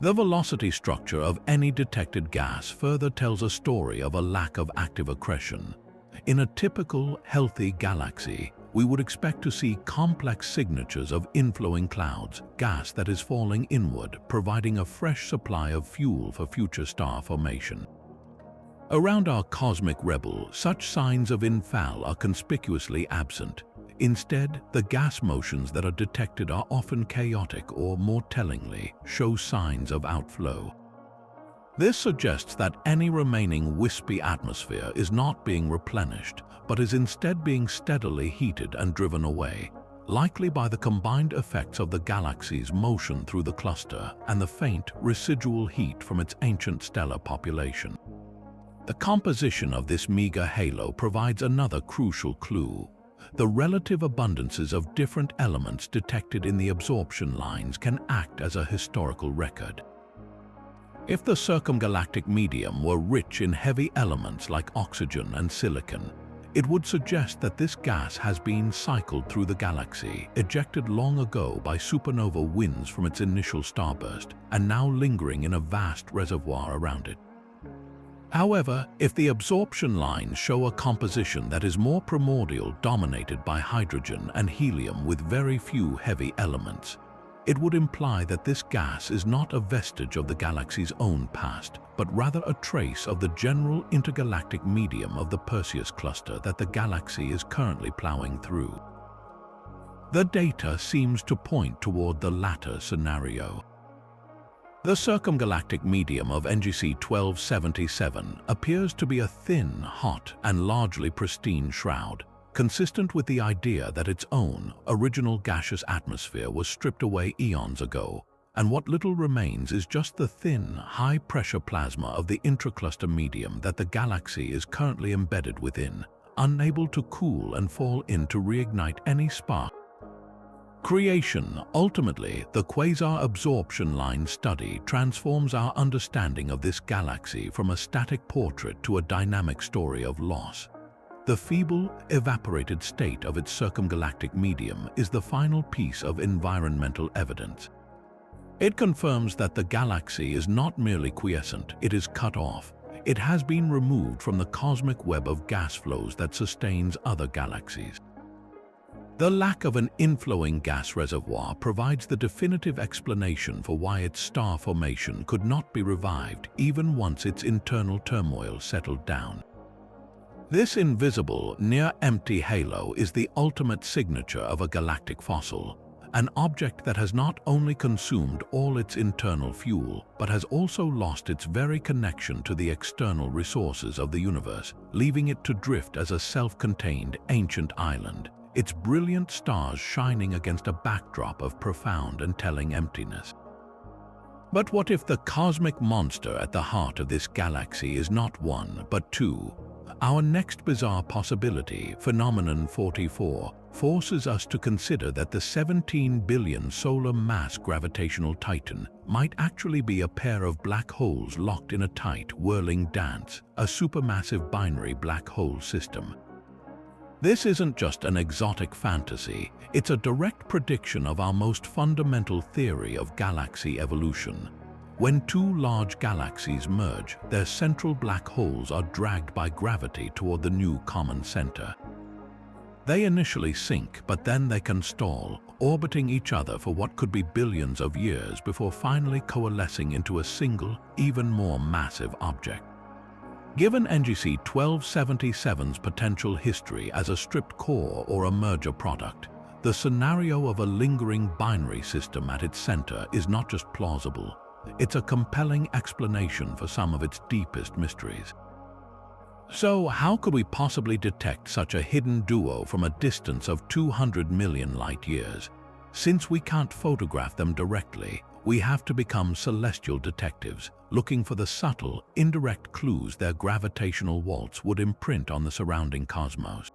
The velocity structure of any detected gas further tells a story of a lack of active accretion. In a typical, healthy galaxy, we would expect to see complex signatures of inflowing clouds, gas that is falling inward, providing a fresh supply of fuel for future star formation. Around our cosmic rebel, such signs of infall are conspicuously absent. Instead, the gas motions that are detected are often chaotic or, more tellingly, show signs of outflow. This suggests that any remaining wispy atmosphere is not being replenished, but is instead being steadily heated and driven away, likely by the combined effects of the galaxy's motion through the cluster and the faint, residual heat from its ancient stellar population. The composition of this meager halo provides another crucial clue. The relative abundances of different elements detected in the absorption lines can act as a historical record. If the circumgalactic medium were rich in heavy elements like oxygen and silicon, it would suggest that this gas has been cycled through the galaxy, ejected long ago by supernova winds from its initial starburst, and now lingering in a vast reservoir around it. However, if the absorption lines show a composition that is more primordial, dominated by hydrogen and helium with very few heavy elements, it would imply that this gas is not a vestige of the galaxy's own past, but rather a trace of the general intergalactic medium of the Perseus Cluster that the galaxy is currently plowing through. The data seems to point toward the latter scenario. The circumgalactic medium of NGC 1277 appears to be a thin, hot, and largely pristine shroud, consistent with the idea that its own original gaseous atmosphere was stripped away eons ago, and what little remains is just the thin, high-pressure plasma of the intracluster medium that the galaxy is currently embedded within, unable to cool and fall in to reignite any spark. Creation. Ultimately, the quasar absorption line study transforms our understanding of this galaxy from a static portrait to a dynamic story of loss. The feeble, evaporated state of its circumgalactic medium is the final piece of environmental evidence. It confirms that the galaxy is not merely quiescent, it is cut off. It has been removed from the cosmic web of gas flows that sustains other galaxies. The lack of an inflowing gas reservoir provides the definitive explanation for why its star formation could not be revived even once its internal turmoil settled down. This invisible, near-empty halo is the ultimate signature of a galactic fossil, an object that has not only consumed all its internal fuel, but has also lost its very connection to the external resources of the universe, leaving it to drift as a self-contained, ancient island, its brilliant stars shining against a backdrop of profound and telling emptiness. But what if the cosmic monster at the heart of this galaxy is not one, but two? Our next bizarre possibility, Phenomenon 44, forces us to consider that the 17 billion solar mass gravitational titan might actually be a pair of black holes locked in a tight, whirling dance, a supermassive binary black hole system. This isn't just an exotic fantasy, it's a direct prediction of our most fundamental theory of galaxy evolution. When two large galaxies merge, their central black holes are dragged by gravity toward the new common center. They initially sink, but then they can stall, orbiting each other for what could be billions of years before finally coalescing into a single, even more massive object. Given NGC 1277's potential history as a stripped core or a merger product, the scenario of a lingering binary system at its center is not just plausible, it's a compelling explanation for some of its deepest mysteries. So how could we possibly detect such a hidden duo from a distance of 200 million light-years? Since we can't photograph them directly, we have to become celestial detectives, looking for the subtle, indirect clues their gravitational waltz would imprint on the surrounding cosmos.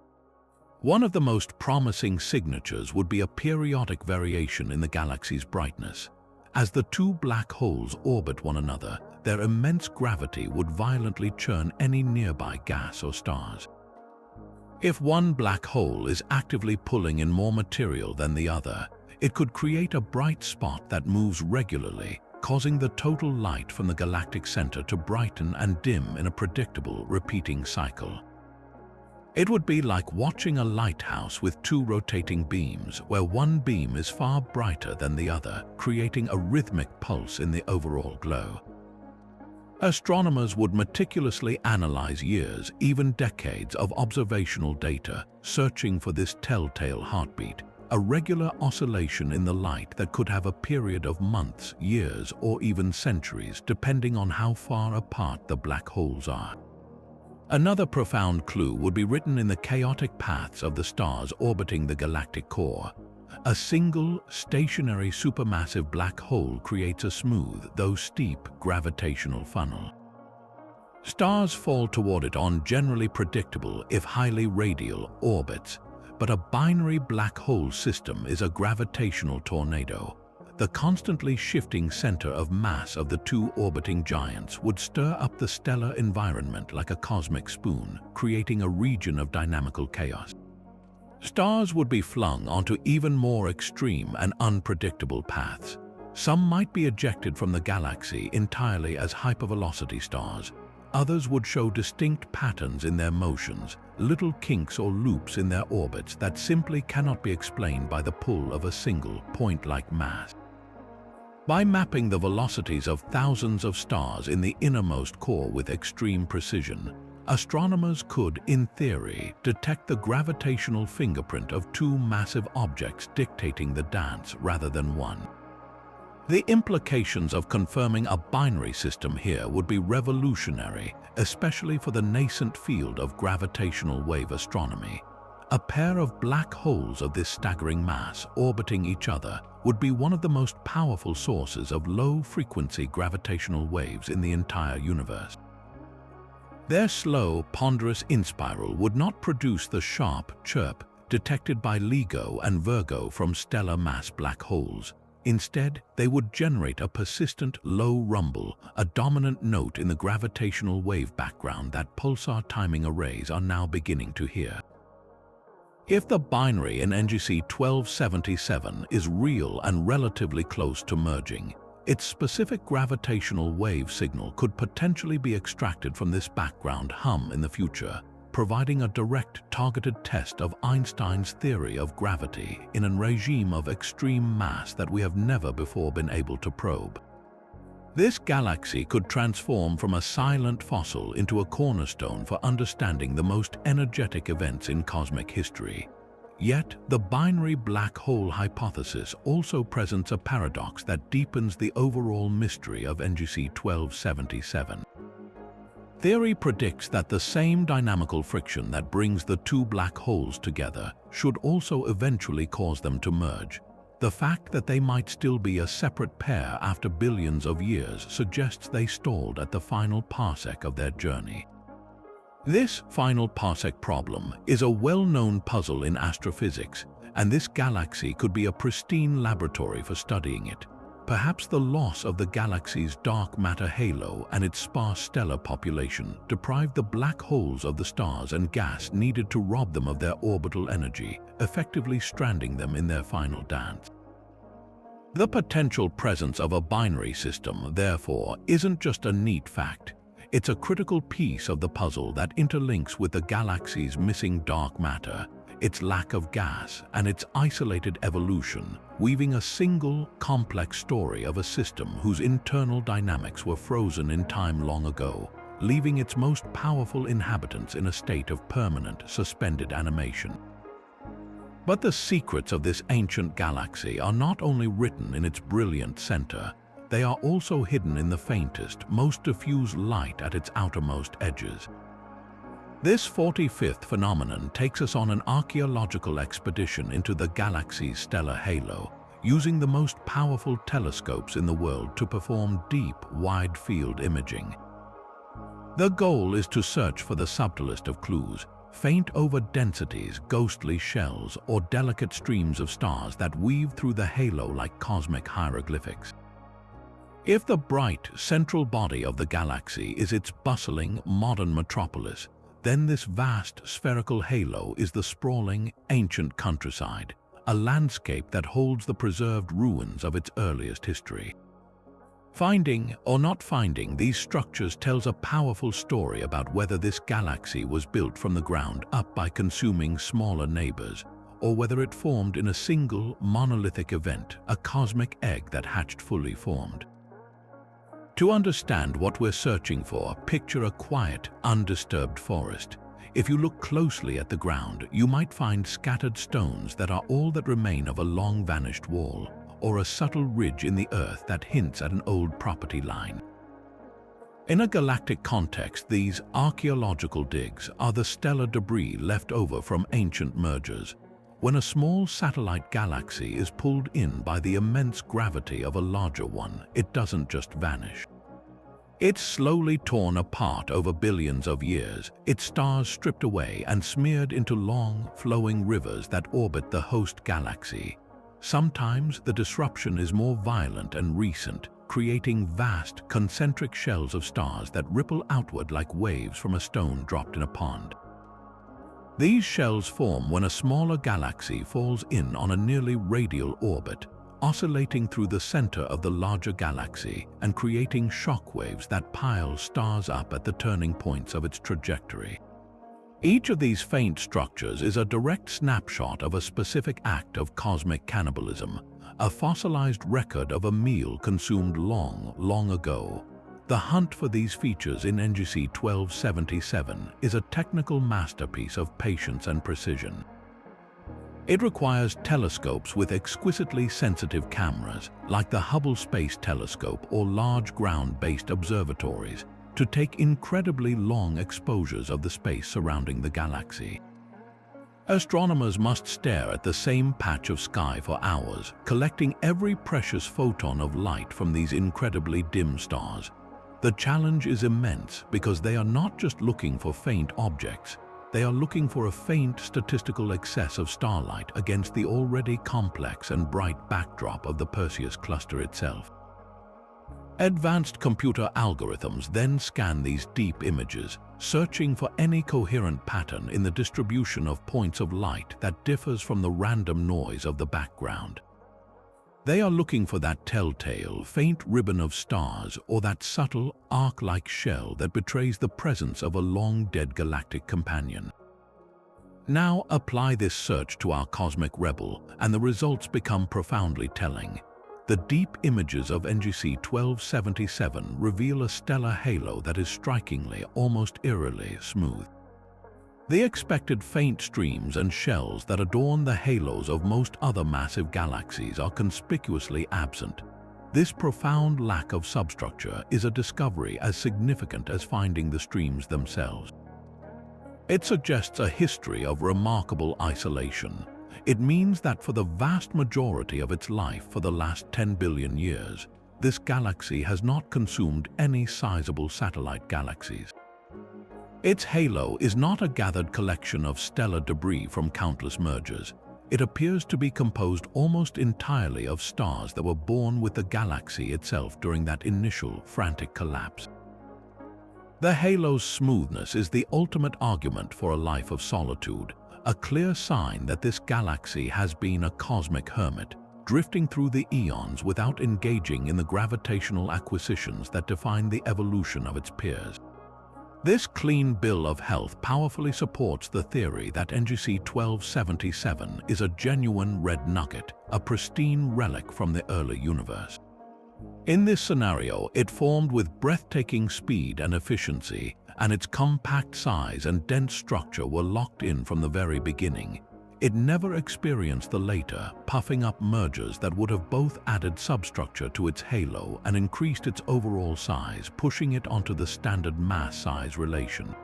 One of the most promising signatures would be a periodic variation in the galaxy's brightness. As the two black holes orbit one another, their immense gravity would violently churn any nearby gas or stars. If one black hole is actively pulling in more material than the other, it could create a bright spot that moves regularly, causing the total light from the galactic center to brighten and dim in a predictable, repeating cycle. It would be like watching a lighthouse with two rotating beams, where one beam is far brighter than the other, creating a rhythmic pulse in the overall glow. Astronomers would meticulously analyze years, even decades of observational data, searching for this telltale heartbeat, a regular oscillation in the light that could have a period of months, years, or even centuries, depending on how far apart the black holes are. Another profound clue would be written in the chaotic paths of the stars orbiting the galactic core. A single, stationary supermassive black hole creates a smooth, though steep, gravitational funnel. Stars fall toward it on generally predictable, if highly radial, orbits, but a binary black hole system is a gravitational tornado. The constantly shifting center of mass of the two orbiting giants would stir up the stellar environment like a cosmic spoon, creating a region of dynamical chaos. Stars would be flung onto even more extreme and unpredictable paths. Some might be ejected from the galaxy entirely as hypervelocity stars. Others would show distinct patterns in their motions, little kinks or loops in their orbits that simply cannot be explained by the pull of a single point-like mass. By mapping the velocities of thousands of stars in the innermost core with extreme precision, astronomers could, in theory, detect the gravitational fingerprint of two massive objects dictating the dance rather than one. The implications of confirming a binary system here would be revolutionary, especially for the nascent field of gravitational wave astronomy. A pair of black holes of this staggering mass orbiting each other would be one of the most powerful sources of low-frequency gravitational waves in the entire universe. Their slow, ponderous inspiral would not produce the sharp chirp detected by LIGO and Virgo from stellar mass black holes. Instead, they would generate a persistent, low rumble, a dominant note in the gravitational wave background that pulsar timing arrays are now beginning to hear. If the binary in NGC 1277 is real and relatively close to merging, its specific gravitational wave signal could potentially be extracted from this background hum in the future, providing a direct, targeted test of Einstein's theory of gravity in a regime of extreme mass that we have never before been able to probe. This galaxy could transform from a silent fossil into a cornerstone for understanding the most energetic events in cosmic history. Yet, the binary black hole hypothesis also presents a paradox that deepens the overall mystery of NGC 1277. Theory predicts that the same dynamical friction that brings the two black holes together should also eventually cause them to merge. The fact that they might still be a separate pair after billions of years suggests they stalled at the final parsec of their journey. This final parsec problem is a well-known puzzle in astrophysics, and this galaxy could be a pristine laboratory for studying it. Perhaps the loss of the galaxy's dark matter halo and its sparse stellar population deprived the black holes of the stars and gas needed to rob them of their orbital energy, effectively stranding them in their final dance. The potential presence of a binary system, therefore, isn't just a neat fact. It's a critical piece of the puzzle that interlinks with the galaxy's missing dark matter, its lack of gas, and its isolated evolution, weaving a single, complex story of a system whose internal dynamics were frozen in time long ago, leaving its most powerful inhabitants in a state of permanent, suspended animation. But the secrets of this ancient galaxy are not only written in its brilliant center, they are also hidden in the faintest, most diffuse light at its outermost edges. This 45th phenomenon takes us on an archaeological expedition into the galaxy's stellar halo, using the most powerful telescopes in the world to perform deep, wide-field imaging. The goal is to search for the subtlest of clues, faint over-densities, ghostly shells, or delicate streams of stars that weave through the halo like cosmic hieroglyphics. If the bright, central body of the galaxy is its bustling, modern metropolis, then this vast, spherical halo is the sprawling, ancient countryside, a landscape that holds the preserved ruins of its earliest history. Finding or not finding these structures tells a powerful story about whether this galaxy was built from the ground up by consuming smaller neighbors, or whether it formed in a single, monolithic event, a cosmic egg that hatched fully formed. To understand what we're searching for, picture a quiet, undisturbed forest. If you look closely at the ground, you might find scattered stones that are all that remain of a long-vanished wall, or a subtle ridge in the earth that hints at an old property line. In a galactic context, these archaeological digs are the stellar debris left over from ancient mergers. When a small satellite galaxy is pulled in by the immense gravity of a larger one, it doesn't just vanish. It's slowly torn apart over billions of years, its stars stripped away and smeared into long, flowing rivers that orbit the host galaxy. Sometimes the disruption is more violent and recent, creating vast, concentric shells of stars that ripple outward like waves from a stone dropped in a pond. These shells form when a smaller galaxy falls in on a nearly radial orbit, oscillating through the center of the larger galaxy and creating shockwaves that pile stars up at the turning points of its trajectory. Each of these faint structures is a direct snapshot of a specific act of cosmic cannibalism, a fossilized record of a meal consumed long, long ago. The hunt for these features in NGC 1277 is a technical masterpiece of patience and precision. It requires telescopes with exquisitely sensitive cameras, like the Hubble Space Telescope or large ground-based observatories, to take incredibly long exposures of the space surrounding the galaxy. Astronomers must stare at the same patch of sky for hours, collecting every precious photon of light from these incredibly dim stars. The challenge is immense because they are not just looking for faint objects, they are looking for a faint statistical excess of starlight against the already complex and bright backdrop of the Perseus Cluster itself. Advanced computer algorithms then scan these deep images, searching for any coherent pattern in the distribution of points of light that differs from the random noise of the background. They are looking for that telltale, faint ribbon of stars or that subtle, arc-like shell that betrays the presence of a long-dead galactic companion. Now apply this search to our cosmic rebel, and the results become profoundly telling. The deep images of NGC 1277 reveal a stellar halo that is strikingly, almost eerily, smooth. The expected faint streams and shells that adorn the halos of most other massive galaxies are conspicuously absent. This profound lack of substructure is a discovery as significant as finding the streams themselves. It suggests a history of remarkable isolation. It means that for the vast majority of its life for the last 10 billion years, this galaxy has not consumed any sizable satellite galaxies. Its halo is not a gathered collection of stellar debris from countless mergers. It appears to be composed almost entirely of stars that were born with the galaxy itself during that initial, frantic collapse. The halo's smoothness is the ultimate argument for a life of solitude, a clear sign that this galaxy has been a cosmic hermit, drifting through the eons without engaging in the gravitational acquisitions that define the evolution of its peers. This clean bill of health powerfully supports the theory that NGC 1277 is a genuine red nugget, a pristine relic from the early universe. In this scenario, it formed with breathtaking speed and efficiency, and its compact size and dense structure were locked in from the very beginning. It never experienced the later, puffing up mergers that would have both added substructure to its halo and increased its overall size, pushing it onto the standard mass-size relation.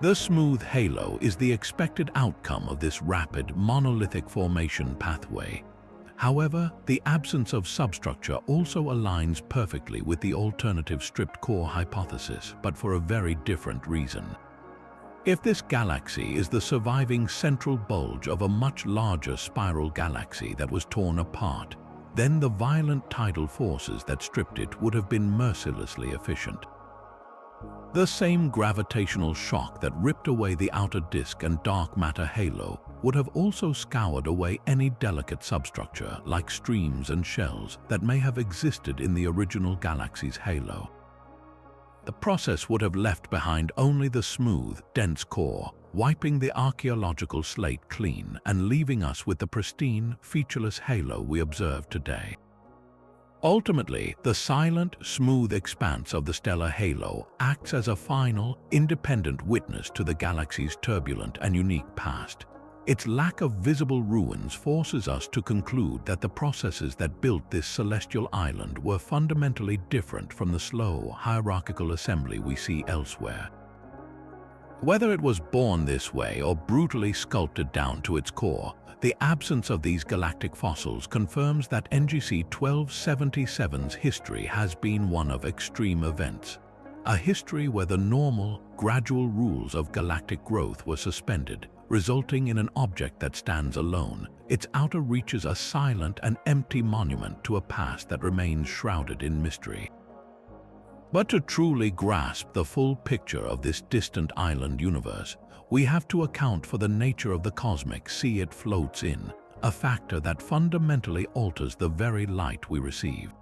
The smooth halo is the expected outcome of this rapid monolithic formation pathway. However, the absence of substructure also aligns perfectly with the alternative stripped core hypothesis, but for a very different reason. If this galaxy is the surviving central bulge of a much larger spiral galaxy that was torn apart, then the violent tidal forces that stripped it would have been mercilessly efficient. The same gravitational shock that ripped away the outer disk and dark matter halo would have also scoured away any delicate substructure like streams and shells that may have existed in the original galaxy's halo. The process would have left behind only the smooth, dense core, wiping the archaeological slate clean and leaving us with the pristine, featureless halo we observe today. Ultimately, the silent, smooth expanse of the stellar halo acts as a final, independent witness to the galaxy's turbulent and unique past. Its lack of visible ruins forces us to conclude that the processes that built this celestial island were fundamentally different from the slow, hierarchical assembly we see elsewhere. Whether it was born this way or brutally sculpted down to its core, the absence of these galactic fossils confirms that NGC 1277's history has been one of extreme events. A history where the normal, gradual rules of galactic growth were suspended, resulting in an object that stands alone. Its outer reaches a silent and empty monument to a past that remains shrouded in mystery. But to truly grasp the full picture of this distant island universe, we have to account for the nature of the cosmic sea it floats in, a factor that fundamentally alters the very light we receive.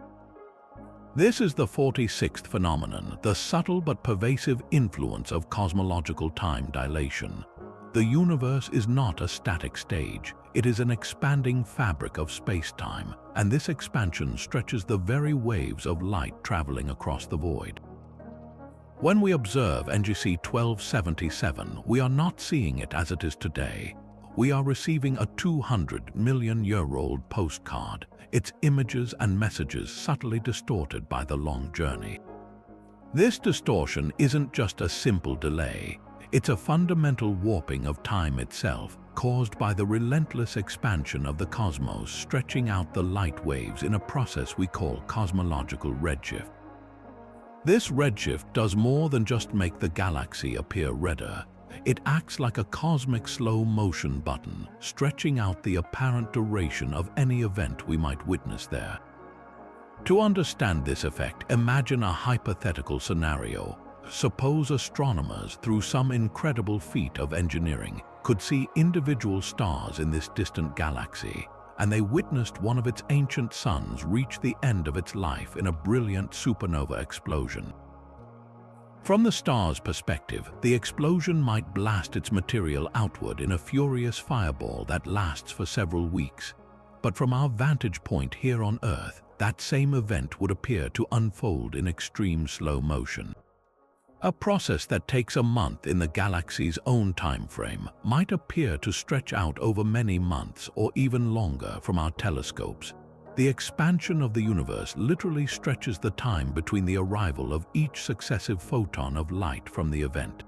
This is the 46th phenomenon, the subtle but pervasive influence of cosmological time dilation. The universe is not a static stage, it is an expanding fabric of space-time, and this expansion stretches the very waves of light traveling across the void. When we observe NGC 1277, we are not seeing it as it is today. We are receiving a 200-million-year-old postcard, its images and messages subtly distorted by the long journey. This distortion isn't just a simple delay. It's a fundamental warping of time itself, caused by the relentless expansion of the cosmos stretching out the light waves in a process we call cosmological redshift. This redshift does more than just make the galaxy appear redder. It acts like a cosmic slow-motion button, stretching out the apparent duration of any event we might witness there. To understand this effect, imagine a hypothetical scenario. Suppose astronomers, through some incredible feat of engineering, could see individual stars in this distant galaxy, and they witnessed one of its ancient suns reach the end of its life in a brilliant supernova explosion. From the star's perspective, the explosion might blast its material outward in a furious fireball that lasts for several weeks. But from our vantage point here on Earth, that same event would appear to unfold in extreme slow motion. A process that takes a month in the galaxy's own time frame might appear to stretch out over many months or even longer from our telescopes. The expansion of the universe literally stretches the time between the arrival of each successive photon of light from the event.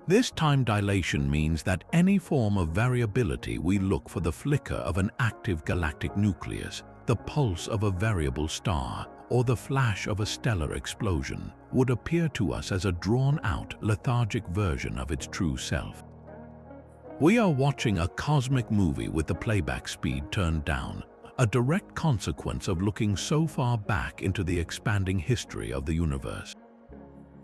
This time dilation means that any form of variability we look for, the flicker of an active galactic nucleus, the pulse of a variable star, or the flash of a stellar explosion, would appear to us as a drawn-out, lethargic version of its true self. We are watching a cosmic movie with the playback speed turned down, a direct consequence of looking so far back into the expanding history of the universe.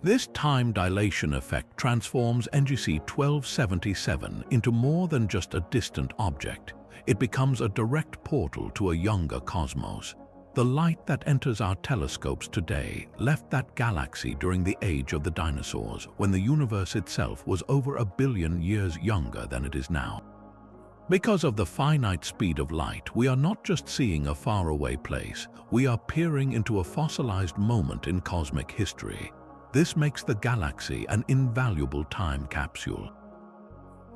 This time dilation effect transforms NGC 1277 into more than just a distant object. It becomes a direct portal to a younger cosmos. The light that enters our telescopes today left that galaxy during the age of the dinosaurs, when the universe itself was over 1 billion years younger than it is now. Because of the finite speed of light, we are not just seeing a faraway place, we are peering into a fossilized moment in cosmic history. This makes the galaxy an invaluable time capsule.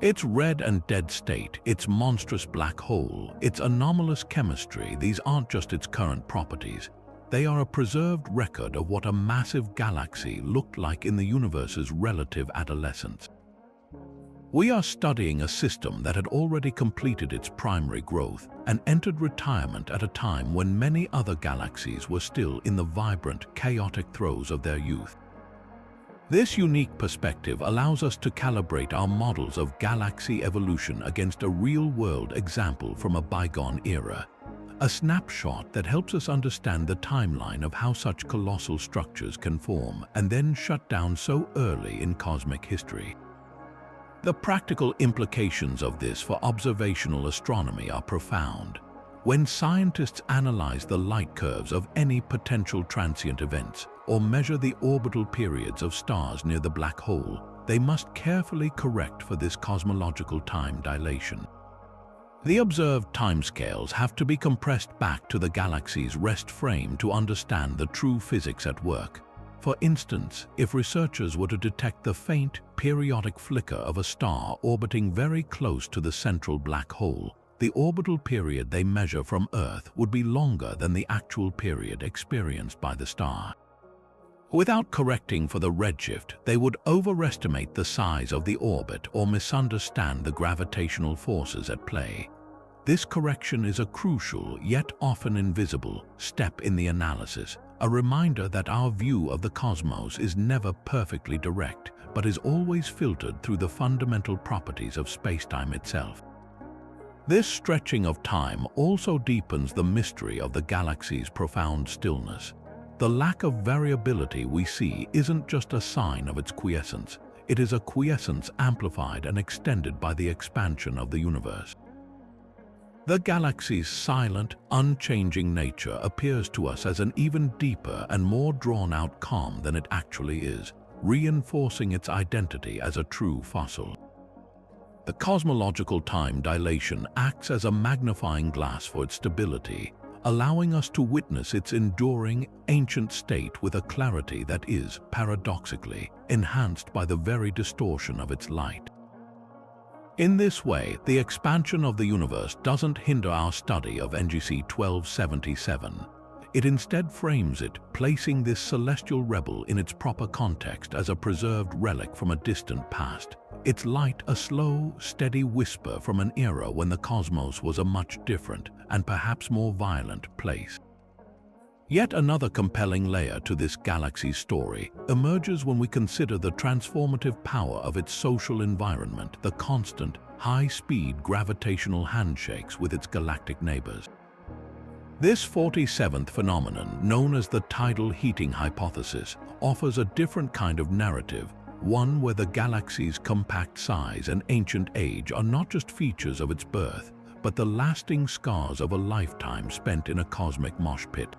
Its red and dead state, its monstrous black hole, its anomalous chemistry, these aren't just its current properties. They are a preserved record of what a massive galaxy looked like in the universe's relative adolescence. We are studying a system that had already completed its primary growth and entered retirement at a time when many other galaxies were still in the vibrant, chaotic throes of their youth. This unique perspective allows us to calibrate our models of galaxy evolution against a real-world example from a bygone era, a snapshot that helps us understand the timeline of how such colossal structures can form and then shut down so early in cosmic history. The practical implications of this for observational astronomy are profound. When scientists analyze the light curves of any potential transient events or measure the orbital periods of stars near the black hole, they must carefully correct for this cosmological time dilation. The observed timescales have to be compressed back to the galaxy's rest frame to understand the true physics at work. For instance, if researchers were to detect the faint, periodic flicker of a star orbiting very close to the central black hole, the orbital period they measure from Earth would be longer than the actual period experienced by the star. Without correcting for the redshift, they would overestimate the size of the orbit or misunderstand the gravitational forces at play. This correction is a crucial, yet often invisible, step in the analysis, a reminder that our view of the cosmos is never perfectly direct, but is always filtered through the fundamental properties of spacetime itself. This stretching of time also deepens the mystery of the galaxy's profound stillness. The lack of variability we see isn't just a sign of its quiescence, it is a quiescence amplified and extended by the expansion of the universe. The galaxy's silent, unchanging nature appears to us as an even deeper and more drawn-out calm than it actually is, reinforcing its identity as a true fossil. The cosmological time dilation acts as a magnifying glass for its stability, allowing us to witness its enduring, ancient state with a clarity that is, paradoxically, enhanced by the very distortion of its light. In this way, the expansion of the universe doesn't hinder our study of NGC 1277. It instead frames it, placing this celestial rebel in its proper context as a preserved relic from a distant past, its light a slow, steady whisper from an era when the cosmos was a much different and perhaps more violent place. Yet another compelling layer to this galaxy's story emerges when we consider the transformative power of its social environment, the constant, high-speed gravitational handshakes with its galactic neighbors. This 47th phenomenon, known as the tidal heating hypothesis, offers a different kind of narrative, one where the galaxy's compact size and ancient age are not just features of its birth, but the lasting scars of a lifetime spent in a cosmic mosh pit.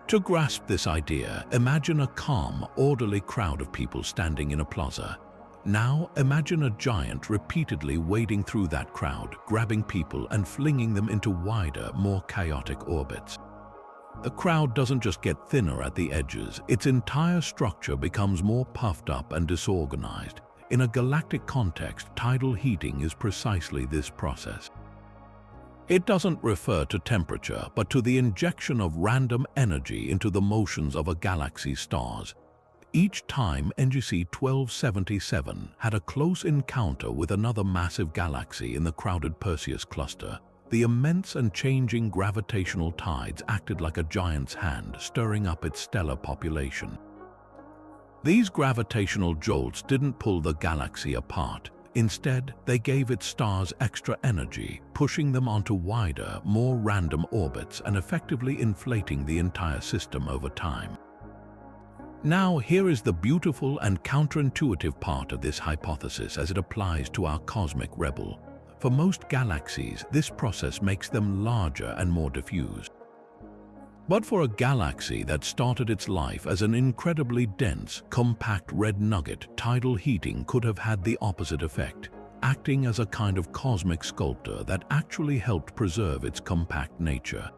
To grasp this idea, imagine a calm, orderly crowd of people standing in a plaza. Now imagine a giant repeatedly wading through that crowd, grabbing people and flinging them into wider, more chaotic orbits. The crowd doesn't just get thinner at the edges, its entire structure becomes more puffed up and disorganized. In a galactic context, tidal heating is precisely this process. It doesn't refer to temperature, but to the injection of random energy into the motions of a galaxy's stars. Each time NGC 1277 had a close encounter with another massive galaxy in the crowded Perseus Cluster, the immense and changing gravitational tides acted like a giant's hand, stirring up its stellar population. These gravitational jolts didn't pull the galaxy apart. Instead, they gave its stars extra energy, pushing them onto wider, more random orbits and effectively inflating the entire system over time. Now, here is the beautiful and counterintuitive part of this hypothesis as it applies to our cosmic rebel. For most galaxies, this process makes them larger and more diffuse. But for a galaxy that started its life as an incredibly dense, compact red nugget, tidal heating could have had the opposite effect, acting as a kind of cosmic sculptor that actually helped preserve its compact nature.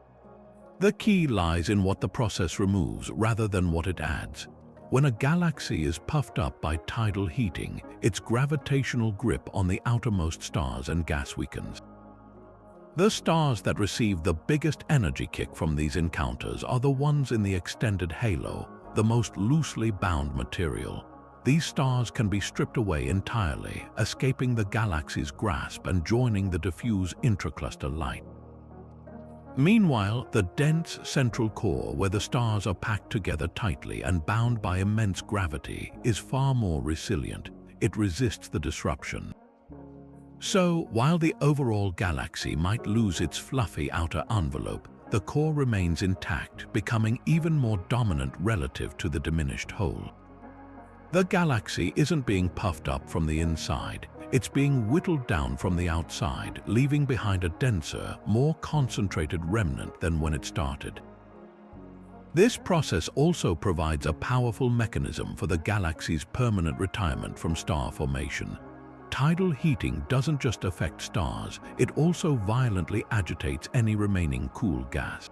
The key lies in what the process removes rather than what it adds. When a galaxy is puffed up by tidal heating, its gravitational grip on the outermost stars and gas weakens. The stars that receive the biggest energy kick from these encounters are the ones in the extended halo, the most loosely bound material. these stars can be stripped away entirely, escaping the galaxy's grasp and joining the diffuse intracluster light. Meanwhile, the dense central core, where the stars are packed together tightly and bound by immense gravity, is far more resilient. It resists the disruption. So, while the overall galaxy might lose its fluffy outer envelope, the core remains intact, becoming even more dominant relative to the diminished whole. The galaxy isn't being puffed up from the inside, it's being whittled down from the outside, leaving behind a denser, more concentrated remnant than when it started. This process also provides a powerful mechanism for the galaxy's permanent retirement from star formation. Tidal heating doesn't just affect stars, it also violently agitates any remaining cool gas.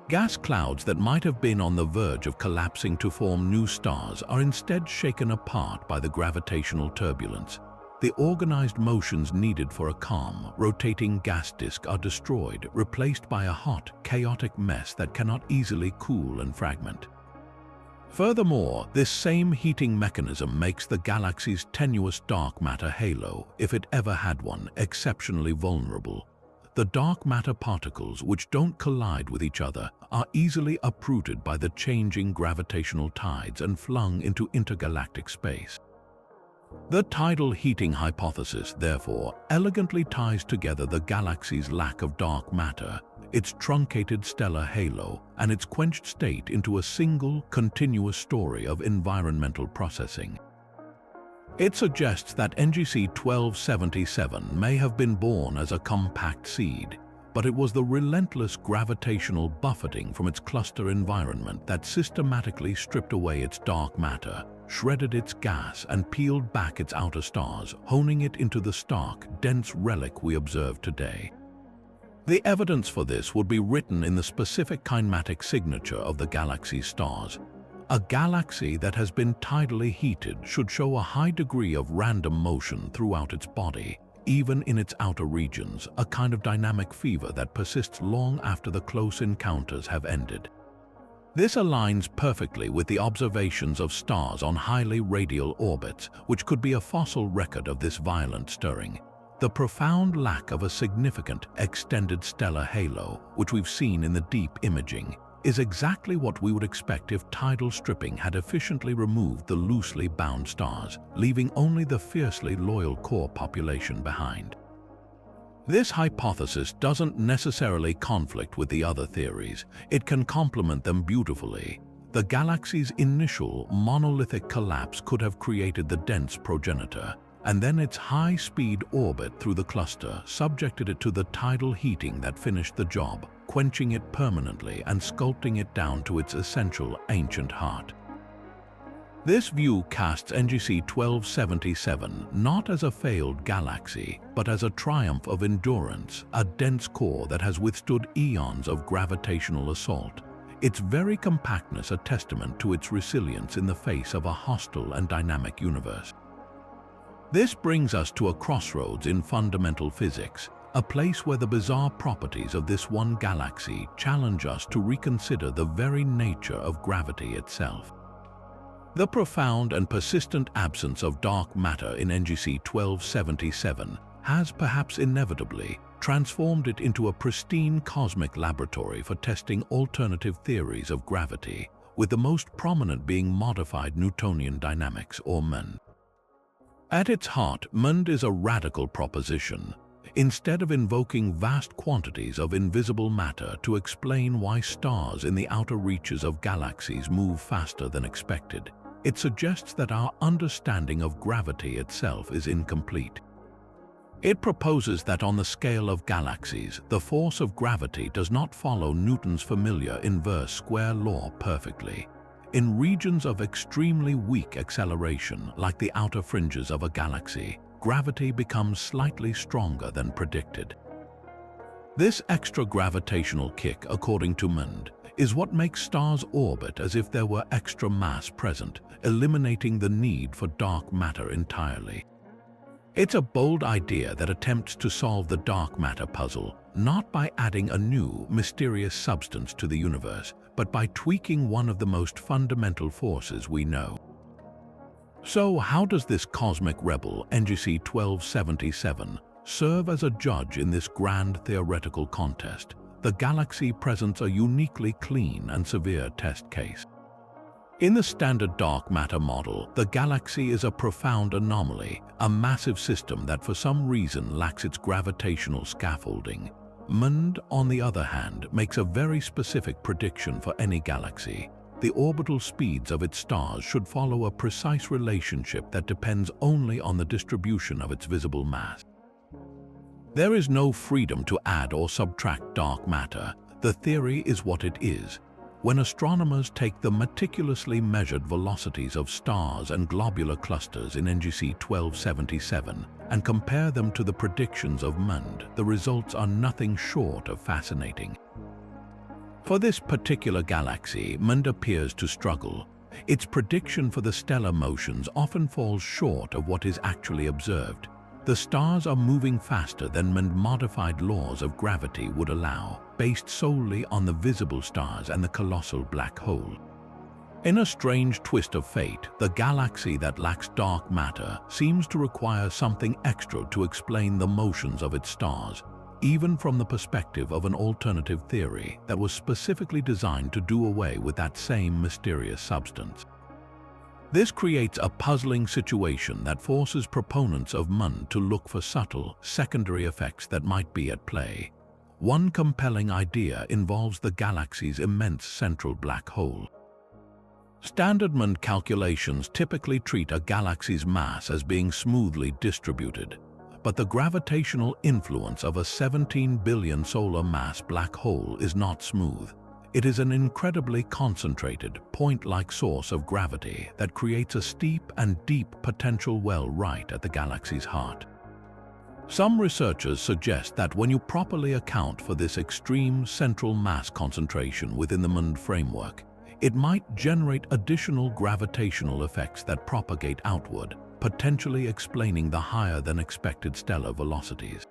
Gas clouds that might have been on the verge of collapsing to form new stars are instead shaken apart by the gravitational turbulence. The organized motions needed for a calm, rotating gas disk are destroyed, replaced by a hot, chaotic mess that cannot easily cool and fragment. Furthermore, this same heating mechanism makes the galaxy's tenuous dark matter halo, if it ever had one, exceptionally vulnerable. The dark matter particles, which don't collide with each other, are easily uprooted by the changing gravitational tides and flung into intergalactic space. The tidal heating hypothesis, therefore, elegantly ties together the galaxy's lack of dark matter, its truncated stellar halo, and its quenched state into a single, continuous story of environmental processing. It suggests that NGC 1277 may have been born as a compact seed, but it was the relentless gravitational buffeting from its cluster environment that systematically stripped away its dark matter, shredded its gas, and peeled back its outer stars, honing it into the stark, dense relic we observe today. The evidence for this would be written in the specific kinematic signature of the galaxy's stars. A galaxy that has been tidally heated should show a high degree of random motion throughout its body, even in its outer regions, a kind of dynamic fever that persists long after the close encounters have ended. This aligns perfectly with the observations of stars on highly radial orbits, which could be a fossil record of this violent stirring. The profound lack of a significant, extended stellar halo, which we've seen in the deep imaging, is exactly what we would expect if tidal stripping had efficiently removed the loosely bound stars, leaving only the fiercely loyal core population behind. This hypothesis doesn't necessarily conflict with the other theories. It can complement them beautifully. The galaxy's initial monolithic collapse could have created the dense progenitor, and then its high-speed orbit through the cluster subjected it to the tidal heating that finished the job, quenching it permanently and sculpting it down to its essential ancient heart. This view casts NGC 1277 not as a failed galaxy, but as a triumph of endurance, a dense core that has withstood eons of gravitational assault. Its very compactness a testament to its resilience in the face of a hostile and dynamic universe. This brings us to a crossroads in fundamental physics, a place where the bizarre properties of this one galaxy challenge us to reconsider the very nature of gravity itself. The profound and persistent absence of dark matter in NGC 1277 has perhaps inevitably transformed it into a pristine cosmic laboratory for testing alternative theories of gravity, with the most prominent being modified Newtonian dynamics, or MND. At its heart, MND is a radical proposition. Instead of invoking vast quantities of invisible matter to explain why stars in the outer reaches of galaxies move faster than expected, it suggests that our understanding of gravity itself is incomplete. It proposes that on the scale of galaxies, the force of gravity does not follow Newton's familiar inverse square law perfectly. In regions of extremely weak acceleration, like the outer fringes of a galaxy, gravity becomes slightly stronger than predicted. This extra gravitational kick, according to MND, is what makes stars orbit as if there were extra mass present, eliminating the need for dark matter entirely. It's a bold idea that attempts to solve the dark matter puzzle, not by adding a new, mysterious substance to the universe, but by tweaking one of the most fundamental forces we know. So how does this cosmic rebel, NGC 1277, serve as a judge in this grand theoretical contest? The galaxy presents a uniquely clean and severe test case. In the standard dark matter model, the galaxy is a profound anomaly, a massive system that for some reason lacks its gravitational scaffolding. MND, on the other hand, makes a very specific prediction for any galaxy. The orbital speeds of its stars should follow a precise relationship that depends only on the distribution of its visible mass. There is no freedom to add or subtract dark matter. The theory is what it is. When astronomers take the meticulously measured velocities of stars and globular clusters in NGC 1277 and compare them to the predictions of MND, the results are nothing short of fascinating. For this particular galaxy, MND appears to struggle. Its prediction for the stellar motions often falls short of what is actually observed. The stars are moving faster than MND-modified laws of gravity would allow, based solely on the visible stars and the colossal black hole. In a strange twist of fate, the galaxy that lacks dark matter seems to require something extra to explain the motions of its stars, even from the perspective of an alternative theory that was specifically designed to do away with that same mysterious substance. This creates a puzzling situation that forces proponents of MND to look for subtle, secondary effects that might be at play. One compelling idea involves the galaxy's immense central black hole. Standard MND calculations typically treat a galaxy's mass as being smoothly distributed, but the gravitational influence of a 17 billion solar mass black hole is not smooth. It is an incredibly concentrated, point-like source of gravity that creates a steep and deep potential well right at the galaxy's heart. Some researchers suggest that when you properly account for this extreme central mass concentration within the MND framework, it might generate additional gravitational effects that propagate outward, potentially explaining the higher-than-expected stellar velocities.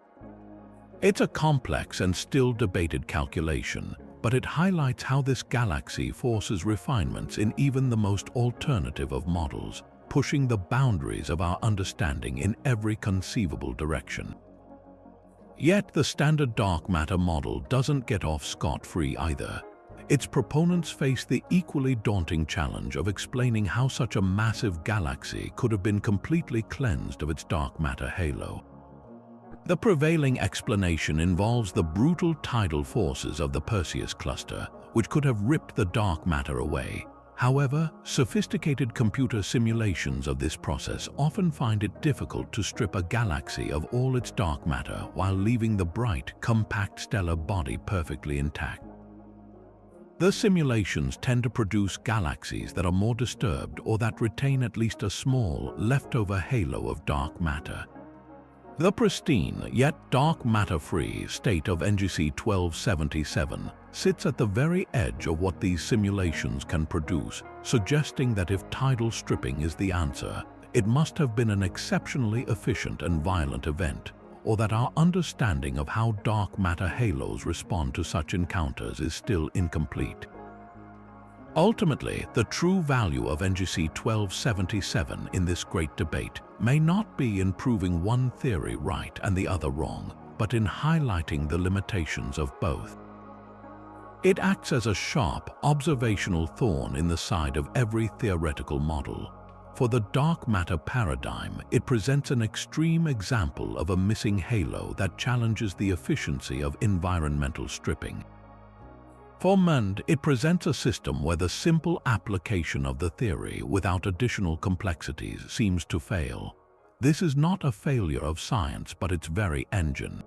It's a complex and still debated calculation, but it highlights how this galaxy forces refinements in even the most alternative of models, pushing the boundaries of our understanding in every conceivable direction. Yet the standard dark matter model doesn't get off scot-free either. Its proponents face the equally daunting challenge of explaining how such a massive galaxy could have been completely cleansed of its dark matter halo. The prevailing explanation involves the brutal tidal forces of the Perseus Cluster, which could have ripped the dark matter away. However, sophisticated computer simulations of this process often find it difficult to strip a galaxy of all its dark matter while leaving the bright, compact stellar body perfectly intact. The simulations tend to produce galaxies that are more disturbed or that retain at least a small, leftover halo of dark matter. The pristine, yet dark matter-free state of NGC 1277 sits at the very edge of what these simulations can produce, suggesting that if tidal stripping is the answer, it must have been an exceptionally efficient and violent event, or that our understanding of how dark matter halos respond to such encounters is still incomplete. Ultimately, the true value of NGC 1277 in this great debate may not be in proving one theory right and the other wrong, but in highlighting the limitations of both. It acts as a sharp, observational thorn in the side of every theoretical model. For the dark matter paradigm, it presents an extreme example of a missing halo that challenges the efficiency of environmental stripping. For MND, it presents a system where the simple application of the theory without additional complexities seems to fail. This is not a failure of science, but its very engine.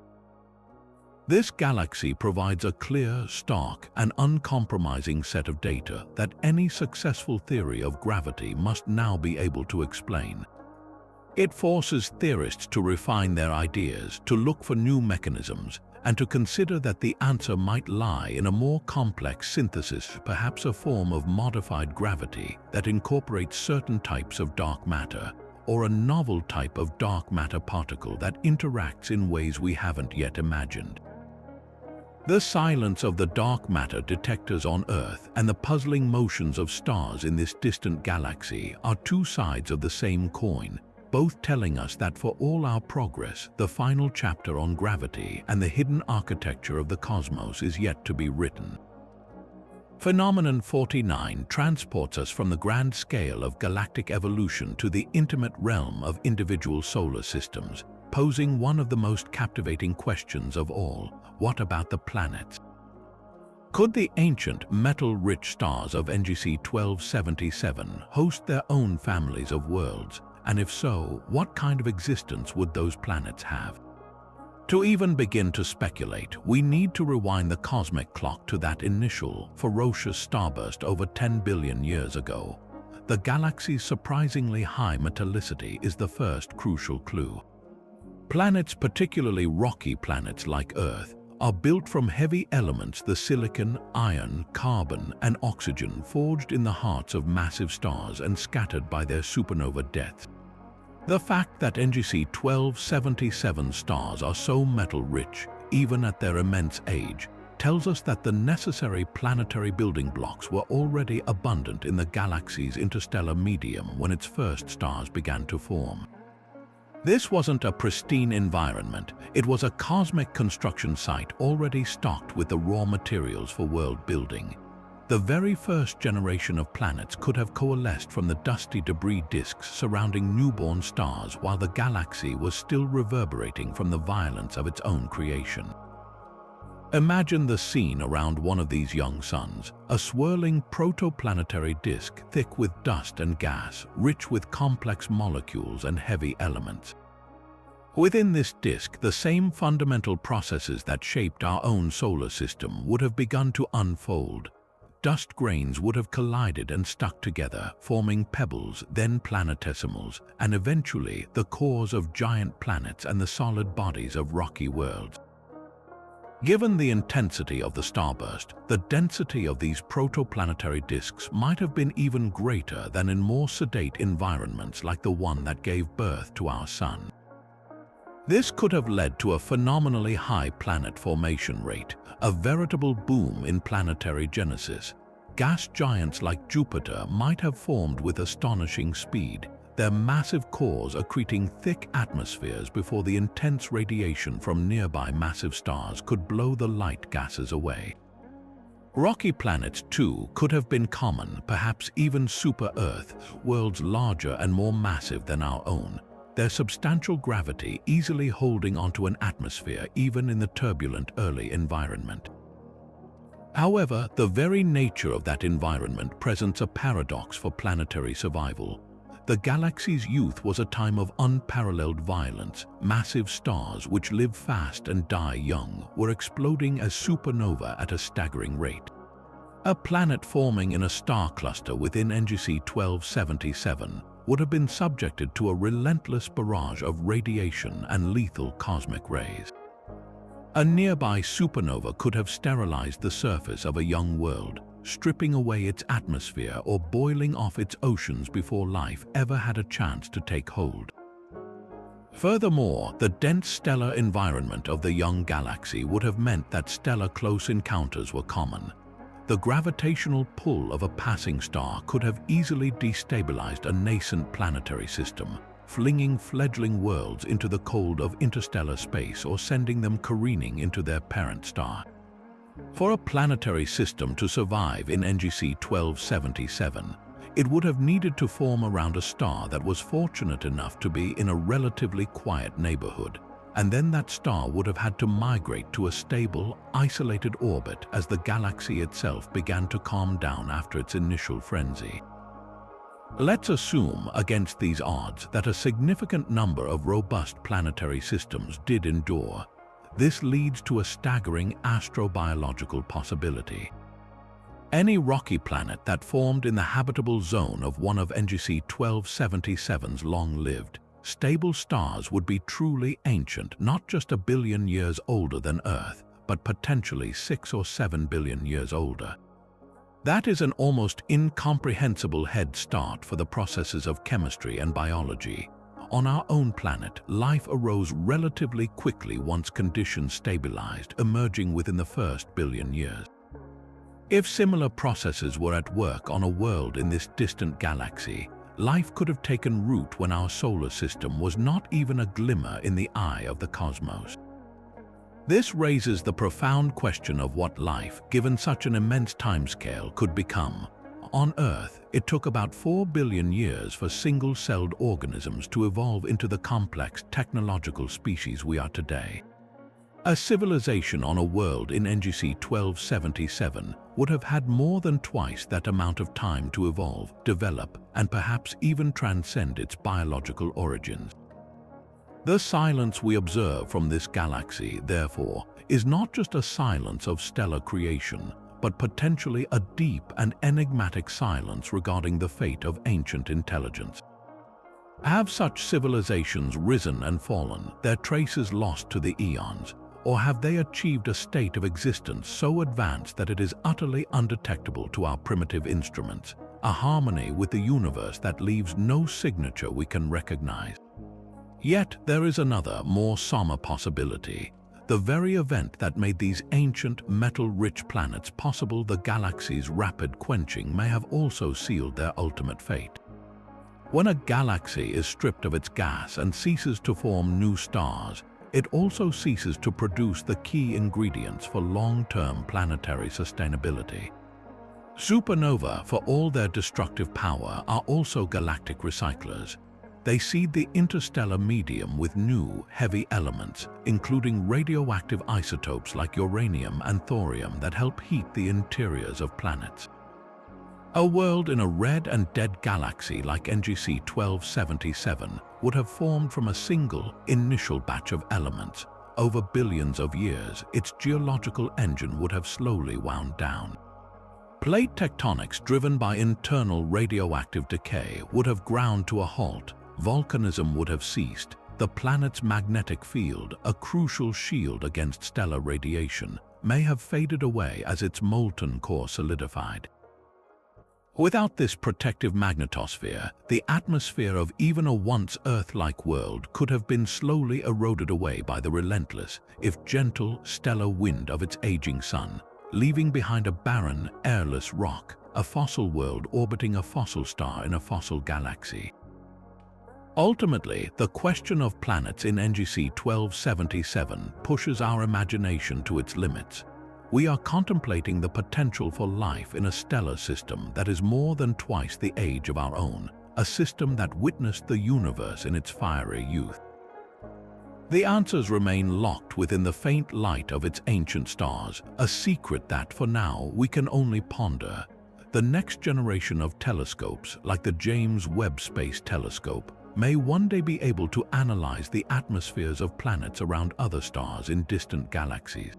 This galaxy provides a clear, stark, and uncompromising set of data that any successful theory of gravity must now be able to explain. It forces theorists to refine their ideas, to look for new mechanisms, and to consider that the answer might lie in a more complex synthesis, perhaps a form of modified gravity that incorporates certain types of dark matter, or a novel type of dark matter particle that interacts in ways we haven't yet imagined. The silence of the dark matter detectors on Earth and the puzzling motions of stars in this distant galaxy are two sides of the same coin, both telling us that for all our progress, the final chapter on gravity and the hidden architecture of the cosmos is yet to be written. Phenomenon 49 transports us from the grand scale of galactic evolution to the intimate realm of individual solar systems, posing one of the most captivating questions of all: what about the planets? Could the ancient, metal-rich stars of NGC 1277 host their own families of worlds? And if so, what kind of existence would those planets have? To even begin to speculate, we need to rewind the cosmic clock to that initial, ferocious starburst over 10 billion years ago. The galaxy's surprisingly high metallicity is the first crucial clue. Planets, particularly rocky planets like Earth, are built from heavy elements: the silicon, iron, carbon, and oxygen forged in the hearts of massive stars and scattered by their supernova deaths. The fact that NGC 1277 stars are so metal-rich, even at their immense age, tells us that the necessary planetary building blocks were already abundant in the galaxy's interstellar medium when its first stars began to form. This wasn't a pristine environment, it was a cosmic construction site already stocked with the raw materials for world building. The very first generation of planets could have coalesced from the dusty debris disks surrounding newborn stars while the galaxy was still reverberating from the violence of its own creation. Imagine the scene around one of these young suns, a swirling protoplanetary disk thick with dust and gas, rich with complex molecules and heavy elements. Within this disk, the same fundamental processes that shaped our own solar system would have begun to unfold. Dust grains would have collided and stuck together, forming pebbles, then planetesimals, and eventually the cores of giant planets and the solid bodies of rocky worlds. Given the intensity of the starburst, the density of these protoplanetary disks might have been even greater than in more sedate environments like the one that gave birth to our Sun. This could have led to a phenomenally high planet formation rate, a veritable boom in planetary genesis. Gas giants like Jupiter might have formed with astonishing speed, their massive cores accreting thick atmospheres before the intense radiation from nearby massive stars could blow the light gases away. Rocky planets, too, could have been common, perhaps even super-Earth, worlds larger and more massive than our own, their substantial gravity easily holding onto an atmosphere even in the turbulent early environment. However, the very nature of that environment presents a paradox for planetary survival. The galaxy's youth was a time of unparalleled violence. Massive stars, which live fast and die young, were exploding as supernova at a staggering rate. A planet forming in a star cluster within NGC 1277 would have been subjected to a relentless barrage of radiation and lethal cosmic rays. A nearby supernova could have sterilized the surface of a young world, stripping away its atmosphere or boiling off its oceans before life ever had a chance to take hold. Furthermore, the dense stellar environment of the young galaxy would have meant that stellar close encounters were common. The gravitational pull of a passing star could have easily destabilized a nascent planetary system, flinging fledgling worlds into the cold of interstellar space or sending them careening into their parent star. For a planetary system to survive in NGC 1277, it would have needed to form around a star that was fortunate enough to be in a relatively quiet neighborhood, and then that star would have had to migrate to a stable, isolated orbit as the galaxy itself began to calm down after its initial frenzy. Let's assume, against these odds, that a significant number of robust planetary systems did endure. This leads to a staggering astrobiological possibility. Any rocky planet that formed in the habitable zone of one of NGC 1277's long-lived, stable stars would be truly ancient, not just a billion years older than Earth, but potentially 6 or 7 billion years older. That is an almost incomprehensible head start for the processes of chemistry and biology. on our own planet, life arose relatively quickly once conditions stabilized, emerging within the first billion years. If similar processes were at work on a world in this distant galaxy, life could have taken root when our solar system was not even a glimmer in the eye of the cosmos. This raises the profound question of what life, given such an immense timescale, could become. On Earth, it took about 4 billion years for single-celled organisms to evolve into the complex technological species we are today. A civilization on a world in NGC 1277 would have had more than twice that amount of time to evolve, develop, and perhaps even transcend its biological origins. The silence we observe from this galaxy, therefore, is not just a silence of stellar creation, but potentially a deep and enigmatic silence regarding the fate of ancient intelligence. Have such civilizations risen and fallen, their traces lost to the eons, or have they achieved a state of existence so advanced that it is utterly undetectable to our primitive instruments, a harmony with the universe that leaves no signature we can recognize? Yet there is another, more somber possibility. The very event that made these ancient, metal-rich planets possible, the galaxy's rapid quenching, may have also sealed their ultimate fate. When a galaxy is stripped of its gas and ceases to form new stars, it also ceases to produce the key ingredients for long-term planetary sustainability. Supernova, for all their destructive power, are also galactic recyclers. They seed the interstellar medium with new, heavy elements, including radioactive isotopes like uranium and thorium that help heat the interiors of planets. A world in a red and dead galaxy like NGC 1277 would have formed from a single, initial batch of elements. Over billions of years, its geological engine would have slowly wound down. Plate tectonics driven by internal radioactive decay would have ground to a halt. Volcanism would have ceased. The planet's magnetic field, a crucial shield against stellar radiation, may have faded away as its molten core solidified. Without this protective magnetosphere, the atmosphere of even a once Earth-like world could have been slowly eroded away by the relentless, if gentle, stellar wind of its aging sun, leaving behind a barren, airless rock, a fossil world orbiting a fossil star in a fossil galaxy. Ultimately, the question of planets in NGC 1277 pushes our imagination to its limits. We are contemplating the potential for life in a stellar system that is more than twice the age of our own, a system that witnessed the universe in its fiery youth. The answers remain locked within the faint light of its ancient stars, a secret that, for now, we can only ponder. The next generation of telescopes, like the James Webb Space Telescope, may one day be able to analyze the atmospheres of planets around other stars in distant galaxies.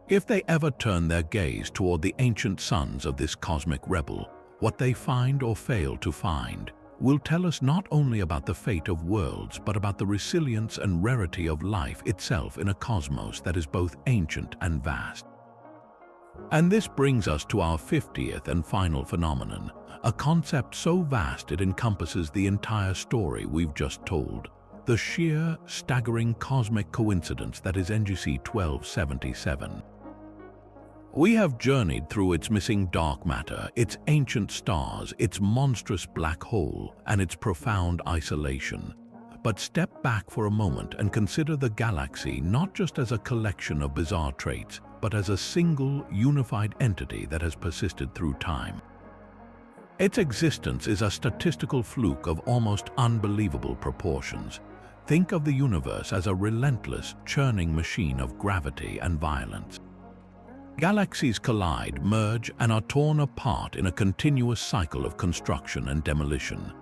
If they ever turn their gaze toward the ancient suns of this cosmic rebel, what they find or fail to find will tell us not only about the fate of worlds, but about the resilience and rarity of life itself in a cosmos that is both ancient and vast. And this brings us to our 50th and final phenomenon, a concept so vast it encompasses the entire story we've just told, the sheer, staggering cosmic coincidence that is NGC 1277. We have journeyed through its missing dark matter, its ancient stars, its monstrous black hole, and its profound isolation. But step back for a moment and consider the galaxy not just as a collection of bizarre traits, but as a single, unified entity that has persisted through time. Its existence is a statistical fluke of almost unbelievable proportions. Think of the universe as a relentless, churning machine of gravity and violence. Galaxies collide, merge, and are torn apart in a continuous cycle of construction and demolition.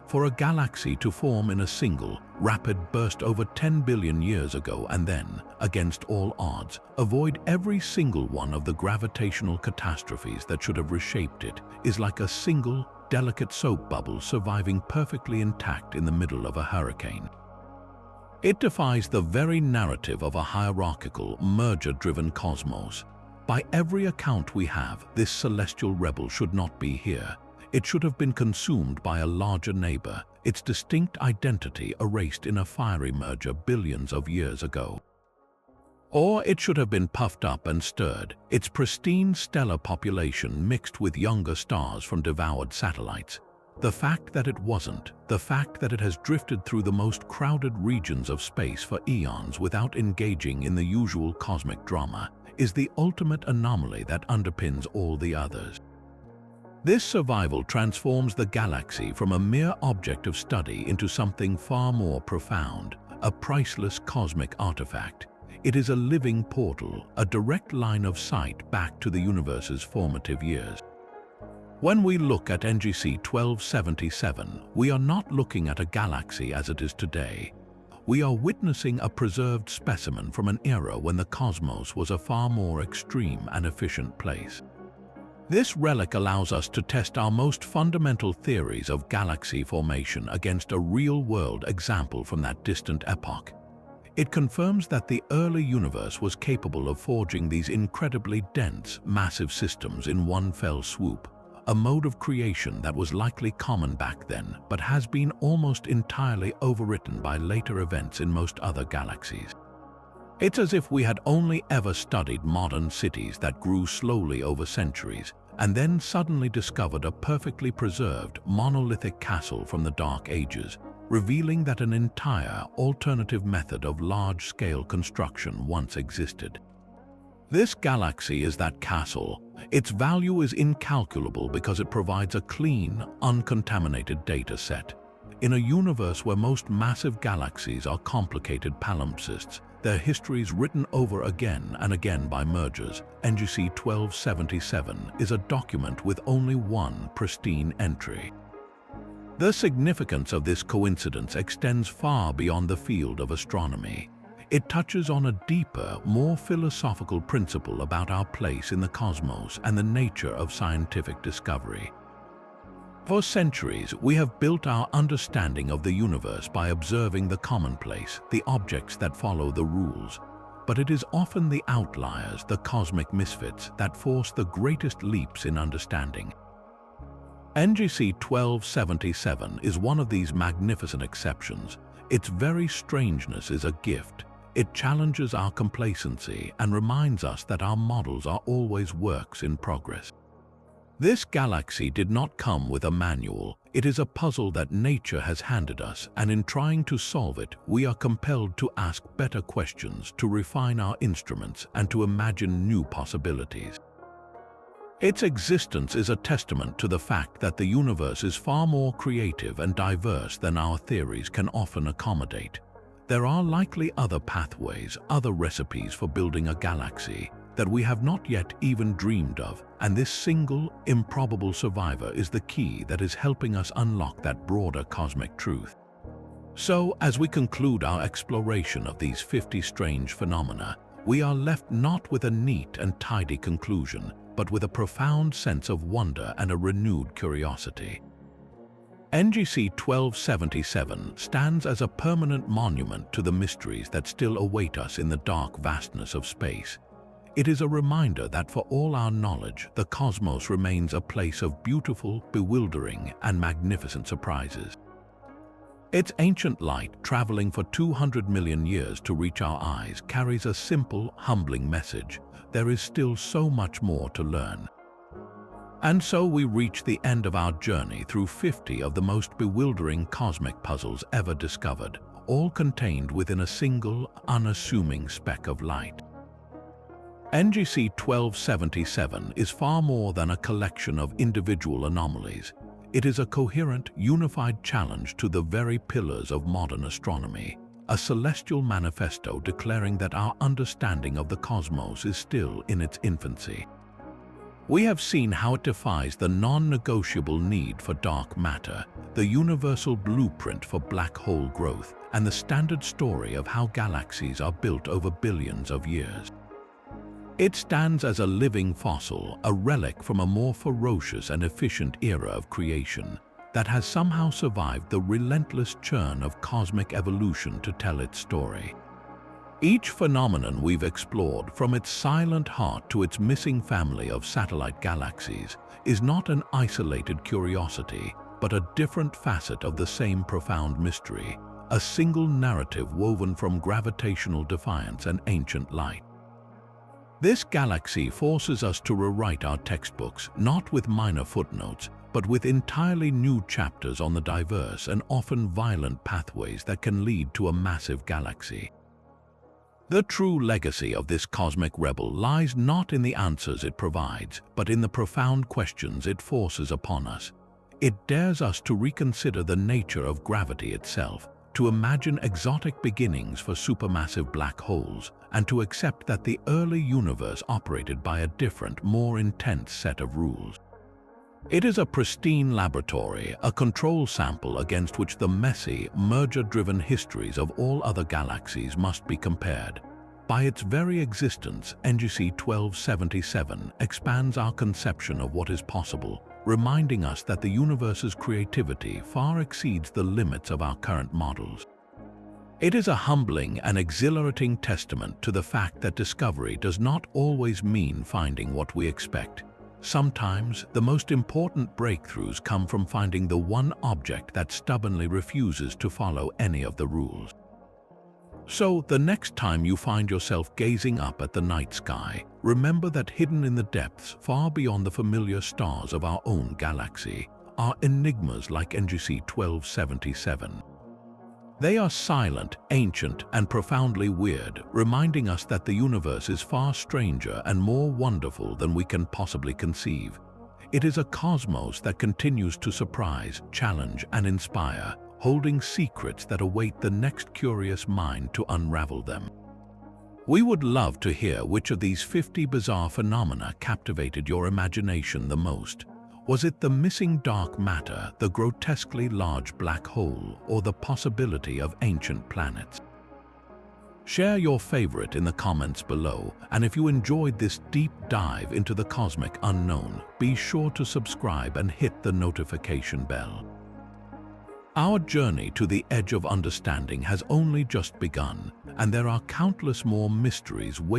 For a galaxy to form in a single, rapid burst over 10 billion years ago and then, against all odds, avoid every single one of the gravitational catastrophes that should have reshaped it is like a single, delicate soap bubble surviving perfectly intact in the middle of a hurricane. It defies the very narrative of a hierarchical, merger-driven cosmos. By every account we have, this celestial rebel should not be here. It should have been consumed by a larger neighbor, its distinct identity erased in a fiery merger billions of years ago. Or it should have been puffed up and stirred, its pristine stellar population mixed with younger stars from devoured satellites. The fact that it wasn't, the fact that it has drifted through the most crowded regions of space for eons without engaging in the usual cosmic drama, is the ultimate anomaly that underpins all the others. This survival transforms the galaxy from a mere object of study into something far more profound, a priceless cosmic artifact. It is a living portal, a direct line of sight back to the universe's formative years. When we look at NGC 1277, we are not looking at a galaxy as it is today. We are witnessing a preserved specimen from an era when the cosmos was a far more extreme and efficient place. This relic allows us to test our most fundamental theories of galaxy formation against a real-world example from that distant epoch. It confirms that the early universe was capable of forging these incredibly dense, massive systems in one fell swoop, a mode of creation that was likely common back then but has been almost entirely overwritten by later events in most other galaxies. It's as if we had only ever studied modern cities that grew slowly over centuries and then suddenly discovered a perfectly preserved monolithic castle from the Dark Ages, revealing that an entire alternative method of large-scale construction once existed. This galaxy is that castle. Its value is incalculable because it provides a clean, uncontaminated data set. In a universe where most massive galaxies are complicated palimpsests, their histories written over again and again by mergers, NGC 1277 is a document with only one pristine entry. The significance of this coincidence extends far beyond the field of astronomy. It touches on a deeper, more philosophical principle about our place in the cosmos and the nature of scientific discovery. For centuries, we have built our understanding of the universe by observing the commonplace, the objects that follow the rules. But it is often the outliers, the cosmic misfits, that force the greatest leaps in understanding. NGC 1277 is one of these magnificent exceptions. Its very strangeness is a gift. It challenges our complacency and reminds us that our models are always works in progress. This galaxy did not come with a manual. It is a puzzle that nature has handed us, and in trying to solve it, we are compelled to ask better questions, to refine our instruments, and to imagine new possibilities. Its existence is a testament to the fact that the universe is far more creative and diverse than our theories can often accommodate. There are likely other pathways, other recipes for building a galaxy that we have not yet even dreamed of, and this single, improbable survivor is the key that is helping us unlock that broader cosmic truth. So, as we conclude our exploration of these 50 strange phenomena, we are left not with a neat and tidy conclusion, but with a profound sense of wonder and a renewed curiosity. NGC 1277 stands as a permanent monument to the mysteries that still await us in the dark vastness of space. It is a reminder that for all our knowledge, the cosmos remains a place of beautiful, bewildering, and magnificent surprises. Its ancient light, traveling for 200 million years to reach our eyes, carries a simple, humbling message. There is still so much more to learn. And so we reach the end of our journey through 50 of the most bewildering cosmic puzzles ever discovered, all contained within a single, unassuming speck of light. NGC 1277 is far more than a collection of individual anomalies. It is a coherent, unified challenge to the very pillars of modern astronomy, a celestial manifesto declaring that our understanding of the cosmos is still in its infancy. We have seen how it defies the non-negotiable need for dark matter, the universal blueprint for black hole growth, and the standard story of how galaxies are built over billions of years. It stands as a living fossil, a relic from a more ferocious and efficient era of creation that has somehow survived the relentless churn of cosmic evolution to tell its story. Each phenomenon we've explored, from its silent heart to its missing family of satellite galaxies, is not an isolated curiosity, but a different facet of the same profound mystery, a single narrative woven from gravitational defiance and ancient light. This galaxy forces us to rewrite our textbooks, not with minor footnotes, but with entirely new chapters on the diverse and often violent pathways that can lead to a massive galaxy. The true legacy of this cosmic rebel lies not in the answers it provides, but in the profound questions it forces upon us. It dares us to reconsider the nature of gravity itself, to imagine exotic beginnings for supermassive black holes, and to accept that the early universe operated by a different, more intense set of rules. It is a pristine laboratory, a control sample against which the messy, merger-driven histories of all other galaxies must be compared. By its very existence, NGC 1277 expands our conception of what is possible, reminding us that the universe's creativity far exceeds the limits of our current models. It is a humbling and exhilarating testament to the fact that discovery does not always mean finding what we expect. Sometimes, the most important breakthroughs come from finding the one object that stubbornly refuses to follow any of the rules. So, the next time you find yourself gazing up at the night sky, remember that hidden in the depths far beyond the familiar stars of our own galaxy are enigmas like NGC 1277. They are silent, ancient, and profoundly weird, reminding us that the universe is far stranger and more wonderful than we can possibly conceive. It is a cosmos that continues to surprise, challenge, and inspire, holding secrets that await the next curious mind to unravel them. We would love to hear which of these 50 bizarre phenomena captivated your imagination the most. Was it the missing dark matter, the grotesquely large black hole, or the possibility of ancient planets? Share your favorite in the comments below, and if you enjoyed this deep dive into the cosmic unknown, be sure to subscribe and hit the notification bell. Our journey to the edge of understanding has only just begun, and there are countless more mysteries waiting